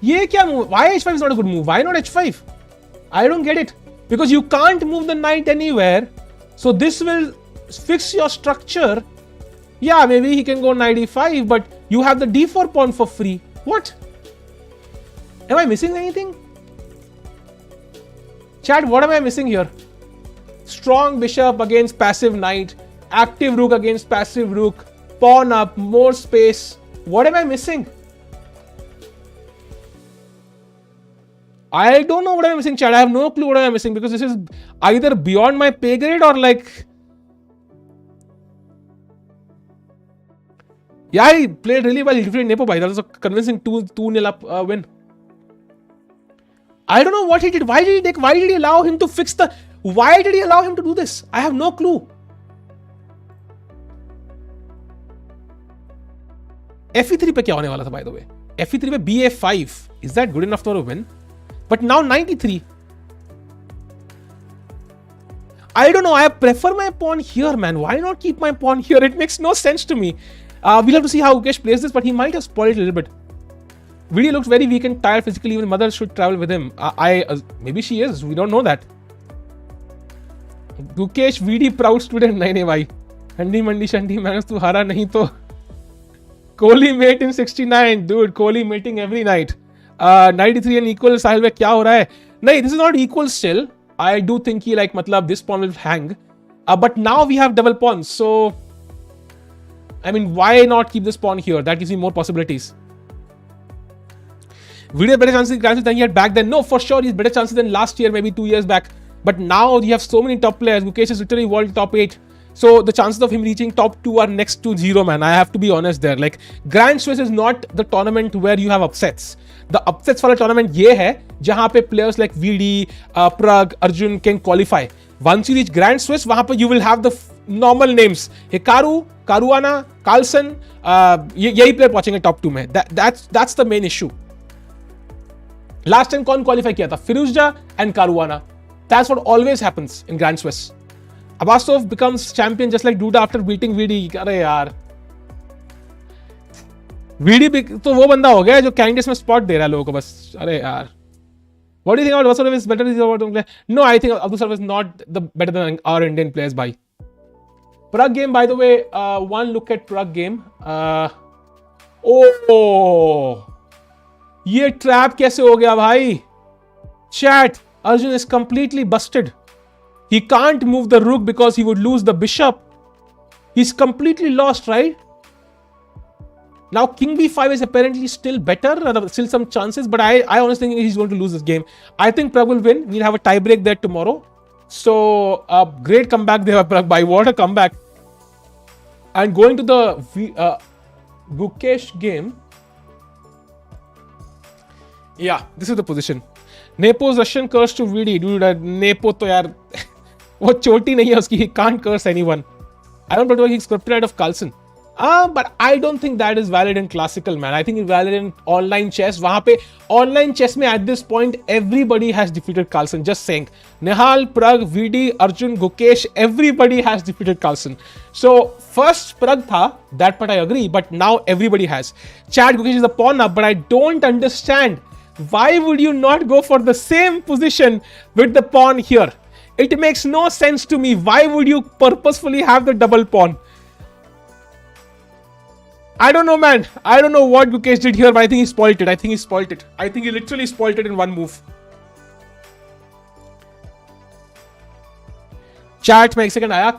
ये क्या move? Why h5 is not a good move? Why not h5? I don't get it. Because you can't move the knight anywhere. So this will fix your structure. Yeah, maybe he can go knight e5, but you have the d4 pawn for free. What? Am I missing anything? Chat, what am I missing here? Strong bishop against passive knight. Active rook against passive rook. Pawn up, more space. What am I missing? I don't know what I'm missing, chat. I have no clue what I'm missing because this is either beyond my pay grade or like... Yeah, he played really well. He defeated Nepo by that was a convincing 2-0 up win. I don't know what he did. Why did he allow him to fix the... Why did he allow him to do this? I have no clue. FE3 पे क्या होने वाला था, by the way? FE3 पे BA5. Is that good enough for a win? But now 93. I don't know. I prefer my pawn here, man. Why not keep my pawn here? It makes no sense to me. We'll have to see how Gukesh plays this, but he might have spoiled it a little bit. Vidit looks very weak and tired physically. Even mother should travel with him. Maybe she is. We don't know that. Gukesh, Vidit proud student. नहीं भाई. Handi mandi shandi Magnus तू हारा नहीं तो. Kohli mate in 69, dude. Kohli mating every night. 93 and equal. Sahil में क्या हो रहा है? नहीं, this is not equal still. I do think he like मतलब this pawn will hang. But now we have double pawns, so I mean, why not keep this pawn here? That gives me more possibilities. Vidit better chances than he had back then. No, for sure he's better chances than last year, maybe 2 years back. But now you have so many top players. Gukesh is literally world top 8. So the chances of him reaching top 2 are next to 0, man. I have to be honest there. Like Grand Swiss is not the tournament where you have upsets. The upsets for a tournament ये है जहाँ पे players like Vidit, Pragg, Arjun can qualify. Once you reach Grand Swiss, वहाँ पे you will have the normal names. Hikaru, Caruana, Carlsen, यही player पहुँचेंगे top 2 में. That's the main issue. Last time कौन qualify किया था? Firuzja and Caruana. That's what always happens in Grand Swiss. Abasov becomes champion just like Duda after beating Vidit. अरे यार Vidit तो वो बंदा हो गया जो कैंडिडेट्स में स्पॉट दे रहा है लोगों को बस. अरे यार What do you think about Abasov is better than player? No, I think Abasov is not better than our Indian players by. Pragg game, by the way, one look at Pragg game. ये trap कैसे हो गया भाई? Chat, Arjun is completely busted. He can't move the rook because he would lose the bishop. He's completely lost, right? Now king b5 is apparently still better, still some chances, but I honestly think he's going to lose this game. I think Pragg will win. We'll have a tie break there tomorrow. So great comeback there, Pragg. By what a comeback! And going to the Gukesh game. Yeah, this is the position. Nepo's Russian curse to Vidit. Dude, Nepo to yaar, वो चोटी नहीं है उसकी. He can't curse anyone. I don't know he's scripted out of Carlsen. But I don't think that is valid in classical, man. I think it's valid in online chess. वहाँ पे online chess में at this point everybody has defeated Carlsen. Just saying. Nehal, Pragg, Vidit, Arjun, Gukesh, everybody has defeated Carlsen. So first Pragg tha, that part I agree. But now everybody has. Chad, Gukesh is a pawn up, but I don't understand. Why would you not go for the same position with the pawn here? It makes no sense to me. Why would you purposefully have the double pawn? I don't know, man. I don't know what Gukesh did here, but I think he spoiled it. I think he literally spoiled it in one move. Chat में एक second आया.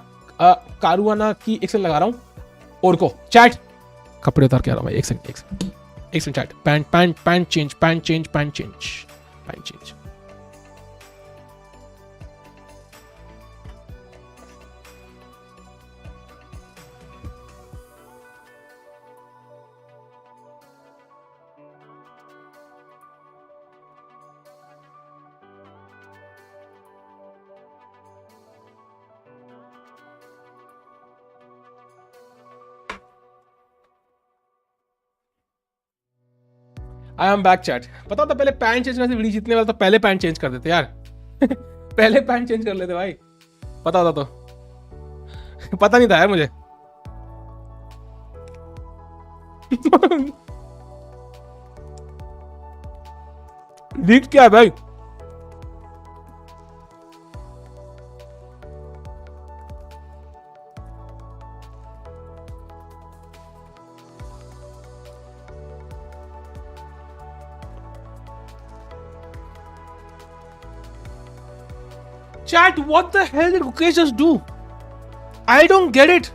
Caruana की एक second लगा रहा हूँ. और को चैट कपड़े उतार के आ रहा हूँ भाई. एक second chat. Pant change. I am back chat. पता था पहले पैंट चेंज करने से वीडियो जीतने वाला तो पहले पैंट चेंज कर देते यार. पहले पैंट चेंज कर लेते भाई. पता होता तो. पता नहीं था यार मुझे. लीक क्या है भाई? Chat, what the hell did Gukesh just do? I don't get it.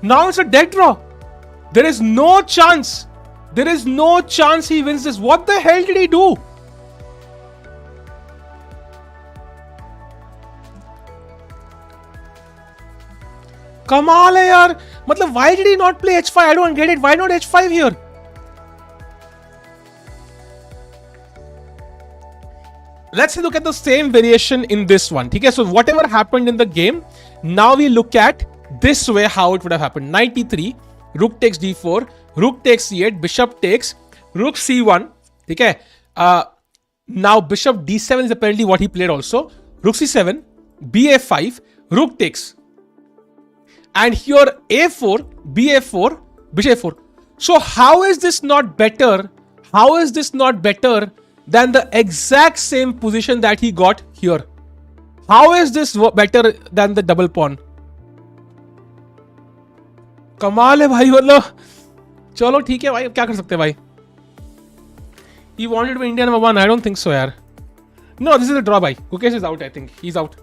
Now it's a dead draw. There is no chance. There is no chance he wins this. What the hell did he do? कमाल है यार. मतलब why did he not play h5? I don't get it. Why not h5 here? Let's look at the same variation in this one. Okay, so whatever happened in the game, now we look at this way how it would have happened. Knight e3, rook takes d4, rook takes c8, bishop takes, rook c1. Okay, now bishop d7 is apparently what he played also. Rook c7, ba5, rook takes. And here a4, ba4, bishop a4. So how is this not better? How is this not better than the exact same position that he got here? How is this better than the double pawn? कमाल है भाई. मतलब चलो ठीक है भाई, क्या कर सकते हैं भाई. He wanted to be India number 1. I don't think so यार. No, this is a draw by. Gukesh is out. I think he's out.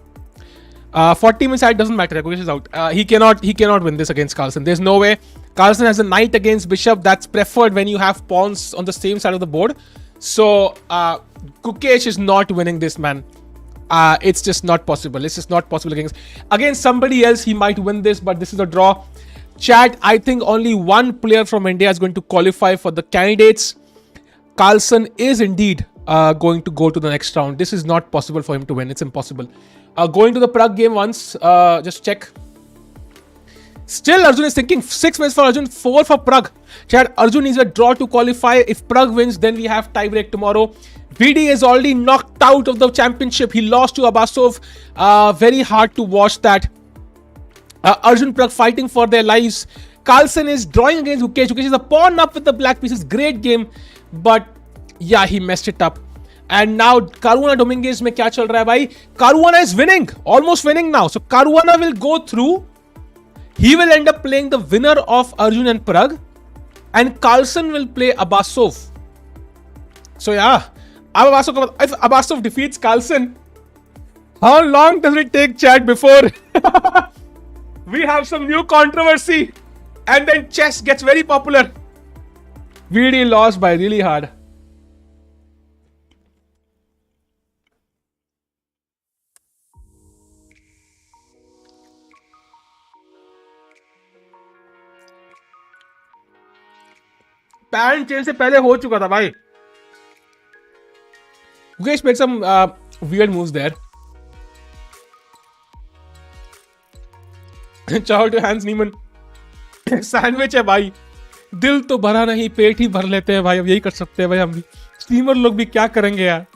40 minutes side doesn't matter. Gukesh is out. He cannot win this against Carlsen. There's no way. Carlsen has a knight against bishop. That's preferred when you have pawns on the same side of the board. So Gukesh is not winning this, man. It's just not possible. It's just not possible against somebody else. He might win this, but this is a draw. Chat, I think only one player from India is going to qualify for the candidates. Carlsen is indeed going to go to the next round. This is not possible for him to win. It's impossible. Going to the Pragg game once. Just check. Still, Arjun is thinking 6 wins for Arjun, 4 for Pragg. Chat, Arjun needs a draw to qualify. If Pragg wins, then we have tiebreak tomorrow. Vidi is already knocked out of the championship. He lost to Abasov. Very hard to watch that. Arjun, Pragg fighting for their lives. Carlsen is drawing against Gukesh. Gukesh is a pawn up with the black pieces. Great game. But yeah, he messed it up. And now Caruana Dominguez में क्या चल रहा है भाई? Caruana is winning, almost winning now. So Caruana will go through. He will end up playing the winner of Arjun and Pragg, and Carlsen will play Abasov. So yeah, if Abasov defeats Carlsen, how long does it take, chat, before we have some new controversy and then chess gets very popular? Vidit lost by really hard. Parent change से पहले हो चुका था भाई. Gukesh made some weird moves there. Ciao to Hans Niemann. Sandwich है भाई. दिल तो भरा नहीं, पेट ही भर लेते हैं भाई. अब यही कर सकते हैं भाई हम भी. स्ट्रीमर लोग भी क्या करेंगे यार.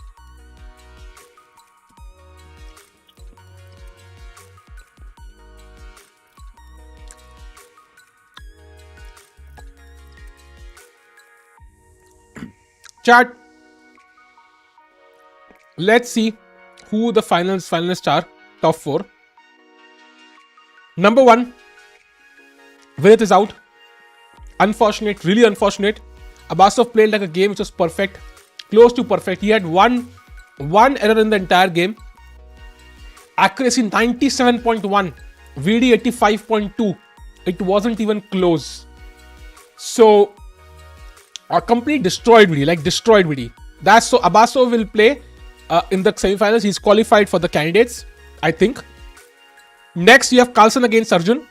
Chat. Let's see who the finalists are. Top 4. Number 1. Vidit is out. Unfortunate, really unfortunate. Abasov played like a game which was perfect, close to perfect. He had one error in the entire game. Accuracy 97.1, VD 85.2. It wasn't even close. So, complete destroyed VD, like destroyed VD. That's so. Abasov will play in the semi-finals. He's qualified for the candidates, I think. Next, you have Carlsen against Arjun.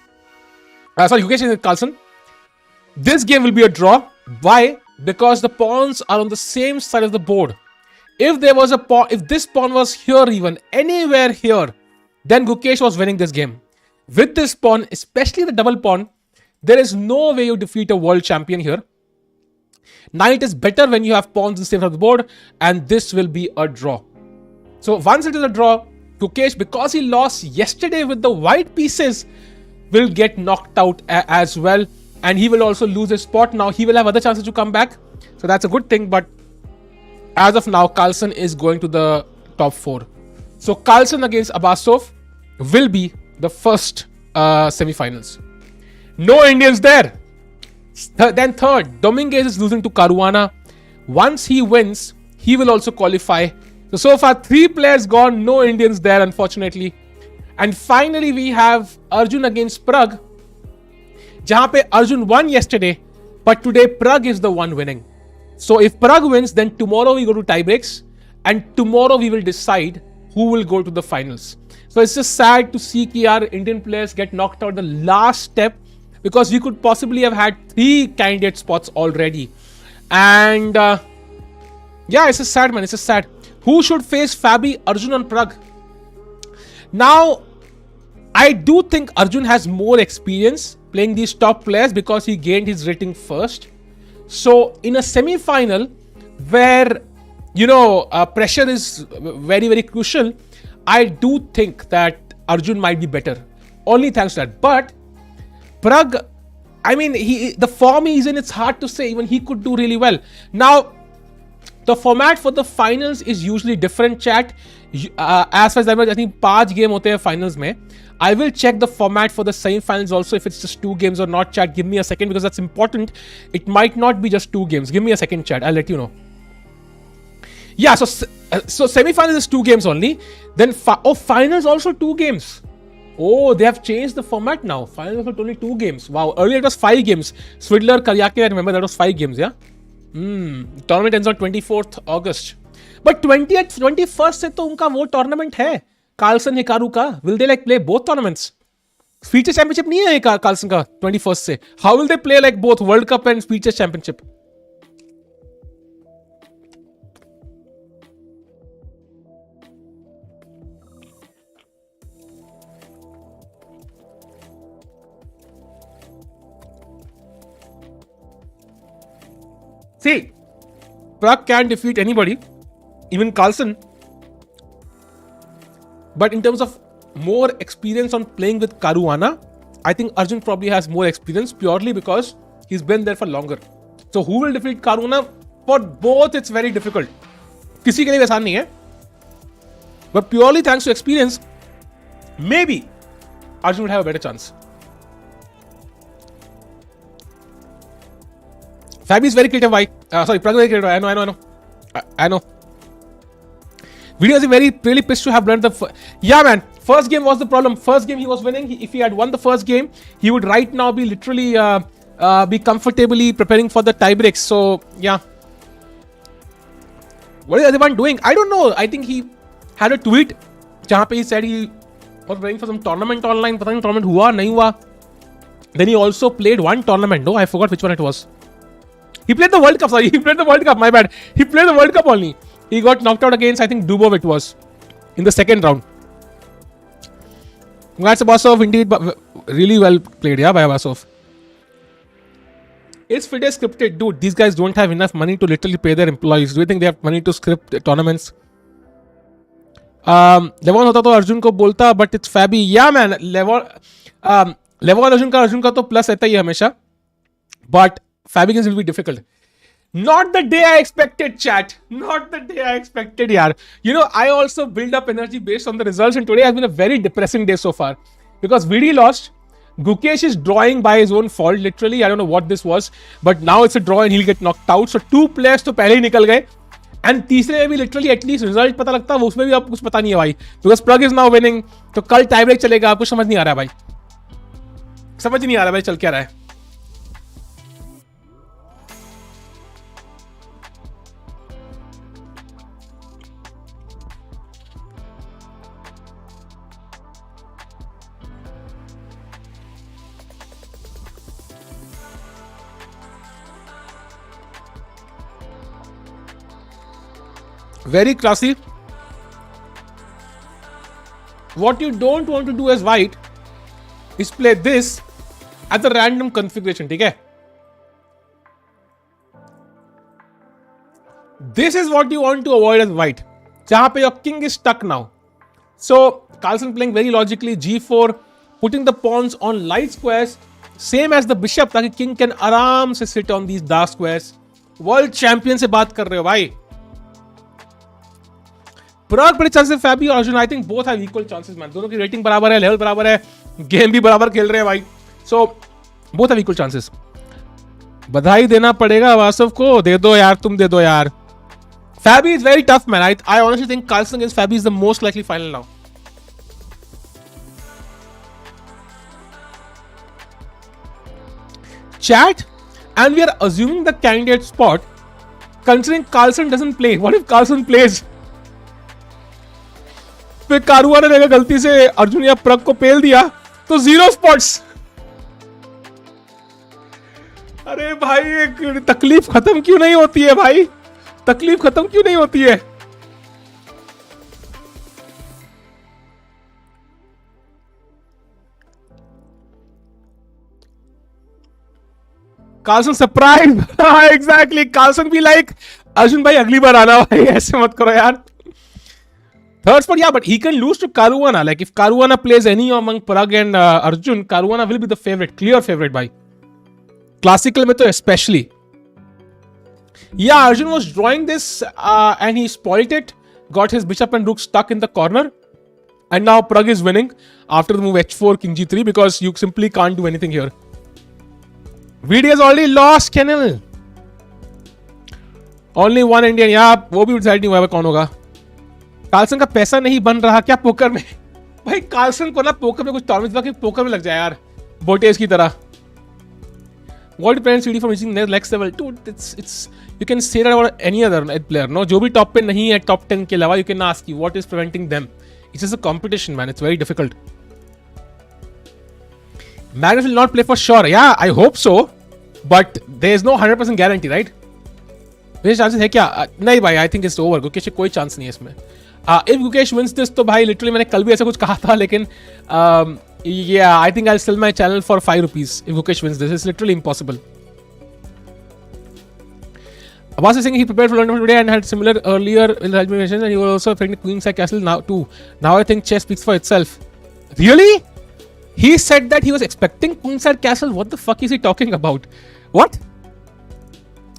Gukesh against Carlsen. This game will be a draw. Why? Because the pawns are on the same side of the board. If there was a pawn, if this pawn was here, even anywhere here, then Gukesh was winning this game. With this pawn, especially the double pawn, there is no way you defeat a world champion here. Now it is better when you have pawns in the same side of the board, and this will be a draw. So once it is a draw, Gukesh, because he lost yesterday with the white pieces, will get knocked out as well. And he will also lose his spot. Now he will have other chances to come back. So that's a good thing. But as of now, Carlsen is going to the top 4. So Carlsen against Abasov will be the first semi-finals. No Indians there. Then third, Dominguez is losing to Caruana. Once he wins, he will also qualify. So far, 3 players gone. No Indians there, unfortunately. And finally, we have Arjun against Pragg. जहां पे Arjun won yesterday, but today Pragg is the one winning. So if Pragg wins, then tomorrow we go to tie breaks, and tomorrow we will decide who will go to the finals. So it's just sad to see कि our Indian players get knocked out the last step, because we could possibly have had 3 candidate spots already. And yeah, it's just sad, man. It's just sad. Who should face Fabi, Arjun and Pragg? Now, I do think Arjun has more experience playing these top players because he gained his rating first. So in a semi-final where, pressure is very, very crucial, I do think that Arjun might be better. Only thanks to that. But Pragg, the form he's in, it's hard to say. Even he could do really well. Now, the format for the finals is usually different, chat. As far as I think 5 games hote hain finals mein. I will check the format for the semi-finals also, if it's just 2 games or not, chat. Give me a second, because that's important. It might not be just 2 games. Give me a second, chat. I'll let you know. Yeah, so semi-finals is 2 games only. Then finals also 2 games. Oh, they have changed the format now. Finals are only 2 games. Wow, earlier it was 5 games. Swidler, Karyake, I remember that was 5 games, yeah? Tournament ends on 24th August. But 21st से तो उनका वो tournament है. Carlsen Hikaru का. Will they play both tournaments? Speeches Championship नहीं है Carlsen का 21st से. How will they play both World Cup and Speeches Championship? See, Pragg can defeat anybody, even Carlsen. But in terms of more experience on playing with Caruana, I think Arjun probably has more experience purely because he's been there for longer. So who will defeat Caruana? For both, it's very difficult. किसी के लिए आसान नहीं है, but purely thanks to experience, maybe Arjun would have a better chance. Fabi is very creative. Why? Sorry, Pragg is very creative. I know. Video is really pissed to have learned yeah, man. First game was the problem. First game he was winning. If he had won the first game, he would right now be literally be comfortably preparing for the tie breaks. So yeah. What is the other one doing? I don't know. I think he had a tweet जहाँ पे he said he was playing for some tournament online. पता नहीं tournament हुआ नहीं हुआ. Then he also played one tournament. No, I forgot which one it was. He played the World Cup. Sorry, he played the World Cup. My bad. He played the World Cup only. He got knocked out against, I think, Dubov it was, in the second round. Congrats, Abasov. Indeed, really well played, yeah, by Abasov. Is Fide scripted? Dude, these guys don't have enough money to literally pay their employees. Do you think they have money to script tournaments? Levon होता तो अर्जुन को बोलता, but it's Fabi. Yeah, man. Levon Arjun का तो plus रहता ही है हमेशा. But Fabi will be difficult. Not the day I expected, chat. Not the day I expected, yaar. You know, I also build up energy based on the results, and today has been a very depressing day so far. Because Vidit lost. Gukesh is drawing by his own fault, literally. I don't know what this was. But now it's a draw and he'll get knocked out. So 2 players तो पहले ही निकल गए. And तीसरे में भी literally at least result पता लगता है, उसमें भी आपको कुछ पता नहीं है भाई. Because Pragg is now winning. तो कल tie break चलेगा, आपको समझ नहीं आ रहा है भाई. समझ नहीं आ रहा है भाई, चल क्या रहा है. Very classy. What you don't want to do as white is play this at a random configuration, ठीक है? This is what you want to avoid as white. जहाँ पे your king is stuck now. So Carlsen playing very logically G4, putting the pawns on light squares, same as the bishop, ताकि king can आराम से sit on these dark squares. World champion से बात कर रहे हो भाई. Pragg बड़े चांसेस फैबी और Arjun, I think both have equal chances man. दोनों की रेटिंग बराबर है, लेवल बराबर है, गेम भी बराबर खेल रहे हैं भाई. So both have equal chances. बधाई देना पड़ेगा अबासव को. दे दो यार, तुम दे दो यार. Fabi is very tough man. I honestly think Carlsen against Fabi is the most likely final now. Chat, and we are assuming the candidate spot considering Carlsen doesn't play. What if Carlsen plays? फिर कारुआ ने देखा गलती से अर्जुन या प्रग को पेल दिया तो 0 spots. अरे भाई तकलीफ खत्म क्यों नहीं होती है भाई? तकलीफ खत्म क्यों नहीं होती है? Carlsen surprised. Exactly. Carlsen be like, Arjun भाई अगली बार आना भाई, ऐसे मत करो यार. Third spot, yeah, but he can lose to Caruana. Like if Caruana plays any among Pragg and Arjun, Caruana will be the favorite, clear favorite by. Classical में तो especially. Yeah, Arjun was drawing this and he spoilt it. Got his bishop and rook stuck in the corner. And now Pragg is winning after the move h4, king g3 because you simply can't do anything here. Vidit has already lost, Kennel. Only one Indian. Yeah, वो भी decide नहीं हुआ कौन होगा. Carlsen का पैसा नहीं बन रहा क्या पोकर में? भाई कार्लसन को ना पोकर में कुछ टॉर्नामेंट्स बाकी पोकर में लग जाए यार, बोटेज की तरह. What depends CD from reaching next level? Dude, it's you can say that about any other player. No, जो भी टॉप पे नहीं है टॉप 10 के अलावा, you can ask you what is preventing them. It's just a competition, man. It's very difficult. Magnus will not play for sure. Yeah, I hope so, but there is no 100% guarantee, right? मेरे chances है क्या? नहीं भाई, I think it's over. Gukesh कोई chance नहीं है इसमें. If Gukesh wins this, तो भाई literally मैंने कल भी ऐसा कुछ कहा था, लेकिन yeah, I think I'll sell my channel for 5 rupees if Gukesh wins this. It's literally impossible. Abasov is saying he prepared for London today and had similar earlier in the ramifications, and he was also affecting Queenside Castle now too. Now I think chess speaks for itself. Really? He said that he was expecting Queenside Castle. What the fuck is he talking about? What?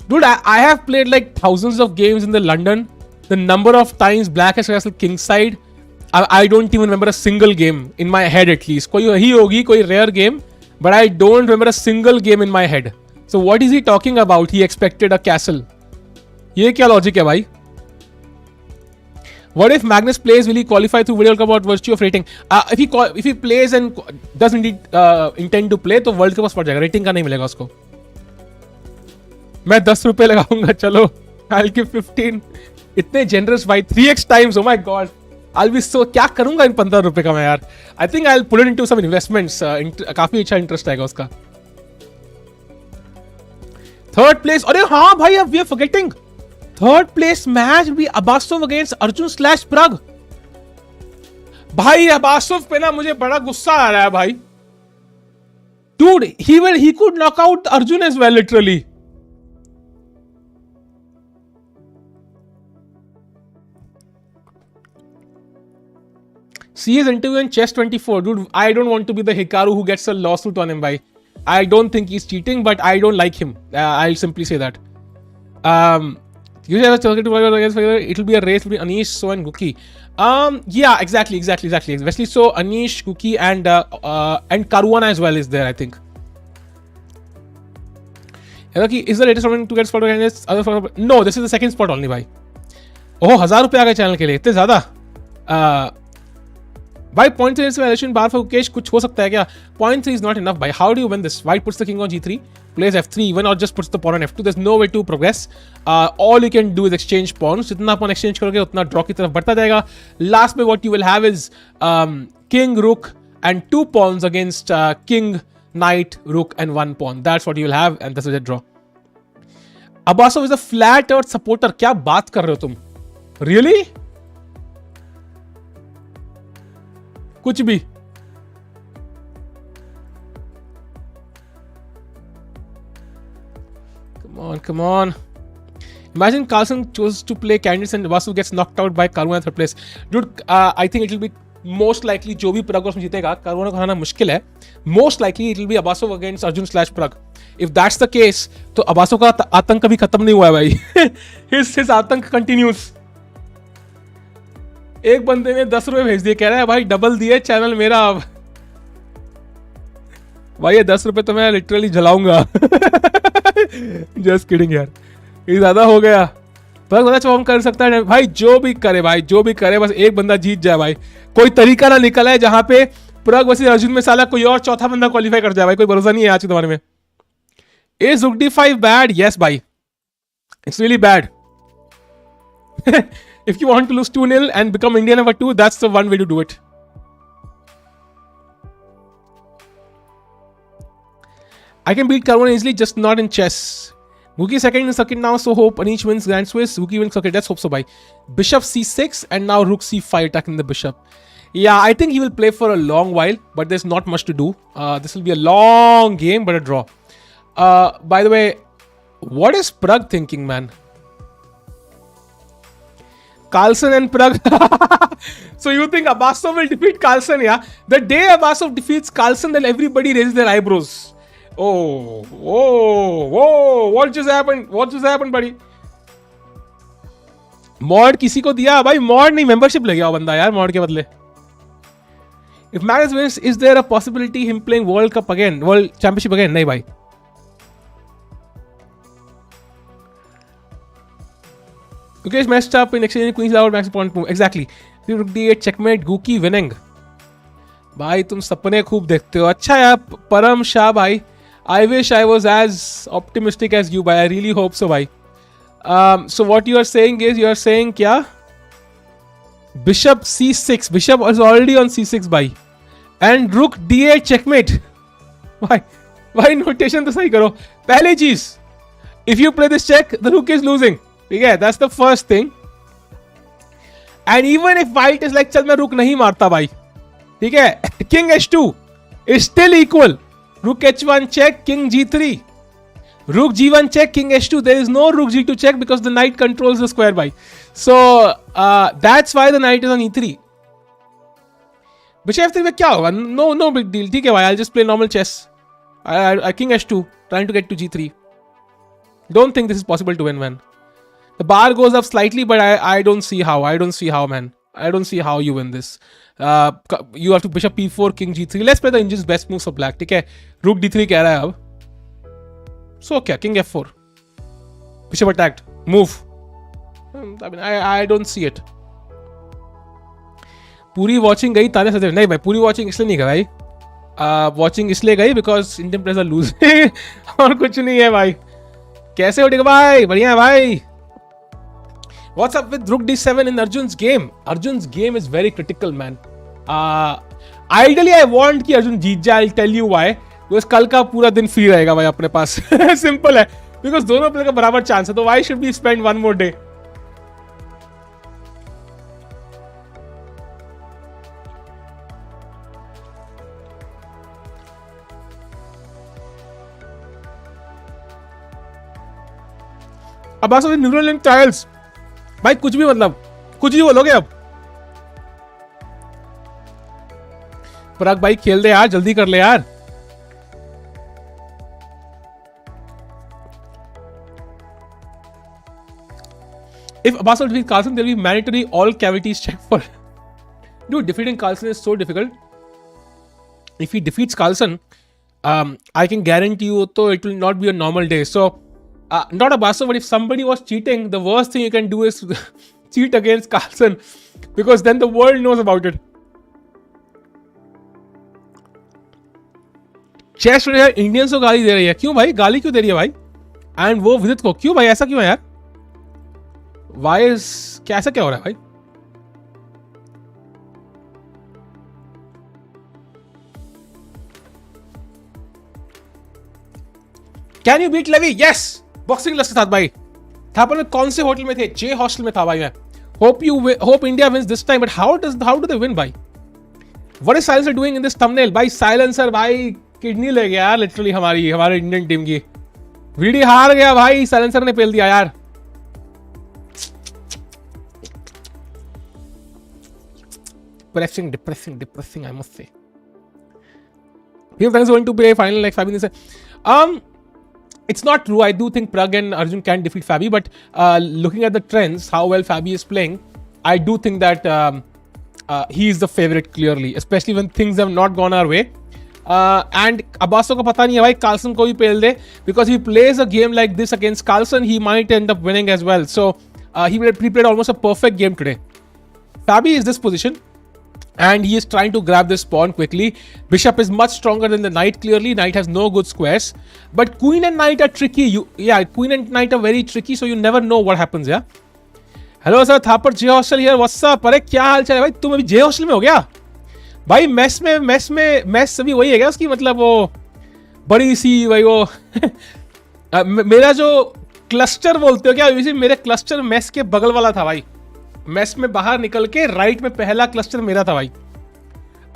Dude, I have played like thousands of games in the London. the number of times black has castled king side, I don't even remember a single game in my head at least. कोई ही होगी कोई rare game, but I don't remember a single game in my head. So what is he talking about? He expected a castle. ये क्या logic है भाई? What if Magnus plays? Will he qualify through World Cup about virtue of rating? If he plays and does indeed intend to play, तो World Cup पड़ जाएगा. Rating का नहीं मिलेगा उसको. मैं 10 रुपए लगाऊंगा. चलो, I'll give 15. इतने generous भाई. 3x times. Oh my god. I'll be so. क्या करूंगा इन 15 रुपए का मैं यार? I think I'll put it into some investments. काफी अच्छा interest आएगा उसका. Third place. अरे हाँ भाई, we are forgetting. Third place match will be Abasov against Arjun/Pragg. भाई Abasov पे ना मुझे बड़ा गुस्सा आ रहा है भाई. Dude, he could knock out Arjun as well, literally. See his interview in Chess 24. Dude, I don't want to be the Hikaru who gets a lawsuit on him, bhai. I don't think he's cheating, but I don't like him. I'll simply say that. It'll be a race between Anish, So, and Guki. Yeah, exactly. Especially So, Anish, Guki, and Caruana as well is there, I think. Is the latest one to get spot against other? No, this is the second spot only, bhai. Oh, 1000 रुपए आ गए channel के लिए, इतने ज्यादा. By point 3 valuation bar for Gukesh कुछ हो सकता है क्या? Point 3 is not enough. By how do you win this? White puts the king on g3, plays f3 even, or just puts the pawn on f2. There's no way to progress. All you can do is exchange pawns. जितना pawn exchange करोगे उतना draw की तरफ बढ़ता जाएगा. Last में what you will have is king, rook, and 2 pawns against king, knight, rook, and 1 pawn. That's what you will have, and this is a draw. Abasov is a flat earth supporter. क्या बात कर रहे हो तुम? Really? कुछ भी. Come on. Imagine Carlsen chose to play candidates and Abasov gets knocked out by Caruana in third place. Dude, I think it will be most likely जो भी Pragg उसमें जीतेगा, Caruana को हराना मुश्किल है. Most likely it will be Abasov against Arjun/Pragg. If that's the case, तो Abasov का आतंक कभी खत्म नहीं हुआ है भाई. his आतंक continues. एक बंदे ने 10 रुपए भेज दिए, कह रहा है भाई डबल दिए चैनल मेरा अब. भाई ये 10 रुपए तो मैं लिटरली जलाऊंगा. जस्ट किडिंग यार, ये ज्यादा हो गया. पर पता चौम कर सकता है भाई, जो भी करे भाई, जो भी करे, बस एक बंदा जीत जाए भाई. कोई तरीका ना निकला है जहां पे प्रग वर्सेस अर्जुन में साला कोई और चौथा बंदा क्वालिफाई कर जाए भाई. कोई भरोसा नहीं है आज के जमाने में. Is Rook D5 bad? Yes, bhai. It's really bad. If you want to lose 2-0 and become India number 2, that's the one way to do it. I can beat Caruana easily, just not in chess. Guki second in circuit now, so hope Anish wins Grand Swiss. Guki wins circuit, let's hope so, bhai. Bishop C6 and now Rook C5 attacking the bishop. Yeah, I think he will play for a long while, but there's not much to do. This will be a long game, but a draw. By the way, what is Pragg thinking, man? Carlsen and Pragg. So you think Abasov will defeat Carlsen, yeah? The day Abasov defeats Carlsen, then everybody raises their eyebrows. Oh, what just happened? What just happened, buddy? Mod किसी को दिया भाई? Mod नहीं, membership ले गया वो बंदा यार mod के बदले. If Magnus wins, is there a possibility him playing World Cup again, World Championship again? नहीं भाई. Gukesh messed up in exchanging queens out max point move. Exactly. Rook D8 checkmate. Guki winning. भाई तुम सपने खूब देखते हो. अच्छा यार परम शाह भाई. I wish I was as optimistic as you, bhai. I really hope so, bhai. So what you are saying is, you are saying क्या? Bishop C6. Bishop is already on C6, bhai. And Rook D8 checkmate. Why? Why notation तो सही करो. पहली चीज, if you play this check, the Rook is losing. ठीक है? That's the first thing. And even if White is like, चल मैं Rook नहीं मारता भाई. ठीक है? King H2 is still equal. Rook H1 check, King G3. Rook G1 check, King H2. There is no Rook G2 check because the knight controls the square by. So that's why the knight is on E3. Bishop F3 में क्या होगा? No big deal. ठीक है भाई, I'll just play normal chess. King H2 trying to get to G3. Don't think this is possible to win, man. The bar goes up slightly, but I don't see how. I don't see how, man. I don't see how you win this. You have to bishop p4, king g3. Let's play the engine's best moves for black. ठीक है, rook d3 कह रहा है अब. So क्या, king f4. Bishop attacked. Move. I mean, I don't see it. पूरी watching गई ताने सदे. नहीं भाई, पूरी वॉचिंग इसलिए नहीं गई. वॉचिंग इसलिए गई because Indian players are losing. और कुछ नहीं है भाई. कैसे उठेगा भाई? बढ़िया है भाई. What's up with Rook D7 in Arjun's game? Arjun's game is very critical, man. Ideally, I want कि Arjun जीत जाए. I'll tell you why. Because कल का पूरा दिन फ्री रहेगा भाई अपने पास. Simple है. Because दोनों प्लेयर का बराबर चांस है. तो why should we spend one more day? Abasov with neural link trials. भाई कुछ भी, मतलब कुछ ही बोलोगे अब. पराग भाई खेल दे यार, जल्दी कर ले यार. If Abasov defeats Carlsen, there will be mandatory all cavities check for. Dude, defeating Carlsen is so difficult. If he defeats Carlsen, I can guarantee you, so it will not be a normal day. So. Not Abasov, but if somebody was cheating, the worst thing you can do is cheat against Carlsen, because then the world knows about it. Chess यार Indians को गाली दे रही है. क्यों भाई, गाली क्यों दे रही है भाई? एंड वो विदित को क्यों भाई? ऐसा क्यों है यार? वाई इज क्या, ऐसा क्या हो रहा है भाई? Can you beat Levy? Yes, boxing class के साथ भाई. थापर में कौन से होटल में थे? जे हॉस्टल में था भाई मैं. Hope India wins this time, but how do they win भाई? What is silencer doing in this thumbnail भाई? साइलेंसर भाई किडनी ले गया यार लिटरली हमारे इंडियन टीम की. वीडी हार गया भाई, साइलेंसर ने पेल दिया यार. depressing I must say. He is going to play final like Fabi said. It's not true. I do think Pragg and Arjun can defeat Fabi, but looking at the trends, how well Fabi is playing, I do think that he is the favorite clearly, especially when things have not gone our way. And Abasov को पता नहीं है भाई Carlsen को भी पेल दे, because he plays a game like this against Carlsen, he might end up winning as well. So he played almost a perfect game today. Fabi is this position, and he is trying to grab this pawn quickly. Bishop is much stronger than the knight clearly. Knight has no good squares. But queen and knight are tricky. Queen and knight are very tricky, so you never know what happens, yeah? Hello sir, Thapar J Hostel here. What's up? अरे क्या हाल चाल है भाई? तुम अभी J Hostel में हो गया? भाई मेस अभी वही है क्या उसकी, मतलब वो बड़ी सी भाई वो मेरा जो क्लस्टर बोलते हो क्या, मेरे क्लस्टर मेस के बगल वाला था भाई. मैच में बाहर निकल के राइट में पहला क्लस्टर मेरा था भाई.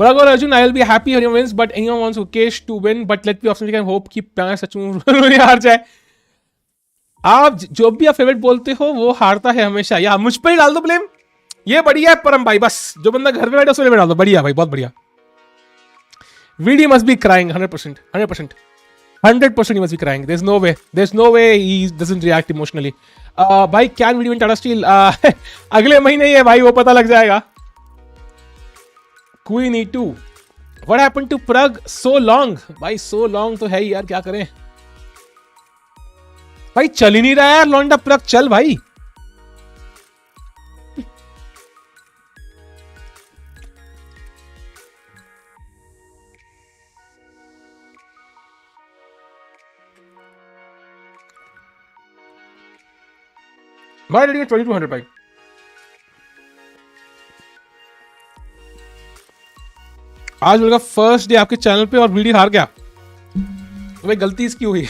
Pragg और Arjun, I will be happy when you wins, but anyone wants Gukesh to win, but let me optimistic and hope कि प्यार सच में हार जाए. आप जो भी आप फेवरेट बोलते हो वो हारता है हमेशा. या मुझ पर ही डाल दो ब्लेम. ये बढ़िया है परम भाई, बस जो बंदा घर में बैठा उसमें डाल दो. बढ़िया भाई, बहुत बढ़िया. VD must be crying 100%. 100% he must be crying. There's no way he doesn't react emotionally. भाई कैन वीडियो टाटा स्टील अगले महीने ही है भाई, वो पता लग जाएगा. Queen E2. What happened to Pragg so long? भाई so long तो है ही यार, क्या करें भाई. चल ही नहीं रहा यार लौंडा Pragg, चल भाई. Why did you get 2200 भाई? आज मेरा फर्स्ट डे आपके चैनल पे और वीडियो हार गया तो भाई गलती इसकी हुई.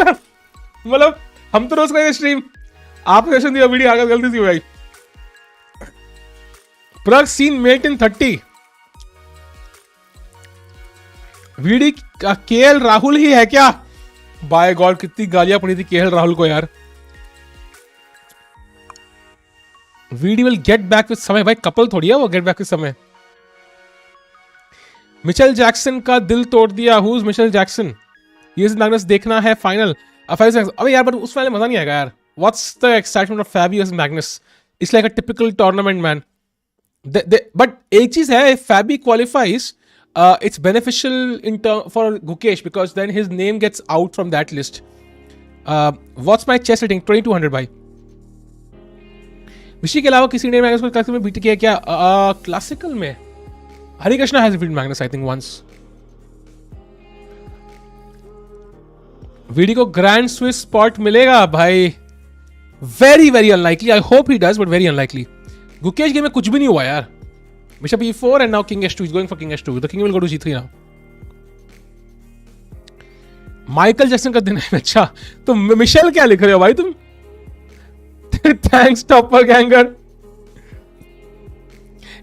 मतलब हम तो रोज करेंगे स्ट्रीम, आपने सेशन दिया वीडियो हार गया, गलती सी भाई. Pragg seen mate in 30. VD KL Rahul ही है क्या? बाय गॉड कितनी गालियां पड़ी थी KL राहुल को यार. VD will get back with Samay. भाई कपल थोड़ी है वो, get back with Samay. Michael Jackson का दिल तोड़ दिया. Who is Michael Jackson? ये मैग्नस देखना है फाइनल. अबे यार बट उस फाइनल मजा नहीं आएगा यार, what's the excitement of Fabi versus Magnus? It's like a typical tournament, man. But एक चीज है, if Fabi qualifies, it's beneficial in for Gukesh because then his name gets out from that list. What's my chess rating? 2200 भाई. विशी के अलावा किसी ने Magnus को क्लासिकल में बीट किया क्या? क्लासिकल में Harikrishna has beat Magnus I think once. VD को ग्रैंड स्विस स्पॉट मिलेगा भाई. Very very unlikely. I hope he does but very unlikely. Gukesh game में कुछ भी नहीं हुआ यार. Bishop e4 and now king h2. He's going for king h2. The king will go to g3 now. Michael Jackson का दिन है. अच्छा तो मिशेल क्या लिख रहे हो भाई तुम? थैंक्स टॉपर गैंगर.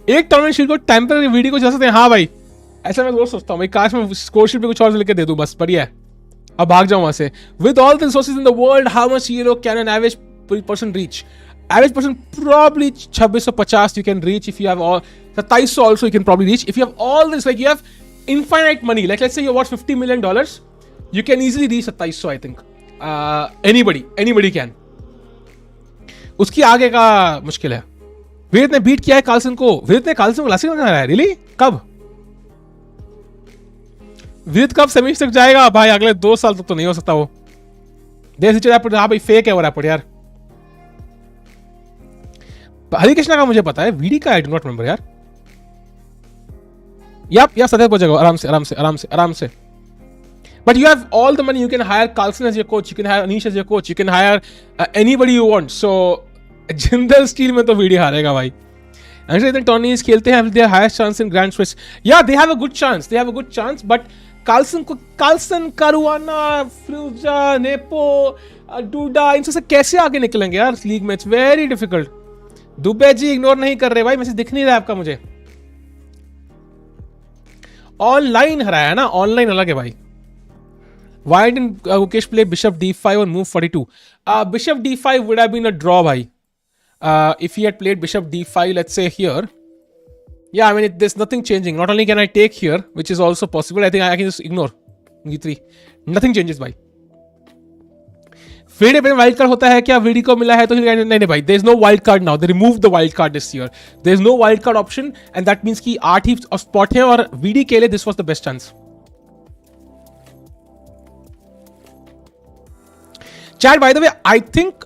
एक टूर्नामेंट शीट को टेम्पररी वीडियो को जा सकते हैं. हाँ भाई ऐसा मैं रोज सोचता हूँ भाई, काश मैं स्कोर शीट पे कुछ और लिख के दे दूं बस. बढ़िया है. अब भाग जाऊं वहां से. With all the resources in the world how much euro can an average person reach? Average person probably 2650 you can reach if you have all. 2700 also you can probably reach if you have all this. Like you have infinite money. Like let's say you're worth $50 million, you can easily reach 2700 I think. Anybody can. उसकी आगे का मुश्किल है. विदित ने beat किया है Carlsen को. विदित ने कार्लसन को क्लासिक में हराया है. रियली? कब? विदित कब सेमीज तक जाएगा भाई? अगले 2 साल तक तो नहीं हो सकता वो. देश रैपट. हाँ भाई फेक है वो रैपट यार. हरिकृष्णा का मुझे पता है. वीडी का आई डू नॉट रिमेंबर यार. या सदैव पहुंचेगा आराम से. But you have all the money. You can hire Carlsen as your coach. You can hire Anish as your coach. You can hire anybody you want. So Jindal Steel में तो VD हारेगा भाई. Actually, I think Tony's खेलते हैं. They have highest chance in Grand Swiss. Yeah, they have a good chance. But Carlsen, Caruana, Fruja, Nepo, Duda, इनसे से कैसे आगे निकलेंगे यार लीग में? It's very difficult. Dube ji ignore नहीं कर रहे भाई. मैसेज दिख नहीं रहा आपका मुझे. ऑनलाइन हराया ना. ऑनलाइन अलग है भाई. Why didn't Gukesh play bishop d5 or move 42? Bishop d5 would have been a draw bhai. If he had played bishop d5 let's say here. Yeah, I mean there's nothing changing. Not only can I take here, which is also possible, I think I can just ignore e3. Nothing changes bhai. Fide पे wild card होता है क्या? VD को मिला है तो नहीं भाई. There is no wild card now. They removed the wild card this year. There is no wild card option and that means कि 8 ही स्पॉट है और वीडी के लिए this was the best chance. Chat, by the way, I think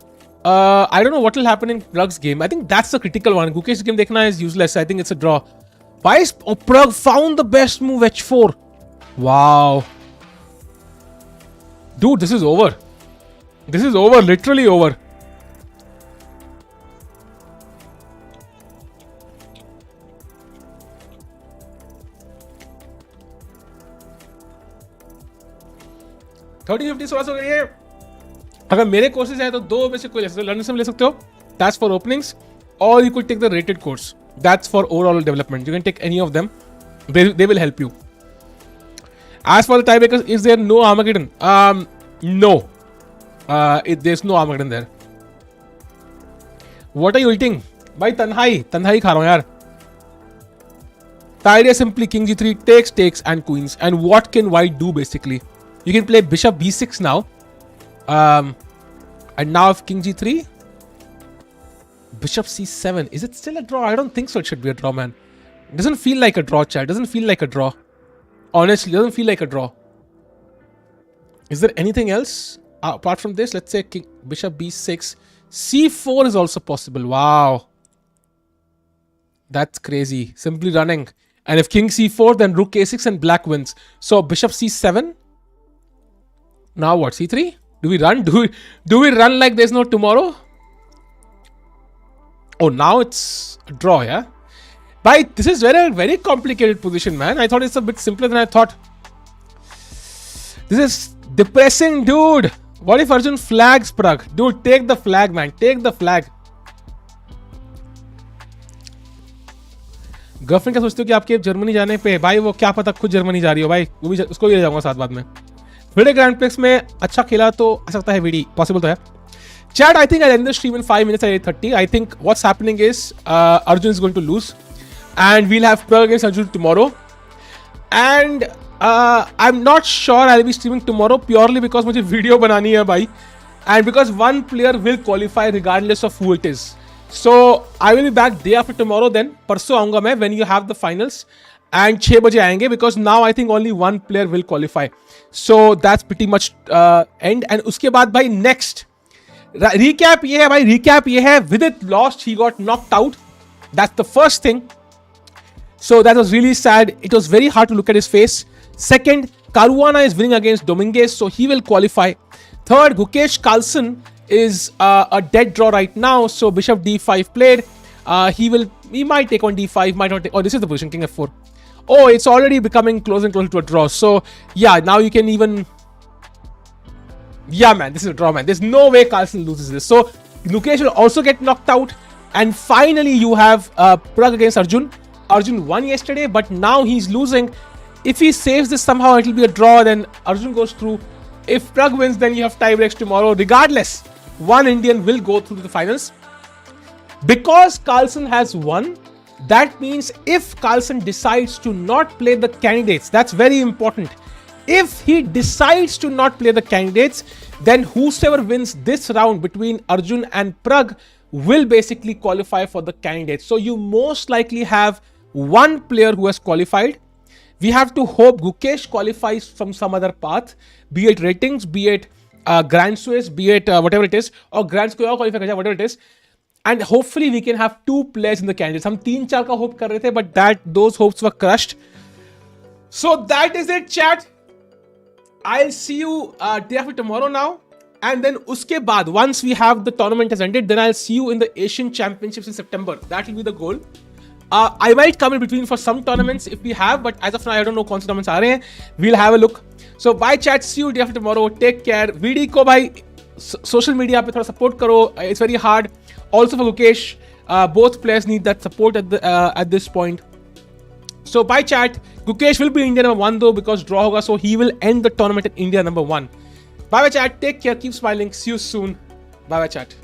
I don't know what will happen in Pragg's game. I think that's the critical one. Gukesh's game dekhna is useless. I think it's a draw. Why is Pragg found the best move h4? Wow. Dude, this is over. This is over. Literally over. $30-50 हो गई है. अगर मेरे courses हैं तो 2 में से कोई ले सकते हो. लर्निंग से ले सकते हो. That's for openings. Or you could take the rated course. That's for overall development. You can take any of them. They will help you. As for the tiebreakers, is there no Armageddon? No. There's no Armageddon there. What are you eating? भाई तन्हाई खा रहा हूँ यार. The idea is simply king g3 takes and queens. And what can white do basically? You can play bishop b6 now. And now if king g3, bishop c7, is it still a draw? I don't think so. It should be a draw, man. It doesn't feel like a draw, chat. It doesn't feel like a draw. Honestly, it doesn't feel like a draw. Is there anything else apart from this? Let's say bishop b6, c4 is also possible. Wow, that's crazy. Simply running. And if king c4, then rook a6 and black wins. So bishop c7. Now what? c3. Do we run? Do we run like there's no tomorrow? Oh, now it's a draw, yeah? But this is very complicated position, man. I thought it's a bit simpler than I thought. This is depressing, dude. What if Arjun flags Pragg? Dude, take the flag, man. Take the flag. Girlfriend क्या सोचते हो कि आपके Germany जाने पे? भाई वो क्या पता खुद जर्मनी जा रही हो भाई. वो भी उसको भी ले जाऊंगा साथ बाद में. Fide ग्रैंड प्रिक्स में अच्छा खेला तो आ सकता है वीडी. पॉसिबल तो है. Chat, I think I'll end the stream in 5 minutes at 8:30. I think what's happening is Arjun is going to lose and we'll have Pragg against Arjun tomorrow. And I'm not sure I'll be streaming tomorrow purely because मुझे video बनानी है भाई. and because one player will qualify regardless of who it is. So I will be back day after tomorrow then. परसों आऊंगा मैं when you have the finals and 6 बजे आएंगे because now I think only one player will qualify. So that's pretty much end. And उसके बाद भाई next recap ये है भाई, recap ये है, Vidit lost, he got knocked out. That's the first thing. So that was really sad. It was very hard to look at his face. Second, Caruana is winning against Dominguez, so he will qualify. Third, Gukesh Carlsen is a dead draw right now, so Bishop D5 played. He might take on D5, might not take. Oh, this is the position, King F4. Oh, it's already becoming closer and closer to a draw. So yeah, now you can even. Yeah, man, this is a draw, man. There's no way Carlsen loses this. So Gukesh will also get knocked out. And finally, you have Pragg against Arjun. Arjun won yesterday, but now he's losing. If he saves this somehow, it will be a draw. Then Arjun goes through. If Pragg wins, then you have tie breaks tomorrow. Regardless, one Indian will go through to the finals. Because Carlsen has won, that means if Carlsen decides to not play the candidates, that's very important. If he decides to not play the candidates, then whosoever wins this round between Arjun and Pragg will basically qualify for the candidates. So you most likely have one player who has qualified. We have to hope Gukesh qualifies from some other path, be it ratings, be it Grand Swiss, be it whatever it is, or Grand Square qualify, whatever it is. And hopefully we can have two players in the candidates. हम 3-4 का hope कर रहे थे, but those hopes were crushed. So that is it, chat. I'll see you day after tomorrow now. And then uske baad, once we have the tournament has ended, then I'll see you in the Asian Championships in September. That will be the goal. I might come in between for some tournaments if we have, but as of now, I don't know कौन से tournaments आ रहे हैं. We'll have a look. So bye chat, see you day after tomorrow. Take care. VD को भाई social media पे थोड़ा support करो. It's very hard. Also for Gukesh, both players need that support at this point. So bye chat. Gukesh will be India number 1 though because draw hoga, so he will end the tournament at India number 1. Bye bye chat. Take care. Keep smiling. See you soon. Bye bye chat.